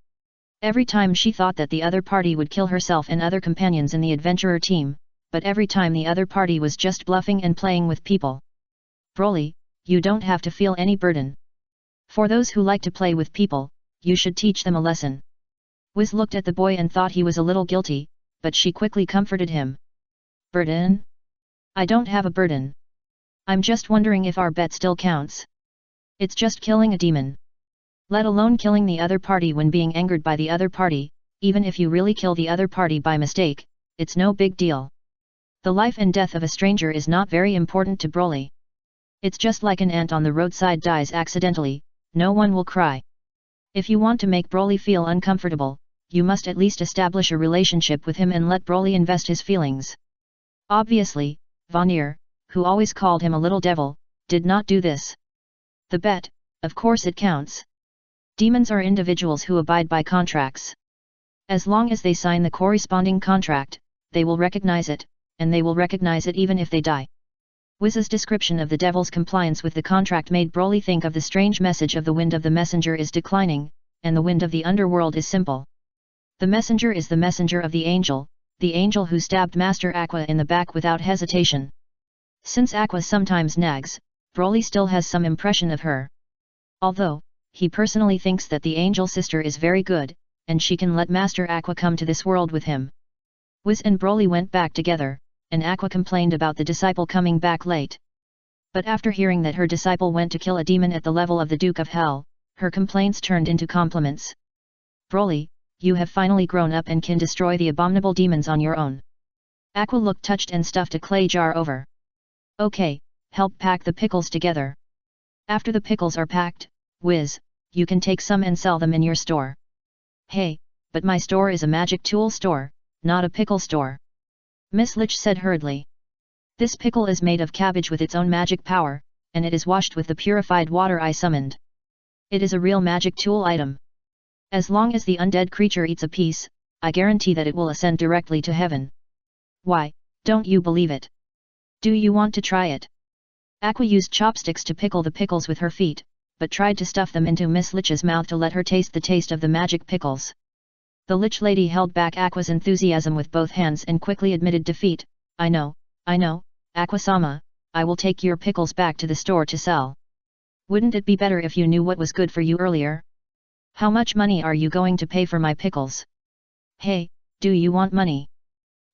Every time she thought that the other party would kill herself and other companions in the adventurer team, but every time the other party was just bluffing and playing with people. Broly, you don't have to feel any burden. For those who like to play with people, you should teach them a lesson. Wiz looked at the boy and thought he was a little guilty, but she quickly comforted him. Burden? I don't have a burden. I'm just wondering if our bet still counts. It's just killing a demon. Let alone killing the other party when being angered by the other party, even if you really kill the other party by mistake, it's no big deal. The life and death of a stranger is not very important to Broly. It's just like an ant on the roadside dies accidentally, no one will cry. If you want to make Broly feel uncomfortable, you must at least establish a relationship with him and let Broly invest his feelings. Obviously, Vanir, who always called him a little devil, did not do this. The bet, of course it counts. Demons are individuals who abide by contracts. As long as they sign the corresponding contract, they will recognize it, and they will recognize it even if they die. Wiz's description of the devil's compliance with the contract made Broly think of the strange message of the wind of the messenger is declining, and the wind of the underworld is simple. The messenger is the messenger of the angel who stabbed Master Aqua in the back without hesitation. Since Aqua sometimes nags, Broly still has some impression of her. Although, he personally thinks that the angel sister is very good, and she can let Master Aqua come to this world with him. Wiz and Broly went back together, and Aqua complained about the disciple coming back late. But after hearing that her disciple went to kill a demon at the level of the Duke of Hell, her complaints turned into compliments. Broly, you have finally grown up and can destroy the abominable demons on your own. Aqua looked touched and stuffed a clay jar over. Okay, help pack the pickles together. After the pickles are packed, Wiz, you can take some and sell them in your store. Hey, but my store is a magic tool store, not a pickle store. Miss Lich said hurriedly. This pickle is made of cabbage with its own magic power, and it is washed with the purified water I summoned. It is a real magic tool item. As long as the undead creature eats a piece, I guarantee that it will ascend directly to heaven. Why, don't you believe it? Do you want to try it? Aqua used chopsticks to pickle the pickles with her feet, but tried to stuff them into Miss Lich's mouth to let her taste the taste of the magic pickles. The Lich Lady held back Aqua's enthusiasm with both hands and quickly admitted defeat. I know, Aqua-sama, I will take your pickles back to the store to sell. Wouldn't it be better if you knew what was good for you earlier? How much money are you going to pay for my pickles? Hey, do you want money?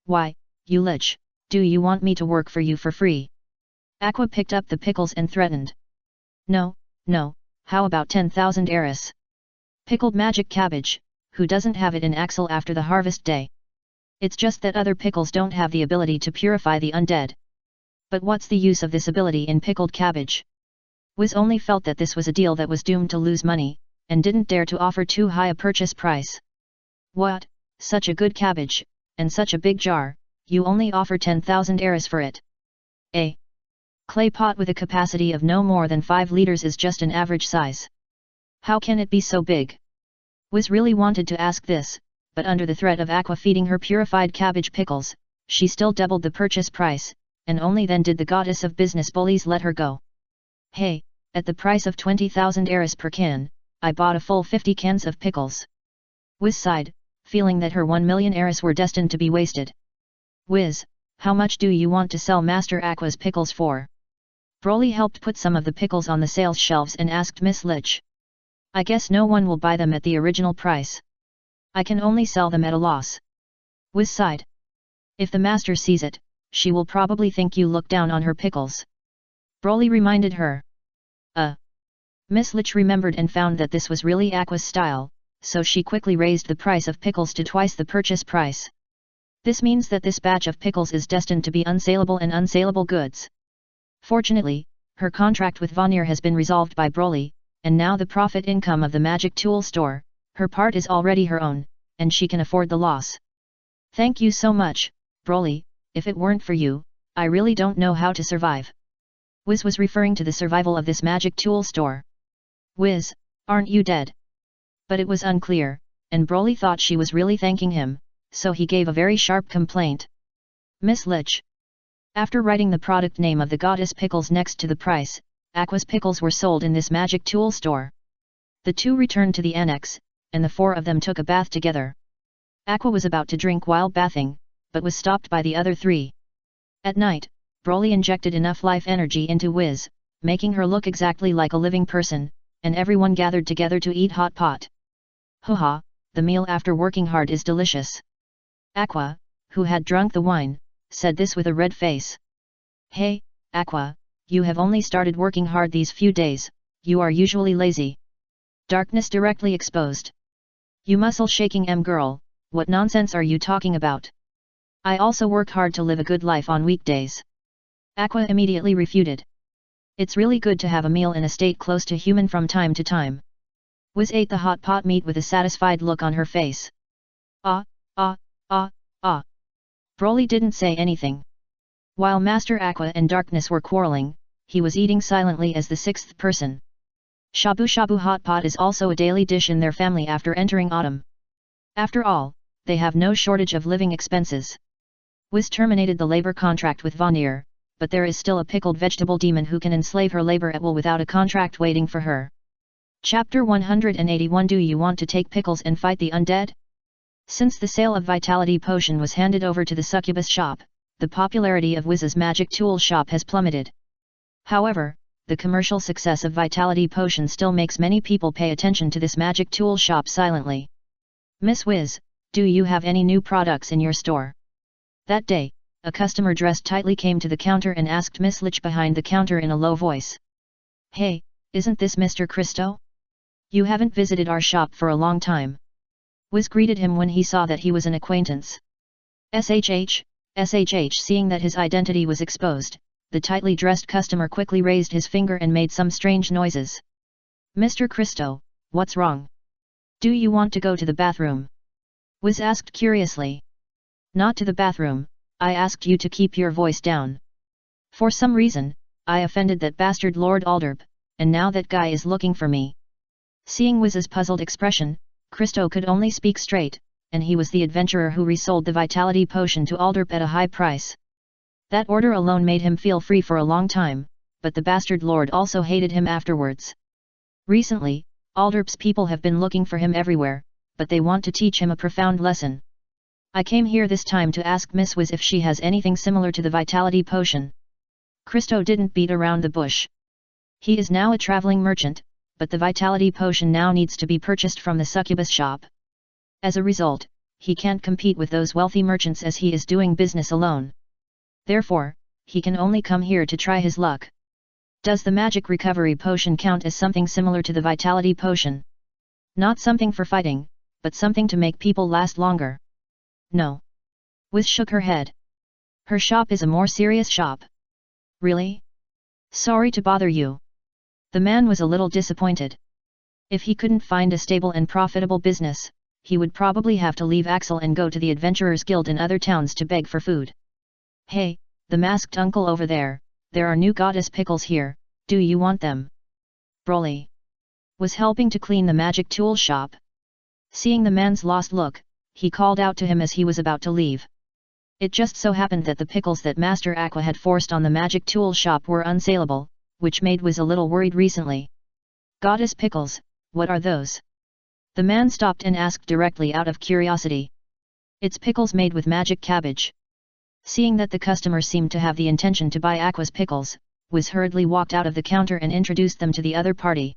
Why, you Lich, do you want me to work for you for free? Aqua picked up the pickles and threatened. No, how about 10,000 Eris? Pickled magic cabbage, who doesn't have it in Axel after the harvest day? It's just that other pickles don't have the ability to purify the undead. But what's the use of this ability in pickled cabbage? Wiz only felt that this was a deal that was doomed to lose money, and didn't dare to offer too high a purchase price. What, such a good cabbage, and such a big jar, you only offer 10,000 Eris for it? A clay pot with a capacity of no more than 5 liters is just an average size. How can it be so big? Wiz really wanted to ask this, but under the threat of Aqua feeding her purified cabbage pickles, she still doubled the purchase price, and only then did the goddess of business bullies let her go. Hey, at the price of 20,000 Eris per can, I bought a full 50 cans of pickles. Wiz sighed, feeling that her 1 million Eris were destined to be wasted. Wiz, how much do you want to sell Master Aqua's pickles for? Broly helped put some of the pickles on the sales shelves and asked Miss Lich. I guess no one will buy them at the original price. I can only sell them at a loss. Wiz sighed. If the master sees it, she will probably think you look down on her pickles. Broly reminded her. Miss Lich remembered and found that this was really Aqua's style, so she quickly raised the price of pickles to twice the purchase price. This means that this batch of pickles is destined to be unsaleable and unsaleable goods. Fortunately, her contract with Vanir has been resolved by Broly, and now the profit income of the magic tool store, her part is already her own, and she can afford the loss. Thank you so much, Broly, if it weren't for you, I really don't know how to survive. Wiz was referring to the survival of this magic tool store. Wiz, aren't you dead? But it was unclear, and Broly thought she was really thanking him, so he gave a very sharp complaint. Miss Lich. After writing the product name of the goddess pickles next to the price, Aqua's pickles were sold in this magic tool store. The two returned to the annex, and the 4 of them took a bath together. Aqua was about to drink while bathing, but was stopped by the other 3. At night, Broly injected enough life energy into Wiz, making her look exactly like a living person, and everyone gathered together to eat hot pot. Haha, the meal after working hard is delicious. Aqua, who had drunk the wine, said this with a red face. Hey, Aqua, you have only started working hard these few days, you are usually lazy. Darkness directly exposed. You muscle-shaking girl, what nonsense are you talking about? I also work hard to live a good life on weekdays. Aqua immediately refuted. It's really good to have a meal in a state close to human from time to time. Wiz ate the hot pot meat with a satisfied look on her face. Ah, ah, ah, ah. Broly didn't say anything. While Master Aqua and Darkness were quarreling, he was eating silently as the sixth person. Shabu Shabu Hot Pot is also a daily dish in their family after entering autumn. After all, they have no shortage of living expenses. Wiz terminated the labor contract with Vanir, but there is still a pickled vegetable demon who can enslave her labor at will without a contract waiting for her. Chapter 181. Do you want to take pickles and fight the undead? Since the sale of Vitality Potion was handed over to the Succubus shop, the popularity of Wiz's magic tool shop has plummeted. However, the commercial success of Vitality Potion still makes many people pay attention to this magic tool shop silently. Miss Wiz, do you have any new products in your store? That day, a customer dressed tightly came to the counter and asked Miss Lich behind the counter in a low voice. Hey, isn't this Mr. Christo? You haven't visited our shop for a long time. Wiz greeted him when he saw that he was an acquaintance. SHH. Seeing that his identity was exposed, the tightly dressed customer quickly raised his finger and made some strange noises. Mr. Christo, what's wrong? Do you want to go to the bathroom? Wiz asked curiously. Not to the bathroom, I asked you to keep your voice down. For some reason, I offended that bastard Lord Alderp, and now that guy is looking for me. Seeing Wiz's puzzled expression, Christo could only speak straight, and he was the adventurer who resold the Vitality Potion to Alderp at a high price. That order alone made him feel free for a long time, but the bastard lord also hated him afterwards. Recently, Alderp's people have been looking for him everywhere, but they want to teach him a profound lesson. I came here this time to ask Miss Wiz if she has anything similar to the Vitality Potion. Christo didn't beat around the bush. He is now a traveling merchant, but the Vitality Potion now needs to be purchased from the Succubus shop. As a result, he can't compete with those wealthy merchants as he is doing business alone. Therefore, he can only come here to try his luck. Does the Magic Recovery Potion count as something similar to the Vitality Potion? Not something for fighting, but something to make people last longer. No. Wiz shook her head. Her shop is a more serious shop. Really? Sorry to bother you. The man was a little disappointed. If he couldn't find a stable and profitable business, he would probably have to leave Axel and go to the Adventurers Guild in other towns to beg for food. Hey, the masked uncle over there, there are new goddess pickles here, do you want them? Broly was helping to clean the magic tool shop. Seeing the man's lost look, he called out to him as he was about to leave. It just so happened that the pickles that Master Aqua had forced on the magic tool shop were unsaleable, which made Wiz a little worried recently. Goddess pickles, what are those? The man stopped and asked directly out of curiosity. It's pickles made with magic cabbage. Seeing that the customer seemed to have the intention to buy Aqua's pickles, Wiz hurriedly walked out of the counter and introduced them to the other party.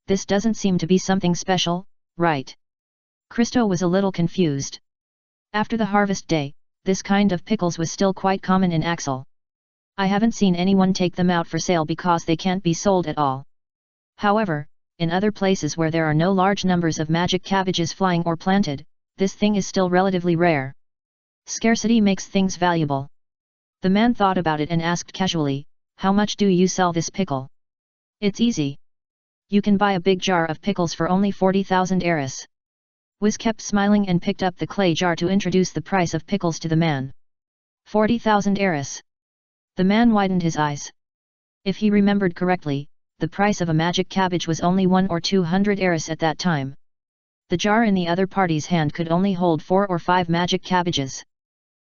This doesn't seem to be something special, right? Christo was a little confused. After the harvest day, this kind of pickles was still quite common in Axel. I haven't seen anyone take them out for sale because they can't be sold at all. However, in other places where there are no large numbers of magic cabbages flying or planted, this thing is still relatively rare. Scarcity makes things valuable. The man thought about it and asked casually, how much do you sell this pickle? It's easy. You can buy a big jar of pickles for only 40,000 eris. Wiz kept smiling and picked up the clay jar to introduce the price of pickles to the man. 40,000 eris. The man widened his eyes. If he remembered correctly, the price of a magic cabbage was only 100 or 200 eris at that time. The jar in the other party's hand could only hold 4 or 5 magic cabbages.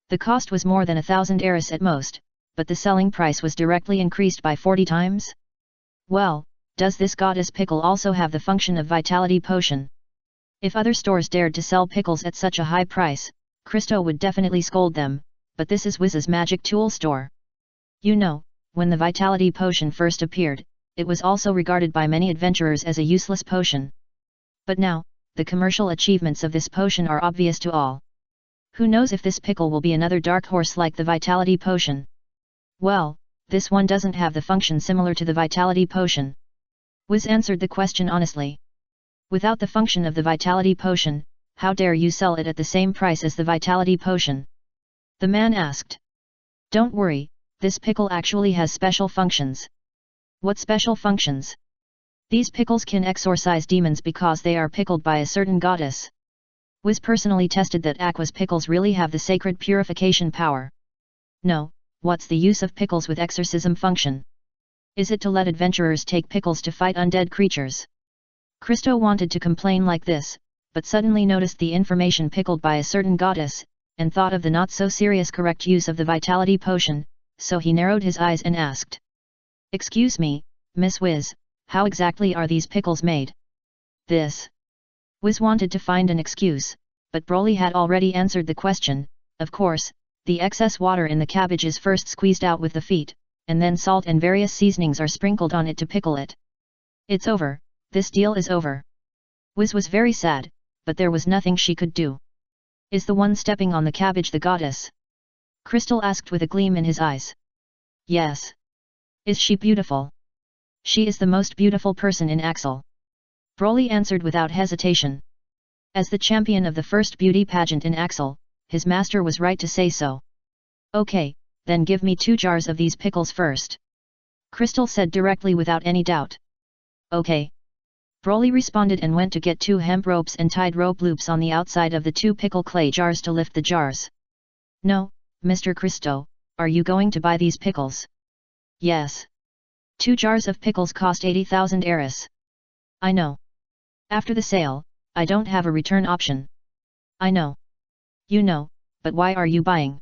The cost was more than 1,000 eris at most, but the selling price was directly increased by 40 times. Well, does this goddess pickle also have the function of Vitality Potion? If other stores dared to sell pickles at such a high price, Christo would definitely scold them, but this is Wiz's magic tool store. You know, when the Vitality Potion first appeared, it was also regarded by many adventurers as a useless potion. But now, the commercial achievements of this potion are obvious to all. Who knows if this pickle will be another dark horse like the Vitality Potion? Well, this one doesn't have the function similar to the Vitality Potion. Wiz answered the question honestly. Without the function of the Vitality Potion, how dare you sell it at the same price as the Vitality Potion? The man asked. Don't worry, this pickle actually has special functions. What special functions? These pickles can exorcise demons because they are pickled by a certain goddess. Wiz personally tested that Aqua's pickles really have the sacred purification power. No, what's the use of pickles with exorcism function? Is it to let adventurers take pickles to fight undead creatures? Christo wanted to complain like this, but suddenly noticed the information pickled by a certain goddess, and thought of the not-so-serious correct use of the vitality potion, so he narrowed his eyes and asked. "Excuse me, Miss Wiz, how exactly are these pickles made?" "This." Wiz wanted to find an excuse, but Broly had already answered the question. Of course, the excess water in the cabbage is first squeezed out with the feet, and then salt and various seasonings are sprinkled on it to pickle it. "It's over, this deal is over." Wiz was very sad, but there was nothing she could do. "Is the one stepping on the cabbage the goddess?" Crystal asked with a gleam in his eyes. "Yes." "Is she beautiful?" "She is the most beautiful person in Axel." Broly answered without hesitation. As the champion of the first beauty pageant in Axel, his master was right to say so. "Okay, then give me 2 jars of these pickles first," Crystal said directly without any doubt. "Okay." Broly responded and went to get 2 hemp ropes and tied rope loops on the outside of the 2 pickle clay jars to lift the jars. "No, Mr. Christo, are you going to buy these pickles?" "Yes." 2 jars of pickles cost 80,000 eris. "I know. After the sale, I don't have a return option." "I know. You know, but why are you buying?"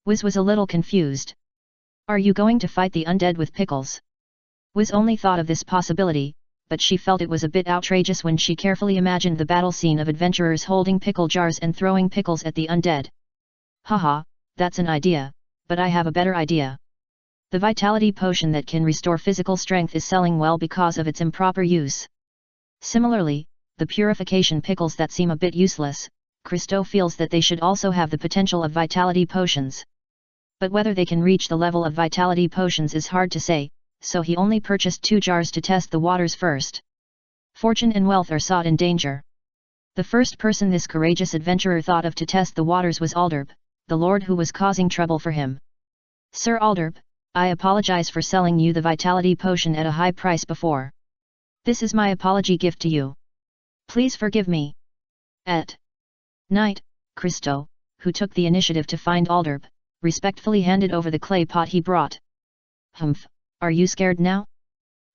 Wiz was a little confused. "Are you going to fight the undead with pickles?" Wiz only thought of this possibility, but she felt it was a bit outrageous when she carefully imagined the battle scene of adventurers holding pickle jars and throwing pickles at the undead. "Haha, that's an idea, but I have a better idea. The vitality potion that can restore physical strength is selling well because of its improper use. Similarly, the purification pickles that seem a bit useless, Christo feels that they should also have the potential of vitality potions. But whether they can reach the level of vitality potions is hard to say, so he only purchased 2 jars to test the waters first. Fortune and wealth are sought in danger. The first person this courageous adventurer thought of to test the waters was Alderp, the lord who was causing trouble for him. "Sir Alderp, I apologize for selling you the vitality potion at a high price before. This is my apology gift to you. Please forgive me." At night, Christo, who took the initiative to find Alderp, respectfully handed over the clay pot he brought. "Humph, are you scared now?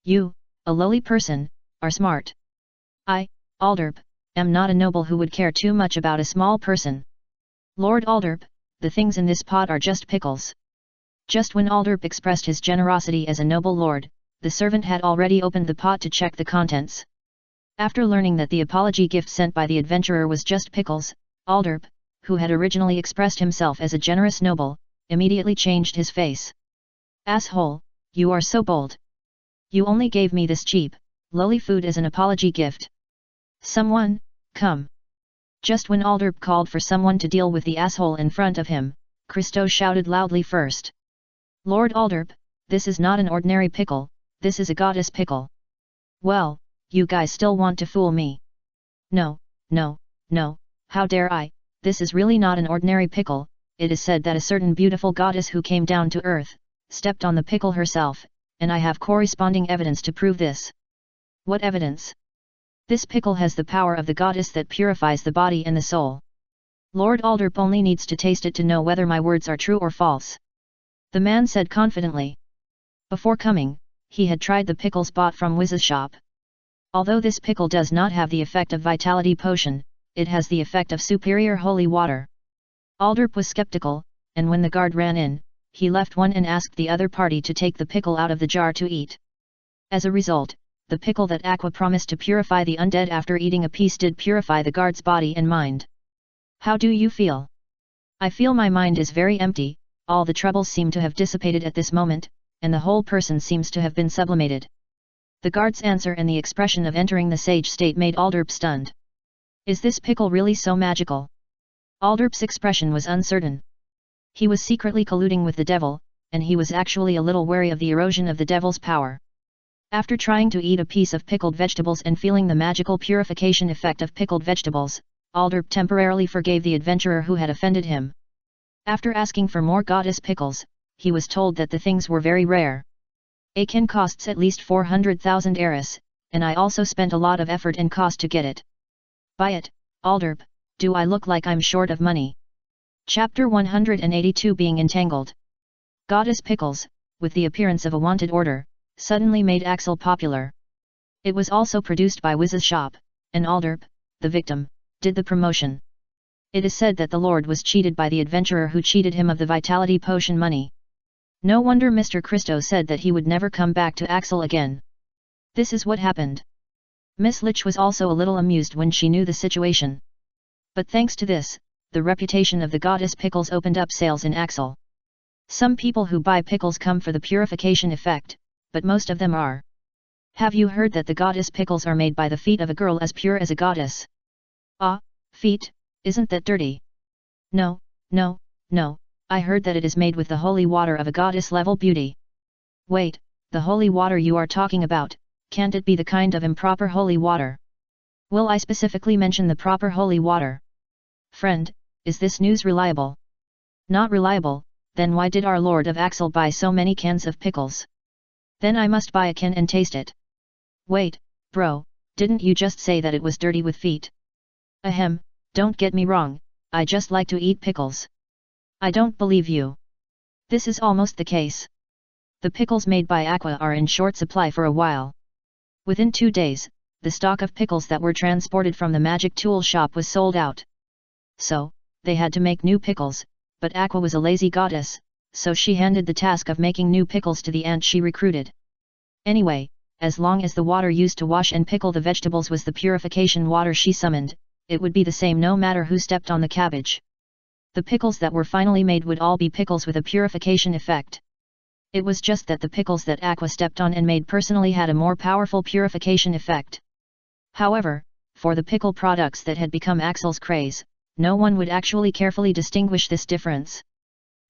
You, a lowly person, are smart. I, Alderp, am not a noble who would care too much about a small person. Lord Alderp, the things in this pot are just pickles." Just when Alderp expressed his generosity as a noble lord, the servant had already opened the pot to check the contents. After learning that the apology gift sent by the adventurer was just pickles, Alderp, who had originally expressed himself as a generous noble, immediately changed his face. "Asshole, you are so bold. You only gave me this cheap, lowly food as an apology gift. Someone, come." Just when Alderp called for someone to deal with the asshole in front of him, Christo shouted loudly first. "Lord Alderp, this is not an ordinary pickle, this is a goddess pickle." "Well, you guys still want to fool me?" No, how dare I, this is really not an ordinary pickle. It is said that a certain beautiful goddess who came down to earth, stepped on the pickle herself, and I have corresponding evidence to prove this." "What evidence?" "This pickle has the power of the goddess that purifies the body and the soul. Lord Alderp only needs to taste it to know whether my words are true or false," the man said confidently. Before coming, he had tried the pickles bought from Wiz's shop. Although this pickle does not have the effect of vitality potion, it has the effect of superior holy water. Alderp was skeptical, and when the guard ran in, he left one and asked the other party to take the pickle out of the jar to eat. As a result, the pickle that Aqua promised to purify the undead after eating a piece did purify the guard's body and mind. "How do you feel?" "I feel my mind is very empty, all the troubles seem to have dissipated at this moment, and the whole person seems to have been sublimated." The guard's answer and the expression of entering the sage state made Alderp stunned. "Is this pickle really so magical?" Alderp's expression was uncertain. He was secretly colluding with the devil, and he was actually a little wary of the erosion of the devil's power. After trying to eat a piece of pickled vegetables and feeling the magical purification effect of pickled vegetables, Alderp temporarily forgave the adventurer who had offended him. After asking for more goddess pickles, he was told that the things were very rare. "A can costs at least 400,000 eris, and I also spent a lot of effort and cost to get it." "Buy it, Alderp, Do I look like I'm short of money? Chapter 182 Being Entangled. Goddess Pickles, with the appearance of a wanted order, suddenly made Axel popular. It was also produced by Wiz's shop, and Alderp, the victim, did the promotion. It is said that the Lord was cheated by the adventurer who cheated him of the vitality potion money. No wonder Mr. Christo said that he would never come back to Axel again. This is what happened. Miss Lich was also a little amused when she knew the situation. But thanks to this, the reputation of the goddess Pickles opened up sales in Axel. Some people who buy pickles come for the purification effect, but most of them are. Have you heard that the goddess Pickles are made by the feet of a girl as pure as a goddess? Ah, feet, isn't that dirty? No, no, no, I heard that it is made with the holy water of a goddess-level beauty. Wait, the holy water you are talking about, can't it be the kind of improper holy water? Will I specifically mention the proper holy water? Friend, is this news reliable? Not reliable, then why did our Lord of Axel buy so many cans of pickles? Then I must buy a can and taste it. Wait, bro, didn't you just say that it was dirty with feet? Ahem, don't get me wrong, I just like to eat pickles. I don't believe you. This is almost the case. The pickles made by Aqua are in short supply for a while. Within 2 days, the stock of pickles that were transported from the magic tool shop was sold out. So, they had to make new pickles, but Aqua was a lazy goddess, so she handed the task of making new pickles to the ant she recruited. Anyway, as long as the water used to wash and pickle the vegetables was the purification water she summoned, it would be the same no matter who stepped on the cabbage. The pickles that were finally made would all be pickles with a purification effect. It was just that the pickles that Aqua stepped on and made personally had a more powerful purification effect. However, for the pickle products that had become Axel's craze, no one would actually carefully distinguish this difference.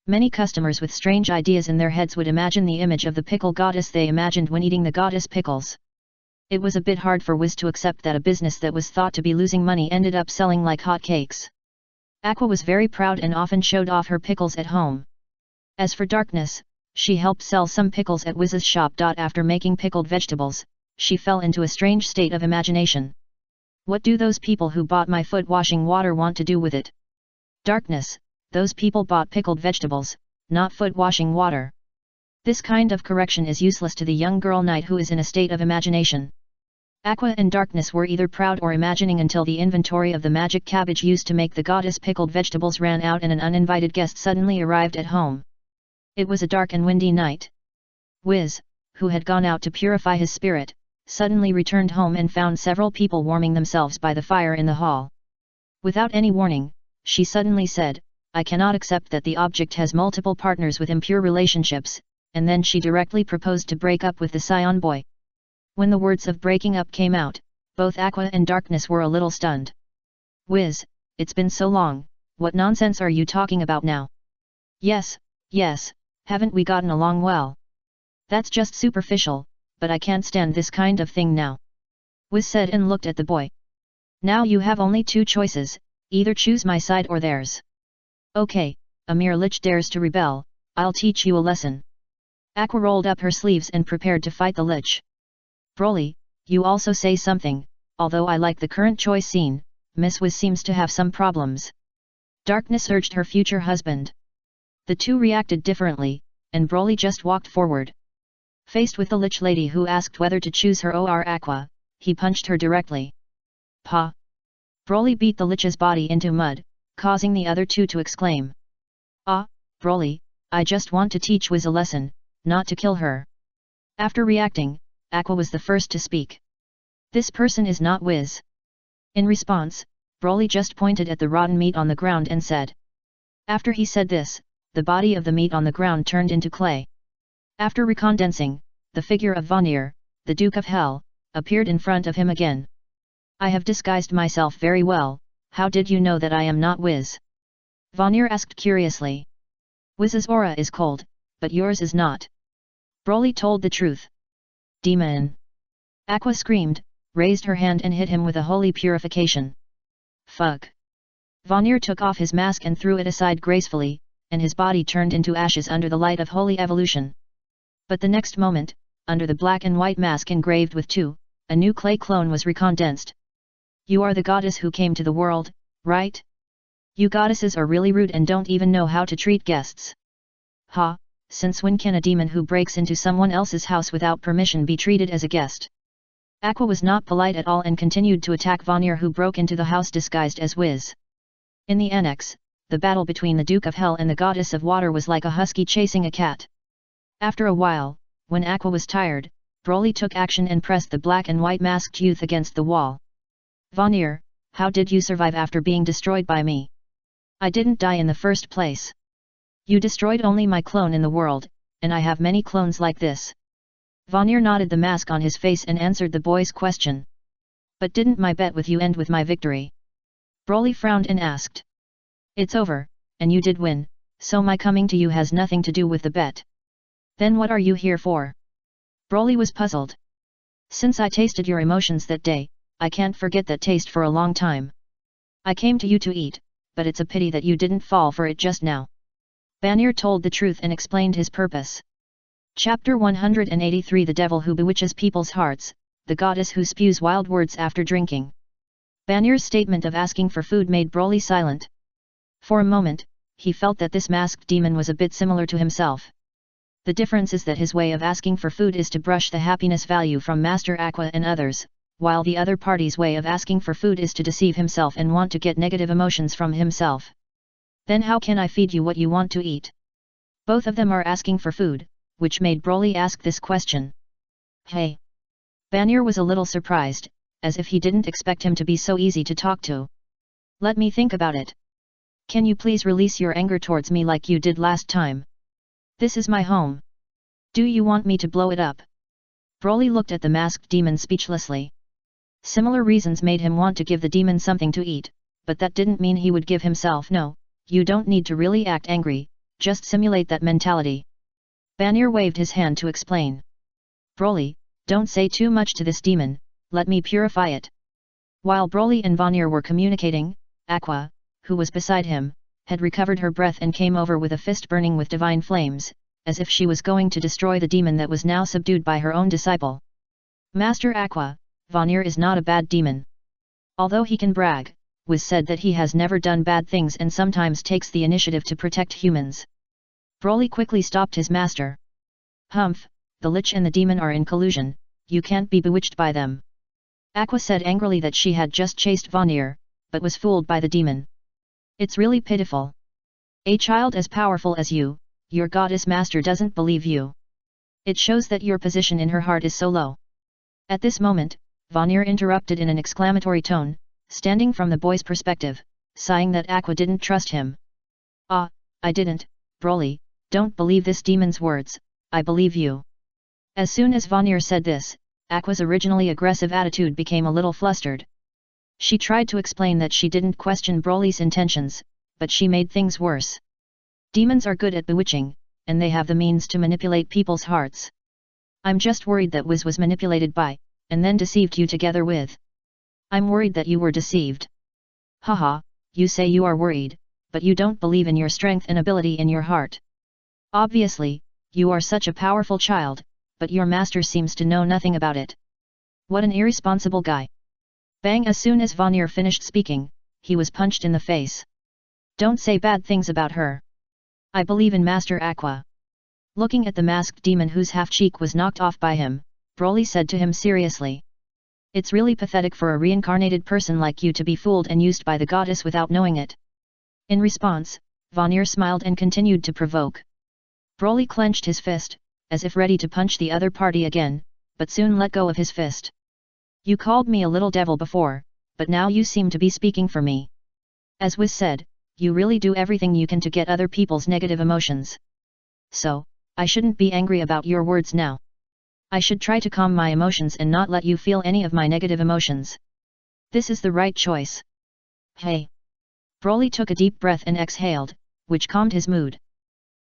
Many customers with strange ideas in their heads would imagine the image of the pickle goddess they imagined when eating the goddess pickles. It was a bit hard for Wiz to accept that a business that was thought to be losing money ended up selling like hotcakes. Aqua was very proud and often showed off her pickles at home. As for Darkness, she helped sell some pickles at Wiz's shop. After making pickled vegetables, she fell into a strange state of imagination. What do those people who bought my foot washing water want to do with it? Darkness, those people bought pickled vegetables, not foot washing water. This kind of correction is useless to the young girl knight who is in a state of imagination. Aqua and Darkness were either proud or imagining until the inventory of the magic cabbage used to make the goddess pickled vegetables ran out and an uninvited guest suddenly arrived at home. It was a dark and windy night. Wiz, who had gone out to purify his spirit, suddenly returned home and found several people warming themselves by the fire in the hall. Without any warning, she suddenly said, "I cannot accept that the object has multiple partners with impure relationships," and then she directly proposed to break up with the Saiyan boy. When the words of breaking up came out, both Aqua and Darkness were a little stunned. "Wiz, it's been so long, what nonsense are you talking about now?" Yes, haven't we gotten along well?" "That's just superficial, but I can't stand this kind of thing now," Wiz said and looked at the boy. "Now you have only 2 choices, either choose my side or theirs." "Okay, a mere lich dares to rebel, I'll teach you a lesson." Aqua rolled up her sleeves and prepared to fight the lich. "Broly, you also say something, although I like the current choice scene, Miss Wiz seems to have some problems." Darkness urged her future husband. The two reacted differently, and Broly just walked forward. Faced with the lich lady who asked whether to choose her or Aqua, he punched her directly. "Pa!" Broly beat the lich's body into mud, causing the other two to exclaim. "Ah, Broly, I just want to teach Wiz a lesson, not to kill her." After reacting, Aqua was the first to speak. "This person is not Wiz." In response, Broly just pointed at the rotten meat on the ground and said. After he said this, the body of the meat on the ground turned into clay. After recondensing, the figure of Vanir, the Duke of Hell, appeared in front of him again. "I have disguised myself very well, how did you know that I am not Wiz?" Vanir asked curiously. "Wiz's aura is cold, but yours is not." Broly told the truth. "Demon!" Aqua screamed, raised her hand and hit him with a holy purification. "Fuck!" Vanir took off his mask and threw it aside gracefully, and his body turned into ashes under the light of holy evolution. But the next moment, under the black and white mask engraved with 2, a new clay clone was recondensed. "You are the goddess who came to the world, right? You goddesses are really rude and don't even know how to treat guests. Ha, since when can a demon who breaks into someone else's house without permission be treated as a guest? Aqua was not polite at all and continued to attack Vanir, who broke into the house disguised as Wiz. In the annex, the battle between the Duke of Hell and the Goddess of Water was like a husky chasing a cat. After a while, when Aqua was tired, Broly took action and pressed the black and white masked youth against the wall. Vanir, how did you survive after being destroyed by me? I didn't die in the first place. You destroyed only my clone in the world, and I have many clones like this. Vanir nodded the mask on his face and answered the boy's question. But didn't my bet with you end with my victory? Broly frowned and asked. It's over, and you did win, so my coming to you has nothing to do with the bet. Then what are you here for? Broly was puzzled. Since I tasted your emotions that day, I can't forget that taste for a long time. I came to you to eat, but it's a pity that you didn't fall for it just now. Vanir told the truth and explained his purpose. Chapter 183 The Devil Who Bewitches People's Hearts, the Goddess Who Spews Wild Words After Drinking. Vanir's statement of asking for food made Broly silent. For a moment, he felt that this masked demon was a bit similar to himself. The difference is that his way of asking for food is to brush the happiness value from Master Aqua and others, while the other party's way of asking for food is to deceive himself and want to get negative emotions from himself. Then how can I feed you what you want to eat? Both of them are asking for food, which made Broly ask this question. Hey! Vanir was a little surprised, as if he didn't expect him to be so easy to talk to. Let me think about it. Can you please release your anger towards me like you did last time? This is my home. Do you want me to blow it up? Broly looked at the masked demon speechlessly. Similar reasons made him want to give the demon something to eat, but that didn't mean he would give himself. No, you don't need to really act angry, just simulate that mentality. Vanir waved his hand to explain. Broly, don't say too much to this demon, let me purify it. While Broly and Vanir were communicating, Aqua, who was beside him, had recovered her breath and came over with a fist burning with divine flames, as if she was going to destroy the demon that was now subdued by her own disciple. Master Aqua, Vanir is not a bad demon. Although he can brag, Wiz said that he has never done bad things and sometimes takes the initiative to protect humans. Broly quickly stopped his master. Humph, the Lich and the demon are in collusion, you can't be bewitched by them. Aqua said angrily that she had just chased Vanir, but was fooled by the demon. It's really pitiful. A child as powerful as you, your goddess master doesn't believe you. It shows that your position in her heart is so low. At this moment, Vanir interrupted in an exclamatory tone, standing from the boy's perspective, sighing that Aqua didn't trust him. Ah, I didn't, Broly, don't believe this demon's words, I believe you. As soon as Vanir said this, Aqua's originally aggressive attitude became a little flustered. She tried to explain that she didn't question Broly's intentions, but she made things worse. Demons are good at bewitching, and they have the means to manipulate people's hearts. I'm just worried that Wiz was manipulated by, and then deceived you together with. I'm worried that you were deceived. Haha, you say you are worried, but you don't believe in your strength and ability in your heart. Obviously, you are such a powerful child, but your master seems to know nothing about it. What an irresponsible guy. Bang! As soon as Vanir finished speaking, he was punched in the face. Don't say bad things about her. I believe in Master Aqua. Looking at the masked demon whose half cheek was knocked off by him, Broly said to him seriously. It's really pathetic for a reincarnated person like you to be fooled and used by the goddess without knowing it. In response, Vanir smiled and continued to provoke. Broly clenched his fist, as if ready to punch the other party again, but soon let go of his fist. You called me a little devil before, but now you seem to be speaking for me. As Wiz said, you really do everything you can to get other people's negative emotions. So, I shouldn't be angry about your words now. I should try to calm my emotions and not let you feel any of my negative emotions. This is the right choice. Hey! Broly took a deep breath and exhaled, which calmed his mood.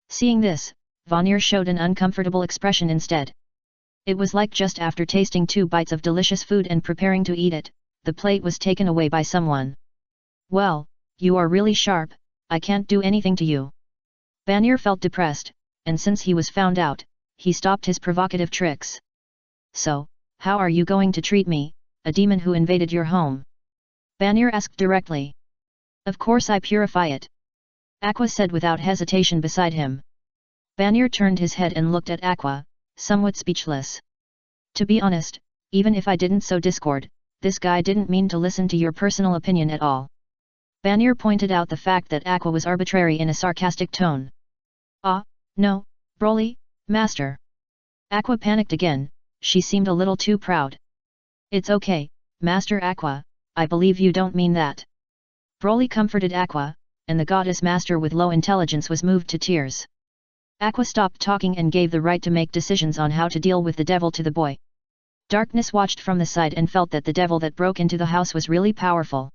Seeing this, Vanir showed an uncomfortable expression instead. It was like just after tasting 2 bites of delicious food and preparing to eat it, the plate was taken away by someone. Well, you are really sharp, I can't do anything to you. Vanir felt depressed, and since he was found out, he stopped his provocative tricks. So, how are you going to treat me, a demon who invaded your home? Vanir asked directly. Of course I purify it. Aqua said without hesitation beside him. Vanir turned his head and looked at Aqua, somewhat speechless. To be honest, even if I didn't sow discord, this guy didn't mean to listen to your personal opinion at all. Vanir pointed out the fact that Aqua was arbitrary in a sarcastic tone. Ah, no, Broly, master. Aqua panicked again, she seemed a little too proud. It's okay, Master Aqua, I believe you don't mean that. Broly comforted Aqua, and the goddess master with low intelligence was moved to tears. Aqua stopped talking and gave the right to make decisions on how to deal with the devil to the boy. Darkness watched from the side and felt that the devil that broke into the house was really powerful.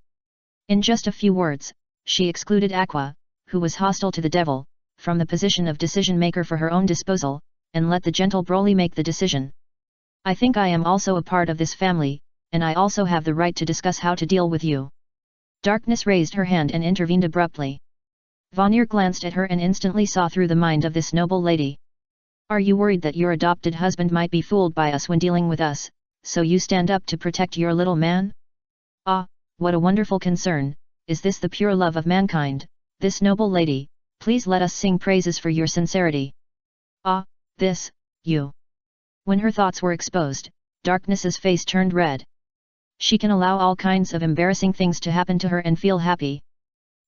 In just a few words, she excluded Aqua, who was hostile to the devil, from the position of decision-maker for her own disposal, and let the gentle Broly make the decision. I think I am also a part of this family, and I also have the right to discuss how to deal with you. Darkness raised her hand and intervened abruptly. Vanir glanced at her and instantly saw through the mind of this noble lady. Are you worried that your adopted husband might be fooled by us when dealing with us, so you stand up to protect your little man? Ah, what a wonderful concern, is this the pure love of mankind, this noble lady, please let us sing praises for your sincerity. Ah, this, you. When her thoughts were exposed, Darkness's face turned red. She can allow all kinds of embarrassing things to happen to her and feel happy.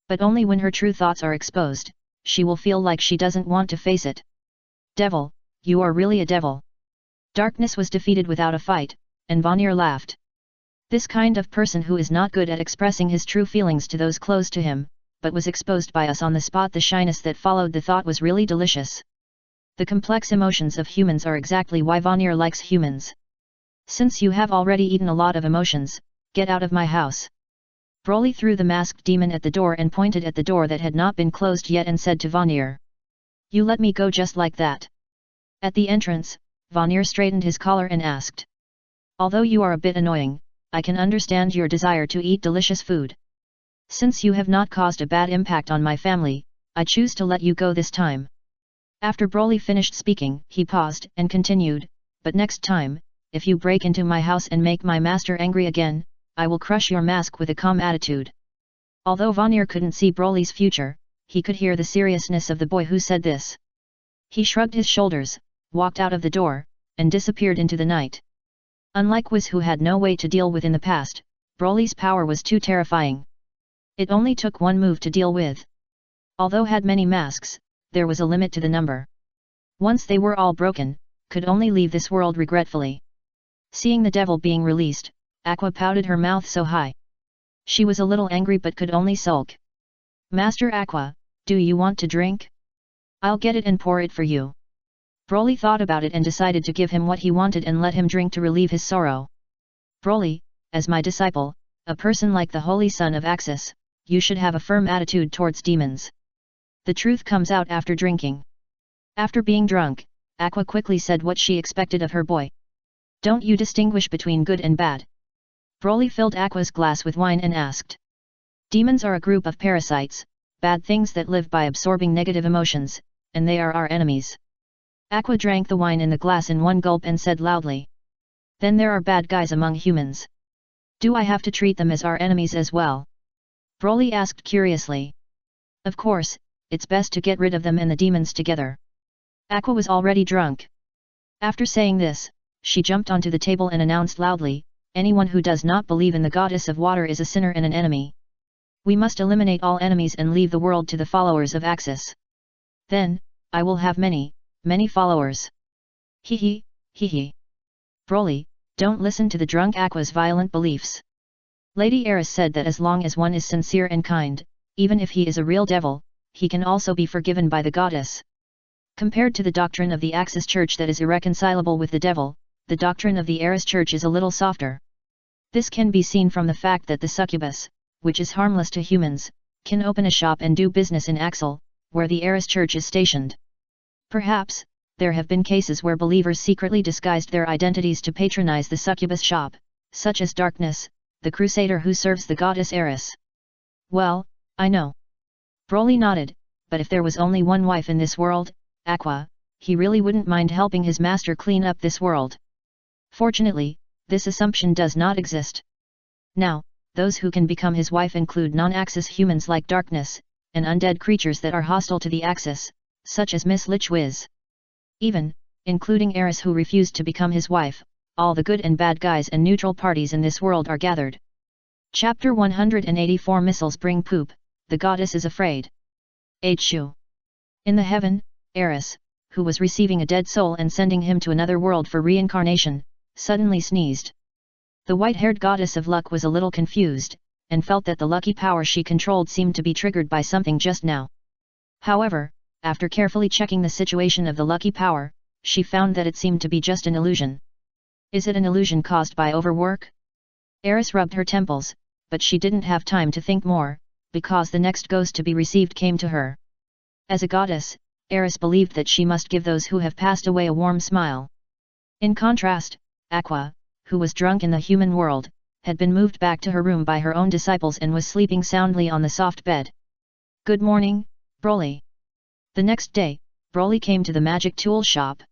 But only when her true thoughts are exposed, she will feel like she doesn't want to face it. Devil, you are really a devil. Darkness was defeated without a fight, and Vanir laughed. This kind of person who is not good at expressing his true feelings to those close to him, but was exposed by us on the spot. The shyness that followed the thought was really delicious. The complex emotions of humans are exactly why Vanir likes humans. Since you have already eaten a lot of emotions, get out of my house. Broly threw the masked demon at the door and pointed at the door that had not been closed yet and said to Vanir. You let me go just like that. At the entrance, Vanir straightened his collar and asked. Although you are a bit annoying, I can understand your desire to eat delicious food. Since you have not caused a bad impact on my family, I choose to let you go this time. After Broly finished speaking, he paused and continued, but next time, if you break into my house and make my master angry again, I will crush your mask with a calm attitude. Although Vanir couldn't see Broly's future, he could hear the seriousness of the boy who said this. He shrugged his shoulders, walked out of the door, and disappeared into the night. Unlike Wiz, who had no way to deal with in the past, Broly's power was too terrifying. It only took one move to deal with. Although had many masks, there was a limit to the number. Once they were all broken, could only leave this world regretfully. Seeing the devil being released, Aqua pouted her mouth so high. She was a little angry but could only sulk. Master Aqua, do you want to drink? I'll get it and pour it for you. Broly thought about it and decided to give him what he wanted and let him drink to relieve his sorrow. Broly, as my disciple, a person like the Holy Son of Axis, you should have a firm attitude towards demons. The truth comes out after drinking. After being drunk, Aqua quickly said what she expected of her boy. Don't you distinguish between good and bad? Broly filled Aqua's glass with wine and asked. Demons are a group of parasites, bad things that live by absorbing negative emotions, and they are our enemies. Aqua drank the wine in the glass in one gulp and said loudly. Then there are bad guys among humans. Do I have to treat them as our enemies as well? Broly asked curiously. Of course, it's best to get rid of them and the demons together. Aqua was already drunk. After saying this, she jumped onto the table and announced loudly, anyone who does not believe in the goddess of water is a sinner and an enemy. We must eliminate all enemies and leave the world to the followers of Axis. Then, I will have many followers. Hee hee, hee hee. Broly, don't listen to the drunk Aqua's violent beliefs. Lady Eris said that as long as one is sincere and kind, even if he is a real devil, he can also be forgiven by the goddess. Compared to the doctrine of the Axis Church that is irreconcilable with the devil, the doctrine of the Eris Church is a little softer. This can be seen from the fact that the succubus, which is harmless to humans, can open a shop and do business in Axel, where the Eris Church is stationed. Perhaps, there have been cases where believers secretly disguised their identities to patronize the succubus shop, such as Darkness, the crusader who serves the goddess Eris. Well, I know. Broly nodded, but if there was only one wife in this world, Aqua, he really wouldn't mind helping his master clean up this world. Fortunately, this assumption does not exist. Now, those who can become his wife include non-Axis humans like darkness, and undead creatures that are hostile to the Axis, such as Miss Lich Wiz. Even, including Eris who refused to become his wife, all the good and bad guys and neutral parties in this world are gathered. Chapter 184 Missiles Bring Poop, the Goddess is Afraid. H.U. In the heaven, Eris, who was receiving a dead soul and sending him to another world for reincarnation, suddenly sneezed. The white-haired goddess of luck was a little confused, and felt that the lucky power she controlled seemed to be triggered by something just now. However, after carefully checking the situation of the lucky power, she found that it seemed to be just an illusion. Is it an illusion caused by overwork? Eris rubbed her temples, but she didn't have time to think more, because the next ghost to be received came to her. As a goddess, Eris believed that she must give those who have passed away a warm smile. In contrast, Aqua, who was drunk in the human world, had been moved back to her room by her own disciples and was sleeping soundly on the soft bed. Good morning, Broly. The next day, Broly came to the magic tool shop.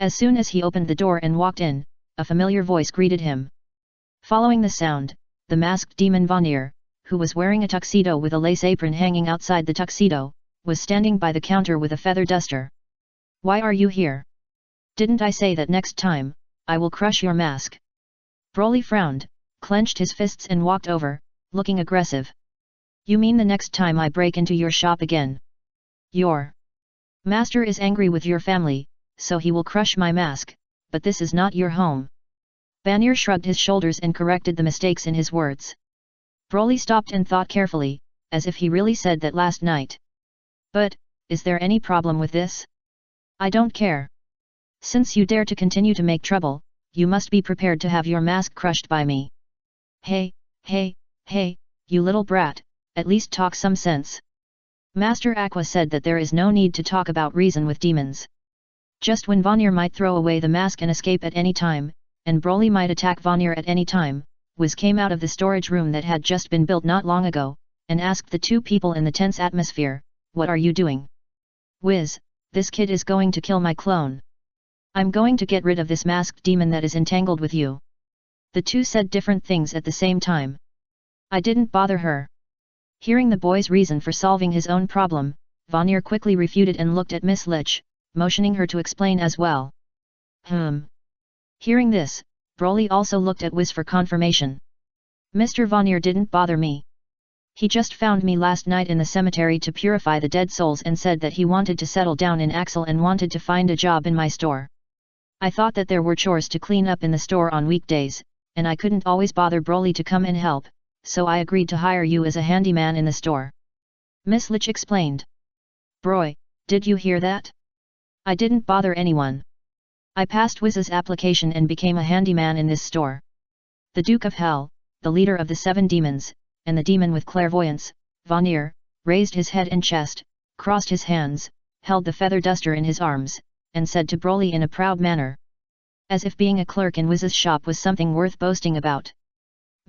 As soon as he opened the door and walked in, a familiar voice greeted him. Following the sound, the masked demon Vanir, who was wearing a tuxedo with a lace apron hanging outside the tuxedo, was standing by the counter with a feather duster. Why are you here? Didn't I say that next time, I will crush your mask? Broly frowned, clenched his fists and walked over, looking aggressive. You mean the next time I break into your shop again? Your master is angry with your family, so he will crush my mask, but this is not your home. Vanir shrugged his shoulders and corrected the mistakes in his words. Broly stopped and thought carefully, as if he really said that last night. But, is there any problem with this? I don't care. Since you dare to continue to make trouble, you must be prepared to have your mask crushed by me. Hey, you little brat, at least talk some sense. Master Aqua said that there is no need to talk about reason with demons. Just when Vanir might throw away the mask and escape at any time, and Broly might attack Vanir at any time, Wiz came out of the storage room that had just been built not long ago, and asked the two people in the tense atmosphere, what are you doing? Wiz, this kid is going to kill my clone. I'm going to get rid of this masked demon that is entangled with you. The two said different things at the same time. I didn't bother her. Hearing the boy's reason for solving his own problem, Vanir quickly refuted and looked at Miss Lich, motioning her to explain as well. Hearing this, Broly also looked at Wiz for confirmation. Mr. Vanir didn't bother me. He just found me last night in the cemetery to purify the dead souls and said that he wanted to settle down in Axel and wanted to find a job in my store. I thought that there were chores to clean up in the store on weekdays, and I couldn't always bother Broly to come and help, so I agreed to hire you as a handyman in the store. Miss Lich explained. Broy, did you hear that? I didn't bother anyone. I passed Wiz's application and became a handyman in this store. The Duke of Hell, the leader of the 7 demons, and the demon with clairvoyance, Vanir, raised his head and chest, crossed his hands, held the feather duster in his arms, and said to Broly in a proud manner. As if being a clerk in Wiz's shop was something worth boasting about.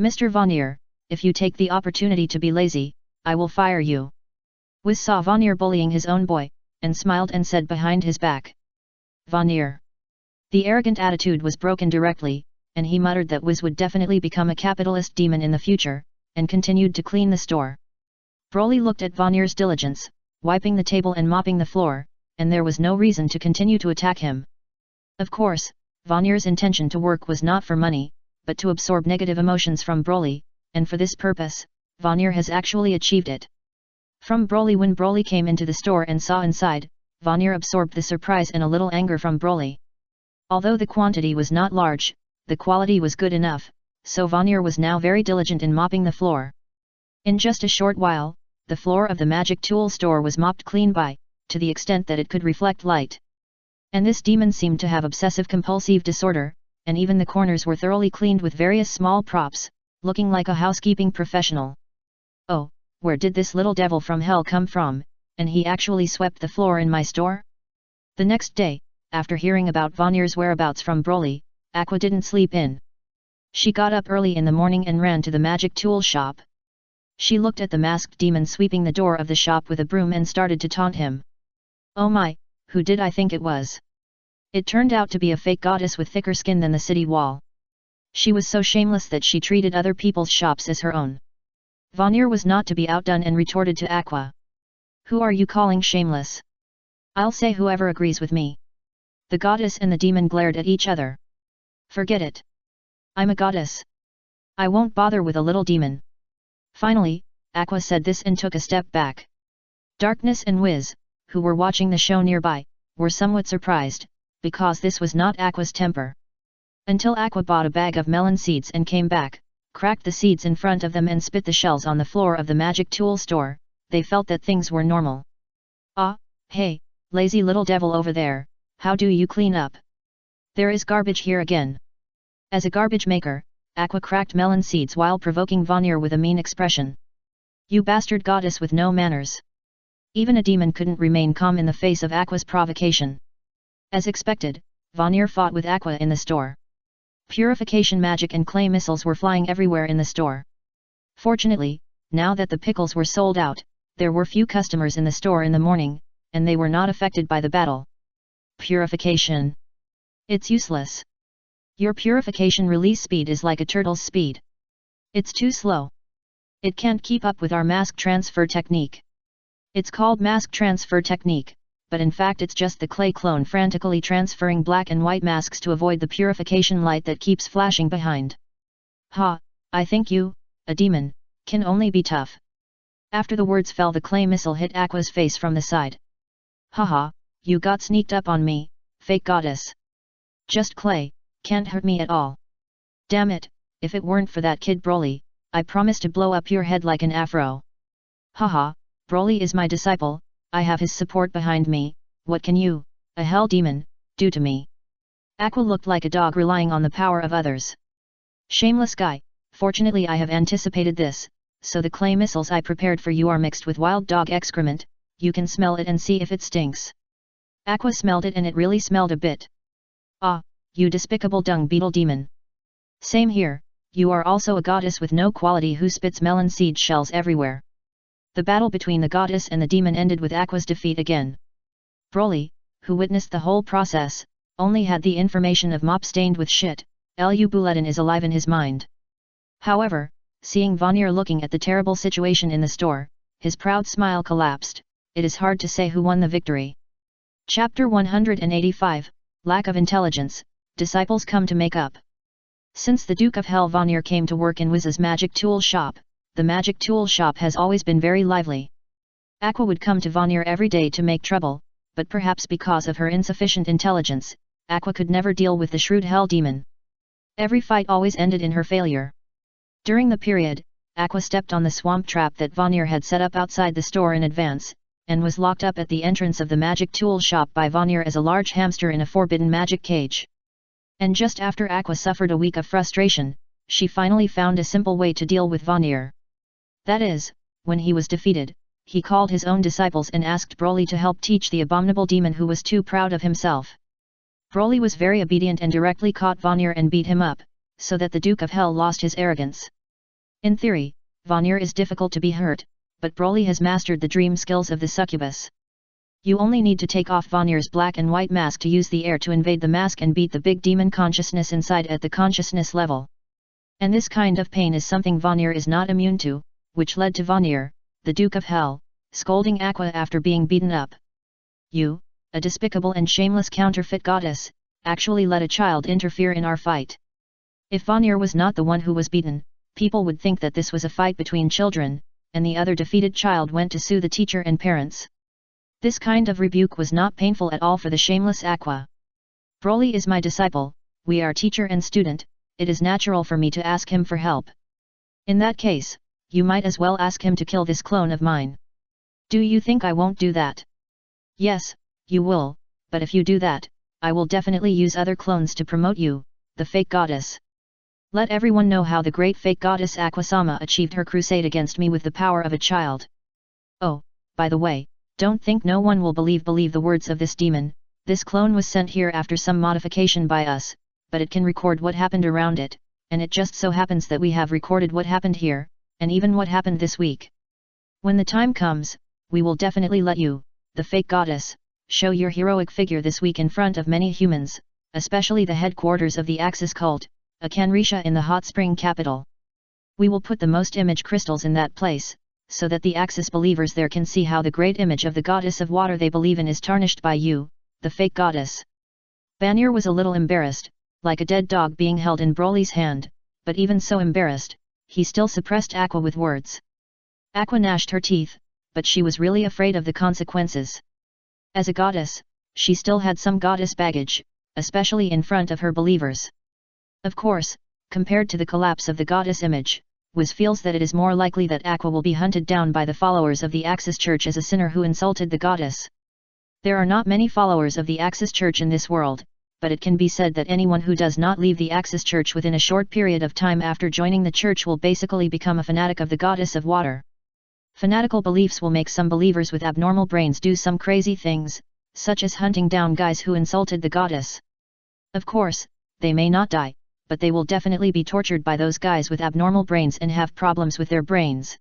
Mr. Vanir, if you take the opportunity to be lazy, I will fire you. Wiz saw Vanir bullying his own boy, and smiled and said behind his back. Vanir. The arrogant attitude was broken directly, and he muttered that Wiz would definitely become a capitalist demon in the future, and continued to clean the store. Broly looked at Vanir's diligence, wiping the table and mopping the floor, and there was no reason to continue to attack him. Of course, Vanir's intention to work was not for money, but to absorb negative emotions from Broly, and for this purpose, Vanir has actually achieved it. From Broly. When Broly came into the store and saw inside, Vanir absorbed the surprise and a little anger from Broly. Although the quantity was not large, the quality was good enough, so Vanir was now very diligent in mopping the floor. In just a short while, the floor of the magic tool store was mopped clean to the extent that it could reflect light. And this demon seemed to have obsessive-compulsive disorder, and even the corners were thoroughly cleaned with various small props, looking like a housekeeping professional. Oh, where did this little devil from hell come from, and he actually swept the floor in my store? The next day, after hearing about Vanir's whereabouts from Broly, Aqua didn't sleep in. She got up early in the morning and ran to the magic tool shop. She looked at the masked demon sweeping the door of the shop with a broom and started to taunt him. Oh my, who did I think it was? It turned out to be a fake goddess with thicker skin than the city wall. She was so shameless that she treated other people's shops as her own. Vanir was not to be outdone and retorted to Aqua. Who are you calling shameless? I'll say whoever agrees with me. The goddess and the demon glared at each other. Forget it. I'm a goddess. I won't bother with a little demon. Finally, Aqua said this and took a step back. Darkness and Wiz, who were watching the show nearby, were somewhat surprised, because this was not Aqua's temper. Until Aqua bought a bag of melon seeds and came back, cracked the seeds in front of them and spit the shells on the floor of the magic tool store, they felt that things were normal. Ah, hey, lazy little devil over there, how do you clean up? There is garbage here again. As a garbage maker, Aqua cracked melon seeds while provoking Vanir with a mean expression. You bastard goddess with no manners. Even a demon couldn't remain calm in the face of Aqua's provocation. As expected, Vanir fought with Aqua in the store. Purification magic and clay missiles were flying everywhere in the store. Fortunately, now that the pickles were sold out, there were few customers in the store in the morning, and they were not affected by the battle. Purification. It's useless. Your purification release speed is like a turtle's speed. It's too slow. It can't keep up with our mask transfer technique. It's called mask transfer technique, but in fact it's just the clay clone frantically transferring black and white masks to avoid the purification light that keeps flashing behind. Ha, I think you, a demon, can only be tough. After the words fell, the clay missile hit Aqua's face from the side. Haha, you got sneaked up on me, fake goddess. Just clay, can't hurt me at all. Damn it, if it weren't for that kid Broly, I promise to blow up your head like an afro. Haha, Broly is my disciple, I have his support behind me, what can you, a hell demon, do to me? Aqua looked like a dog relying on the power of others. Shameless guy, fortunately I have anticipated this, so the clay missiles I prepared for you are mixed with wild dog excrement, you can smell it and see if it stinks. Aqua smelled it and it really smelled a bit. Ah, you despicable dung beetle demon. Same here, you are also a goddess with no quality who spits melon seed shells everywhere. The battle between the goddess and the demon ended with Aqua's defeat again. Broly, who witnessed the whole process, only had the information of mop stained with shit, Lu Bulletin is alive in his mind. However, seeing Vanir looking at the terrible situation in the store, his proud smile collapsed. It is hard to say who won the victory. Chapter 185, Lack of Intelligence, Disciples Come to Make Up. Since the Duke of Hell Vanir came to work in Wiz's magic tool shop, the magic tool shop has always been very lively. Aqua would come to Vanir every day to make trouble, but perhaps because of her insufficient intelligence, Aqua could never deal with the shrewd hell demon. Every fight always ended in her failure. During the period, Aqua stepped on the swamp trap that Vanir had set up outside the store in advance, and was locked up at the entrance of the magic tool shop by Vanir as a large hamster in a forbidden magic cage. And just after Aqua suffered a week of frustration, she finally found a simple way to deal with Vanir. That is, when he was defeated, he called his own disciples and asked Broly to help teach the abominable demon who was too proud of himself. Broly was very obedient and directly caught Vanir and beat him up, so that the Duke of Hell lost his arrogance. In theory, Vanir is difficult to be hurt, but Broly has mastered the dream skills of the succubus. You only need to take off Vanir's black and white mask to use the air to invade the mask and beat the big demon consciousness inside at the consciousness level. And this kind of pain is something Vanir is not immune to, which led to Vanir, the Duke of Hell, scolding Aqua after being beaten up. You, a despicable and shameless counterfeit goddess, actually let a child interfere in our fight. If Vanir was not the one who was beaten, people would think that this was a fight between children, and the other defeated child went to sue the teacher and parents. This kind of rebuke was not painful at all for the shameless Aqua. Broly is my disciple, we are teacher and student, it is natural for me to ask him for help. In that case, you might as well ask him to kill this clone of mine. Do you think I won't do that? Yes, you will, but if you do that, I will definitely use other clones to promote you, the fake goddess. Let everyone know how the great fake goddess Aquasama achieved her crusade against me with the power of a child. Oh, by the way, don't think no one will believe the words of this demon. This clone was sent here after some modification by us, but it can record what happened around it, and it just so happens that we have recorded what happened here, and even what happened this week. When the time comes, we will definitely let you, the fake goddess, show your heroic figure this week in front of many humans, especially the headquarters of the Axis cult, a Canrisha in the hot spring capital. We will put the most image crystals in that place, so that the Axis believers there can see how the great image of the goddess of water they believe in is tarnished by you, the fake goddess. Vanir was a little embarrassed, like a dead dog being held in Broly's hand, but even so embarrassed, he still suppressed Aqua with words. Aqua gnashed her teeth, but she was really afraid of the consequences. As a goddess, she still had some goddess baggage, especially in front of her believers. Of course, compared to the collapse of the goddess image, Wiz feels that it is more likely that Aqua will be hunted down by the followers of the Axis Church as a sinner who insulted the goddess. There are not many followers of the Axis Church in this world, but it can be said that anyone who does not leave the Axis Church within a short period of time after joining the church will basically become a fanatic of the goddess of water. Fanatical beliefs will make some believers with abnormal brains do some crazy things, such as hunting down guys who insulted the goddess. Of course, they may not die, but they will definitely be tortured by those guys with abnormal brains and have problems with their brains.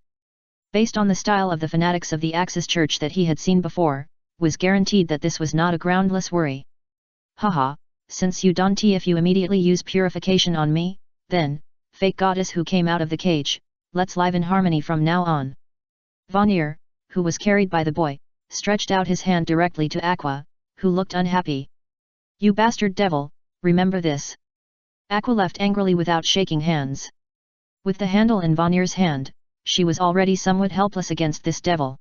Based on the style of the fanatics of the Axis Church that he had seen before, was guaranteed that this was not a groundless worry. Haha, since you don't if you immediately use purification on me, then, fake goddess who came out of the cage, let's live in harmony from now on. Vanir, who was carried by the boy, stretched out his hand directly to Aqua, who looked unhappy. You bastard devil, remember this. Aqua left angrily without shaking hands. With the handle in Vanir's hand, she was already somewhat helpless against this devil.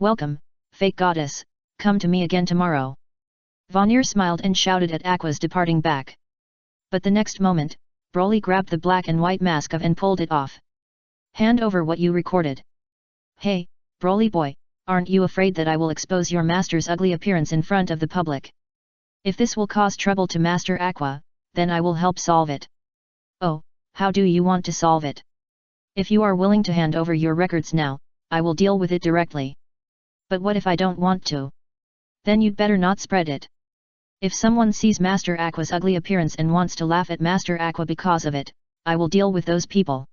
Welcome, fake goddess, come to me again tomorrow. Vanir smiled and shouted at Aqua's departing back. But the next moment, Broly grabbed the black and white mask of and pulled it off. Hand over what you recorded. Hey, Broly boy, aren't you afraid that I will expose your master's ugly appearance in front of the public? If this will cause trouble to Master Aqua, then I will help solve it. Oh, how do you want to solve it? If you are willing to hand over your records now, I will deal with it directly. But what if I don't want to? Then you'd better not spread it. If someone sees Master Aqua's ugly appearance and wants to laugh at Master Aqua because of it, I will deal with those people.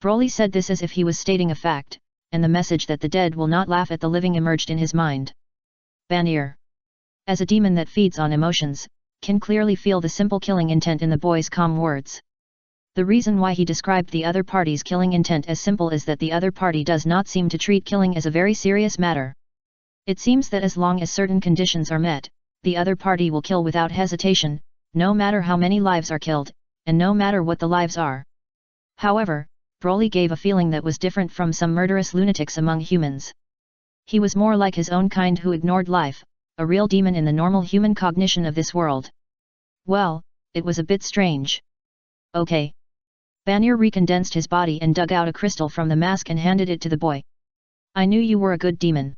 Broly said this as if he was stating a fact, and the message that the dead will not laugh at the living emerged in his mind. Vanir, as a demon that feeds on emotions, can clearly feel the simple killing intent in the boy's calm words. The reason why he described the other party's killing intent as simple is that the other party does not seem to treat killing as a very serious matter. It seems that as long as certain conditions are met, the other party will kill without hesitation, no matter how many lives are killed, and no matter what the lives are. However, Broly gave a feeling that was different from some murderous lunatics among humans. He was more like his own kind who ignored life, a real demon in the normal human cognition of this world. Well, it was a bit strange. Okay. Vanir recondensed his body and dug out a crystal from the mask and handed it to the boy. I knew you were a good demon.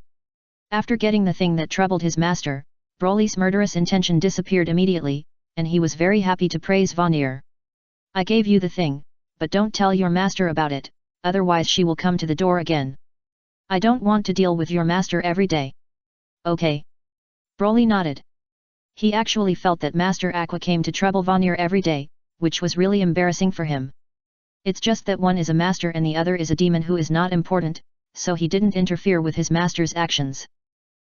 After getting the thing that troubled his master, Broly's murderous intention disappeared immediately, and he was very happy to praise Vanir. I gave you the thing, but don't tell your master about it, otherwise she will come to the door again. I don't want to deal with your master every day. Okay. Broly nodded. He actually felt that Master Aqua came to trouble Vanir every day, which was really embarrassing for him. It's just that one is a master and the other is a demon who is not important, so he didn't interfere with his master's actions.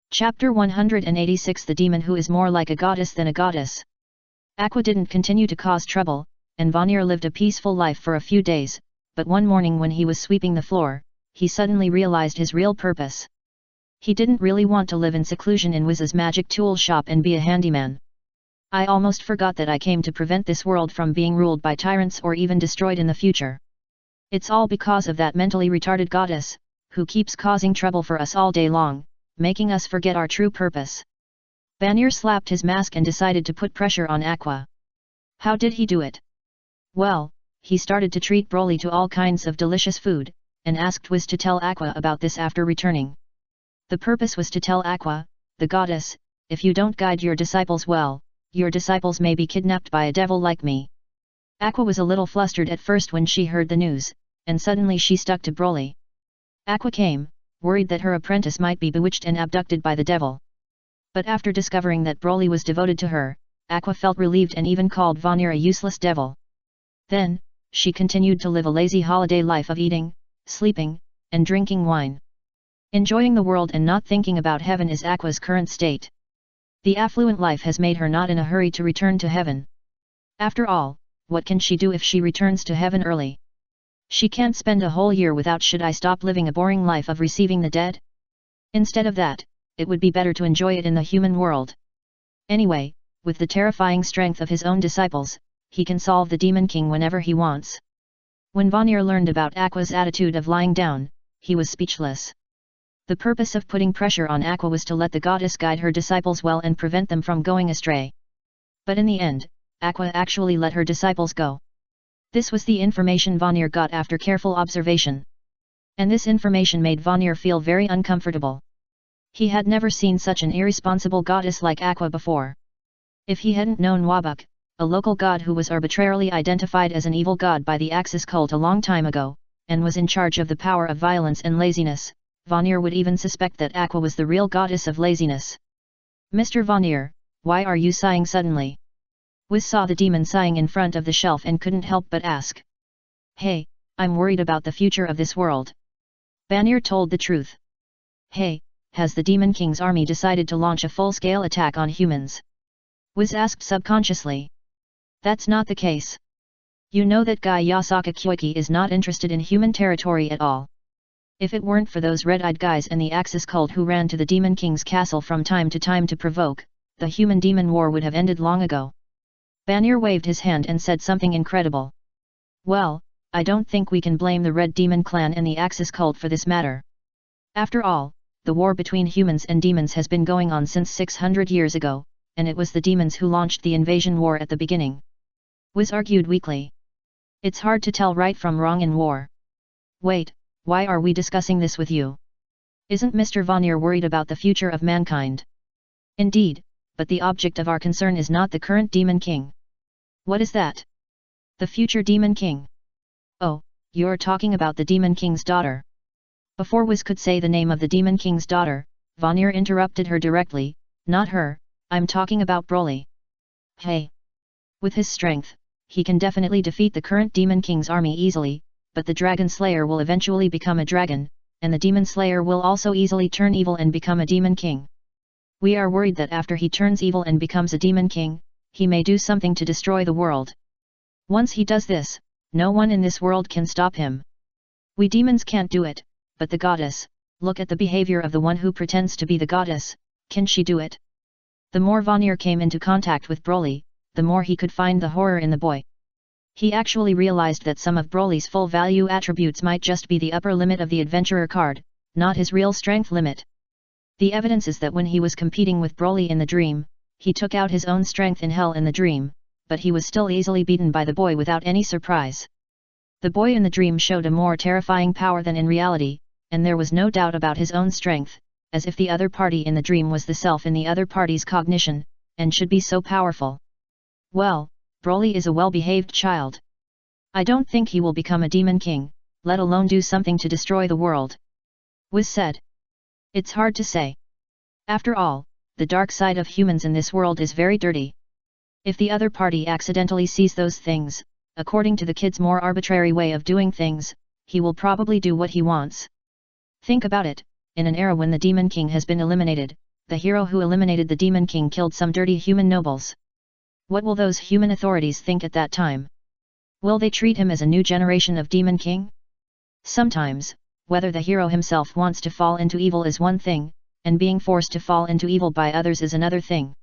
Chapter 186 The Demon Who Is More Like a Goddess Than a Goddess. Aqua didn't continue to cause trouble, and Vanir lived a peaceful life for a few days, but one morning when he was sweeping the floor, he suddenly realized his real purpose. He didn't really want to live in seclusion in Wiz's magic tool shop and be a handyman. I almost forgot that I came to prevent this world from being ruled by tyrants or even destroyed in the future. It's all because of that mentally retarded goddess, who keeps causing trouble for us all day long, making us forget our true purpose. Vanir slapped his mask and decided to put pressure on Aqua. How did he do it? Well, he started to treat Broly to all kinds of delicious food, and asked Wiz to tell Aqua about this after returning. The purpose was to tell Aqua, the goddess, if you don't guide your disciples well, your disciples may be kidnapped by a devil like me. Aqua was a little flustered at first when she heard the news, and suddenly she stuck to Broly. Aqua came, worried that her apprentice might be bewitched and abducted by the devil. But after discovering that Broly was devoted to her, Aqua felt relieved and even called Vanir a useless devil. Then, she continued to live a lazy holiday life of eating, sleeping, and drinking wine. Enjoying the world and not thinking about heaven is Aqua's current state. The affluent life has made her not in a hurry to return to heaven. After all, what can she do if she returns to heaven early? She can't spend a whole year without. Should I stop living a boring life of receiving the dead? Instead of that, it would be better to enjoy it in the human world. Anyway, with the terrifying strength of his own disciples, he can solve the Demon King whenever he wants. When Vanir learned about Aqua's attitude of lying down, he was speechless. The purpose of putting pressure on Aqua was to let the goddess guide her disciples well and prevent them from going astray. But in the end, Aqua actually let her disciples go. This was the information Vanir got after careful observation. And this information made Vanir feel very uncomfortable. He had never seen such an irresponsible goddess like Aqua before. If he hadn't known Wabuk, a local god who was arbitrarily identified as an evil god by the Axis cult a long time ago, and was in charge of the power of violence and laziness, Vanir would even suspect that Aqua was the real goddess of laziness. Mr. Vanir, why are you sighing suddenly? Wiz saw the demon sighing in front of the shelf and couldn't help but ask. Hey, I'm worried about the future of this world. Vanir told the truth. Hey, has the Demon King's army decided to launch a full-scale attack on humans? Wiz asked subconsciously. That's not the case. You know that Guy Yasaka Kyoiki is not interested in human territory at all. If it weren't for those red-eyed guys and the Axis cult who ran to the Demon King's castle from time to time to provoke, the human-demon war would have ended long ago. Vanir waved his hand and said something incredible. Well, I don't think we can blame the Red Demon clan and the Axis cult for this matter. After all, the war between humans and demons has been going on since 600 years ago, and it was the demons who launched the invasion war at the beginning. Wiz argued weakly. It's hard to tell right from wrong in war. Wait, why are we discussing this with you? Isn't Mr. Vanir worried about the future of mankind? Indeed, but the object of our concern is not the current Demon King. What is that? The future Demon King. Oh, you're talking about the Demon King's daughter. Before Wiz could say the name of the Demon King's daughter, Vanir interrupted her directly. Not her, I'm talking about Broly. Hey! With his strength, he can definitely defeat the current Demon King's army easily, but the Dragon Slayer will eventually become a dragon, and the Demon Slayer will also easily turn evil and become a Demon King. We are worried that after he turns evil and becomes a Demon King, he may do something to destroy the world. Once he does this, no one in this world can stop him. We demons can't do it, but the goddess, look at the behavior of the one who pretends to be the goddess, can she do it? The more Vanir came into contact with Broly, the more he could find the horror in the boy. He actually realized that some of Broly's full value attributes might just be the upper limit of the adventurer card, not his real strength limit. The evidence is that when he was competing with Broly in the dream, he took out his own strength in hell in the dream, but he was still easily beaten by the boy without any surprise. The boy in the dream showed a more terrifying power than in reality, and there was no doubt about his own strength, as if the other party in the dream was the self in the other party's cognition, and should be so powerful. Well, Broly is a well-behaved child. I don't think he will become a Demon King, let alone do something to destroy the world. Wiz said. It's hard to say. After all, the dark side of humans in this world is very dirty. If the other party accidentally sees those things, according to the kid's more arbitrary way of doing things, he will probably do what he wants. Think about it, in an era when the Demon King has been eliminated, the hero who eliminated the Demon King killed some dirty human nobles. What will those human authorities think at that time? Will they treat him as a new generation of Demon King? Sometimes, whether the hero himself wants to fall into evil is one thing, and being forced to fall into evil by others is another thing.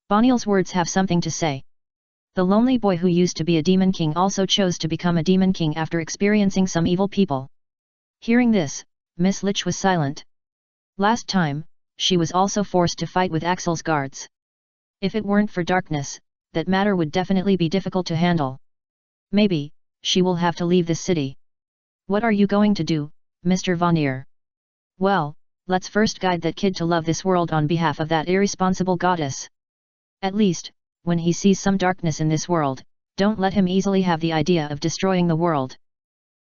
Vanir's words have something to say. The lonely boy who used to be a Demon King also chose to become a Demon King after experiencing some evil people. Hearing this, Miss Lich was silent. Last time, she was also forced to fight with Axel's guards. If it weren't for darkness, that matter would definitely be difficult to handle. Maybe, she will have to leave this city. What are you going to do, Mr. Vanir? Well, let's first guide that kid to love this world on behalf of that irresponsible goddess. At least, when he sees some darkness in this world, don't let him easily have the idea of destroying the world.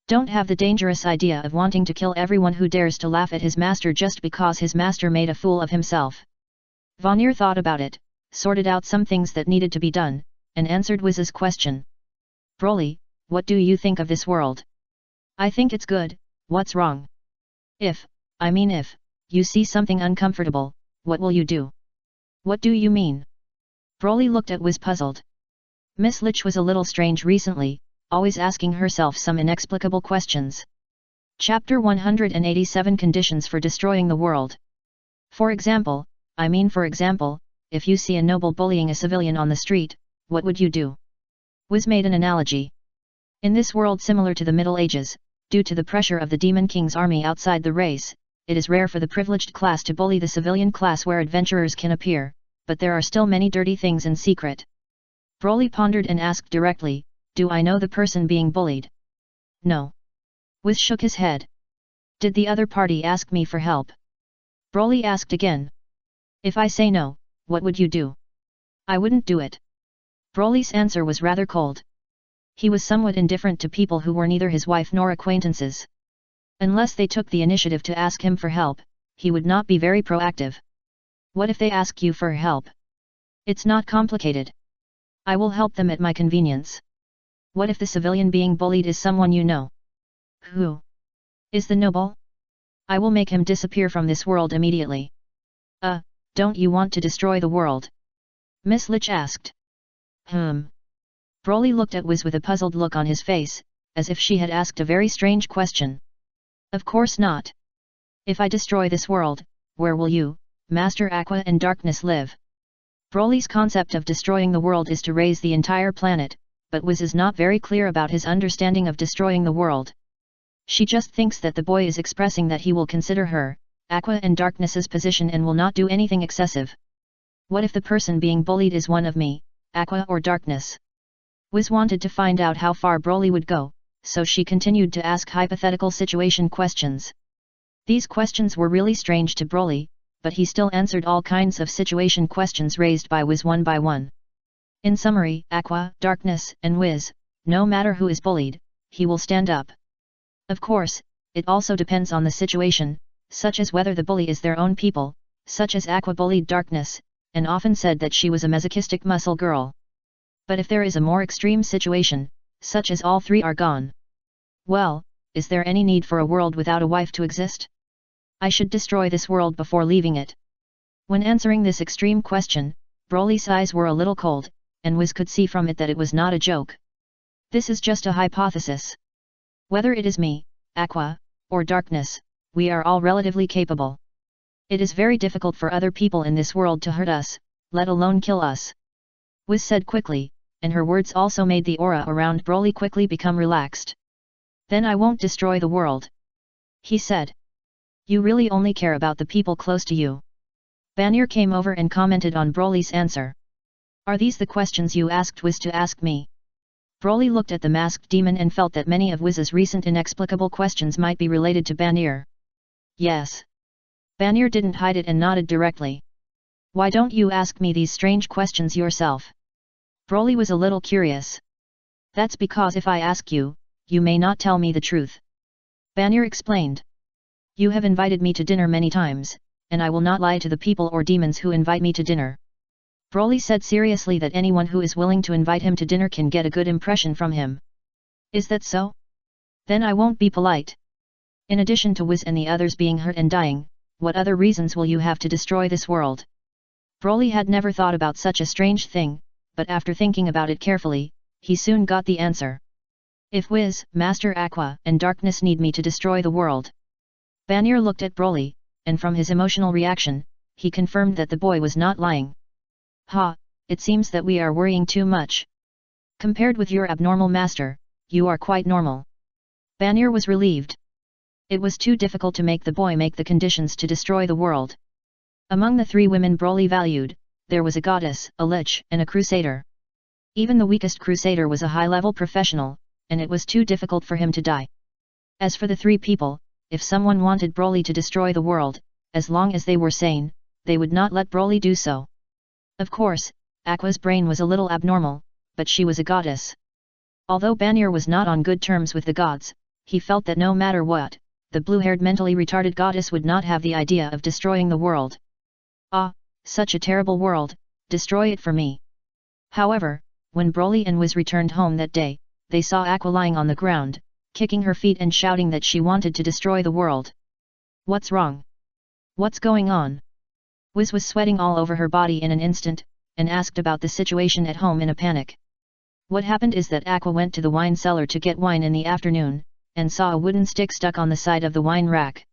Don't have the dangerous idea of wanting to kill everyone who dares to laugh at his master just because his master made a fool of himself. Vanir thought about it, sorted out some things that needed to be done, and answered Wiz's question. Broly, what do you think of this world? I think it's good, what's wrong? If you see something uncomfortable, what will you do? What do you mean? Broly looked at Wiz puzzled. Miss Lich was a little strange recently, always asking herself some inexplicable questions. Chapter 187 Conditions for Destroying the World. For example, if you see a noble bullying a civilian on the street, what would you do? Wiz made an analogy. In this world similar to the Middle Ages, due to the pressure of the Demon King's army outside the race, it is rare for the privileged class to bully the civilian class where adventurers can appear, but there are still many dirty things in secret. Broly pondered and asked directly, do I know the person being bullied? No. Wiz shook his head. Did the other party ask me for help? Broly asked again. If I say no, what would you do? I wouldn't do it. Broly's answer was rather cold. He was somewhat indifferent to people who were neither his wife nor acquaintances. Unless they took the initiative to ask him for help, he would not be very proactive. What if they ask you for help? It's not complicated. I will help them at my convenience. What if the civilian being bullied is someone you know? Who? Is the noble? I will make him disappear from this world immediately. Don't you want to destroy the world? Miss Lich asked. Broly looked at Wiz with a puzzled look on his face, as if she had asked a very strange question. Of course not. If I destroy this world, where will you, Master Aqua and Darkness live? Broly's concept of destroying the world is to raise the entire planet, but Wiz is not very clear about his understanding of destroying the world. She just thinks that the boy is expressing that he will consider her, Aqua and Darkness's position and will not do anything excessive. What if the person being bullied is one of me, Aqua or Darkness? Wiz wanted to find out how far Broly would go, so she continued to ask hypothetical situation questions. These questions were really strange to Broly, but he still answered all kinds of situation questions raised by Wiz one by one. In summary, Aqua, Darkness, and Wiz, no matter who is bullied, he will stand up. Of course, it also depends on the situation, such as whether the bully is their own people, such as Aqua bullied Darkness, and often said that she was a masochistic muscle girl. But if there is a more extreme situation, such as all three are gone. Well, is there any need for a world without a wife to exist? I should destroy this world before leaving it. When answering this extreme question, Broly's eyes were a little cold, and Wiz could see from it that it was not a joke. This is just a hypothesis. Whether it is me, Aqua, or Darkness, we are all relatively capable. It is very difficult for other people in this world to hurt us, let alone kill us. Wiz said quickly, and her words also made the aura around Broly quickly become relaxed. Then I won't destroy the world. He said. You really only care about the people close to you. Banir came over and commented on Broly's answer. Are these the questions you asked Wiz to ask me? Broly looked at the masked demon and felt that many of Wiz's recent inexplicable questions might be related to Banir. Yes. Banir didn't hide it and nodded directly. Why don't you ask me these strange questions yourself? Broly was a little curious. That's because if I ask you, you may not tell me the truth. Banir explained. You have invited me to dinner many times, and I will not lie to the people or demons who invite me to dinner. Broly said seriously that anyone who is willing to invite him to dinner can get a good impression from him. Is that so? Then I won't be polite. In addition to Wiz and the others being hurt and dying, what other reasons will you have to destroy this world? Broly had never thought about such a strange thing, but after thinking about it carefully, he soon got the answer. If Wiz, Master Aqua, and Darkness need me to destroy the world. Banir looked at Broly, and from his emotional reaction, he confirmed that the boy was not lying. It seems that we are worrying too much. Compared with your abnormal master, you are quite normal. Banir was relieved. It was too difficult to make the boy make the conditions to destroy the world. Among the three women Broly valued, there was a goddess, a lich, and a crusader. Even the weakest crusader was a high-level professional, and it was too difficult for him to die. As for the three people, if someone wanted Broly to destroy the world, as long as they were sane, they would not let Broly do so. Of course, Aqua's brain was a little abnormal, but she was a goddess. Although Banir was not on good terms with the gods, he felt that no matter what, the blue-haired mentally retarded goddess would not have the idea of destroying the world. Such a terrible world, destroy it for me. However, when Broly and Wiz returned home that day, they saw Aqua lying on the ground, kicking her feet and shouting that she wanted to destroy the world. What's wrong? What's going on? Wiz was sweating all over her body in an instant, and asked about the situation at home in a panic. What happened is that Aqua went to the wine cellar to get wine in the afternoon, and saw a wooden stick stuck on the side of the wine rack.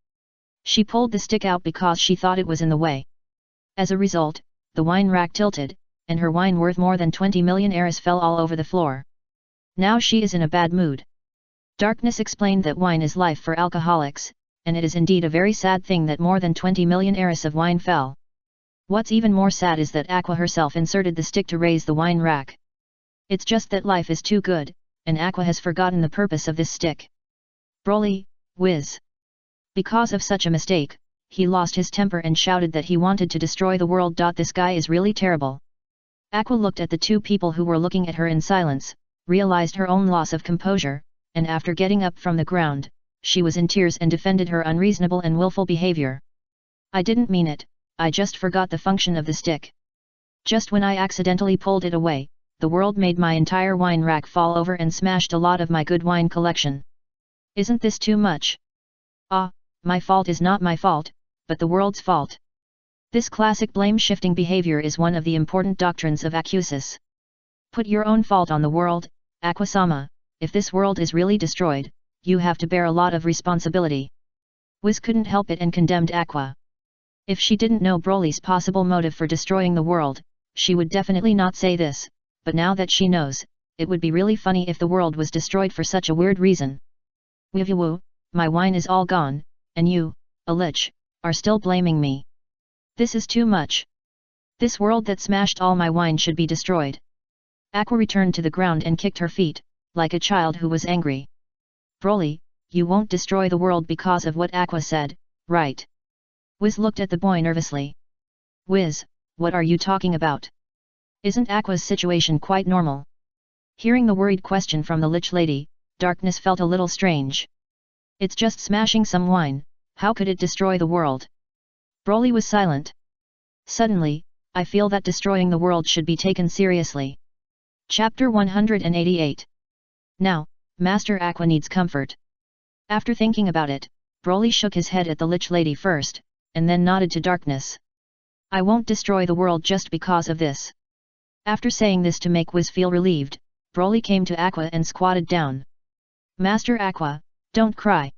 She pulled the stick out because she thought it was in the way. As a result, the wine rack tilted, and her wine worth more than 20 million eras fell all over the floor. Now she is in a bad mood. Darkness explained that wine is life for alcoholics, and it is indeed a very sad thing that more than 20 million eras of wine fell. What's even more sad is that Aqua herself inserted the stick to raise the wine rack. It's just that life is too good, and Aqua has forgotten the purpose of this stick. Broly, whiz. Because of such a mistake, he lost his temper and shouted that he wanted to destroy the world. This guy is really terrible. Aqua looked at the two people who were looking at her in silence, realized her own loss of composure, and after getting up from the ground, she was in tears and defended her unreasonable and willful behavior. I didn't mean it, I just forgot the function of the stick. Just when I accidentally pulled it away, the world made my entire wine rack fall over and smashed a lot of my good wine collection. Isn't this too much? Ah, my fault is not my fault, but the world's fault. This classic blame-shifting behavior is one of the important doctrines of Acusis. Put your own fault on the world, Aqua-sama. If this world is really destroyed, you have to bear a lot of responsibility. Wiz couldn't help it and condemned Aqua. If she didn't know Broly's possible motive for destroying the world, she would definitely not say this, but now that she knows, it would be really funny if the world was destroyed for such a weird reason. Woo, my wine is all gone, and you, a lich, are still blaming me. This is too much. This world that smashed all my wine should be destroyed. Aqua returned to the ground and kicked her feet, like a child who was angry. Broly, you won't destroy the world because of what Aqua said, right? Wiz looked at the boy nervously. Wiz, what are you talking about? Isn't Aqua's situation quite normal? Hearing the worried question from the lich lady, Darkness felt a little strange. It's just smashing some wine, how could it destroy the world? Broly was silent. Suddenly, I feel that destroying the world should be taken seriously. Chapter 188. Now, Master Aqua needs comfort. After thinking about it, Broly shook his head at the lich lady first, and then nodded to Darkness. I won't destroy the world just because of this. After saying this to make Wiz feel relieved, Broly came to Aqua and squatted down. Master Aqua, don't cry.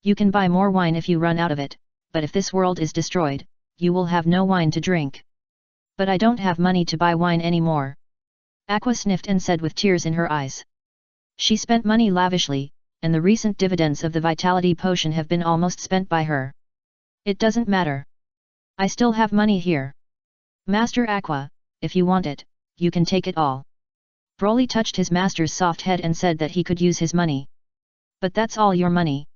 You can buy more wine if you run out of it, but if this world is destroyed, you will have no wine to drink. But I don't have money to buy wine anymore. Aqua sniffed and said with tears in her eyes. She spent money lavishly, and the recent dividends of the vitality potion have been almost spent by her. It doesn't matter. I still have money here. Master Aqua, if you want it, you can take it all. Broly touched his master's soft head and said that he could use his money. But that's all your money.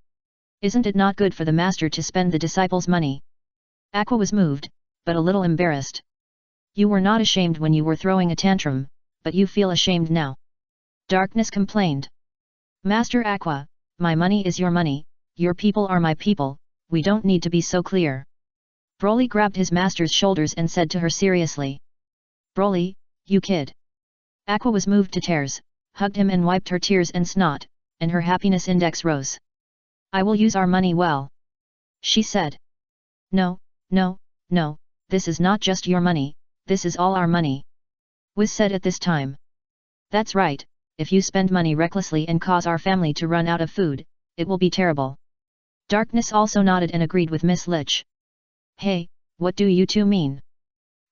Isn't it not good for the master to spend the disciples' money? Aqua was moved, but a little embarrassed. You were not ashamed when you were throwing a tantrum, but you feel ashamed now. Darkness complained. Master Aqua, my money is your money, your people are my people, we don't need to be so clear. Broly grabbed his master's shoulders and said to her seriously. Broly, you kid. Aqua was moved to tears, hugged him and wiped her tears and snot, and her happiness index rose. I will use our money well. She said. No, this is not just your money, this is all our money. Wiz said at this time. That's right, if you spend money recklessly and cause our family to run out of food, it will be terrible. Darkness also nodded and agreed with Miss Lich. Hey, what do you two mean?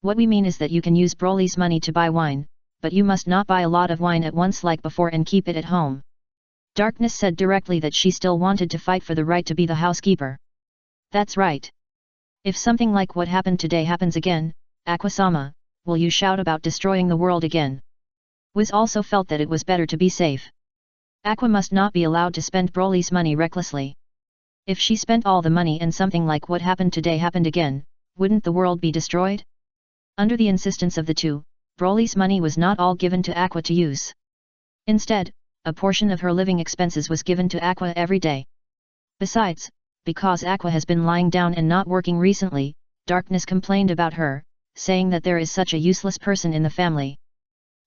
What we mean is that you can use Broly's money to buy wine, but you must not buy a lot of wine at once like before and keep it at home. Darkness said directly that she still wanted to fight for the right to be the housekeeper. That's right. If something like what happened today happens again, Aqua-sama, will you shout about destroying the world again? Wiz also felt that it was better to be safe. Aqua must not be allowed to spend Broly's money recklessly. If she spent all the money and something like what happened today happened again, wouldn't the world be destroyed? Under the insistence of the two, Broly's money was not all given to Aqua to use. Instead, a portion of her living expenses was given to Aqua every day. Besides, because Aqua has been lying down and not working recently, Darkness complained about her, saying that there is such a useless person in the family.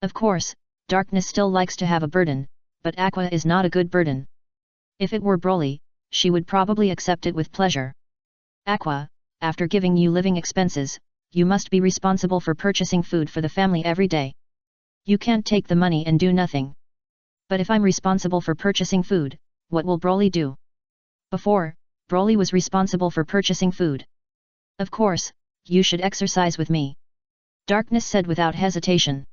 Of course, Darkness still likes to have a burden, but Aqua is not a good burden. If it were Broly, she would probably accept it with pleasure. Aqua, after giving you living expenses, you must be responsible for purchasing food for the family every day. You can't take the money and do nothing. But if I'm responsible for purchasing food, what will Broly do? Before, Broly was responsible for purchasing food. Of course, you should exercise with me. Darkness said without hesitation.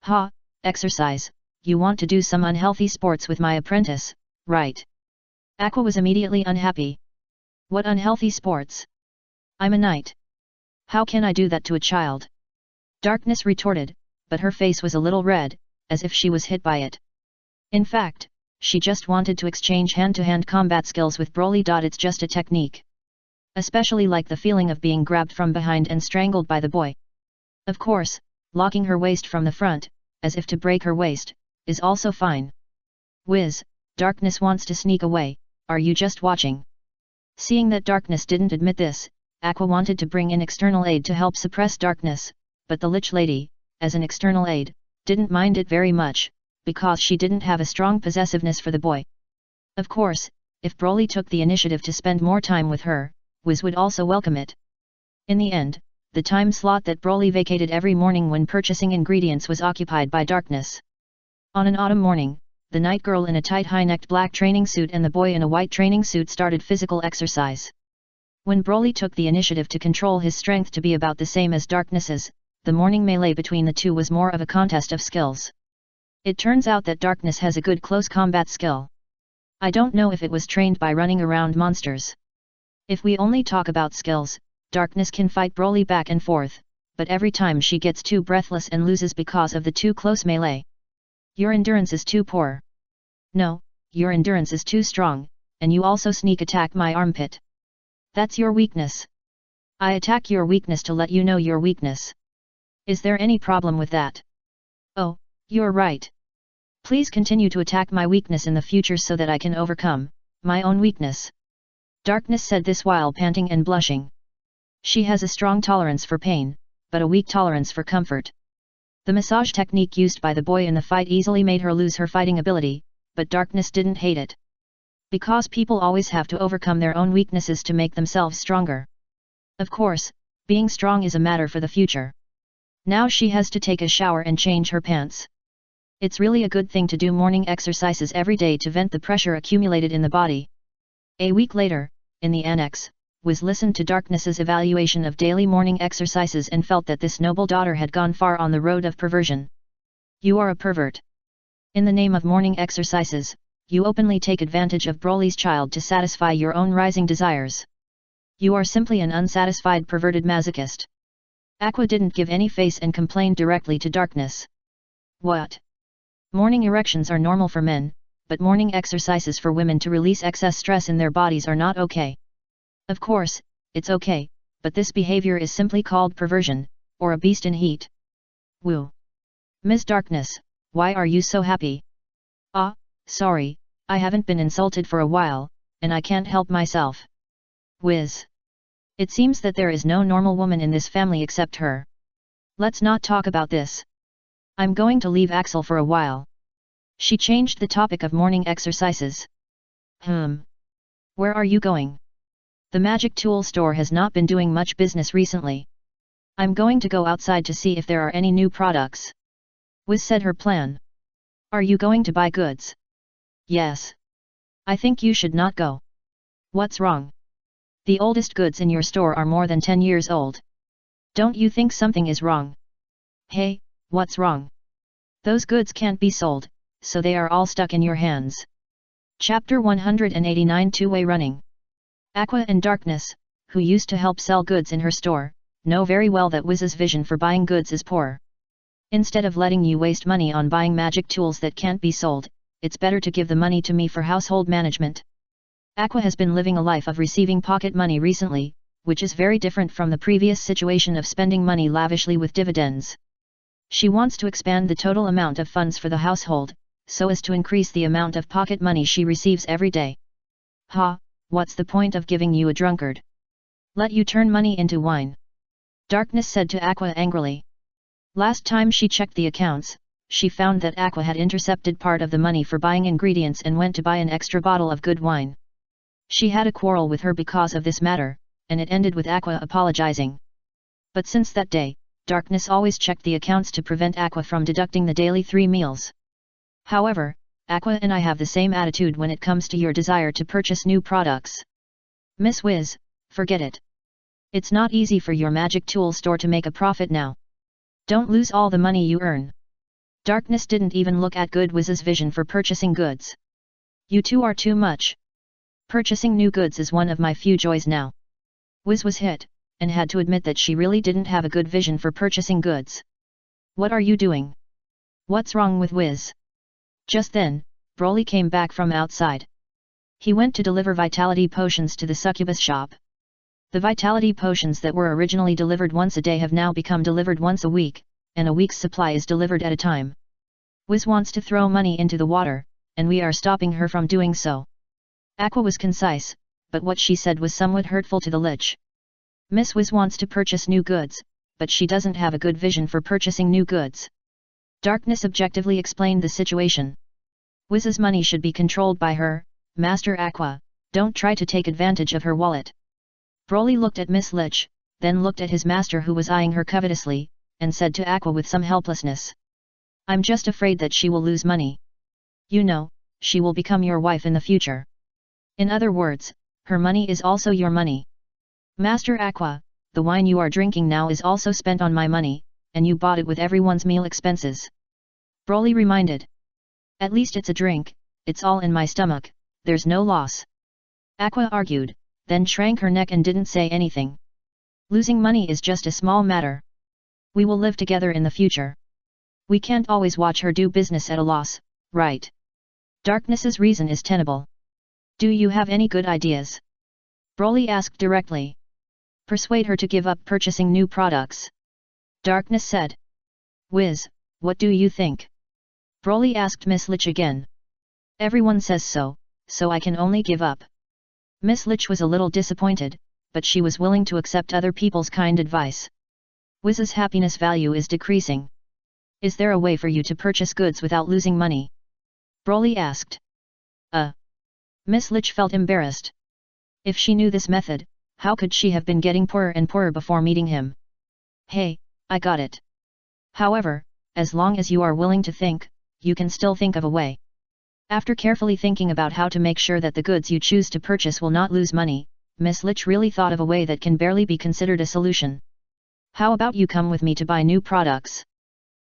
Ha, exercise, you want to do some unhealthy sports with my apprentice, right? Aqua was immediately unhappy. What unhealthy sports? I'm a knight. How can I do that to a child? Darkness retorted, but her face was a little red, as if she was hit by it. In fact, she just wanted to exchange hand-to-hand combat skills with Broly. It's just a technique. Especially like the feeling of being grabbed from behind and strangled by the boy. Of course, locking her waist from the front, as if to break her waist, is also fine. Whiz, Darkness wants to sneak away, are you just watching? Seeing that Darkness didn't admit this, Aqua wanted to bring in external aid to help suppress Darkness, but the Lich Lady, as an external aid, didn't mind it very much, because she didn't have a strong possessiveness for the boy. Of course, if Broly took the initiative to spend more time with her, Wiz would also welcome it. In the end, the time slot that Broly vacated every morning when purchasing ingredients was occupied by Darkness. On an autumn morning, the night girl in a tight high-necked black training suit and the boy in a white training suit started physical exercise. When Broly took the initiative to control his strength to be about the same as Darkness's, the morning melee between the two was more of a contest of skills. It turns out that Darkness has a good close combat skill. I don't know if it was trained by running around monsters. If we only talk about skills, Darkness can fight Broly back and forth, but every time she gets too breathless and loses because of the too close melee. Your endurance is too poor. No, your endurance is too strong, and you also sneak attack my armpit. That's your weakness. I attack your weakness to let you know your weakness. Is there any problem with that? Oh, you're right. Please continue to attack my weakness in the future so that I can overcome my own weakness. Darkness said this while panting and blushing. She has a strong tolerance for pain, but a weak tolerance for comfort. The massage technique used by the boy in the fight easily made her lose her fighting ability, but Darkness didn't hate it. Because people always have to overcome their own weaknesses to make themselves stronger. Of course, being strong is a matter for the future. Now she has to take a shower and change her pants. It's really a good thing to do morning exercises every day to vent the pressure accumulated in the body. A week later, in the annex, Wiz listened to Darkness's evaluation of daily morning exercises and felt that this noble daughter had gone far on the road of perversion. You are a pervert. In the name of morning exercises, you openly take advantage of Broly's child to satisfy your own rising desires. You are simply an unsatisfied perverted masochist. Aqua didn't give any face and complained directly to Darkness. What? Morning erections are normal for men, but morning exercises for women to release excess stress in their bodies are not okay. Of course, it's okay, but this behavior is simply called perversion, or a beast in heat. Woo! Ms. Darkness, why are you so happy? Ah, sorry, I haven't been insulted for a while, and I can't help myself. Whiz. It seems that there is no normal woman in this family except her. Let's not talk about this. I'm going to leave Axel for a while. She changed the topic of morning exercises. Where are you going? The magic tool store has not been doing much business recently. I'm going to go outside to see if there are any new products. Wiz said her plan. Are you going to buy goods? Yes. I think you should not go. What's wrong? The oldest goods in your store are more than 10 years old. Don't you think something is wrong? Hey, what's wrong? Those goods can't be sold, so they are all stuck in your hands. Chapter 189 Two-Way Running. Aqua and Darkness, who used to help sell goods in her store, know very well that Wiz's vision for buying goods is poor. Instead of letting you waste money on buying magic tools that can't be sold, it's better to give the money to me for household management. Aqua has been living a life of receiving pocket money recently, which is very different from the previous situation of spending money lavishly with dividends. She wants to expand the total amount of funds for the household, so as to increase the amount of pocket money she receives every day. Ha, what's the point of giving you a drunkard? Let you turn money into wine. Darkness said to Aqua angrily. Last time she checked the accounts, she found that Aqua had intercepted part of the money for buying ingredients and went to buy an extra bottle of good wine. She had a quarrel with her because of this matter, and it ended with Aqua apologizing. But since that day, Darkness always checked the accounts to prevent Aqua from deducting the daily 3 meals. However, Aqua and I have the same attitude when it comes to your desire to purchase new products. Miss Wiz, forget it. It's not easy for your magic tool store to make a profit now. Don't lose all the money you earn. Darkness didn't even look at Good Wiz's vision for purchasing goods. You two are too much. Purchasing new goods is one of my few joys now. Wiz was hit, and had to admit that she really didn't have a good vision for purchasing goods. What are you doing? What's wrong with Wiz? Just then, Broly came back from outside. He went to deliver vitality potions to the succubus shop. The vitality potions that were originally delivered once a day have now become delivered once a week, and a week's supply is delivered at a time. Wiz wants to throw money into the water, and we are stopping her from doing so. Aqua was concise, but what she said was somewhat hurtful to the lich. Miss Wiz wants to purchase new goods, but she doesn't have a good vision for purchasing new goods. Darkness objectively explained the situation. Wiz's money should be controlled by her, Master Aqua, don't try to take advantage of her wallet. Broly looked at Miss Lich, then looked at his master who was eyeing her covetously, and said to Aqua with some helplessness. I'm just afraid that she will lose money. You know, she will become your wife in the future. In other words, her money is also your money. Master Aqua, the wine you are drinking now is also spent on my money, and you bought it with everyone's meal expenses. Broly reminded. At least it's a drink, it's all in my stomach, there's no loss. Aqua argued, then shrank her neck and didn't say anything. Losing money is just a small matter. We will live together in the future. We can't always watch her do business at a loss, right? Darkness's reason is tenable. Do you have any good ideas? Broly asked directly. Persuade her to give up purchasing new products. Darkness said. Wiz, what do you think? Broly asked Miss Lich again. Everyone says so, so I can only give up. Miss Lich was a little disappointed, but she was willing to accept other people's kind advice. Wiz's happiness value is decreasing. Is there a way for you to purchase goods without losing money? Broly asked. Miss Lich felt embarrassed. If she knew this method, how could she have been getting poorer and poorer before meeting him? Hey, I got it. However, as long as you are willing to think, you can still think of a way. After carefully thinking about how to make sure that the goods you choose to purchase will not lose money, Miss Lich really thought of a way that can barely be considered a solution. How about you come with me to buy new products?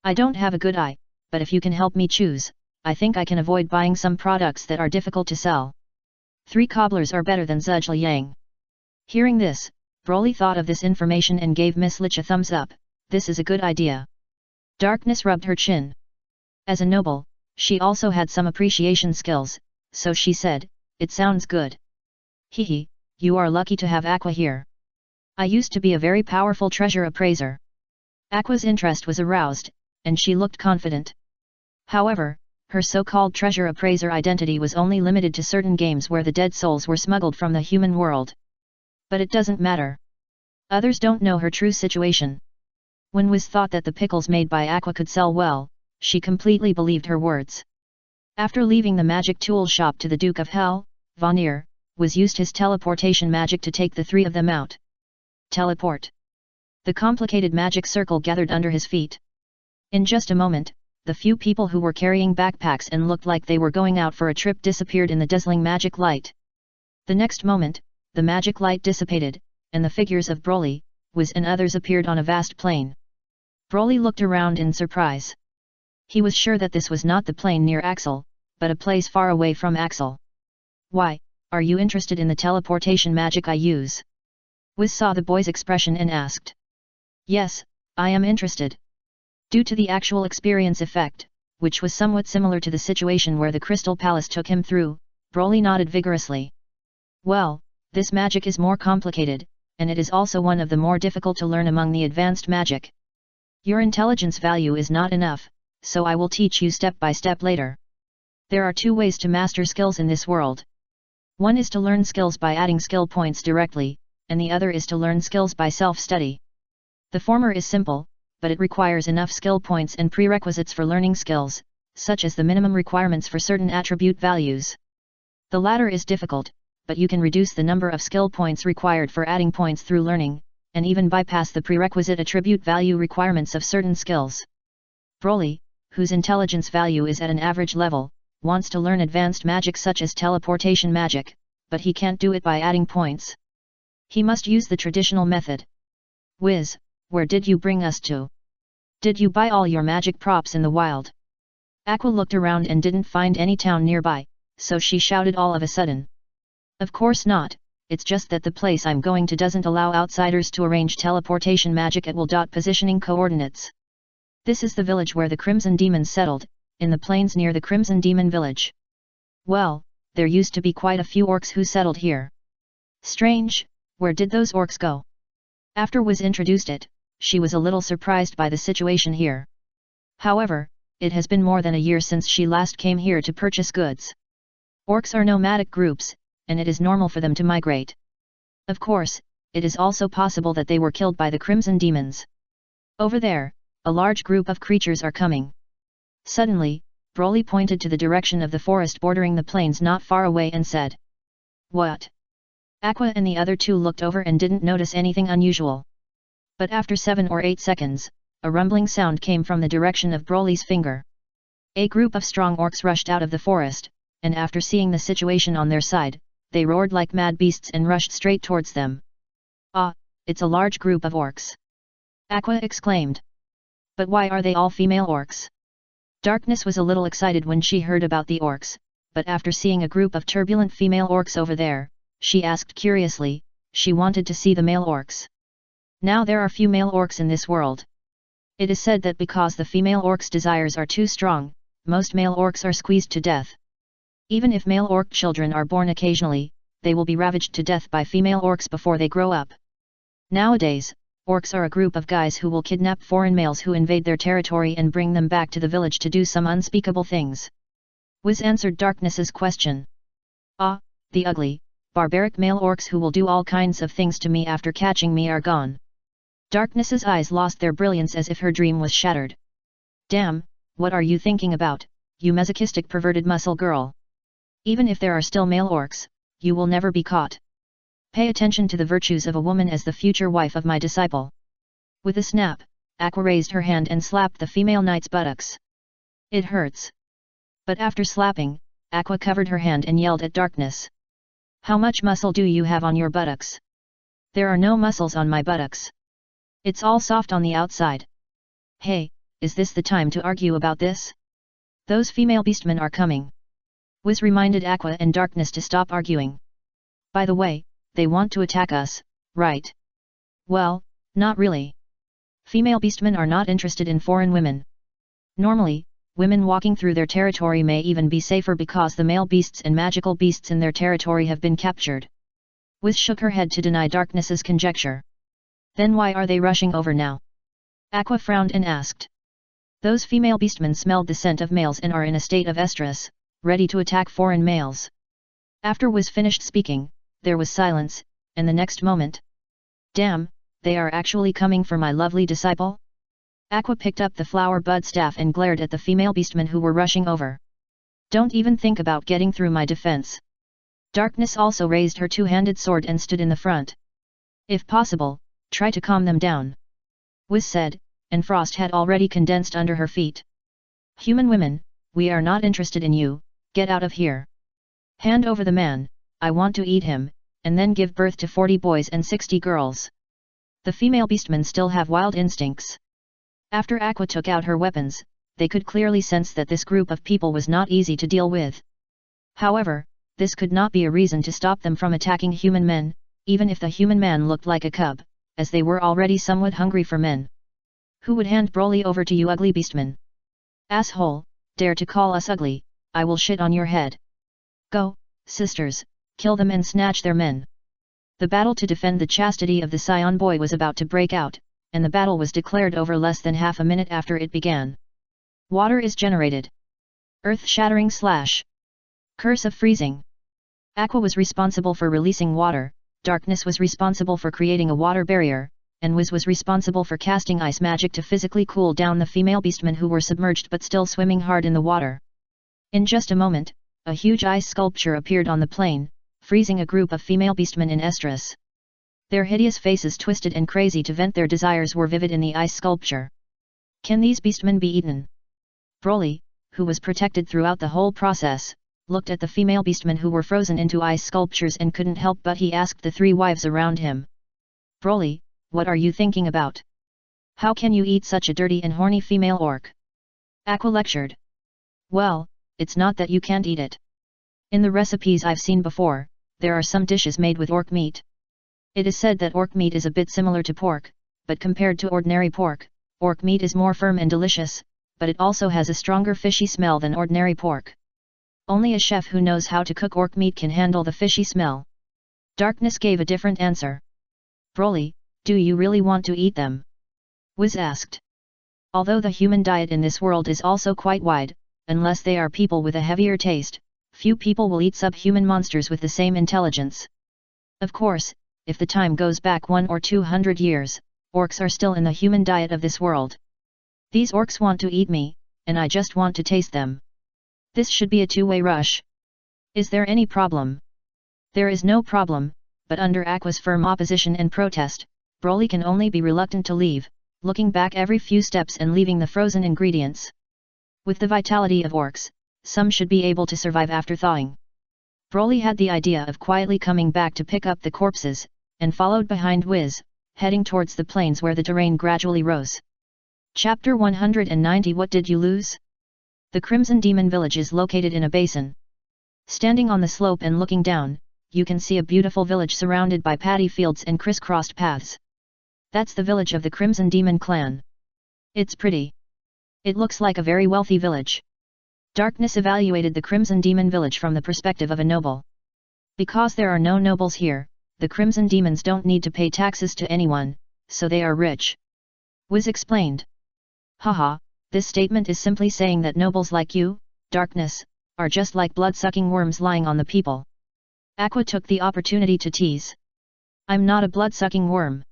I don't have a good eye, but if you can help me choose, I think I can avoid buying some products that are difficult to sell. 3 cobblers are better than Zhuzh Yang. Hearing this, Broly thought of this information and gave Miss Lich a thumbs up. This is a good idea. Darkness rubbed her chin. As a noble, she also had some appreciation skills, so she said, it sounds good. Hehe, you are lucky to have Aqua here. I used to be a very powerful treasure appraiser. Aqua's interest was aroused, and she looked confident. However, her so-called treasure appraiser identity was only limited to certain games where the dead souls were smuggled from the human world. But it doesn't matter. Others don't know her true situation. When Wiz thought that the pickles made by Aqua could sell well, she completely believed her words. After leaving the magic tool shop to the Duke of Hell, Vanir, Wiz used his teleportation magic to take the 3 of them out. Teleport. The complicated magic circle gathered under his feet. In just a moment, the few people who were carrying backpacks and looked like they were going out for a trip disappeared in the dazzling magic light. The next moment, the magic light dissipated, and the figures of Broly, Wiz and others appeared on a vast plain. Broly looked around in surprise. He was sure that this was not the plain near Axel, but a place far away from Axel. Why, are you interested in the teleportation magic I use? Wiz saw the boy's expression and asked. Yes, I am interested. Due to the actual experience effect, which was somewhat similar to the situation where the Crystal Palace took him through, Broly nodded vigorously. Well, this magic is more complicated, and it is also one of the more difficult to learn among the advanced magic. Your intelligence value is not enough, so I will teach you step by step later. There are 2 ways to master skills in this world. One is to learn skills by adding skill points directly, and the other is to learn skills by self-study. The former is simple, but it requires enough skill points and prerequisites for learning skills, such as the minimum requirements for certain attribute values. The latter is difficult, but you can reduce the number of skill points required for adding points through learning, and even bypass the prerequisite attribute value requirements of certain skills. Broly, whose intelligence value is at an average level, wants to learn advanced magic such as teleportation magic, but he can't do it by adding points. He must use the traditional method. Wiz, where did you bring us to? Did you buy all your magic props in the wild? Aqua looked around and didn't find any town nearby, so she shouted all of a sudden. Of course not, it's just that the place I'm going to doesn't allow outsiders to arrange teleportation magic at will. Positioning coordinates. This is the village where the Crimson Demons settled, in the plains near the Crimson Demon village. Well, there used to be quite a few orcs who settled here. Strange, where did those orcs go? After Wiz introduced it, she was a little surprised by the situation here. However, it has been more than a year since she last came here to purchase goods. Orcs are nomadic groups, and it is normal for them to migrate. Of course, it is also possible that they were killed by the Crimson Demons. Over there, a large group of creatures are coming. Suddenly, Broly pointed to the direction of the forest bordering the plains not far away and said, "What?" Aqua and the other two looked over and didn't notice anything unusual. But after 7 or 8 seconds, a rumbling sound came from the direction of Broly's finger. A group of strong orcs rushed out of the forest, and after seeing the situation on their side, they roared like mad beasts and rushed straight towards them. "Ah, it's a large group of orcs!" Aqua exclaimed. "But why are they all female orcs?" Darkness was a little excited when she heard about the orcs, but after seeing a group of turbulent female orcs over there, she asked curiously. She wanted to see the male orcs. Now there are few male orcs in this world. It is said that because the female orcs' desires are too strong, most male orcs are squeezed to death. Even if male orc children are born occasionally, they will be ravaged to death by female orcs before they grow up. Nowadays, orcs are a group of guys who will kidnap foreign males who invade their territory and bring them back to the village to do some unspeakable things. Wiz answered Darkness's question. "Ah, the ugly, barbaric male orcs who will do all kinds of things to me after catching me are gone." Darkness's eyes lost their brilliance as if her dream was shattered. "Damn, what are you thinking about, you masochistic perverted muscle girl? Even if there are still male orcs, you will never be caught. Pay attention to the virtues of a woman as the future wife of my disciple." With a snap, Aqua raised her hand and slapped the female knight's buttocks. "It hurts." But after slapping, Aqua covered her hand and yelled at Darkness. "How much muscle do you have on your buttocks?" "There are no muscles on my buttocks. It's all soft on the outside." "Hey, is this the time to argue about this? Those female beastmen are coming." Wiz reminded Aqua and Darkness to stop arguing. "By the way, they want to attack us, right?" "Well, not really. Female beastmen are not interested in foreign women. Normally, women walking through their territory may even be safer because the male beasts and magical beasts in their territory have been captured." Wiz shook her head to deny Darkness's conjecture. "Then why are they rushing over now?" Aqua frowned and asked. "Those female beastmen smelled the scent of males and are in a state of estrus, ready to attack foreign males." After Wiz finished speaking, there was silence, and the next moment, "Damn, they are actually coming for my lovely disciple?" Aqua picked up the flower bud staff and glared at the female beastmen who were rushing over. "Don't even think about getting through my defense." Darkness also raised her two-handed sword and stood in the front. "If possible, try to calm them down," Wiz said, and frost had already condensed under her feet. "Human women, we are not interested in you, get out of here. Hand over the man, I want to eat him, and then give birth to 40 boys and 60 girls." The female beastmen still have wild instincts. After Aqua took out her weapons, they could clearly sense that this group of people was not easy to deal with. However, this could not be a reason to stop them from attacking human men, even if the human man looked like a cub, as they were already somewhat hungry for men. "Who would hand Broly over to you ugly beastmen? Asshole, dare to call us ugly, I will shit on your head. Go, sisters, kill them and snatch their men." The battle to defend the chastity of the Saiyan boy was about to break out, and the battle was declared over less than half a minute after it began. Water is generated. Earth-shattering slash. Curse of freezing. Aqua was responsible for releasing water, Darkness was responsible for creating a water barrier, and Wiz was responsible for casting ice magic to physically cool down the female beastmen who were submerged but still swimming hard in the water. In just a moment, a huge ice sculpture appeared on the plain, freezing a group of female beastmen in estrus. Their hideous faces twisted and crazy to vent their desires were vivid in the ice sculpture. Can these beastmen be eaten? Broly, who was protected throughout the whole process, looked at the female beastmen who were frozen into ice sculptures and couldn't help but he asked the three wives around him. Broly, what are you thinking about? How can you eat such a dirty and horny female orc? Aqua lectured. Well, it's not that you can't eat it. In the recipes I've seen before, there are some dishes made with orc meat. It is said that orc meat is a bit similar to pork, but compared to ordinary pork, orc meat is more firm and delicious, but it also has a stronger fishy smell than ordinary pork. Only a chef who knows how to cook orc meat can handle the fishy smell. Darkness gave a different answer. Broly, do you really want to eat them? Wiz asked. Although the human diet in this world is also quite wide, unless they are people with a heavier taste, few people will eat subhuman monsters with the same intelligence. Of course, if the time goes back 100 or 200 years, orcs are still in the human diet of this world. These orcs want to eat me, and I just want to taste them. This should be a two-way rush. Is there any problem? There is no problem, but under Aqua's firm opposition and protest, Broly can only be reluctant to leave, looking back every few steps and leaving the frozen ingredients. With the vitality of orcs, some should be able to survive after thawing. Broly had the idea of quietly coming back to pick up the corpses, and followed behind Wiz, heading towards the plains where the terrain gradually rose. Chapter 190 What did you lose? The Crimson Demon Village is located in a basin. Standing on the slope and looking down, you can see a beautiful village surrounded by paddy fields and crisscrossed paths. That's the village of the Crimson Demon clan. It's pretty. It looks like a very wealthy village. Darkness evaluated the Crimson Demon Village from the perspective of a noble. Because there are no nobles here, the Crimson Demons don't need to pay taxes to anyone, so they are rich. Wiz explained. Haha, this statement is simply saying that nobles like you, Darkness, are just like blood-sucking worms lying on the people. Aqua took the opportunity to tease. I'm not a blood-sucking worm.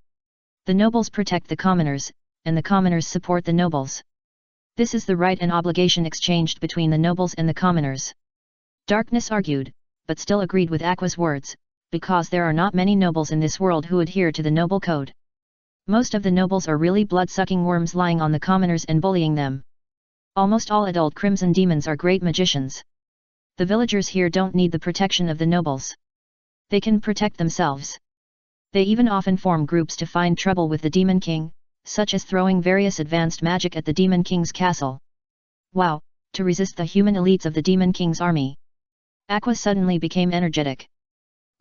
The nobles protect the commoners, and the commoners support the nobles. This is the right and obligation exchanged between the nobles and the commoners. Darkness argued, but still agreed with Aqua's words, because there are not many nobles in this world who adhere to the noble code. Most of the nobles are really blood-sucking worms lying on the commoners and bullying them. Almost all adult Crimson Demons are great magicians. The villagers here don't need the protection of the nobles. They can protect themselves. They even often form groups to find trouble with the Demon King, such as throwing various advanced magic at the Demon King's castle. Wow, to resist the human elites of the Demon King's army. Aqua suddenly became energetic.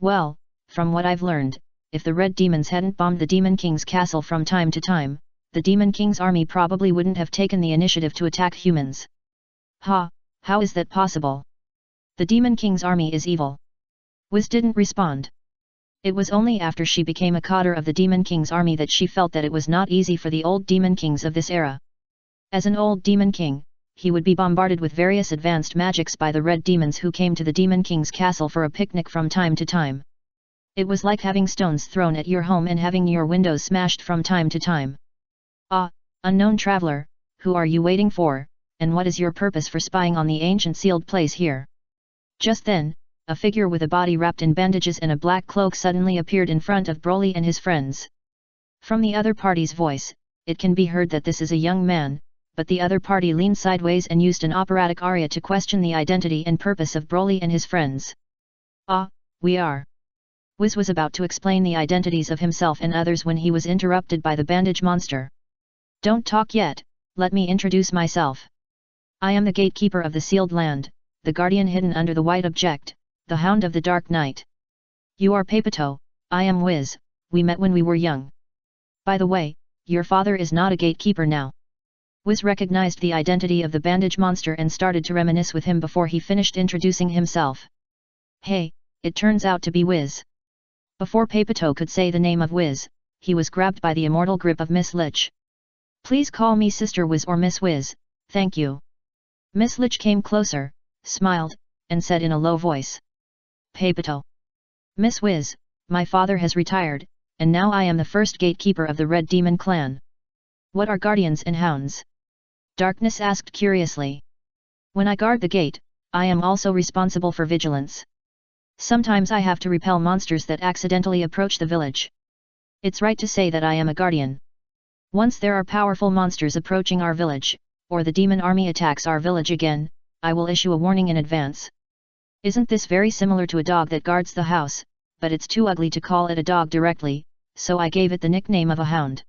Well, from what I've learned, if the Red Demons hadn't bombed the Demon King's castle from time to time, the Demon King's army probably wouldn't have taken the initiative to attack humans. Ha, how is that possible? The Demon King's army is evil. Wiz didn't respond. It was only after she became a cadre of the Demon King's army that she felt that it was not easy for the old Demon Kings of this era. As an old Demon King, he would be bombarded with various advanced magics by the Red Demons who came to the Demon King's castle for a picnic from time to time. It was like having stones thrown at your home and having your windows smashed from time to time. Ah, unknown traveler, who are you waiting for, and what is your purpose for spying on the ancient sealed place here? Just then, a figure with a body wrapped in bandages and a black cloak suddenly appeared in front of Broly and his friends. From the other party's voice, it can be heard that this is a young man, but the other party leaned sideways and used an operatic aria to question the identity and purpose of Broly and his friends. Ah, we are. Wiz was about to explain the identities of himself and others when he was interrupted by the bandage monster. Don't talk yet, let me introduce myself. I am the gatekeeper of the sealed land, the guardian hidden under the white object, the Hound of the Dark Night. You are Papato, I am Wiz, we met when we were young. By the way, your father is not a gatekeeper now. Wiz recognized the identity of the bandage monster and started to reminisce with him before he finished introducing himself. Hey, it turns out to be Wiz. Before Papato could say the name of Wiz, he was grabbed by the immortal grip of Miss Lich. Please call me Sister Wiz or Miss Wiz, thank you. Miss Lich came closer, smiled, and said in a low voice. Papato. Miss Wiz, my father has retired, and now I am the first gatekeeper of the Red Demon clan. What are guardians and hounds? Darkness asked curiously. When I guard the gate, I am also responsible for vigilance. Sometimes I have to repel monsters that accidentally approach the village. It's right to say that I am a guardian. Once there are powerful monsters approaching our village, or the demon army attacks our village again, I will issue a warning in advance. Isn't this very similar to a dog that guards the house, but it's too ugly to call it a dog directly, so I gave it the nickname of a hound.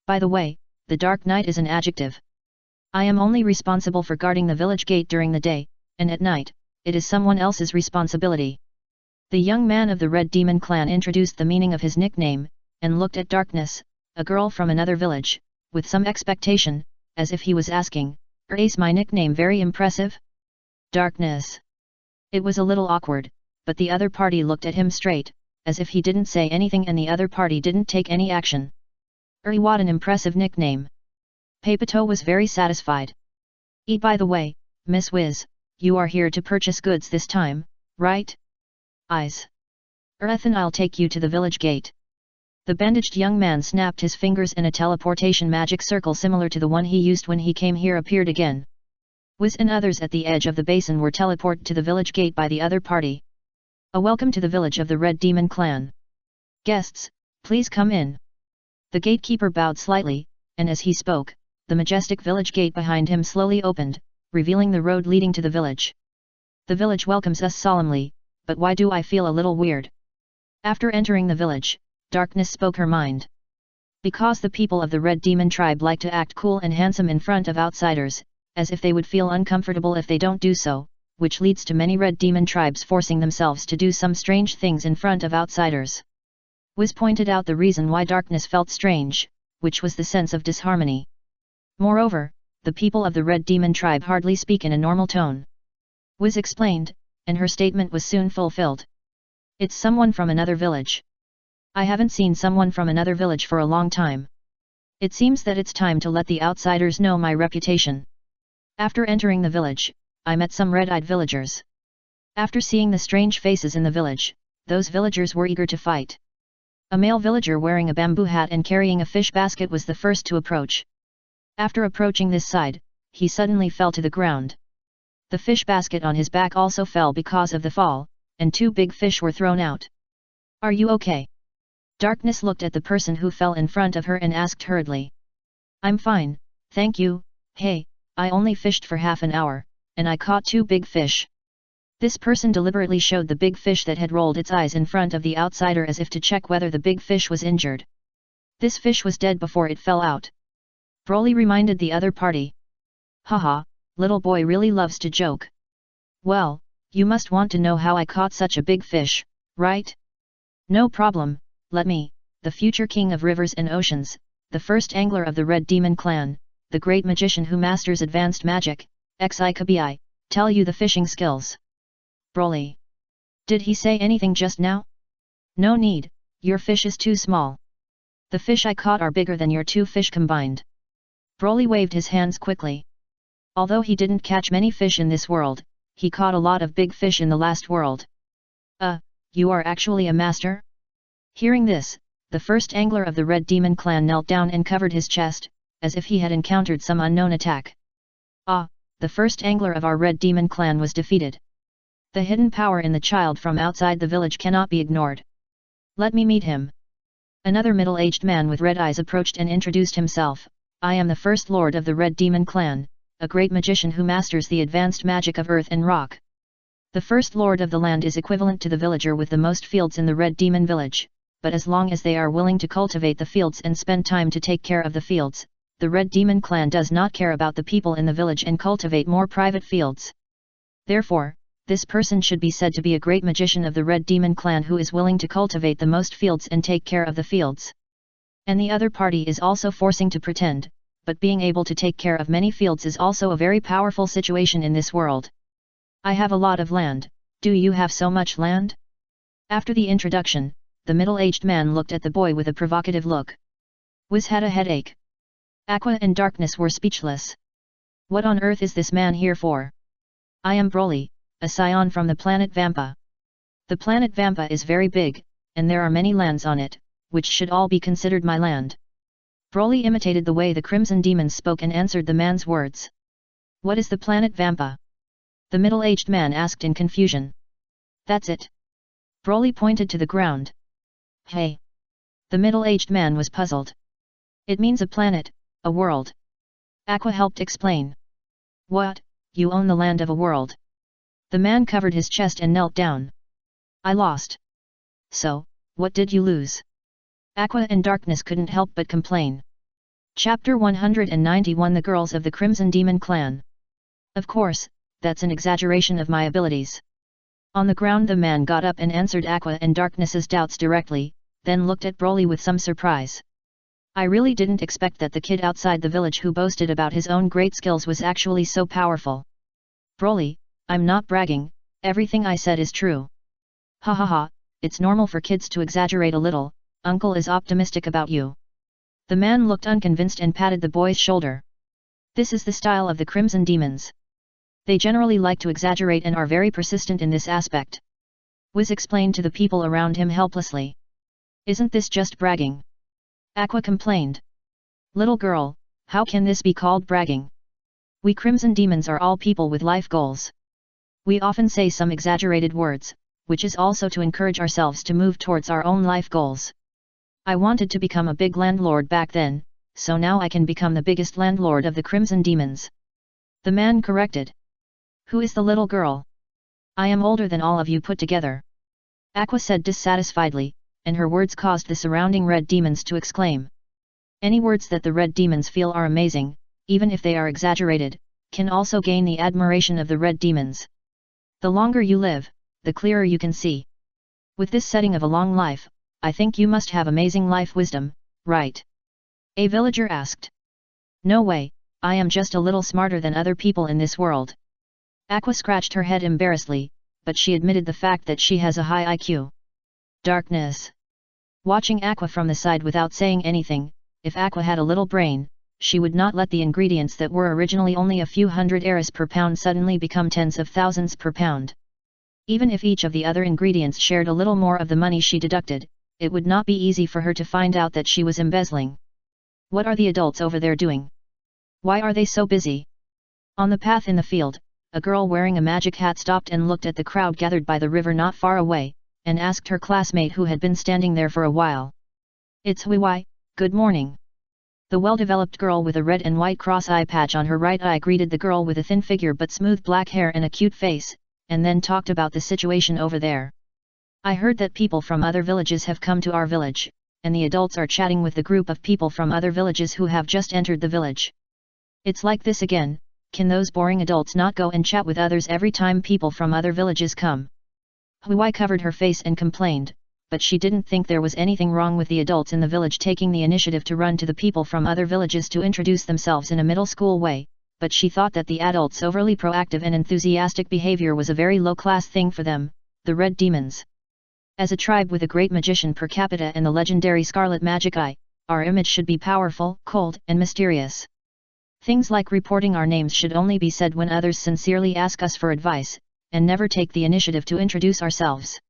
By the way, the Dark Knight is an adjective. I am only responsible for guarding the village gate during the day, and at night, it is someone else's responsibility. The young man of the Red Demon clan introduced the meaning of his nickname, and looked at Darkness, a girl from another village, with some expectation, as if he was asking, "Is my nickname very impressive?" Darkness. It was a little awkward, but the other party looked at him straight, as if he didn't say anything and the other party didn't take any action. What an impressive nickname. Pepito was very satisfied. By the way, Miss Wiz, you are here to purchase goods this time, right? Eyes. Then I'll take you to the village gate. The bandaged young man snapped his fingers and a teleportation magic circle similar to the one he used when he came here appeared again. Wiz and others at the edge of the basin were teleported to the village gate by the other party. A welcome to the village of the Red Demon clan. Guests, please come in. The gatekeeper bowed slightly, and as he spoke, the majestic village gate behind him slowly opened, revealing the road leading to the village. The village welcomes us solemnly, but why do I feel a little weird? After entering the village, Darkness spoke her mind. Because the people of the Red Demon tribe like to act cool and handsome in front of outsiders, as if they would feel uncomfortable if they don't do so, which leads to many Red Demon tribes forcing themselves to do some strange things in front of outsiders. Wiz pointed out the reason why Darkness felt strange, which was the sense of disharmony. Moreover, the people of the Red Demon tribe hardly speak in a normal tone. Wiz explained, and her statement was soon fulfilled. It's someone from another village. I haven't seen someone from another village for a long time. It seems that it's time to let the outsiders know my reputation. After entering the village, I met some red-eyed villagers. After seeing the strange faces in the village, those villagers were eager to fight. A male villager wearing a bamboo hat and carrying a fish basket was the first to approach. After approaching this side, he suddenly fell to the ground. The fish basket on his back also fell because of the fall, and 2 big fish were thrown out. Are you okay? Darkness looked at the person who fell in front of her and asked hurriedly. I'm fine, thank you. Hey, I only fished for half an hour, and I caught 2 big fish. This person deliberately showed the big fish that had rolled its eyes in front of the outsider as if to check whether the big fish was injured. This fish was dead before it fell out. Broly reminded the other party. Haha, little boy really loves to joke. Well, you must want to know how I caught such a big fish, right? No problem, let me, the future king of rivers and oceans, the first angler of the Red Demon clan, the great magician who masters advanced magic, Xikabi, tell you the fishing skills. Broly. Did he say anything just now? No need, your fish is too small. The fish I caught are bigger than your 2 fish combined. Broly waved his hands quickly. Although he didn't catch many fish in this world, he caught a lot of big fish in the last world. You are actually a master? Hearing this, the first angler of the Red Demon clan knelt down and covered his chest, as if he had encountered some unknown attack. The first angler of our Red Demon clan was defeated. The hidden power in the child from outside the village cannot be ignored. Let me meet him. Another middle-aged man with red eyes approached and introduced himself. I am the first lord of the Red Demon clan, a great magician who masters the advanced magic of earth and rock. The first lord of the land is equivalent to the villager with the most fields in the Red Demon village, but as long as they are willing to cultivate the fields and spend time to take care of the fields, the Red Demon clan does not care about the people in the village and cultivate more private fields. Therefore, this person should be said to be a great magician of the Red Demon clan who is willing to cultivate the most fields and take care of the fields. And the other party is also forcing to pretend, but being able to take care of many fields is also a very powerful situation in this world. I have a lot of land, do you have so much land? After the introduction, the middle-aged man looked at the boy with a provocative look. Wiz had a headache. Aqua and Darkness were speechless. What on earth is this man here for? I am Broly, a Saiyan from the planet Vampa. The planet Vampa is very big, and there are many lands on it, which should all be considered my land. Broly imitated the way the Crimson Demons spoke and answered the man's words. What is the planet Vampa? The middle-aged man asked in confusion. That's it. Broly pointed to the ground. Hey! The middle-aged man was puzzled. It means a planet, a world. Aqua helped explain. What, you own the land of a world? The man covered his chest and knelt down. I lost. So, what did you lose? Aqua and Darkness couldn't help but complain. Chapter 191 The Girls of the Crimson Demon Clan. Of course, that's an exaggeration of my abilities. On the ground the man got up and answered Aqua and Darkness's doubts directly, then looked at Broly with some surprise. I really didn't expect that the kid outside the village who boasted about his own great skills was actually so powerful. Broly, I'm not bragging, everything I said is true. Ha ha ha, it's normal for kids to exaggerate a little, uncle is optimistic about you. The man looked unconvinced and patted the boy's shoulder. This is the style of the Crimson Demons. They generally like to exaggerate and are very persistent in this aspect. Wiz explained to the people around him helplessly. Isn't this just bragging? Aqua complained. Little girl, how can this be called bragging? We Crimson Demons are all people with life goals. We often say some exaggerated words, which is also to encourage ourselves to move towards our own life goals. I wanted to become a big landlord back then, so now I can become the biggest landlord of the Crimson Demons. The man corrected. Who is the little girl? I am older than all of you put together. Aqua said dissatisfiedly, and her words caused the surrounding red demons to exclaim. Any words that the red demons feel are amazing, even if they are exaggerated, can also gain the admiration of the red demons. The longer you live, the clearer you can see. With this setting of a long life, I think you must have amazing life wisdom, right? A villager asked. No way, I am just a little smarter than other people in this world. Aqua scratched her head embarrassedly, but she admitted the fact that she has a high IQ. Darkness. Watching Aqua from the side without saying anything, if Aqua had a little brain, she would not let the ingredients that were originally only a few hundred eras per pound suddenly become tens of thousands per pound. Even if each of the other ingredients shared a little more of the money she deducted, it would not be easy for her to find out that she was embezzling. What are the adults over there doing? Why are they so busy? On the path in the field, a girl wearing a magic hat stopped and looked at the crowd gathered by the river not far away, and asked her classmate who had been standing there for a while. It's Hui, good morning. The well-developed girl with a red and white cross-eye patch on her right eye greeted the girl with a thin figure but smooth black hair and a cute face, and then talked about the situation over there. I heard that people from other villages have come to our village, and the adults are chatting with the group of people from other villages who have just entered the village. It's like this again, can those boring adults not go and chat with others every time people from other villages come? Hui covered her face and complained, but she didn't think there was anything wrong with the adults in the village taking the initiative to run to the people from other villages to introduce themselves in a middle school way, but she thought that the adults' overly proactive and enthusiastic behavior was a very low-class thing for them, the Red Demons. As a tribe with a great magician per capita and the legendary Scarlet Magic Eye, our image should be powerful, cold, and mysterious. Things like reporting our names should only be said when others sincerely ask us for advice, and never take the initiative to introduce ourselves.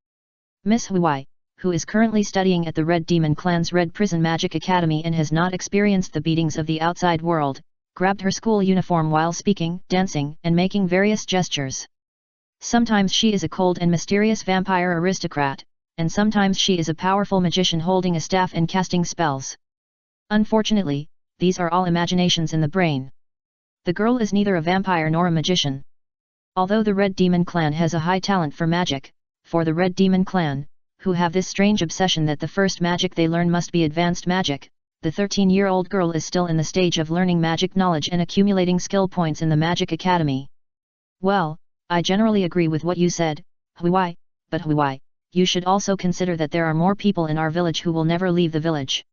Miss Hui, who is currently studying at the Red Demon Clan's Red Prison Magic Academy and has not experienced the beatings of the outside world, grabbed her school uniform while speaking, dancing, and making various gestures. Sometimes she is a cold and mysterious vampire aristocrat, and sometimes she is a powerful magician holding a staff and casting spells. Unfortunately, these are all imaginations in the brain. The girl is neither a vampire nor a magician. Although the Red Demon Clan has a high talent for magic, for the Red Demon Clan, who have this strange obsession that the first magic they learn must be advanced magic, the 13-year-old girl is still in the stage of learning magic knowledge and accumulating skill points in the Magic Academy. Well, I generally agree with what you said, Hui, but Hui, you should also consider that there are more people in our village who will never leave the village.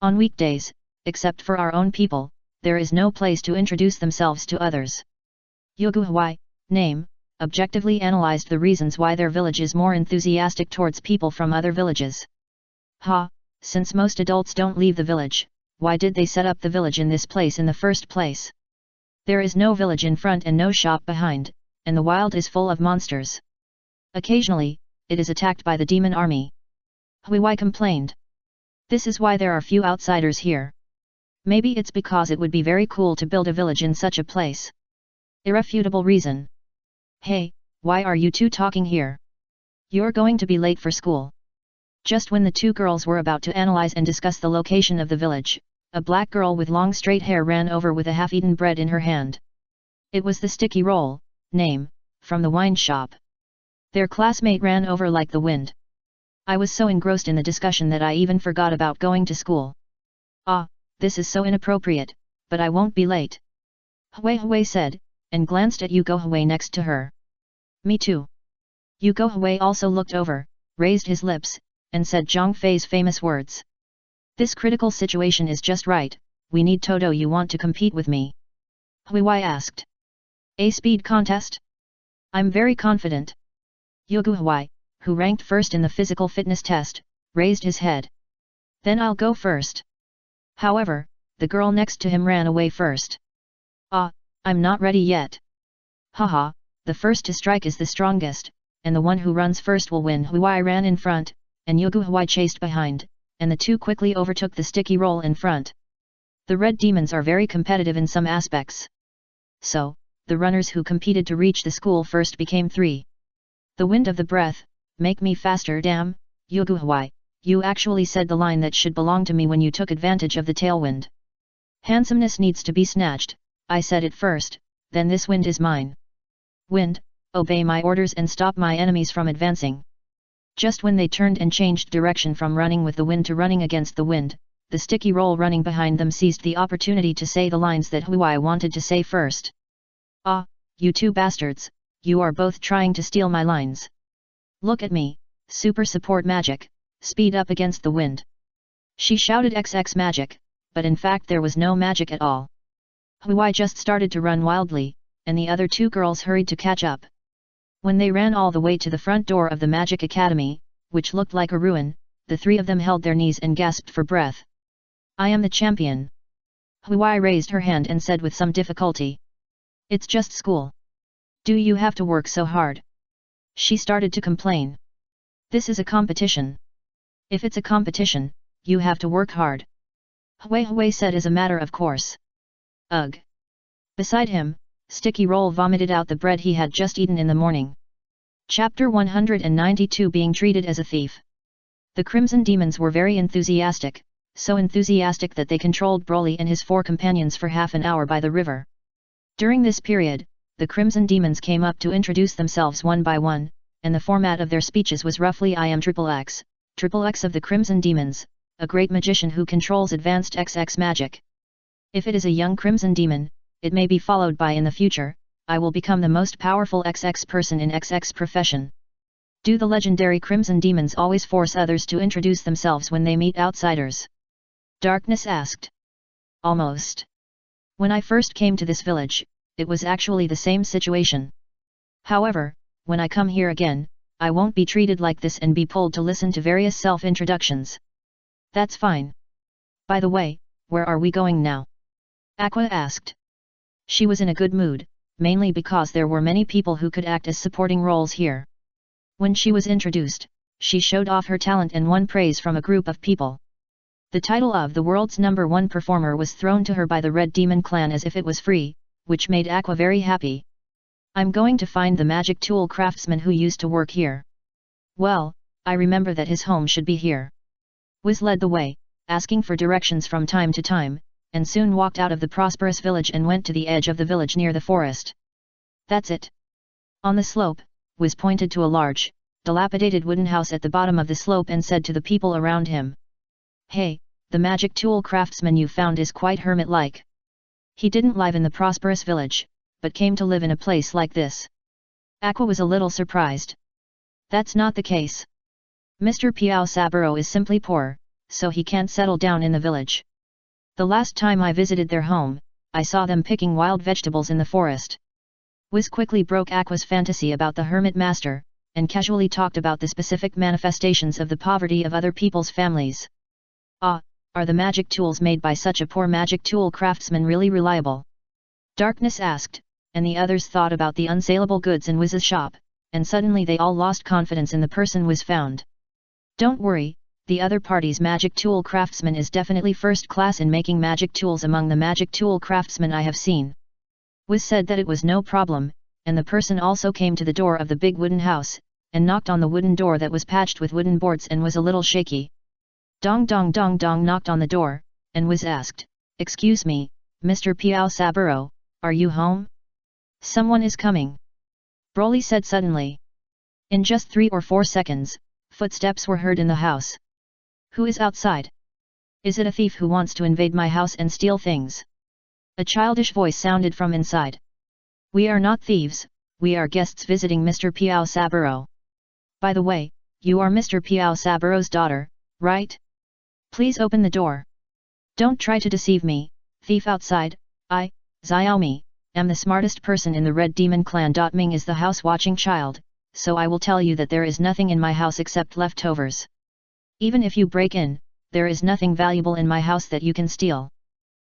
On weekdays, except for our own people, there is no place to introduce themselves to others. Yogu Hui, name, objectively analyzed the reasons why their village is more enthusiastic towards people from other villages. Since most adults don't leave the village, why did they set up the village in this place in the first place? There is no village in front and no shop behind, and the wild is full of monsters. Occasionally, it is attacked by the demon army. Hui complained. This is why there are few outsiders here. Maybe it's because it would be very cool to build a village in such a place. Irrefutable reason. Hey, why are you two talking here? You're going to be late for school. Just when the two girls were about to analyze and discuss the location of the village, a black girl with long straight hair ran over with a half-eaten bread in her hand. It was the sticky roll, name, from the wine shop. Their classmate ran over like the wind. I was so engrossed in the discussion that I even forgot about going to school. Ah, this is so inappropriate, but I won't be late. Hui said, and glanced at Yugo Hui next to her. Me too. Yugo Hui also looked over, raised his lips, and said Zhang Fei's famous words. This critical situation is just right, we need Toto. You want to compete with me? Hui asked. A speed contest? I'm very confident. Yugo Hui, who ranked first in the physical fitness test, raised his head. Then I'll go first. However, the girl next to him ran away first. Ah, I'm not ready yet. Haha, the first to strike is the strongest, and the one who runs first will win. Hui ran in front, and Yugo Hui chased behind, and the two quickly overtook the sticky roll in front. The red demons are very competitive in some aspects. So, the runners who competed to reach the school first became 3. The wind of the breath, make me faster. Damn, Yugo Hui, you actually said the line that should belong to me when you took advantage of the tailwind. Handsomeness needs to be snatched, I said it first, then this wind is mine. Wind, obey my orders and stop my enemies from advancing. Just when they turned and changed direction from running with the wind to running against the wind, the sticky roll running behind them seized the opportunity to say the lines that Hui wanted to say first. Ah, you two bastards, you are both trying to steal my lines. Look at me, super support magic, speed up against the wind. She shouted XX magic, but in fact there was no magic at all. Hui just started to run wildly, and the other two girls hurried to catch up. When they ran all the way to the front door of the Magic Academy, which looked like a ruin, the 3 of them held their knees and gasped for breath. I am the champion. Hui raised her hand and said with some difficulty. It's just school. Do you have to work so hard? She started to complain. This is a competition. If it's a competition, you have to work hard. Hui said as a matter of course. Ugh. Beside him, Sticky Roll vomited out the bread he had just eaten in the morning. Chapter 192 Being Treated as a Thief. The Crimson Demons were very enthusiastic, so enthusiastic that they controlled Broly and his 4 companions for half an hour by the river. During this period, the Crimson Demons came up to introduce themselves one by one, and the format of their speeches was roughly I am XX of the Crimson Demons, a great magician who controls advanced XX magic. If it is a young Crimson Demon, it may be followed by in the future, I will become the most powerful XX person in XX profession. Do the legendary Crimson Demons always force others to introduce themselves when they meet outsiders? Darkness asked. Almost. When I first came to this village, it was actually the same situation. However, when I come here again, I won't be treated like this and be pulled to listen to various self-introductions. That's fine. By the way, where are we going now? Aqua asked. She was in a good mood, mainly because there were many people who could act as supporting roles here. When she was introduced, she showed off her talent and won praise from a group of people. The title of the world's #1 performer was thrown to her by the Red Demon clan as if it was free, which made Aqua very happy. I'm going to find the magic tool craftsman who used to work here. Well, I remember that his home should be here. Wiz led the way, asking for directions from time to time, and soon walked out of the prosperous village and went to the edge of the village near the forest. That's it. On the slope, Wiz pointed to a large, dilapidated wooden house at the bottom of the slope and said to the people around him. Hey, the magic tool craftsman you found is quite hermit-like. He didn't live in the prosperous village, but came to live in a place like this. Aqua was a little surprised. That's not the case. Mr. Piao Saburo is simply poor, so he can't settle down in the village. The last time I visited their home, I saw them picking wild vegetables in the forest. Wiz quickly broke Aqua's fantasy about the hermit master, and casually talked about the specific manifestations of the poverty of other people's families. Ah, are the magic tools made by such a poor magic tool craftsman really reliable? Darkness asked, and the others thought about the unsaleable goods in Wiz's shop, and suddenly they all lost confidence in the person Wiz found. Don't worry, the other party's magic tool craftsman is definitely first class in making magic tools among the magic tool craftsmen I have seen. Wiz said that it was no problem, and the person also came to the door of the big wooden house, and knocked on the wooden door that was patched with wooden boards and was a little shaky. Dong dong dong dong knocked on the door, and was asked, "Excuse me, Mr. Piao Saburo, are you home? Someone is coming," Broly said suddenly. In just 3 or 4 seconds, footsteps were heard in the house. "Who is outside? Is it a thief who wants to invade my house and steal things?" A childish voice sounded from inside. "We are not thieves, we are guests visiting Mr. Piao Saburo. By the way, you are Mr. Piao Saburo's daughter, right? Please open the door. Don't try to deceive me, thief outside. I, Xiaomi, am the smartest person in the Red Demon Clan. Ming is the house-watching child, so I will tell you that there is nothing in my house except leftovers. Even if you break in, there is nothing valuable in my house that you can steal."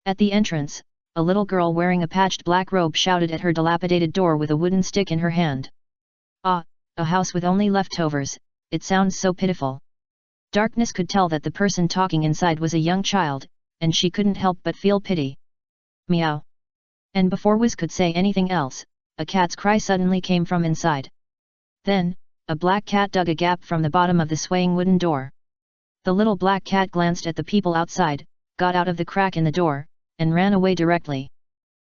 At the entrance, a little girl wearing a patched black robe shouted at her dilapidated door with a wooden stick in her hand. "Ah, a house with only leftovers, it sounds so pitiful." Darkness could tell that the person talking inside was a young child, and she couldn't help but feel pity. "Meow." And before Wiz could say anything else, a cat's cry suddenly came from inside. Then, a black cat dug a gap from the bottom of the swaying wooden door. The little black cat glanced at the people outside, got out of the crack in the door, and ran away directly.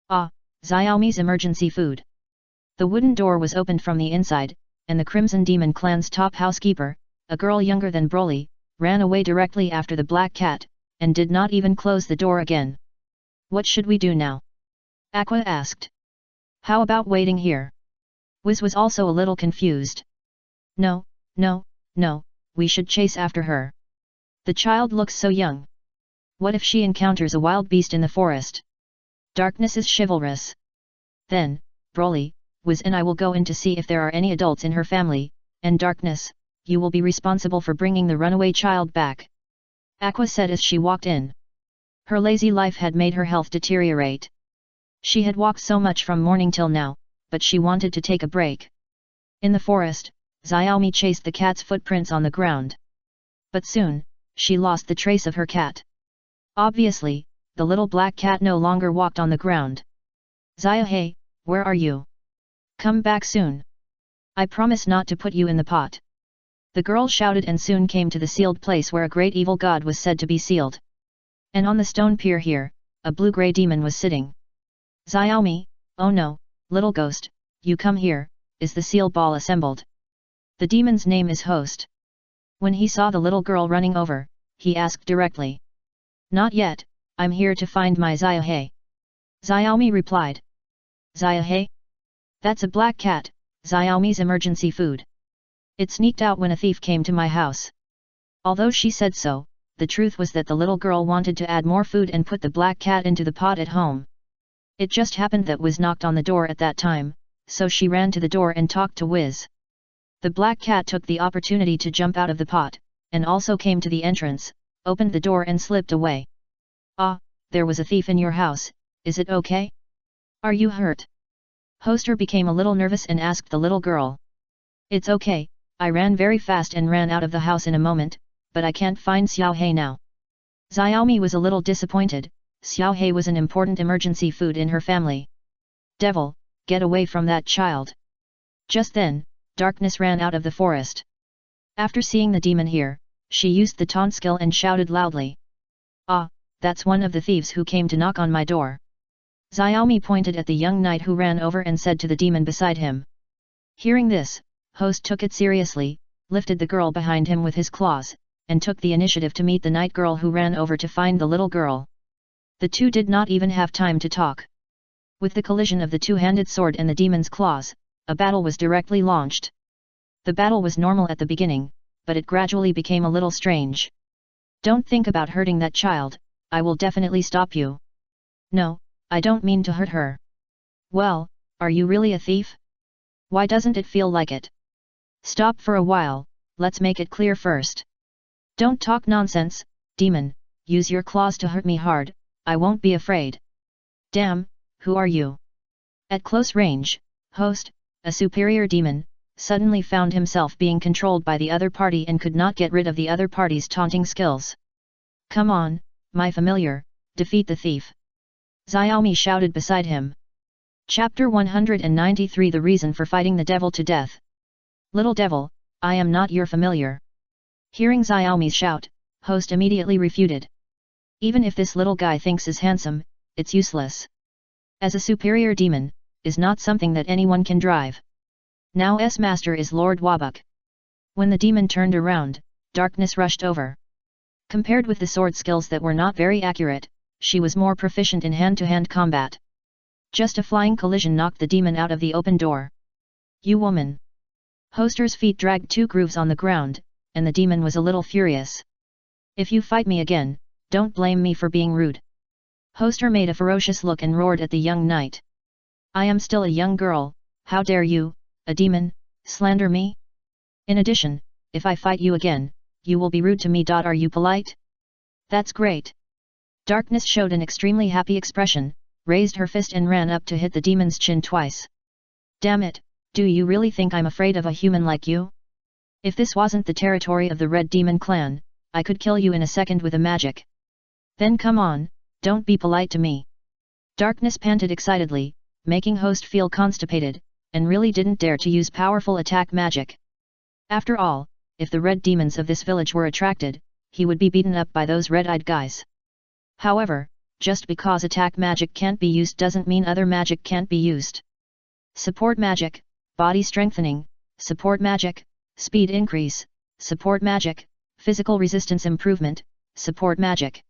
"Ah, Xiaomi's emergency food." The wooden door was opened from the inside, and the Crimson Demon Clan's top housekeeper, a girl younger than Broly, ran away directly after the black cat, and did not even close the door again. "What should we do now?" Aqua asked. "How about waiting here?" Wiz was also a little confused. No, we should chase after her. The child looks so young. What if she encounters a wild beast in the forest? Darkness is chivalrous. Then, Broly, Wiz and I will go in to see if there are any adults in her family, and Darkness, you will be responsible for bringing the runaway child back," Aqua said as she walked in. Her lazy life had made her health deteriorate. She had walked so much from morning till now, but she wanted to take a break. In the forest, Xiaomi chased the cat's footprints on the ground. But soon, she lost the trace of her cat. Obviously, the little black cat no longer walked on the ground. "Xiaohei, where are you? Come back soon. I promise not to put you in the pot." The girl shouted and soon came to the sealed place where a great evil god was said to be sealed. And on the stone pier here, a blue-grey demon was sitting. "Xiaomi, oh no, little ghost, you come here, is the seal ball assembled?" The demon's name is Host. When he saw the little girl running over, he asked directly. "Not yet, I'm here to find my Xiaohei," Xiaomi replied. "Xiaohei? That's a black cat, Xiaomi's emergency food. It sneaked out when a thief came to my house." Although she said so, the truth was that the little girl wanted to add more food and put the black cat into the pot at home. It just happened that Wiz knocked on the door at that time, so she ran to the door and talked to Wiz. The black cat took the opportunity to jump out of the pot, and also came to the entrance, opened the door and slipped away. "Ah, there was a thief in your house, is it okay? Are you hurt?" Hoster became a little nervous and asked the little girl. "It's okay, I ran very fast and ran out of the house in a moment, but I can't find Xiaohei now." Xiaomi was a little disappointed. Xiaohei was an important emergency food in her family. "Devil, get away from that child." Just then, Darkness ran out of the forest. After seeing the demon here, she used the taunt skill and shouted loudly. "Ah, that's one of the thieves who came to knock on my door." Xiaomi pointed at the young knight who ran over and said to the demon beside him. Hearing this, Host took it seriously, lifted the girl behind him with his claws, and took the initiative to meet the knight girl who ran over to find the little girl. The two did not even have time to talk. With the collision of the two-handed sword and the demon's claws, a battle was directly launched. The battle was normal at the beginning, but it gradually became a little strange. "Don't think about hurting that child, I will definitely stop you." "No, I don't mean to hurt her." "Well, are you really a thief? Why doesn't it feel like it?" "Stop for a while, let's make it clear first. Don't talk nonsense, demon, use your claws to hurt me hard, I won't be afraid." "Damn, who are you?" At close range, Host, a superior demon, suddenly found himself being controlled by the other party and could not get rid of the other party's taunting skills. "Come on, my familiar, defeat the thief," Xiaomi shouted beside him. Chapter 193 The Reason for Fighting the Devil to Death. Little devil, I am not your familiar. Hearing Xiaomi's shout, host immediately refuted. Even if this little guy thinks is handsome, it's useless. As a superior demon, is not something that anyone can drive. Now master is Lord Wabuk. When the demon turned around, darkness rushed over. Compared with the sword skills that were not very accurate, she was more proficient in hand-to-hand combat. Just a flying collision knocked the demon out of the open door. You woman! Hoster's feet dragged 2 grooves on the ground, and the demon was a little furious. If you fight me again, don't blame me for being rude. Hoster made a ferocious look and roared at the young knight. I am still a young girl, how dare you, a demon, slander me? In addition, if I fight you again, you will be rude to me. Are you polite? That's great. Darkness showed an extremely happy expression, raised her fist and ran up to hit the demon's chin twice. Damn it, do you really think I'm afraid of a human like you? If this wasn't the territory of the Red Demon clan, I could kill you in a second with a magic. Then come on, don't be polite to me. Darkness panted excitedly, making host feel constipated, and really didn't dare to use powerful attack magic. After all, if the red demons of this village were attracted, he would be beaten up by those red-eyed guys. However, just because attack magic can't be used doesn't mean other magic can't be used. Support magic, body strengthening, support magic, speed increase, support magic, physical resistance improvement, support magic.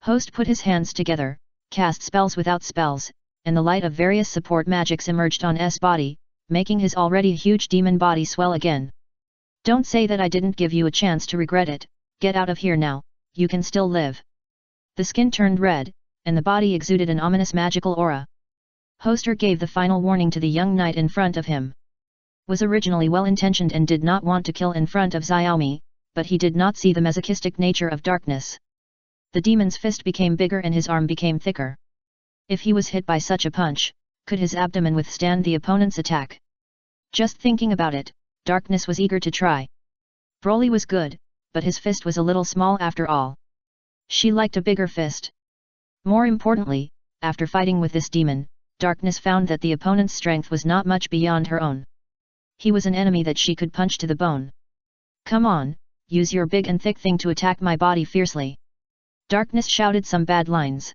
Host put his hands together, cast spells without spells, and the light of various support magics emerged on S body, making his already huge demon body swell again. Don't say that I didn't give you a chance to regret it, get out of here now, you can still live. The skin turned red, and the body exuded an ominous magical aura. Hoster gave the final warning to the young knight in front of him. Was originally well-intentioned and did not want to kill in front of Xiaomi, but he did not see the masochistic nature of darkness. The demon's fist became bigger and his arm became thicker. If he was hit by such a punch, could his abdomen withstand the opponent's attack? Just thinking about it, Darkness was eager to try. Broly was good, but his fist was a little small after all. She liked a bigger fist. More importantly, after fighting with this demon, Darkness found that the opponent's strength was not much beyond her own. He was an enemy that she could punch to the bone. Come on, use your big and thick thing to attack my body fiercely. Darkness shouted some bad lines.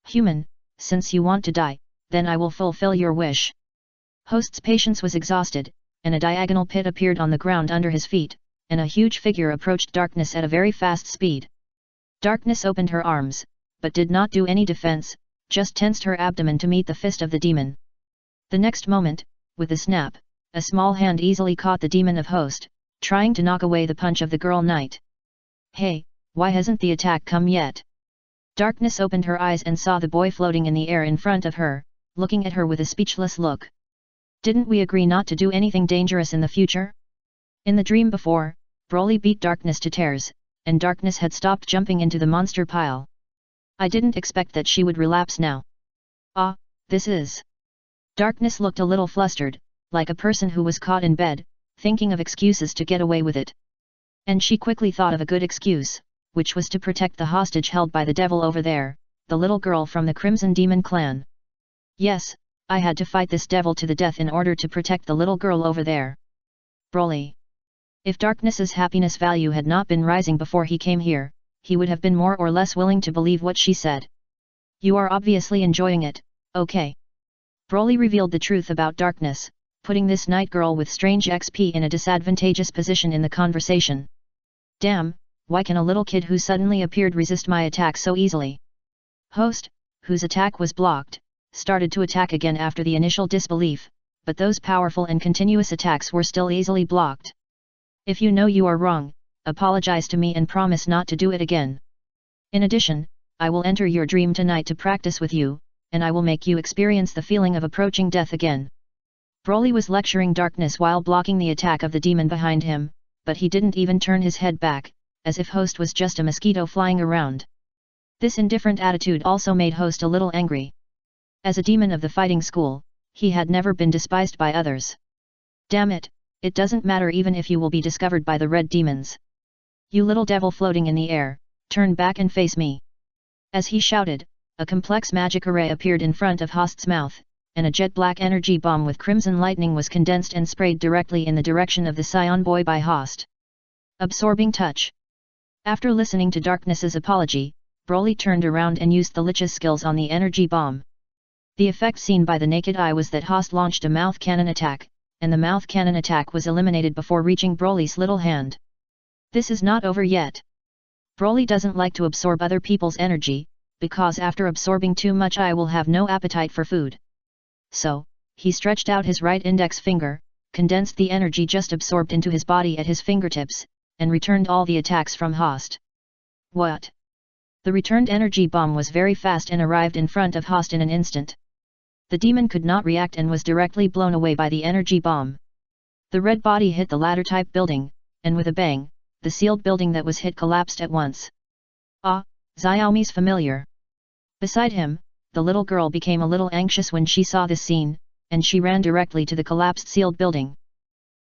Human, since you want to die, then I will fulfill your wish. Host's patience was exhausted, and a diagonal pit appeared on the ground under his feet, and a huge figure approached Darkness at a very fast speed. Darkness opened her arms, but did not do any defense, just tensed her abdomen to meet the fist of the demon. The next moment, with a snap, a small hand easily caught the demon of Host, trying to knock away the punch of the girl knight. Hey, why hasn't the attack come yet? Darkness opened her eyes and saw the boy floating in the air in front of her, looking at her with a speechless look. Didn't we agree not to do anything dangerous in the future? In the dream before, Broly beat Darkness to tears, and Darkness had stopped jumping into the monster pile. I didn't expect that she would relapse now. Ah, this is... Darkness looked a little flustered, like a person who was caught in bed, thinking of excuses to get away with it. And she quickly thought of a good excuse, which was to protect the hostage held by the devil over there, the little girl from the Crimson Demon clan. Yes, I had to fight this devil to the death in order to protect the little girl over there. Broly. If Darkness's happiness value had not been rising before he came here, he would have been more or less willing to believe what she said. You are obviously enjoying it, okay. Broly revealed the truth about Darkness, putting this night girl with strange XP in a disadvantageous position in the conversation. Damn, why can a little kid who suddenly appeared resist my attack so easily? Host, whose attack was blocked, started to attack again after the initial disbelief, but those powerful and continuous attacks were still easily blocked. If you know you are wrong, apologize to me and promise not to do it again. In addition, I will enter your dream tonight to practice with you, and I will make you experience the feeling of approaching death again. Broly was lecturing Darkness while blocking the attack of the demon behind him, but he didn't even turn his head back, as if Host was just a mosquito flying around. This indifferent attitude also made Host a little angry. As a demon of the fighting school, he had never been despised by others. Damn it, it doesn't matter even if you will be discovered by the red demons. You little devil floating in the air, turn back and face me. As he shouted, a complex magic array appeared in front of Host's mouth, and a jet-black energy bomb with crimson lightning was condensed and sprayed directly in the direction of the Saiyan boy by Host. Absorbing touch. After listening to Darkness's apology, Broly turned around and used the Lich's skills on the energy bomb. The effect seen by the naked eye was that Host launched a mouth cannon attack, and the mouth cannon attack was eliminated before reaching Broly's little hand. This is not over yet. Broly doesn't like to absorb other people's energy, because after absorbing too much I will have no appetite for food. So, he stretched out his right index finger, condensed the energy just absorbed into his body at his fingertips, and returned all the attacks from Host. What? The returned energy bomb was very fast and arrived in front of Host in an instant. The demon could not react and was directly blown away by the energy bomb. The red body hit the ladder-type building, and with a bang, the sealed building that was hit collapsed at once. Ah, Xiaomi's familiar. Beside him, the little girl became a little anxious when she saw this scene, and she ran directly to the collapsed sealed building.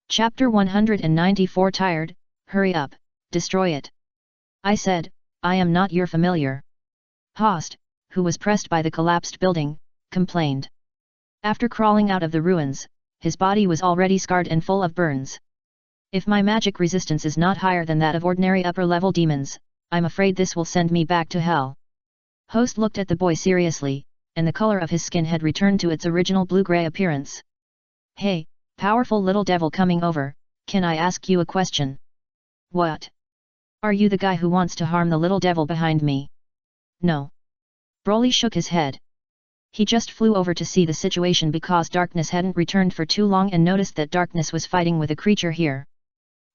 Chapter 194 Tired, hurry up, destroy it. I said, I am not your familiar. Host, who was pressed by the collapsed building, complained. After crawling out of the ruins, his body was already scarred and full of burns. If my magic resistance is not higher than that of ordinary upper-level demons, I'm afraid this will send me back to hell. Host looked at the boy seriously, and the color of his skin had returned to its original blue-gray appearance. Hey, powerful little devil coming over, can I ask you a question? What? Are you the guy who wants to harm the little devil behind me? No. Broly shook his head. He just flew over to see the situation because Darkness hadn't returned for too long and noticed that Darkness was fighting with a creature here.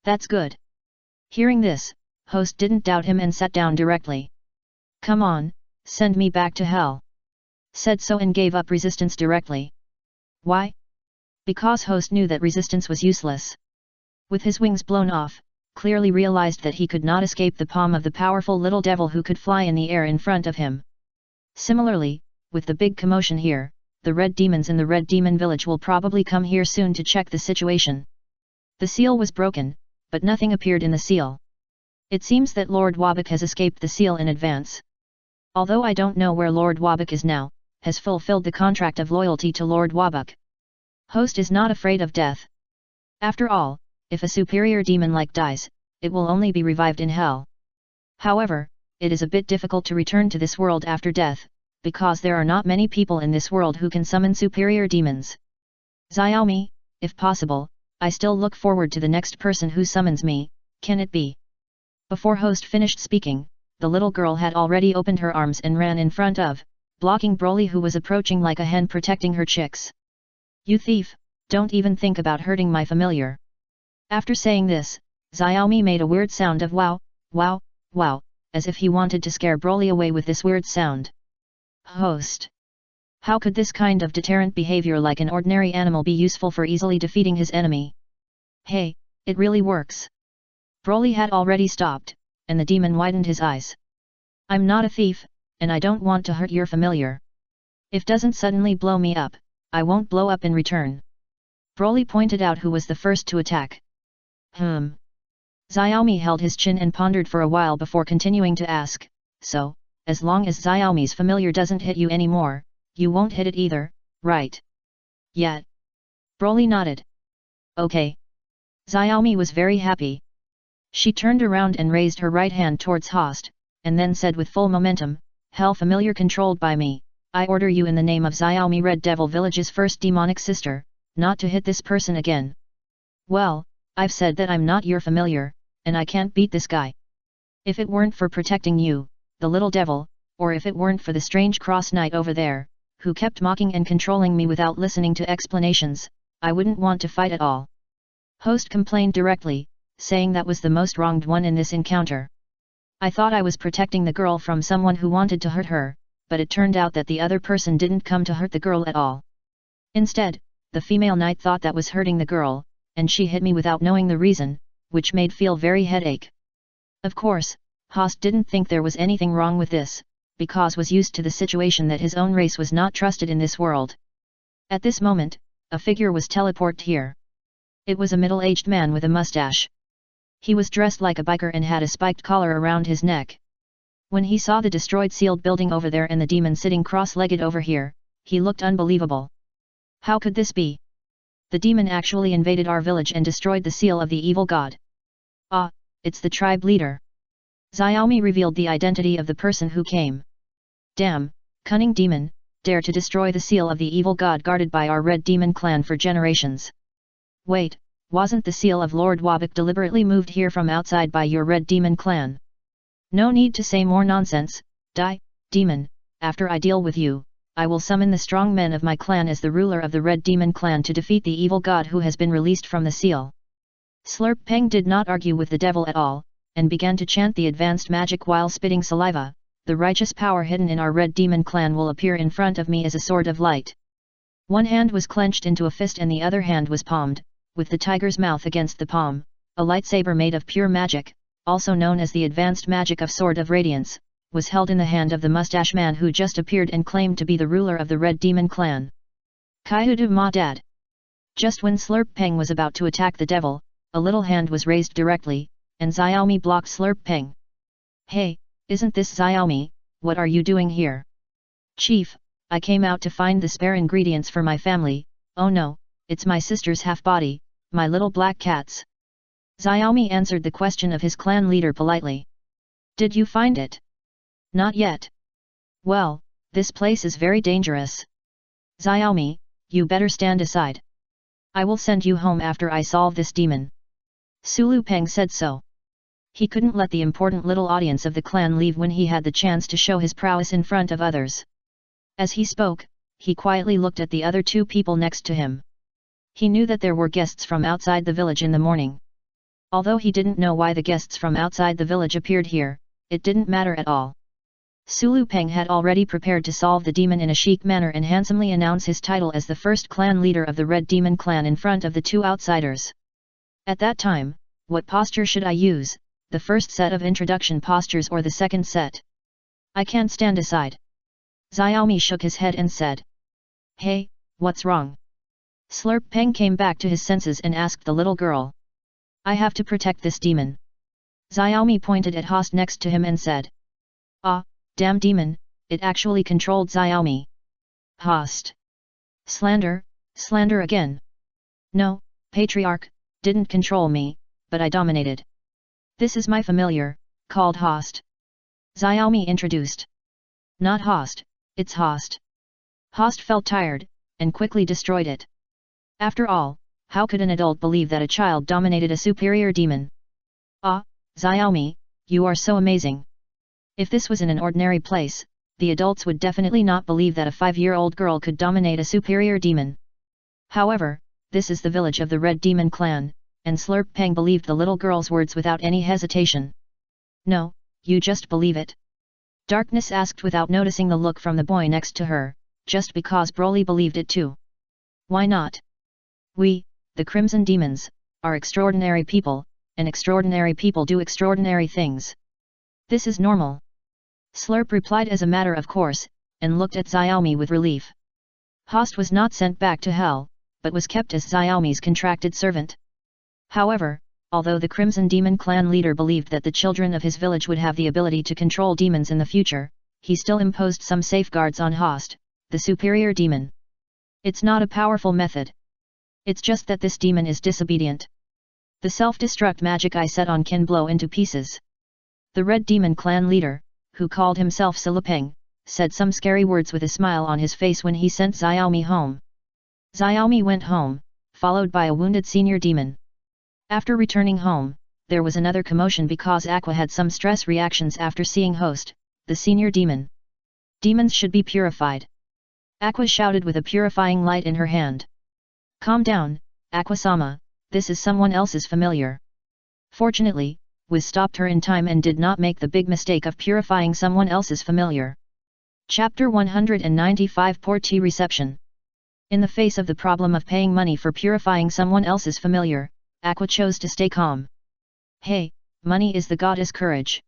That's good. Hearing this, Host didn't doubt him and sat down directly. Come on, send me back to hell. Said so and gave up resistance directly. Why? Because Host knew that resistance was useless. With his wings blown off, clearly realized that he could not escape the palm of the powerful little devil who could fly in the air in front of him. Similarly, with the big commotion here, the red demons in the Red Demon Village will probably come here soon to check the situation. The seal was broken, but nothing appeared in the seal. It seems that Lord Wabak has escaped the seal in advance. Although I don't know where Lord Wabak is now, has fulfilled the contract of loyalty to Lord Wabak. Host is not afraid of death. After all, if a superior demon-like dies, it will only be revived in hell. However, it is a bit difficult to return to this world after death, because there are not many people in this world who can summon superior demons. Xiaomi, if possible, I still look forward to the next person who summons me, can it be? Before Host finished speaking, the little girl had already opened her arms and ran in front of, blocking Broly who was approaching like a hen protecting her chicks. You thief, don't even think about hurting my familiar. After saying this, Xiaomi made a weird sound of wow, wow, wow, as if he wanted to scare Broly away with this weird sound. Host. How could this kind of deterrent behavior like an ordinary animal be useful for easily defeating his enemy? Hey, it really works. Broly had already stopped, and the demon widened his eyes. I'm not a thief, and I don't want to hurt your familiar. If doesn't suddenly blow me up, I won't blow up in return. Broly pointed out who was the first to attack. Xiaomi held his chin and pondered for a while before continuing to ask, so, as long as Xiaomi's familiar doesn't hit you anymore, you won't hit it either, right? Yet. Broly nodded. Okay. Xiaomi was very happy. She turned around and raised her right hand towards Host, and then said with full momentum, Hell familiar controlled by me, I order you in the name of Xiaomi Red Devil Village's first demonic sister, not to hit this person again. Well, I've said that I'm not your familiar, and I can't beat this guy. If it weren't for protecting you, the little devil, or if it weren't for the strange cross knight over there, who kept mocking and controlling me without listening to explanations, I wouldn't want to fight at all. Host complained directly, saying that was the most wronged one in this encounter. I thought I was protecting the girl from someone who wanted to hurt her, but it turned out that the other person didn't come to hurt the girl at all. Instead, the female knight thought that was hurting the girl, and she hit me without knowing the reason, which made feel very headache. Of course, Host didn't think there was anything wrong with this, because was used to the situation that his own race was not trusted in this world. At this moment, a figure was teleported here. It was a middle-aged man with a mustache. He was dressed like a biker and had a spiked collar around his neck. When he saw the destroyed sealed building over there and the demon sitting cross-legged over here, he looked unbelievable. How could this be? The demon actually invaded our village and destroyed the seal of the evil god. Ah, it's the tribe leader. Xiaomi revealed the identity of the person who came. Damn, cunning demon, dare to destroy the seal of the evil god guarded by our red demon clan for generations. Wait, wasn't the seal of Lord Wabak deliberately moved here from outside by your red demon clan? No need to say more nonsense, die, demon, after I deal with you, I will summon the strong men of my clan as the ruler of the red demon clan to defeat the evil god who has been released from the seal. Slurp Peng did not argue with the devil at all, and began to chant the advanced magic while spitting saliva. The righteous power hidden in our red demon clan will appear in front of me as a sword of light. One hand was clenched into a fist and the other hand was palmed, with the tiger's mouth against the palm. A lightsaber made of pure magic, also known as the advanced magic of Sword of Radiance, was held in the hand of the mustache man who just appeared and claimed to be the ruler of the red demon clan. Kaihudu Ma Dad. Just when Slurp Peng was about to attack the devil, a little hand was raised directly, and Xiaomi blocked Slurp Peng. Hey, isn't this Xiaomi, what are you doing here? Chief, I came out to find the spare ingredients for my family. Oh no, it's my sister's half-body, my little black cats. Xiaomi answered the question of his clan leader politely. Did you find it? Not yet. Well, this place is very dangerous. Xiaomi, you better stand aside. I will send you home after I solve this demon. Sulu Peng said so. He couldn't let the important little audience of the clan leave when he had the chance to show his prowess in front of others. As he spoke, he quietly looked at the other two people next to him. He knew that there were guests from outside the village in the morning. Although he didn't know why the guests from outside the village appeared here, it didn't matter at all. Sulu Peng had already prepared to solve the demon in a chic manner and handsomely announce his title as the first clan leader of the Red Demon clan in front of the two outsiders. At that time, what posture should I use, the first set of introduction postures or the second set? I can't stand aside. Xiaomi shook his head and said. Hey, what's wrong? Slurp Peng came back to his senses and asked the little girl. I have to protect this demon. Xiaomi pointed at Host next to him and said. Ah, damn demon, it actually controlled Xiaomi. Host. Slander, slander again. No, Patriarch, didn't control me, but I dominated. This is my familiar, called Host. Xiaomi introduced. Not Host, it's Host. Host felt tired, and quickly destroyed it. After all, how could an adult believe that a child dominated a superior demon? Ah, Xiaomi, you are so amazing. If this was in an ordinary place, the adults would definitely not believe that a 5-year-old girl could dominate a superior demon. However, this is the village of the Red Demon clan, and Slurp Peng believed the little girl's words without any hesitation. No, you just believe it? Darkness asked without noticing the look from the boy next to her, just because Broly believed it too. Why not? We, the Crimson Demons, are extraordinary people, and extraordinary people do extraordinary things. This is normal. Slurp replied as a matter of course, and looked at Xiaomi with relief. Host was not sent back to hell, but was kept as Xiaomi's contracted servant. However, although the Crimson Demon clan leader believed that the children of his village would have the ability to control demons in the future, he still imposed some safeguards on Host, the superior demon. It's not a powerful method. It's just that this demon is disobedient. The self-destruct magic I set on can blow into pieces. The Red Demon clan leader, who called himself Silipeng, said some scary words with a smile on his face when he sent Xiaomi home. Xiaomi went home, followed by a wounded senior demon. After returning home, there was another commotion because Aqua had some stress reactions after seeing Host, the senior demon. Demons should be purified. Aqua shouted with a purifying light in her hand. Calm down, Aqua-sama, this is someone else's familiar. Fortunately, Wiz stopped her in time and did not make the big mistake of purifying someone else's familiar. Chapter 195 Part 2 Reception. In the face of the problem of paying money for purifying someone else's familiar, Aqua chose to stay calm. Hey, money is the goddess courage.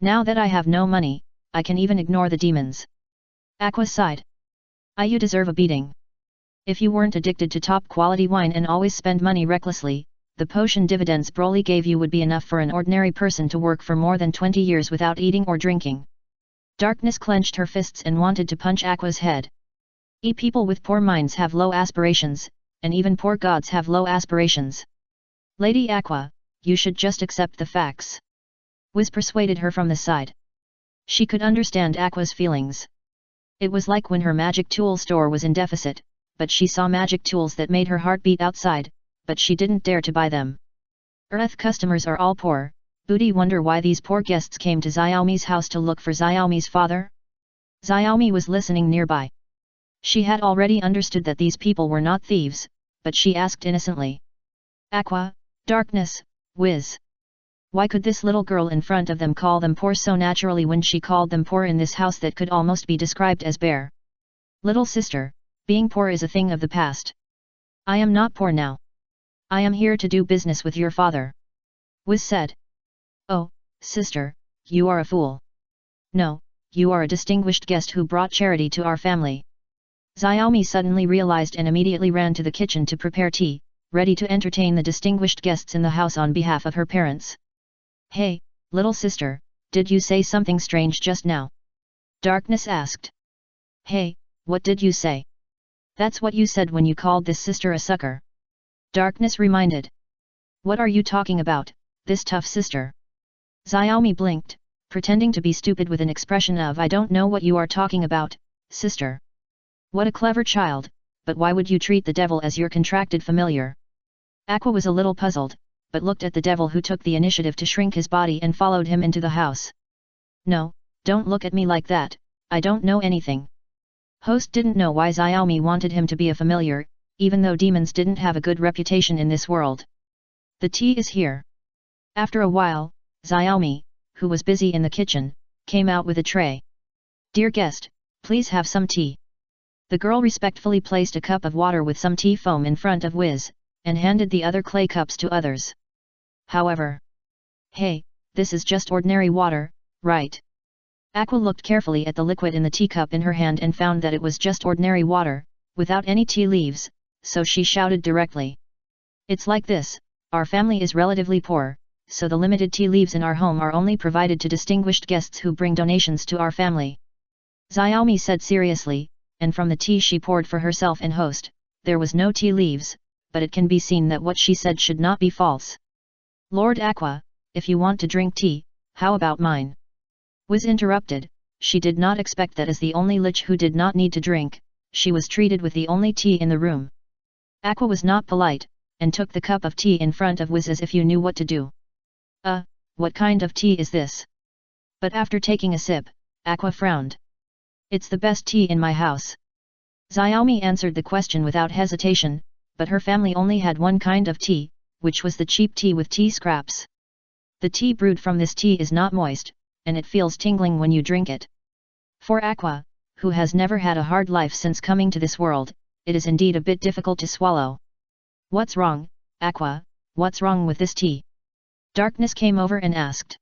Now that I have no money, I can even ignore the demons. Aqua sighed. You deserve a beating. If you weren't addicted to top-quality wine and always spend money recklessly, the potion dividends Broly gave you would be enough for an ordinary person to work for more than 20 years without eating or drinking. Darkness clenched her fists and wanted to punch Aqua's head. People with poor minds have low aspirations, and even poor gods have low aspirations. Lady Aqua, you should just accept the facts. Wiz persuaded her from the side. She could understand Aqua's feelings. It was like when her magic tool store was in deficit, but she saw magic tools that made her heart beat outside, but she didn't dare to buy them. Earth customers are all poor. Booty wonder why these poor guests came to Xiaomi's house to look for Xiaomi's father? Xiaomi was listening nearby. She had already understood that these people were not thieves, but she asked innocently. Aqua, Darkness, Wiz. Why could this little girl in front of them call them poor so naturally when she called them poor in this house that could almost be described as bare? Little sister, being poor is a thing of the past. I am not poor now. I am here to do business with your father. Wiz said. Oh, sister, you are a fool. No, you are a distinguished guest who brought charity to our family. Xiaomi suddenly realized and immediately ran to the kitchen to prepare tea, ready to entertain the distinguished guests in the house on behalf of her parents. Hey, little sister, did you say something strange just now? Darkness asked. Hey, what did you say? That's what you said when you called this sister a sucker. Darkness reminded. What are you talking about, this tough sister? Xiaomi blinked, pretending to be stupid with an expression of I don't know what you are talking about, sister. What a clever child, but why would you treat the devil as your contracted familiar? Aqua was a little puzzled, but looked at the devil who took the initiative to shrink his body and followed him into the house. No, don't look at me like that, I don't know anything. Host didn't know why Xiaomi wanted him to be a familiar, even though demons didn't have a good reputation in this world. The tea is here. After a while, Xiaomi, who was busy in the kitchen, came out with a tray. Dear guest, please have some tea. The girl respectfully placed a cup of water with some tea foam in front of Wiz, and handed the other clay cups to others. However, hey, this is just ordinary water, right? Aqua looked carefully at the liquid in the teacup in her hand and found that it was just ordinary water, without any tea leaves, so she shouted directly. It's like this, our family is relatively poor, so the limited tea leaves in our home are only provided to distinguished guests who bring donations to our family. Xiaomi said seriously, and from the tea she poured for herself and host, there was no tea leaves, but it can be seen that what she said should not be false. Lord Aqua, if you want to drink tea, how about mine? Wiz interrupted. She did not expect that as the only lich who did not need to drink, she was treated with the only tea in the room. Aqua was not polite, and took the cup of tea in front of Wiz as if you knew what to do. What kind of tea is this? But after taking a sip, Aqua frowned. It's the best tea in my house. Xiaomi answered the question without hesitation, but her family only had one kind of tea, which was the cheap tea with tea scraps. The tea brewed from this tea is not moist, and it feels tingling when you drink it. For Aqua, who has never had a hard life since coming to this world, it is indeed a bit difficult to swallow. What's wrong, Aqua, what's wrong with this tea? Darkness came over and asked.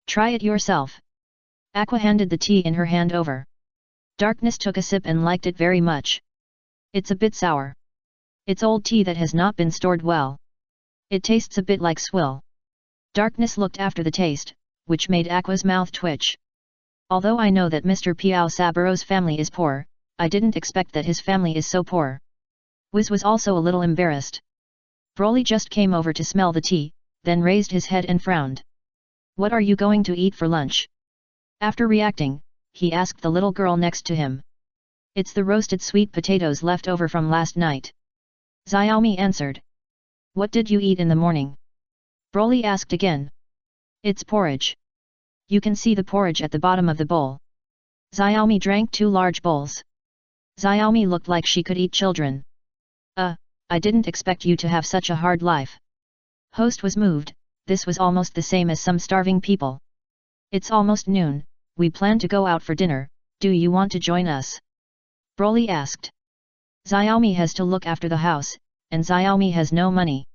Try it yourself. Aqua handed the tea in her hand over. Darkness took a sip and liked it very much. It's a bit sour. It's old tea that has not been stored well. It tastes a bit like swill. Darkness looked after the taste, which made Aqua's mouth twitch. Although I know that Mr. Piao Saburo's family is poor, I didn't expect that his family is so poor. Wiz was also a little embarrassed. Broly just came over to smell the tea, then raised his head and frowned. What are you going to eat for lunch? After reacting, he asked the little girl next to him. It's the roasted sweet potatoes left over from last night. Xiaomi answered. What did you eat in the morning? Broly asked again. It's porridge. You can see the porridge at the bottom of the bowl. Xiaomi drank 2 large bowls. Xiaomi looked like she could eat children. I didn't expect you to have such a hard life. Host was moved. This was almost the same as some starving people. It's almost noon, we plan to go out for dinner, do you want to join us? Broly asked. Xiaomi has to look after the house, and Xiaomi has no money.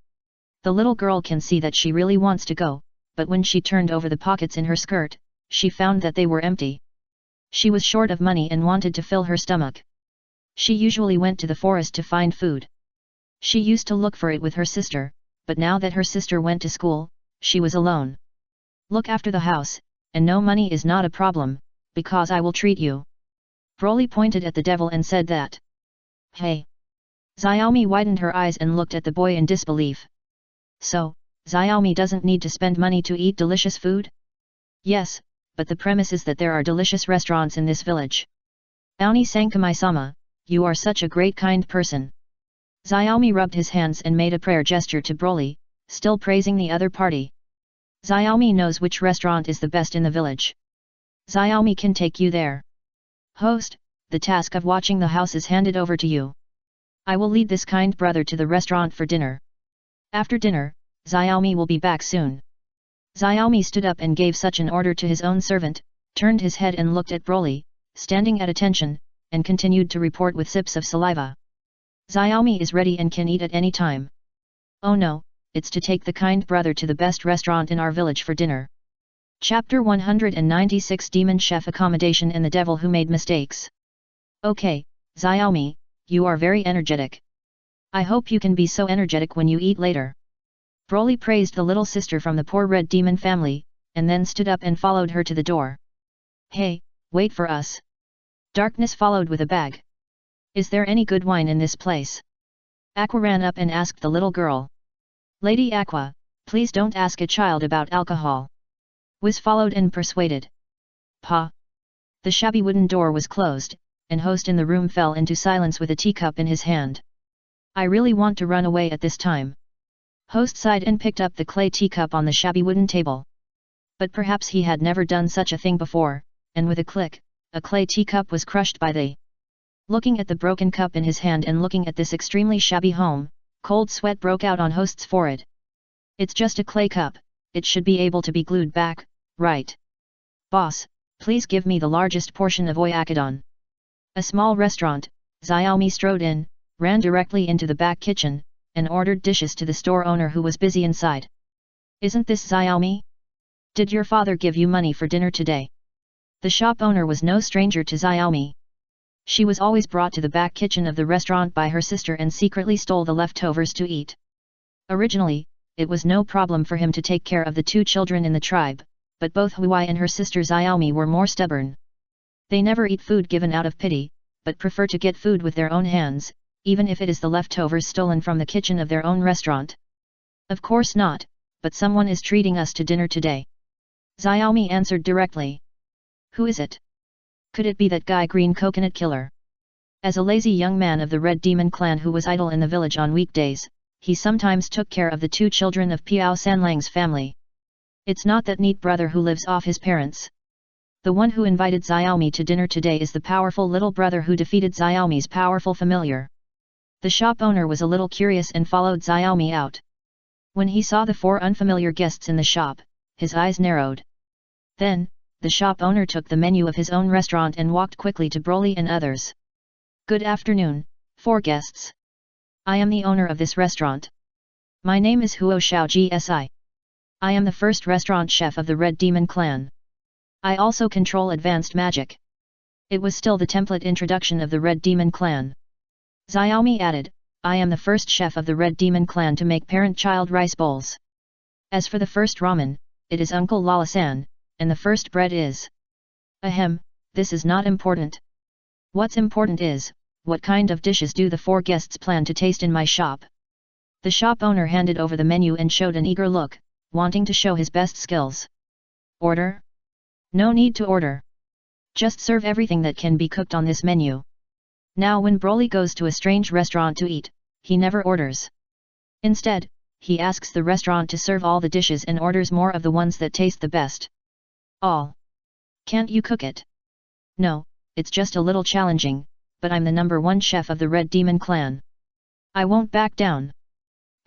The little girl can see that she really wants to go, but when she turned over the pockets in her skirt, she found that they were empty. She was short of money and wanted to fill her stomach. She usually went to the forest to find food. She used to look for it with her sister, but now that her sister went to school, she was alone. Look after the house, and no money is not a problem, because I will treat you. Broly pointed at the devil and said that. Hey! Xiaomi widened her eyes and looked at the boy in disbelief. So, Xiaomi doesn't need to spend money to eat delicious food? Yes, but the premise is that there are delicious restaurants in this village. Aoni Sankamai-sama, you are such a great kind person. Xiaomi rubbed his hands and made a prayer gesture to Broly, still praising the other party. Xiaomi knows which restaurant is the best in the village. Xiaomi can take you there. Host, the task of watching the house is handed over to you. I will lead this kind brother to the restaurant for dinner. After dinner, Xiaomi will be back soon. Xiaomi stood up and gave such an order to his own servant, turned his head and looked at Broly, standing at attention, and continued to report with sips of saliva. Xiaomi is ready and can eat at any time. Oh no, it's to take the kind brother to the best restaurant in our village for dinner. Chapter 196 Demon Chef Accommodation and the Devil Who Made Mistakes. Okay, Xiaomi, you are very energetic. I hope you can be so energetic when you eat later. Broly praised the little sister from the poor red demon family, and then stood up and followed her to the door. Hey, wait for us. Darkness followed with a bag. Is there any good wine in this place? Aqua ran up and asked the little girl. Lady Aqua, please don't ask a child about alcohol. Wiz followed and persuaded. Pa. The shabby wooden door was closed, and host in the room fell into silence with a teacup in his hand. I really want to run away at this time. Host sighed and picked up the clay teacup on the shabby wooden table. But perhaps he had never done such a thing before, and with a click, a clay teacup was crushed by the. Looking at the broken cup in his hand and looking at this extremely shabby home, cold sweat broke out on host's forehead. It's just a clay cup, it should be able to be glued back, right? Boss, please give me the largest portion of oyakodon. A small restaurant, Xiaomi strode in, ran directly into the back kitchen, and ordered dishes to the store owner who was busy inside. Isn't this Xiaomi? Did your father give you money for dinner today? The shop owner was no stranger to Xiaomi. She was always brought to the back kitchen of the restaurant by her sister and secretly stole the leftovers to eat. Originally, it was no problem for him to take care of the two children in the tribe, but both Huai and her sister Xiaomi were more stubborn. They never eat food given out of pity, but prefer to get food with their own hands, even if it is the leftovers stolen from the kitchen of their own restaurant. Of course not, but someone is treating us to dinner today. Xiaomi answered directly. Who is it? Could it be that guy Green Coconut Killer? As a lazy young man of the Red Demon clan who was idle in the village on weekdays, he sometimes took care of the two children of Piao Sanlang's family. It's not that neat brother who lives off his parents. The one who invited Xiaomi to dinner today is the powerful little brother who defeated Xiaomi's powerful familiar. The shop owner was a little curious and followed Xiaomi out. When he saw the four unfamiliar guests in the shop, his eyes narrowed. Then, the shop owner took the menu of his own restaurant and walked quickly to Broly and others. Good afternoon, four guests. I am the owner of this restaurant. My name is Huo Xiao Gsi. I am the first restaurant chef of the Red Demon clan. I also control advanced magic. It was still the template introduction of the Red Demon clan. Xiaomi added, I am the first chef of the Red Demon clan to make parent-child rice bowls. As for the first ramen, it is Uncle Lala-san, and the first bread is. Ahem, this is not important. What's important is, what kind of dishes do the four guests plan to taste in my shop? The shop owner handed over the menu and showed an eager look, wanting to show his best skills. Order? No need to order. Just serve everything that can be cooked on this menu. Now when Broly goes to a strange restaurant to eat, he never orders. Instead, he asks the restaurant to serve all the dishes and orders more of the ones that taste the best. All. Can't you cook it? No, it's just a little challenging, but I'm the number one chef of the Red Demon clan. I won't back down.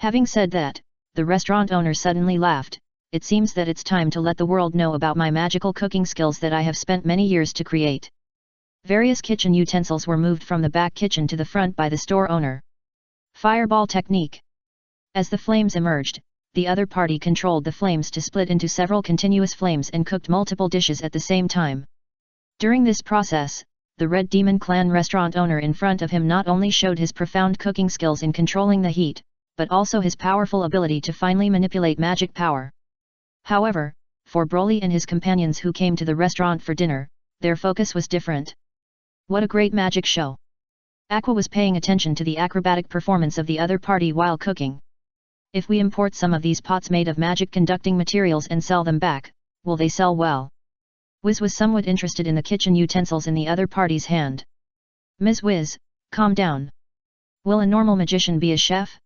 Having said that, the restaurant owner suddenly laughed. It seems that it's time to let the world know about my magical cooking skills that I have spent many years to create. Various kitchen utensils were moved from the back kitchen to the front by the store owner. Fireball technique. As the flames emerged, the other party controlled the flames to split into several continuous flames and cooked multiple dishes at the same time. During this process, the Red Demon clan restaurant owner in front of him not only showed his profound cooking skills in controlling the heat, but also his powerful ability to finely manipulate magic power. However, for Broly and his companions who came to the restaurant for dinner, their focus was different. What a great magic show! Aqua was paying attention to the acrobatic performance of the other party while cooking. If we import some of these pots made of magic conducting materials and sell them back, will they sell well? Wiz was somewhat interested in the kitchen utensils in the other party's hand. Ms. Wiz, calm down. Will a normal magician be a chef?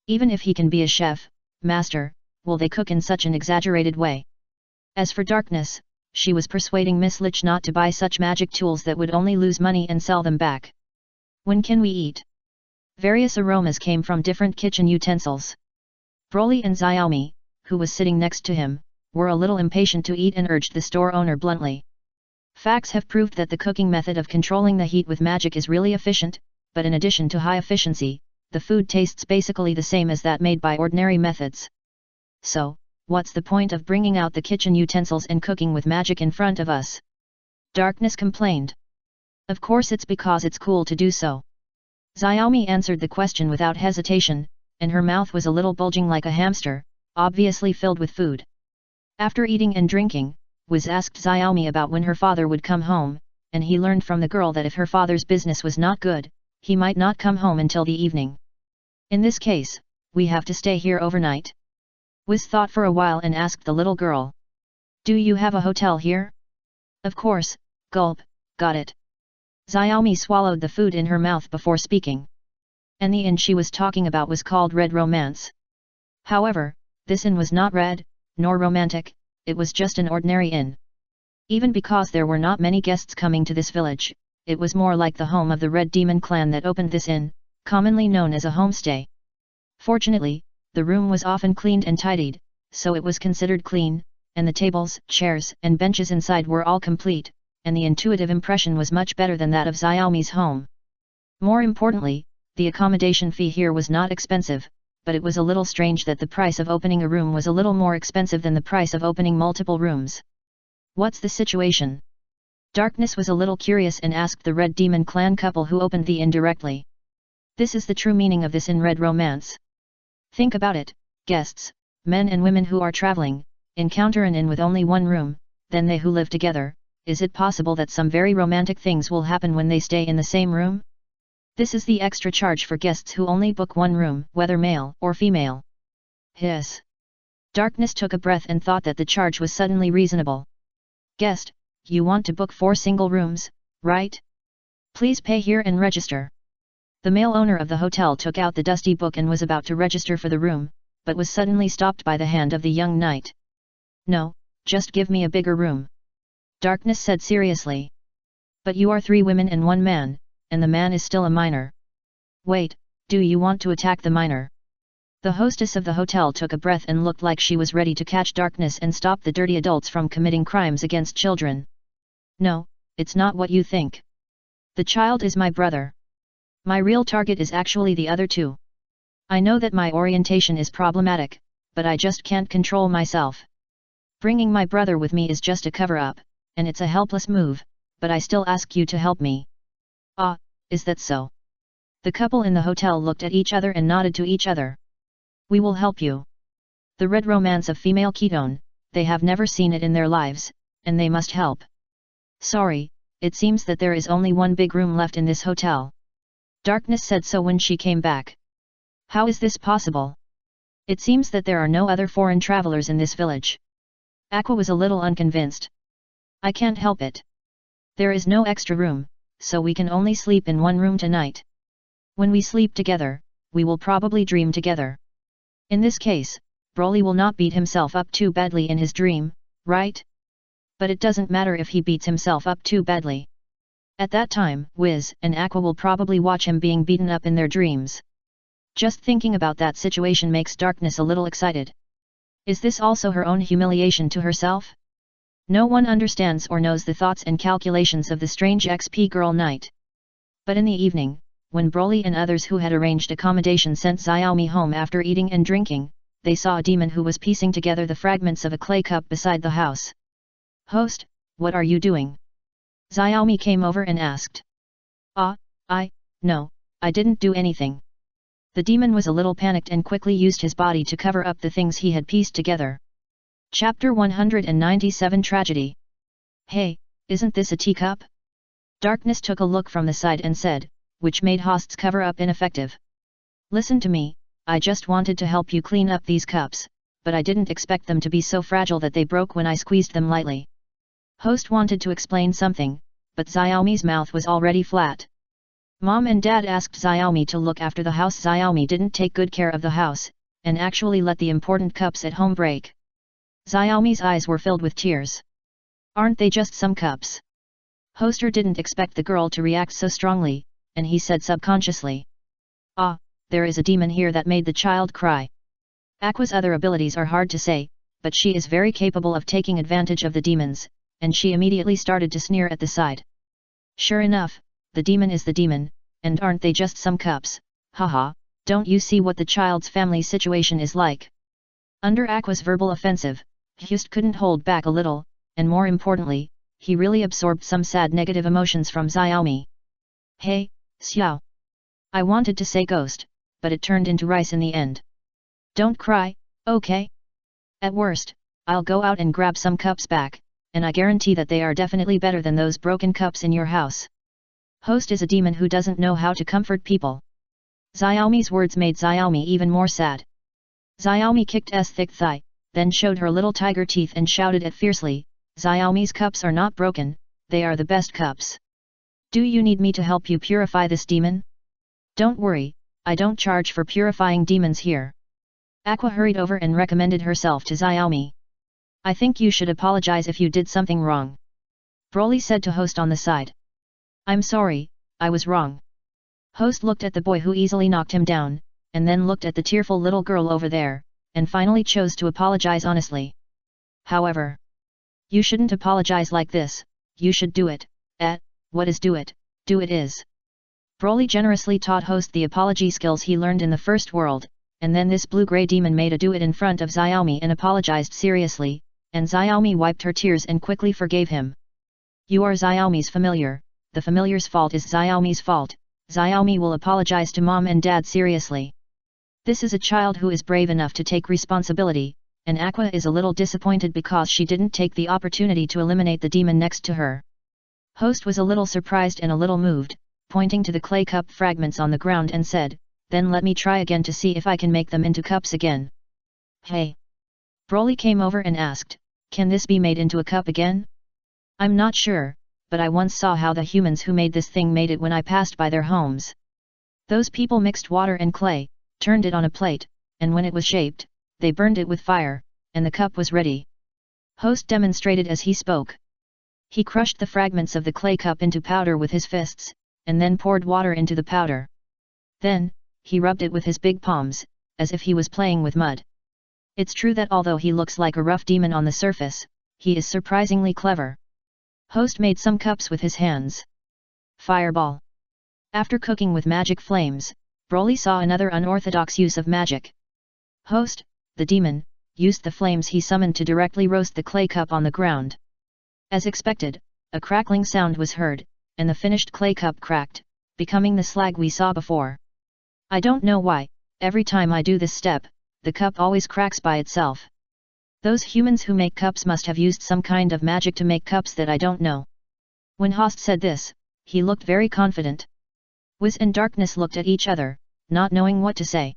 Even if he can be a chef, master, will they cook in such an exaggerated way? As for Darkness, she was persuading Miss Lich not to buy such magic tools that would only lose money and sell them back. When can we eat? Various aromas came from different kitchen utensils. Broly and Xiaomi, who was sitting next to him, were a little impatient to eat and urged the store owner bluntly. Facts have proved that the cooking method of controlling the heat with magic is really efficient, but in addition to high efficiency, the food tastes basically the same as that made by ordinary methods. So, what's the point of bringing out the kitchen utensils and cooking with magic in front of us? Darkness complained. Of course it's because it's cool to do so. Xiaomi answered the question without hesitation, and her mouth was a little bulging like a hamster, obviously filled with food. After eating and drinking, Wiz asked Xiaomi about when her father would come home, and he learned from the girl that if her father's business was not good, he might not come home until the evening. In this case, we have to stay here overnight. Wiz thought for a while and asked the little girl. Do you have a hotel here? Of course, gulp, got it. Xiaomi swallowed the food in her mouth before speaking. And the inn she was talking about was called Red Romance. However, this inn was not red, nor romantic, it was just an ordinary inn. Even because there were not many guests coming to this village, it was more like the home of the Red Demon clan that opened this inn, commonly known as a homestay. Fortunately, the room was often cleaned and tidied, so it was considered clean, and the tables, chairs, and benches inside were all complete, and the intuitive impression was much better than that of Xiaomi's home. More importantly, the accommodation fee here was not expensive, but it was a little strange that the price of opening a room was a little more expensive than the price of opening multiple rooms. What's the situation? Darkness was a little curious and asked the Red Demon clan couple who opened the inn directly. This is the true meaning of this in Red Romance. Think about it, guests, men and women who are traveling, encounter an inn with only one room, then they who live together, is it possible that some very romantic things will happen when they stay in the same room? This is the extra charge for guests who only book one room, whether male or female. Hiss. Darkness took a breath and thought that the charge was suddenly reasonable. Guest, you want to book 4 single rooms, right? Please pay here and register. The male owner of the hotel took out the dusty book and was about to register for the room, but was suddenly stopped by the hand of the young knight. No, just give me a bigger room. Darkness said seriously. But you are 3 women and 1 man, and the man is still a minor. Wait, do you want to attack the minor? The hostess of the hotel took a breath and looked like she was ready to catch Darkness and stop the dirty adults from committing crimes against children. No, it's not what you think. The child is my brother. My real target is actually the other 2. I know that my orientation is problematic, but I just can't control myself. Bringing my brother with me is just a cover-up, and it's a helpless move, but I still ask you to help me. Ah, is that so? The couple in the hotel looked at each other and nodded to each other. We will help you. The Red Romance of female ketone, they have never seen it in their lives, and they must help. Sorry, it seems that there is only 1 big room left in this hotel. Darkness said so when she came back. How is this possible? It seems that there are no other foreign travelers in this village. Aqua was a little unconvinced. I can't help it. There is no extra room, so we can only sleep in 1 room tonight. When we sleep together, we will probably dream together. In this case, Broly will not beat himself up too badly in his dream, right? But it doesn't matter if he beats himself up too badly. At that time, Wiz and Aqua will probably watch him being beaten up in their dreams. Just thinking about that situation makes Darkness a little excited. Is this also her own humiliation to herself? No one understands or knows the thoughts and calculations of the strange XP girl knight. But in the evening, when Broly and others who had arranged accommodation sent Xiaomi home after eating and drinking, they saw a demon who was piecing together the fragments of a clay cup beside the house. Host, what are you doing? Xiaomi came over and asked. No, I didn't do anything. The demon was a little panicked and quickly used his body to cover up the things he had pieced together. Chapter 197 Tragedy. Hey, isn't this a teacup? Darkness took a look from the side and said, which made Host's cover-up ineffective. Listen to me, I just wanted to help you clean up these cups, but I didn't expect them to be so fragile that they broke when I squeezed them lightly. Host wanted to explain something, but Xiaomi's mouth was already flat. Mom and Dad asked Xiaomi to look after the house. Xiaomi didn't take good care of the house, and actually let the important cups at home break. Xiaomi's eyes were filled with tears. Aren't they just some cups? Hoster didn't expect the girl to react so strongly, and he said subconsciously. Ah, there is a demon here that made the child cry. Aqua's other abilities are hard to say, but she is very capable of taking advantage of the demons, and she immediately started to sneer at the side. Sure enough, the demon is the demon, and aren't they just some cups, haha, don't you see what the child's family situation is like? Under Aqua's verbal offensive, Host couldn't hold back a little, and more importantly, he really absorbed some sad negative emotions from Xiaomi. Hey, Xiao. I wanted to say ghost, but it turned into rice in the end. Don't cry, okay? At worst, I'll go out and grab some cups back, and I guarantee that they are definitely better than those broken cups in your house. Host is a demon who doesn't know how to comfort people. Xiaomi's words made Xiaomi even more sad. Xiaomi kicked S thick thigh, then showed her little tiger teeth and shouted it fiercely, Xiaomi's cups are not broken, they are the best cups. Do you need me to help you purify this demon? Don't worry, I don't charge for purifying demons here. Aqua hurried over and recommended herself to Xiaomi. I think you should apologize if you did something wrong. Broly said to Host on the side. I'm sorry, I was wrong. Host looked at the boy who easily knocked him down, and then looked at the tearful little girl over there, and finally chose to apologize honestly. However, you shouldn't apologize like this, you should do it. What is do it? Do it is. Broly generously taught Host the apology skills he learned in the first world, and then this blue-gray demon made a do it in front of Xiaomi and apologized seriously, and Xiaomi wiped her tears and quickly forgave him. You are Xiaomi's familiar, the familiar's fault is Xiaomi's fault, Xiaomi will apologize to Mom and Dad seriously. This is a child who is brave enough to take responsibility, and Aqua is a little disappointed because she didn't take the opportunity to eliminate the demon next to her. Host was a little surprised and a little moved, pointing to the clay cup fragments on the ground and said, then let me try again to see if I can make them into cups again. Hey! Broly came over and asked, can this be made into a cup again? I'm not sure, but I once saw how the humans who made this thing made it when I passed by their homes. Those people mixed water and clay, turned it on a plate, and when it was shaped, they burned it with fire, and the cup was ready. Host demonstrated as he spoke. He crushed the fragments of the clay cup into powder with his fists, and then poured water into the powder. Then, he rubbed it with his big palms, as if he was playing with mud. It's true that although he looks like a rough demon on the surface, he is surprisingly clever. Host made some cups with his hands. Fireball. After cooking with magic flames, Broly saw another unorthodox use of magic. Host, the demon, used the flames he summoned to directly roast the clay cup on the ground. As expected, a crackling sound was heard, and the finished clay cup cracked, becoming the slag we saw before. I don't know why, every time I do this step, the cup always cracks by itself. Those humans who make cups must have used some kind of magic to make cups that I don't know. When Host said this, he looked very confident. Wiz and Darkness looked at each other, not knowing what to say.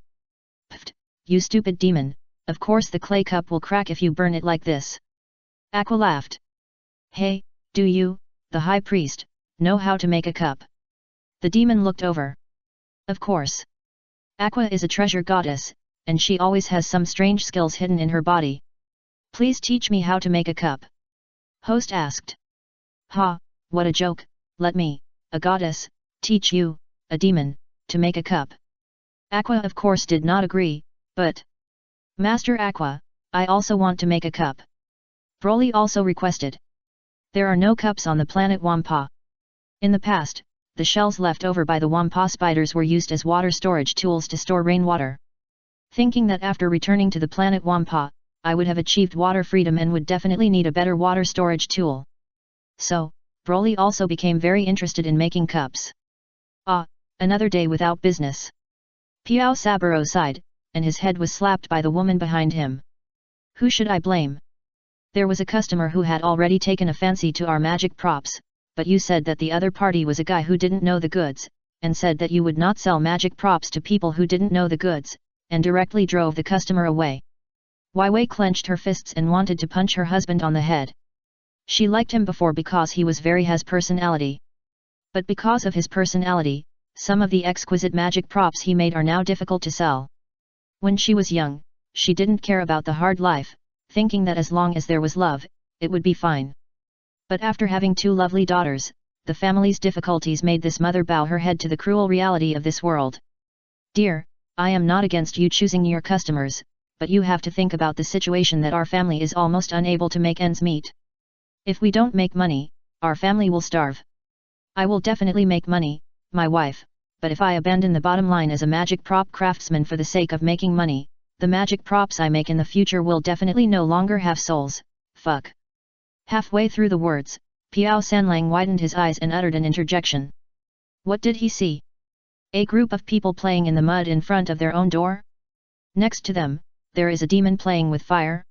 Pfft, you stupid demon, of course the clay cup will crack if you burn it like this. Aqua laughed. Hey, do you, the high priest, know how to make a cup? The demon looked over. Of course. Aqua is a treasure goddess, and she always has some strange skills hidden in her body. Please teach me how to make a cup. Host asked. Ha, what a joke, let me, a goddess, teach you, a demon, to make a cup. Aqua of course did not agree, but... Master Aqua, I also want to make a cup. Broly also requested. There are no cups on the planet Wampa. In the past, the shells left over by the Wampa spiders were used as water storage tools to store rainwater. Thinking that after returning to the planet Wampa, I would have achieved water freedom and would definitely need a better water storage tool. So, Broly also became very interested in making cups. Ah, another day without business. Piao Saburo sighed, and his head was slapped by the woman behind him. Who should I blame? There was a customer who had already taken a fancy to our magic props, but you said that the other party was a guy who didn't know the goods, and said that you would not sell magic props to people who didn't know the goods, and directly drove the customer away. Wei clenched her fists and wanted to punch her husband on the head. She liked him before because he was very has personality. But because of his personality, some of the exquisite magic props he made are now difficult to sell. When she was young, she didn't care about the hard life, thinking that as long as there was love, it would be fine. But after having two lovely daughters, the family's difficulties made this mother bow her head to the cruel reality of this world. Dear, I am not against you choosing your customers, but you have to think about the situation that our family is almost unable to make ends meet. If we don't make money, our family will starve. I will definitely make money, my wife, but if I abandon the bottom line as a magic prop craftsman for the sake of making money, the magic props I make in the future will definitely no longer have souls. Fuck. Halfway through the words, Piao Sanlang widened his eyes and uttered an interjection. What did he see? A group of people playing in the mud in front of their own door? Next to them, there is a demon playing with fire?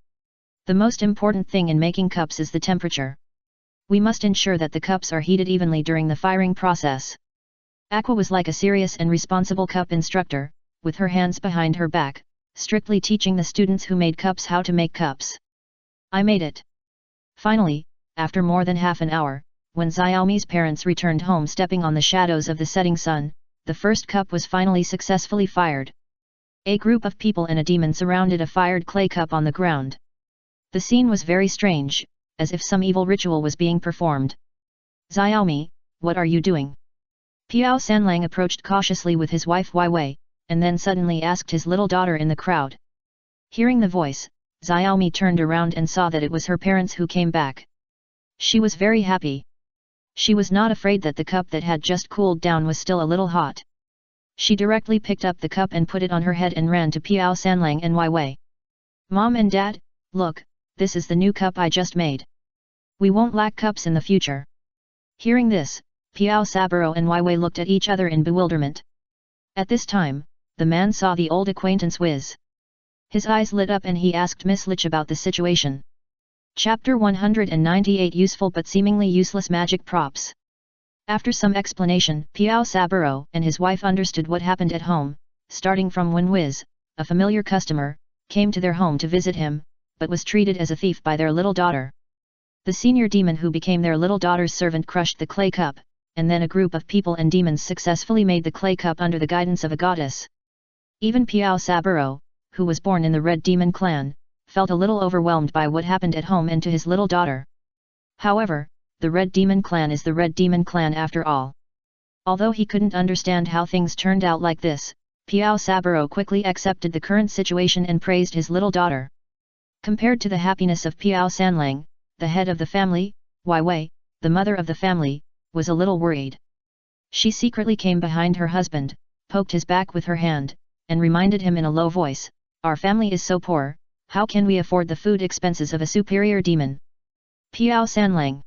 The most important thing in making cups is the temperature. We must ensure that the cups are heated evenly during the firing process. Aqua was like a serious and responsible cup instructor, with her hands behind her back, strictly teaching the students who made cups how to make cups. I made it. Finally, after more than half an hour, when Xiaomi's parents returned home stepping on the shadows of the setting sun, the first cup was finally successfully fired. A group of people and a demon surrounded a fired clay cup on the ground. The scene was very strange, as if some evil ritual was being performed. Xiaomi, what are you doing? Piao Sanlang approached cautiously with his wife Wei, and then suddenly asked his little daughter in the crowd. Hearing the voice, Xiaomi turned around and saw that it was her parents who came back. She was very happy. She was not afraid that the cup that had just cooled down was still a little hot. She directly picked up the cup and put it on her head and ran to Piao Sanlang and Wei. Mom and Dad, look, this is the new cup I just made. We won't lack cups in the future. Hearing this, Piao Saburo and Wei looked at each other in bewilderment. At this time, the man saw the old acquaintance Wiz. His eyes lit up and he asked Miss Lich about the situation. Chapter 198 Useful but seemingly useless magic props. After some explanation, Piao Saburo and his wife understood what happened at home, starting from when Wiz, a familiar customer, came to their home to visit him, but was treated as a thief by their little daughter. The senior demon who became their little daughter's servant crushed the clay cup, and then a group of people and demons successfully made the clay cup under the guidance of a goddess. Even Piao Saburo, who was born in the Red Demon clan, felt a little overwhelmed by what happened at home and to his little daughter. However, the Red Demon clan is the Red Demon clan after all. Although he couldn't understand how things turned out like this, Piao Saburo quickly accepted the current situation and praised his little daughter. Compared to the happiness of Piao Sanlang, the head of the family, Wei, the mother of the family, was a little worried. She secretly came behind her husband, poked his back with her hand, and reminded him in a low voice, "Our family is so poor, how can we afford the food expenses of a superior demon?" Piao Sanlang.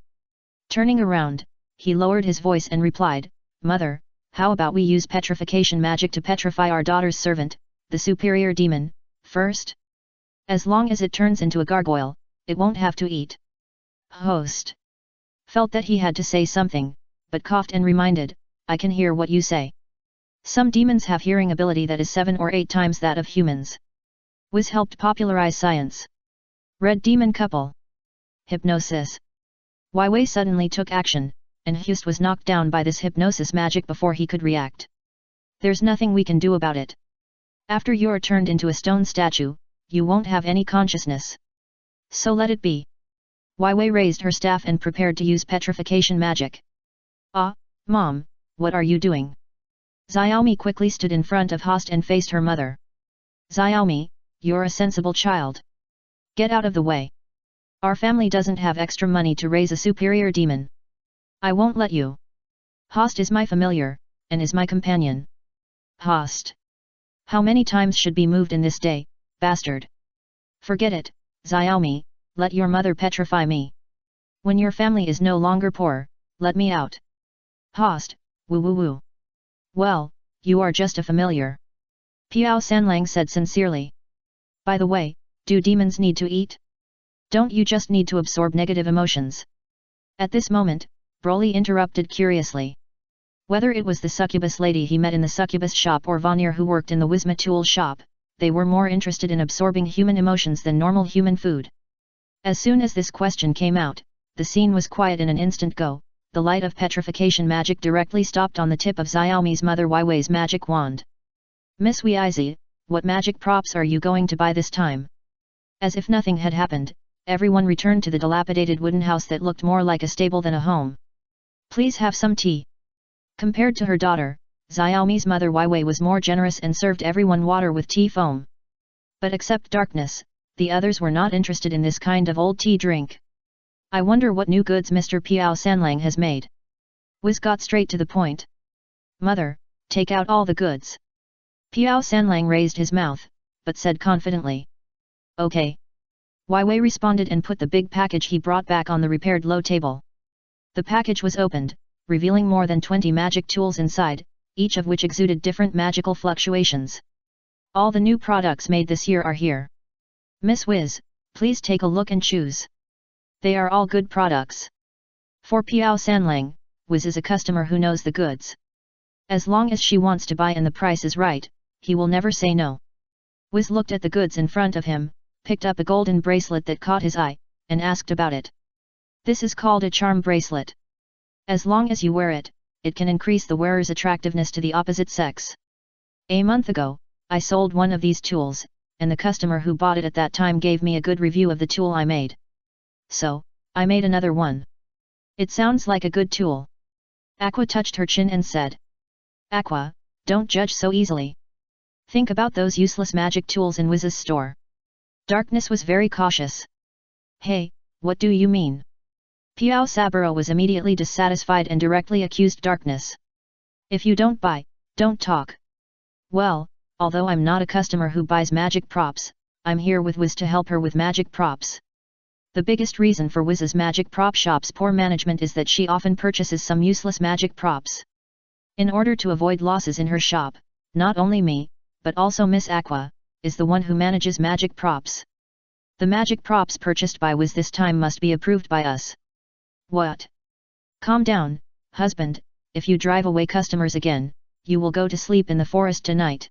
Turning around, he lowered his voice and replied, "Mother, how about we use petrification magic to petrify our daughter's servant, the superior demon, first? As long as it turns into a gargoyle, it won't have to eat." Host felt that he had to say something, but coughed and reminded, "I can hear what you say. Some demons have hearing ability that is 7 or 8 times that of humans." Wiz helped popularize science. Red Demon Couple. Hypnosis. Wei suddenly took action, and Hust was knocked down by this hypnosis magic before he could react. "There's nothing we can do about it. After you're turned into a stone statue, you won't have any consciousness. So let it be." Wei raised her staff and prepared to use petrification magic. "Ah, Mom, what are you doing?" Xiaomi quickly stood in front of Host and faced her mother. "Xiaomi, you're a sensible child. Get out of the way. Our family doesn't have extra money to raise a superior demon. I won't let you. Host is my familiar, and is my companion." "Host. How many times should be moved in this day, bastard? Forget it, Xiaomi, let your mother petrify me. When your family is no longer poor, let me out." "Host, woo woo woo. Well, you are just a familiar," Piao Sanlang said sincerely. "By the way, do demons need to eat? Don't you just need to absorb negative emotions?" At this moment, Broly interrupted curiously. Whether it was the succubus lady he met in the succubus shop or Vanir who worked in the Wisma tool shop, they were more interested in absorbing human emotions than normal human food. As soon as this question came out, the scene was quiet in an instant. The light of petrification magic directly stopped on the tip of Xiaomi's mother Weiwei's magic wand. Miss Weizi, what magic props are you going to buy this time? As if nothing had happened, everyone returned to the dilapidated wooden house that looked more like a stable than a home. Please have some tea. Compared to her daughter, Xiaomi's mother Weiwei was more generous and served everyone water with tea foam. But except Darkness, the others were not interested in this kind of old tea drink. I wonder what new goods Mr. Piao Sanlang has made. Wiz got straight to the point. Mother, take out all the goods. Piao Sanlang raised his mouth, but said confidently. Okay. Weiwei responded and put the big package he brought back on the repaired low table. The package was opened, revealing more than 20 magic tools inside, each of which exuded different magical fluctuations. All the new products made this year are here. Miss Wiz, please take a look and choose. They are all good products. For Piao Sanlang, Wiz is a customer who knows the goods. As long as she wants to buy and the price is right, he will never say no. Wiz looked at the goods in front of him, picked up a golden bracelet that caught his eye, and asked about it. This is called a charm bracelet. As long as you wear it, it can increase the wearer's attractiveness to the opposite sex. A month ago, I sold one of these tools, and the customer who bought it at that time gave me a good review of the tool I made. So, I made another one. It sounds like a good tool. Aqua touched her chin and said. Aqua, don't judge so easily. Think about those useless magic tools in Wiz's store. Darkness was very cautious. Hey, what do you mean? Piao Saburo was immediately dissatisfied and directly accused Darkness. If you don't buy, don't talk. Well, although I'm not a customer who buys magic props, I'm here with Wiz to help her with magic props. The biggest reason for Wiz's magic prop shop's poor management is that she often purchases some useless magic props. In order to avoid losses in her shop, not only me, but also Miss Aqua, is the one who manages magic props. The magic props purchased by Wiz this time must be approved by us. What? Calm down, husband, if you drive away customers again, you will go to sleep in the forest tonight.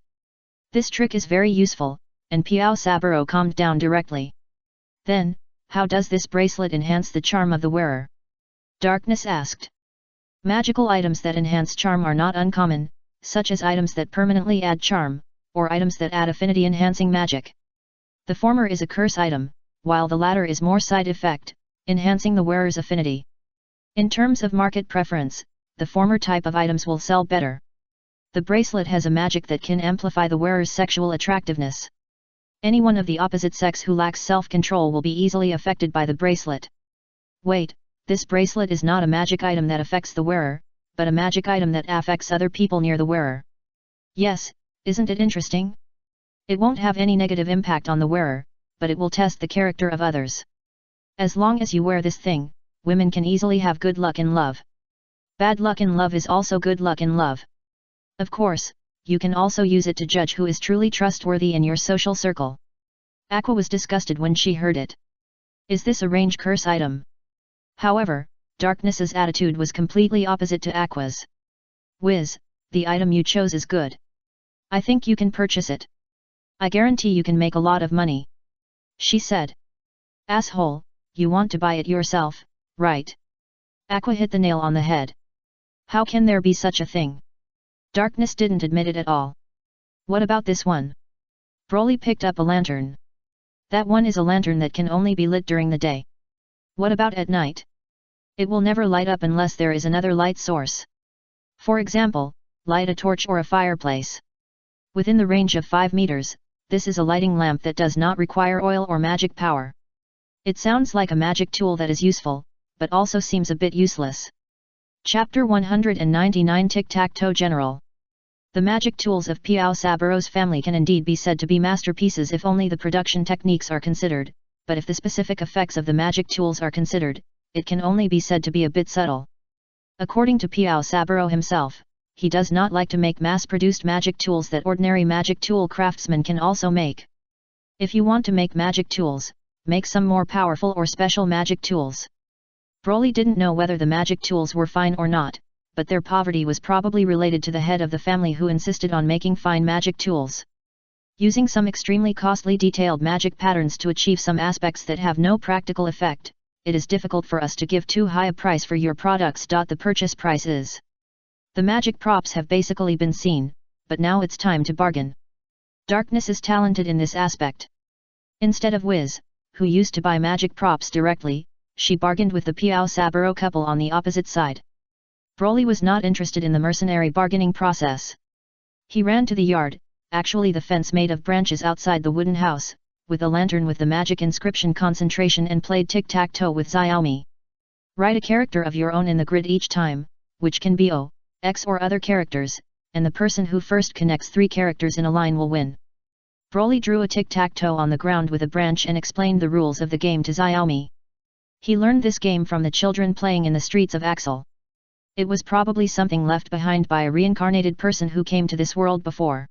This trick is very useful, and Piao Saburo calmed down directly. Then, how does this bracelet enhance the charm of the wearer? Darkness asked. Magical items that enhance charm are not uncommon, such as items that permanently add charm, or items that add affinity-enhancing magic. The former is a curse item, while the latter is more side effect, enhancing the wearer's affinity. In terms of market preference, the former type of items will sell better. The bracelet has a magic that can amplify the wearer's sexual attractiveness. Anyone of the opposite sex who lacks self-control will be easily affected by the bracelet. Wait, this bracelet is not a magic item that affects the wearer, but a magic item that affects other people near the wearer. Yes, isn't it interesting? It won't have any negative impact on the wearer, but it will test the character of others. As long as you wear this thing, women can easily have good luck in love. Bad luck in love is also good luck in love. Of course, you can also use it to judge who is truly trustworthy in your social circle. Aqua was disgusted when she heard it. Is this a range curse item? However, Darkness's attitude was completely opposite to Aqua's. Wiz, the item you chose is good. I think you can purchase it. I guarantee you can make a lot of money. She said. Asshole, you want to buy it yourself, right? Aqua hit the nail on the head. How can there be such a thing? Darkness didn't admit it at all. What about this one? Broly picked up a lantern. That one is a lantern that can only be lit during the day. What about at night? It will never light up unless there is another light source. For example, light a torch or a fireplace. Within the range of 5 meters, this is a lighting lamp that does not require oil or magic power. It sounds like a magic tool that is useful, but also seems a bit useless. Chapter 199 Tic-Tac-Toe General. The magic tools of Piao Saburo's family can indeed be said to be masterpieces if only the production techniques are considered, but if the specific effects of the magic tools are considered, it can only be said to be a bit subtle. According to Piao Saburo himself, he does not like to make mass-produced magic tools that ordinary magic tool craftsmen can also make. If you want to make magic tools, make some more powerful or special magic tools. Broly didn't know whether the magic tools were fine or not, but their poverty was probably related to the head of the family who insisted on making fine magic tools. Using some extremely costly detailed magic patterns to achieve some aspects that have no practical effect, it is difficult for us to give too high a price for your products. The purchase price is. The magic props have basically been seen, but now it's time to bargain. Darkness is talented in this aspect. Instead of Wiz, who used to buy magic props directly, she bargained with the Piao Saburo couple on the opposite side. Broly was not interested in the mercenary bargaining process. He ran to the yard, actually the fence made of branches outside the wooden house, with a lantern with the magic inscription concentration, and played tic-tac-toe with Xiaomi. Write a character of your own in the grid each time, which can be O, X or other characters, and the person who first connects 3 characters in a line will win. Broly drew a tic-tac-toe on the ground with a branch and explained the rules of the game to Xiaomi. He learned this game from the children playing in the streets of Axel. It was probably something left behind by a reincarnated person who came to this world before.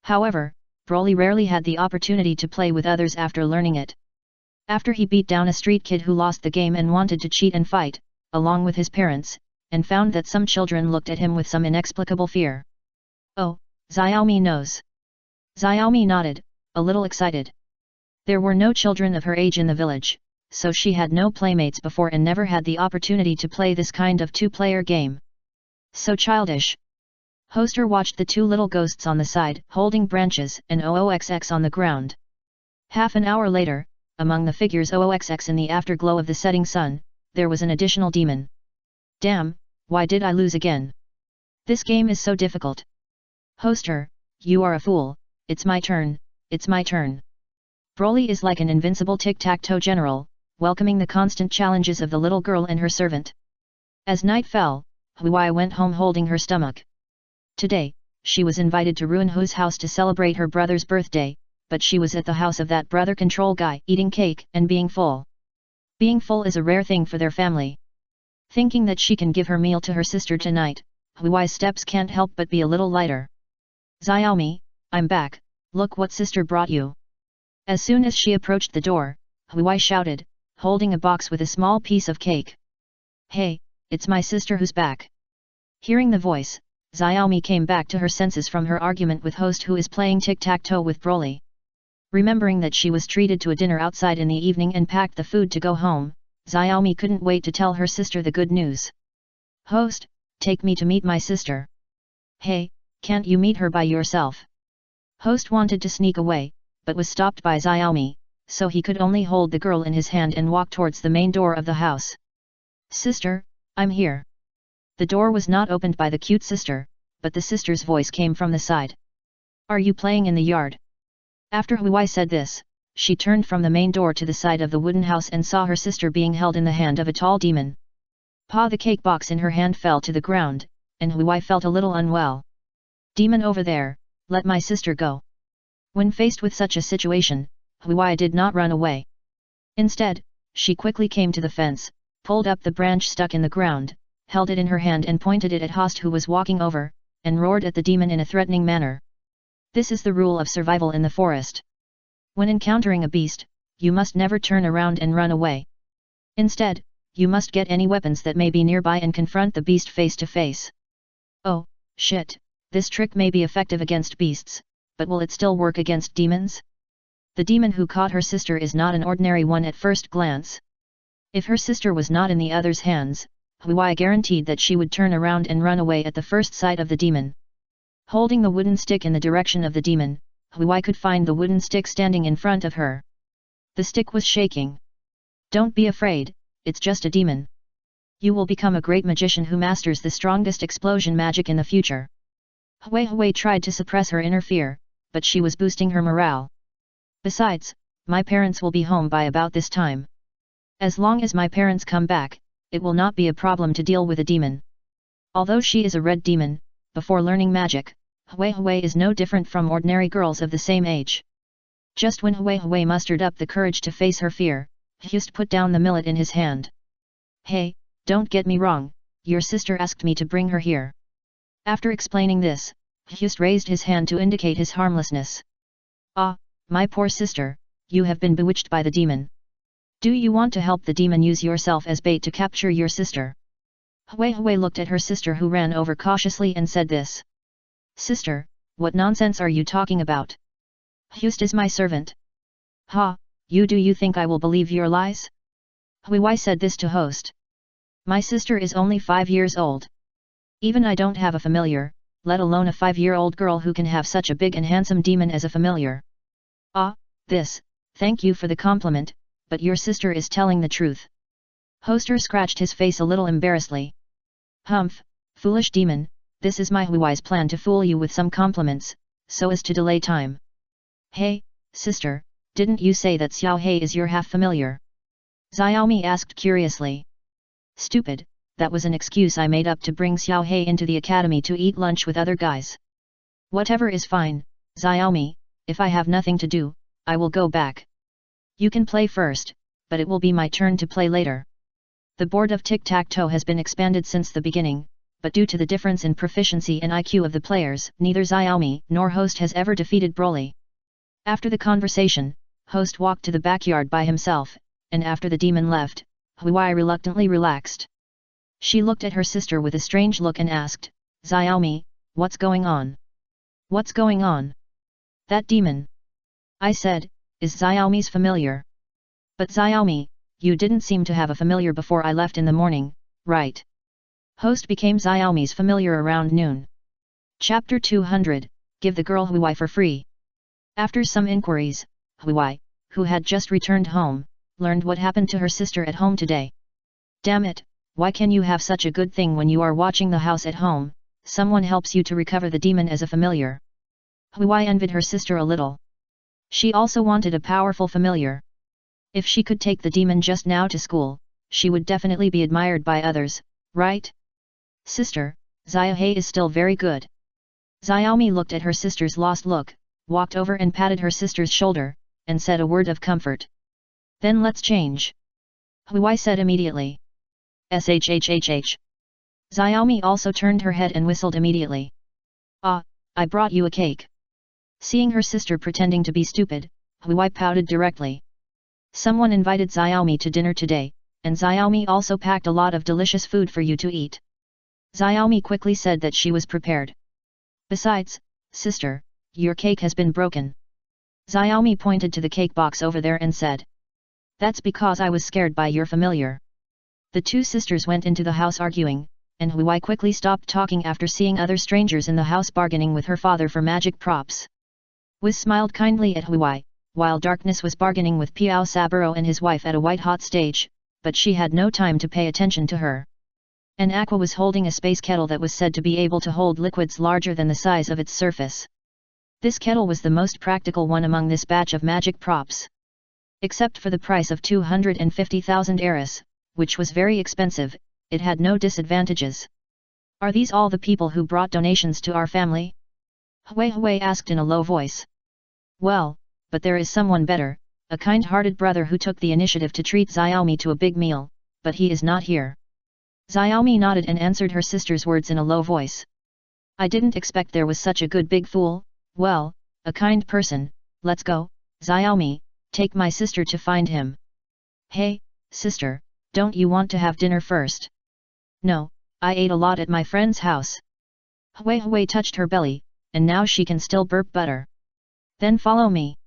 However, Broly rarely had the opportunity to play with others after learning it. After he beat down a street kid who lost the game and wanted to cheat and fight, along with his parents, and found that some children looked at him with some inexplicable fear. Oh, Xiaomi knows. Xiaomi nodded, a little excited. There were no children of her age in the village, so she had no playmates before and never had the opportunity to play this kind of 2-player game. So childish. Hoster watched the 2 little ghosts on the side, holding branches and OOXX on the ground. Half an hour later, among the figures OOXX in the afterglow of the setting sun, there was an additional demon. Damn, why did I lose again? This game is so difficult. Hoster, you are a fool, it's my turn, it's my turn. Broly is like an invincible tic-tac-toe general, welcoming the constant challenges of the little girl and her servant. As night fell, Huai went home holding her stomach. Today, she was invited to Ruin Hu's house to celebrate her brother's birthday, but she was at the house of that brother control guy, eating cake and being full. Being full is a rare thing for their family. Thinking that she can give her meal to her sister tonight, Huai's steps can't help but be a little lighter. Xiaomi, I'm back, look what sister brought you. As soon as she approached the door, Huai shouted, holding a box with a small piece of cake. Hey, it's my sister who's back. Hearing the voice, Xiaomi came back to her senses from her argument with Host, who is playing tic-tac-toe with Broly. Remembering that she was treated to a dinner outside in the evening and packed the food to go home, Xiaomi couldn't wait to tell her sister the good news. Host, take me to meet my sister. Hey, can't you meet her by yourself? Host wanted to sneak away, but was stopped by Xiaomi, so he could only hold the girl in his hand and walk towards the main door of the house. Sister, I'm here. The door was not opened by the cute sister, but the sister's voice came from the side. Are you playing in the yard? After Huai said this, she turned from the main door to the side of the wooden house and saw her sister being held in the hand of a tall demon. The cake box in her hand fell to the ground, and Huai felt a little unwell. Demon over there, let my sister go. When faced with such a situation, Huai did not run away. Instead, she quickly came to the fence, pulled up the branch stuck in the ground, held it in her hand and pointed it at Host, who was walking over, and roared at the demon in a threatening manner. This is the rule of survival in the forest. When encountering a beast, you must never turn around and run away. Instead, you must get any weapons that may be nearby and confront the beast face to face. Oh, shit, this trick may be effective against beasts, but will it still work against demons? The demon who caught her sister is not an ordinary one at first glance. If her sister was not in the other's hands, Huai guaranteed that she would turn around and run away at the first sight of the demon. Holding the wooden stick in the direction of the demon, Huai could find the wooden stick standing in front of her. The stick was shaking. Don't be afraid, it's just a demon. You will become a great magician who masters the strongest explosion magic in the future. Huai tried to suppress her inner fear, but she was boosting her morale. Besides, my parents will be home by about this time. As long as my parents come back, it will not be a problem to deal with a demon. Although she is a red demon, before learning magic, Huai is no different from ordinary girls of the same age. Just when Huai mustered up the courage to face her fear, Hust put down the millet in his hand. Hey, don't get me wrong, your sister asked me to bring her here. After explaining this, Hust raised his hand to indicate his harmlessness. Ah, my poor sister, you have been bewitched by the demon. Do you want to help the demon use yourself as bait to capture your sister? Hui looked at her sister, who ran over cautiously and said this. Sister, what nonsense are you talking about? Just is my servant. Ha, do you think I will believe your lies? Hui said this to host. My sister is only 5 years old. Even I don't have a familiar, let alone a 5-year-old girl who can have such a big and handsome demon as a familiar. Thank you for the compliment, but your sister is telling the truth. Hoster scratched his face a little embarrassedly. Humph, foolish demon, this is my Hui's plan to fool you with some compliments, so as to delay time. Hey, sister, didn't you say that Xiao He is your half-familiar? Xiaomi asked curiously. Stupid, that was an excuse I made up to bring Xiao He into the academy to eat lunch with other guys. Whatever is fine, Xiaomi, if I have nothing to do, I will go back. You can play first, but it will be my turn to play later. The board of tic-tac-toe has been expanded since the beginning, but due to the difference in proficiency and IQ of the players, neither Xiaomi nor host has ever defeated Broly. After the conversation, host walked to the backyard by himself, and after the demon left, Hui reluctantly relaxed. She looked at her sister with a strange look and asked, Xiaomi, what's going on? What's going on? That demon, I said, is Xiaomi's familiar. But Xiaomi, you didn't seem to have a familiar before I left in the morning, right? Host became Xiaomi's familiar around noon. Chapter 200, Give the girl Hui for free. After some inquiries, Hui, who had just returned home, learned what happened to her sister at home today. Damn it, why can you have such a good thing when you are watching the house at home, someone helps you to recover the demon as a familiar. Hui envied her sister a little. She also wanted a powerful familiar. If she could take the demon just now to school, she would definitely be admired by others, right? Sister, Xiao He is still very good. Xiaomi looked at her sister's lost look, walked over and patted her sister's shoulder, and said a word of comfort. Then let's change. Hui said immediately. Shhhh. Xiaomi also turned her head and whistled immediately. I brought you a cake. Seeing her sister pretending to be stupid, Hui pouted directly. Someone invited Xiaomi to dinner today, and Xiaomi also packed a lot of delicious food for you to eat. Xiaomi quickly said that she was prepared. Besides, sister, your cake has been broken. Xiaomi pointed to the cake box over there and said. That's because I was scared by your familiar. The two sisters went into the house arguing, and Hui quickly stopped talking after seeing other strangers in the house bargaining with her father for magic props. Wiz smiled kindly at Hui, while Darkness was bargaining with Piao Saburo and his wife at a white-hot stage, but she had no time to pay attention to her. And Aqua was holding a space kettle that was said to be able to hold liquids larger than the size of its surface. This kettle was the most practical one among this batch of magic props. Except for the price of 250,000 eris, which was very expensive, it had no disadvantages. Are these all the people who brought donations to our family? Hui asked in a low voice. Well, but there is someone better, a kind-hearted brother who took the initiative to treat Xiaomi to a big meal, but he is not here. Xiaomi nodded and answered her sister's words in a low voice. I didn't expect there was such a good big fool, well, a kind person, let's go, Xiaomi, take my sister to find him. Hey, sister, don't you want to have dinner first? No, I ate a lot at my friend's house. Hui touched her belly, and now she can still burp butter. Then follow me.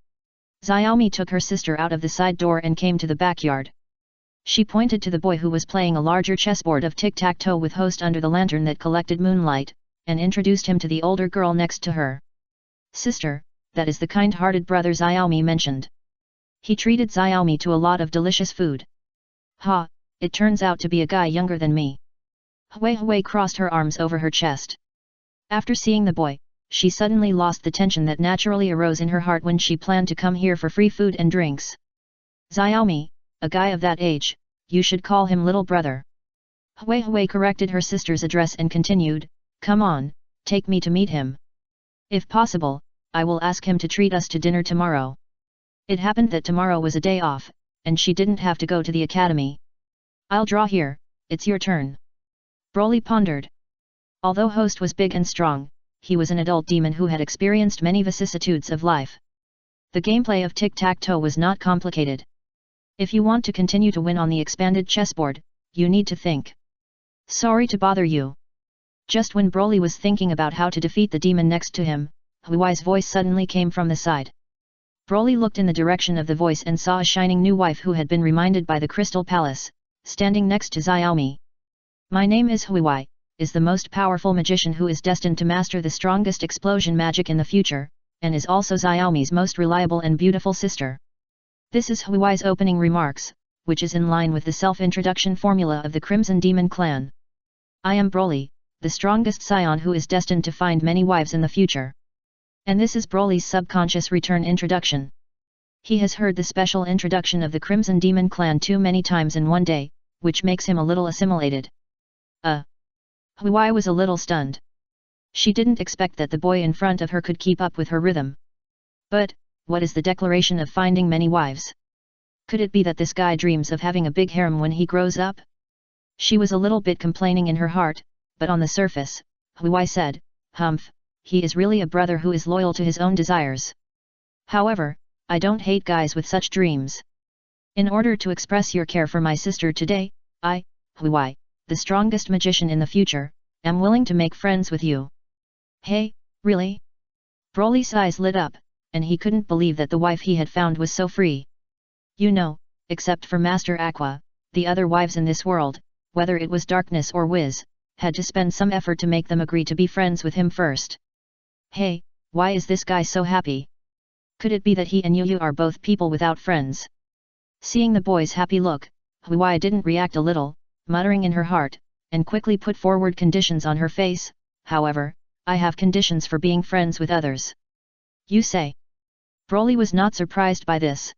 Xiaomi took her sister out of the side door and came to the backyard. She pointed to the boy who was playing a larger chessboard of tic-tac-toe with host under the lantern that collected moonlight, and introduced him to the older girl next to her. Sister, that is the kind-hearted brother Xiaomi mentioned. He treated Xiaomi to a lot of delicious food. Ha, it turns out to be a guy younger than me. Hui crossed her arms over her chest. After seeing the boy, she suddenly lost the tension that naturally arose in her heart when she planned to come here for free food and drinks. Xiaomi, a guy of that age, you should call him little brother. Hui corrected her sister's address and continued, come on, take me to meet him. If possible, I will ask him to treat us to dinner tomorrow. It happened that tomorrow was a day off, and she didn't have to go to the academy. I'll draw here, it's your turn. Broly pondered. Although host was big and strong, he was an adult demon who had experienced many vicissitudes of life. The gameplay of tic-tac-toe was not complicated. If you want to continue to win on the expanded chessboard, you need to think. Sorry to bother you. Just when Broly was thinking about how to defeat the demon next to him, Huai's voice suddenly came from the side. Broly looked in the direction of the voice and saw a shining new wife who had been reminded by the Crystal Palace, standing next to Xiaomi. My name is Huai, is the most powerful magician who is destined to master the strongest explosion magic in the future, and is also Xiaomi's most reliable and beautiful sister. This is Huai's opening remarks, which is in line with the self-introduction formula of the Crimson Demon clan. I am Broly, the strongest Saiyan who is destined to find many wives in the future. And this is Broly's subconscious return introduction. He has heard the special introduction of the Crimson Demon clan too many times in one day, which makes him a little assimilated. Huai was a little stunned. She didn't expect that the boy in front of her could keep up with her rhythm. But, what is the declaration of finding many wives? Could it be that this guy dreams of having a big harem when he grows up? She was a little bit complaining in her heart, but on the surface, Huai said, "Humph, he is really a brother who is loyal to his own desires. However, I don't hate guys with such dreams. In order to express your care for my sister today, I, Huai, the strongest magician in the future, am willing to make friends with you." Hey, really? Broly's eyes lit up, and he couldn't believe that the wife he had found was so free. You know, except for Master Aqua, the other wives in this world, whether it was Darkness or Wiz, had to spend some effort to make them agree to be friends with him first. Hey, why is this guy so happy? Could it be that he and Yu are both people without friends? Seeing the boy's happy look, Huai didn't react a little, muttering in her heart, and quickly put forward conditions on her face. However, I have conditions for being friends with others. You say? Broly was not surprised by this.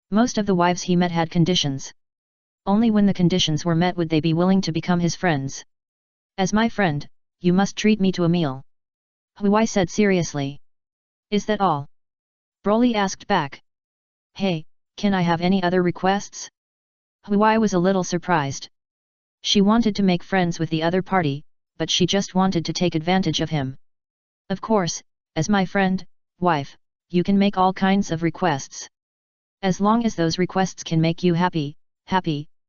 Most of the wives he met had conditions. Only when the conditions were met would they be willing to become his friends. As my friend, you must treat me to a meal. Huai said seriously. Is that all? Broly asked back. Hey, can I have any other requests? Huai was a little surprised. She wanted to make friends with the other party, but she just wanted to take advantage of him. Of course, as my friend, wife, you can make all kinds of requests. As long as those requests can make you happy,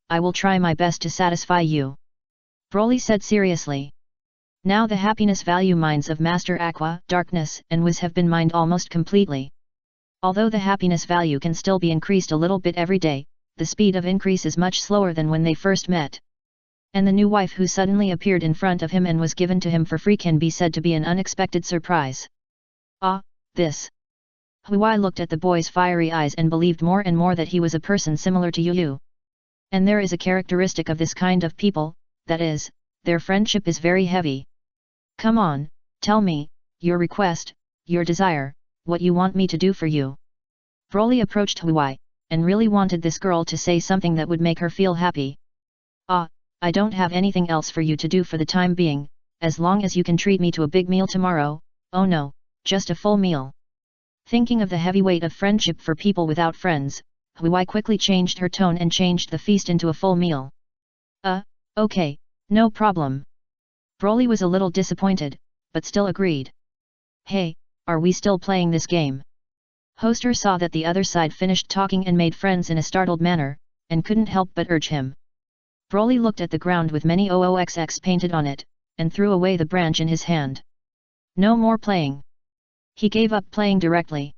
I will try my best to satisfy you. Broly said seriously. Now the happiness value mines of Master Aqua, Darkness, and Wiz have been mined almost completely. Although the happiness value can still be increased a little bit every day, the speed of increase is much slower than when they first met. And the new wife who suddenly appeared in front of him and was given to him for free can be said to be an unexpected surprise. This. Huai looked at the boy's fiery eyes and believed more and more that he was a person similar to Yu. And there is a characteristic of this kind of people, that is, their friendship is very heavy. Come on, tell me, your request, your desire, what you want me to do for you. Broly approached Huai, and really wanted this girl to say something that would make her feel happy. I don't have anything else for you to do for the time being, as long as you can treat me to a big meal tomorrow. Oh no, just a full meal. Thinking of the heavy weight of friendship for people without friends, Huai quickly changed her tone and changed the feast into a full meal. Okay, no problem. Broly was a little disappointed, but still agreed. Hey, are we still playing this game? Hoster saw that the other side finished talking and made friends in a startled manner, and couldn't help but urge him. Broly looked at the ground with many OOXX painted on it, and threw away the branch in his hand. No more playing. He gave up playing directly.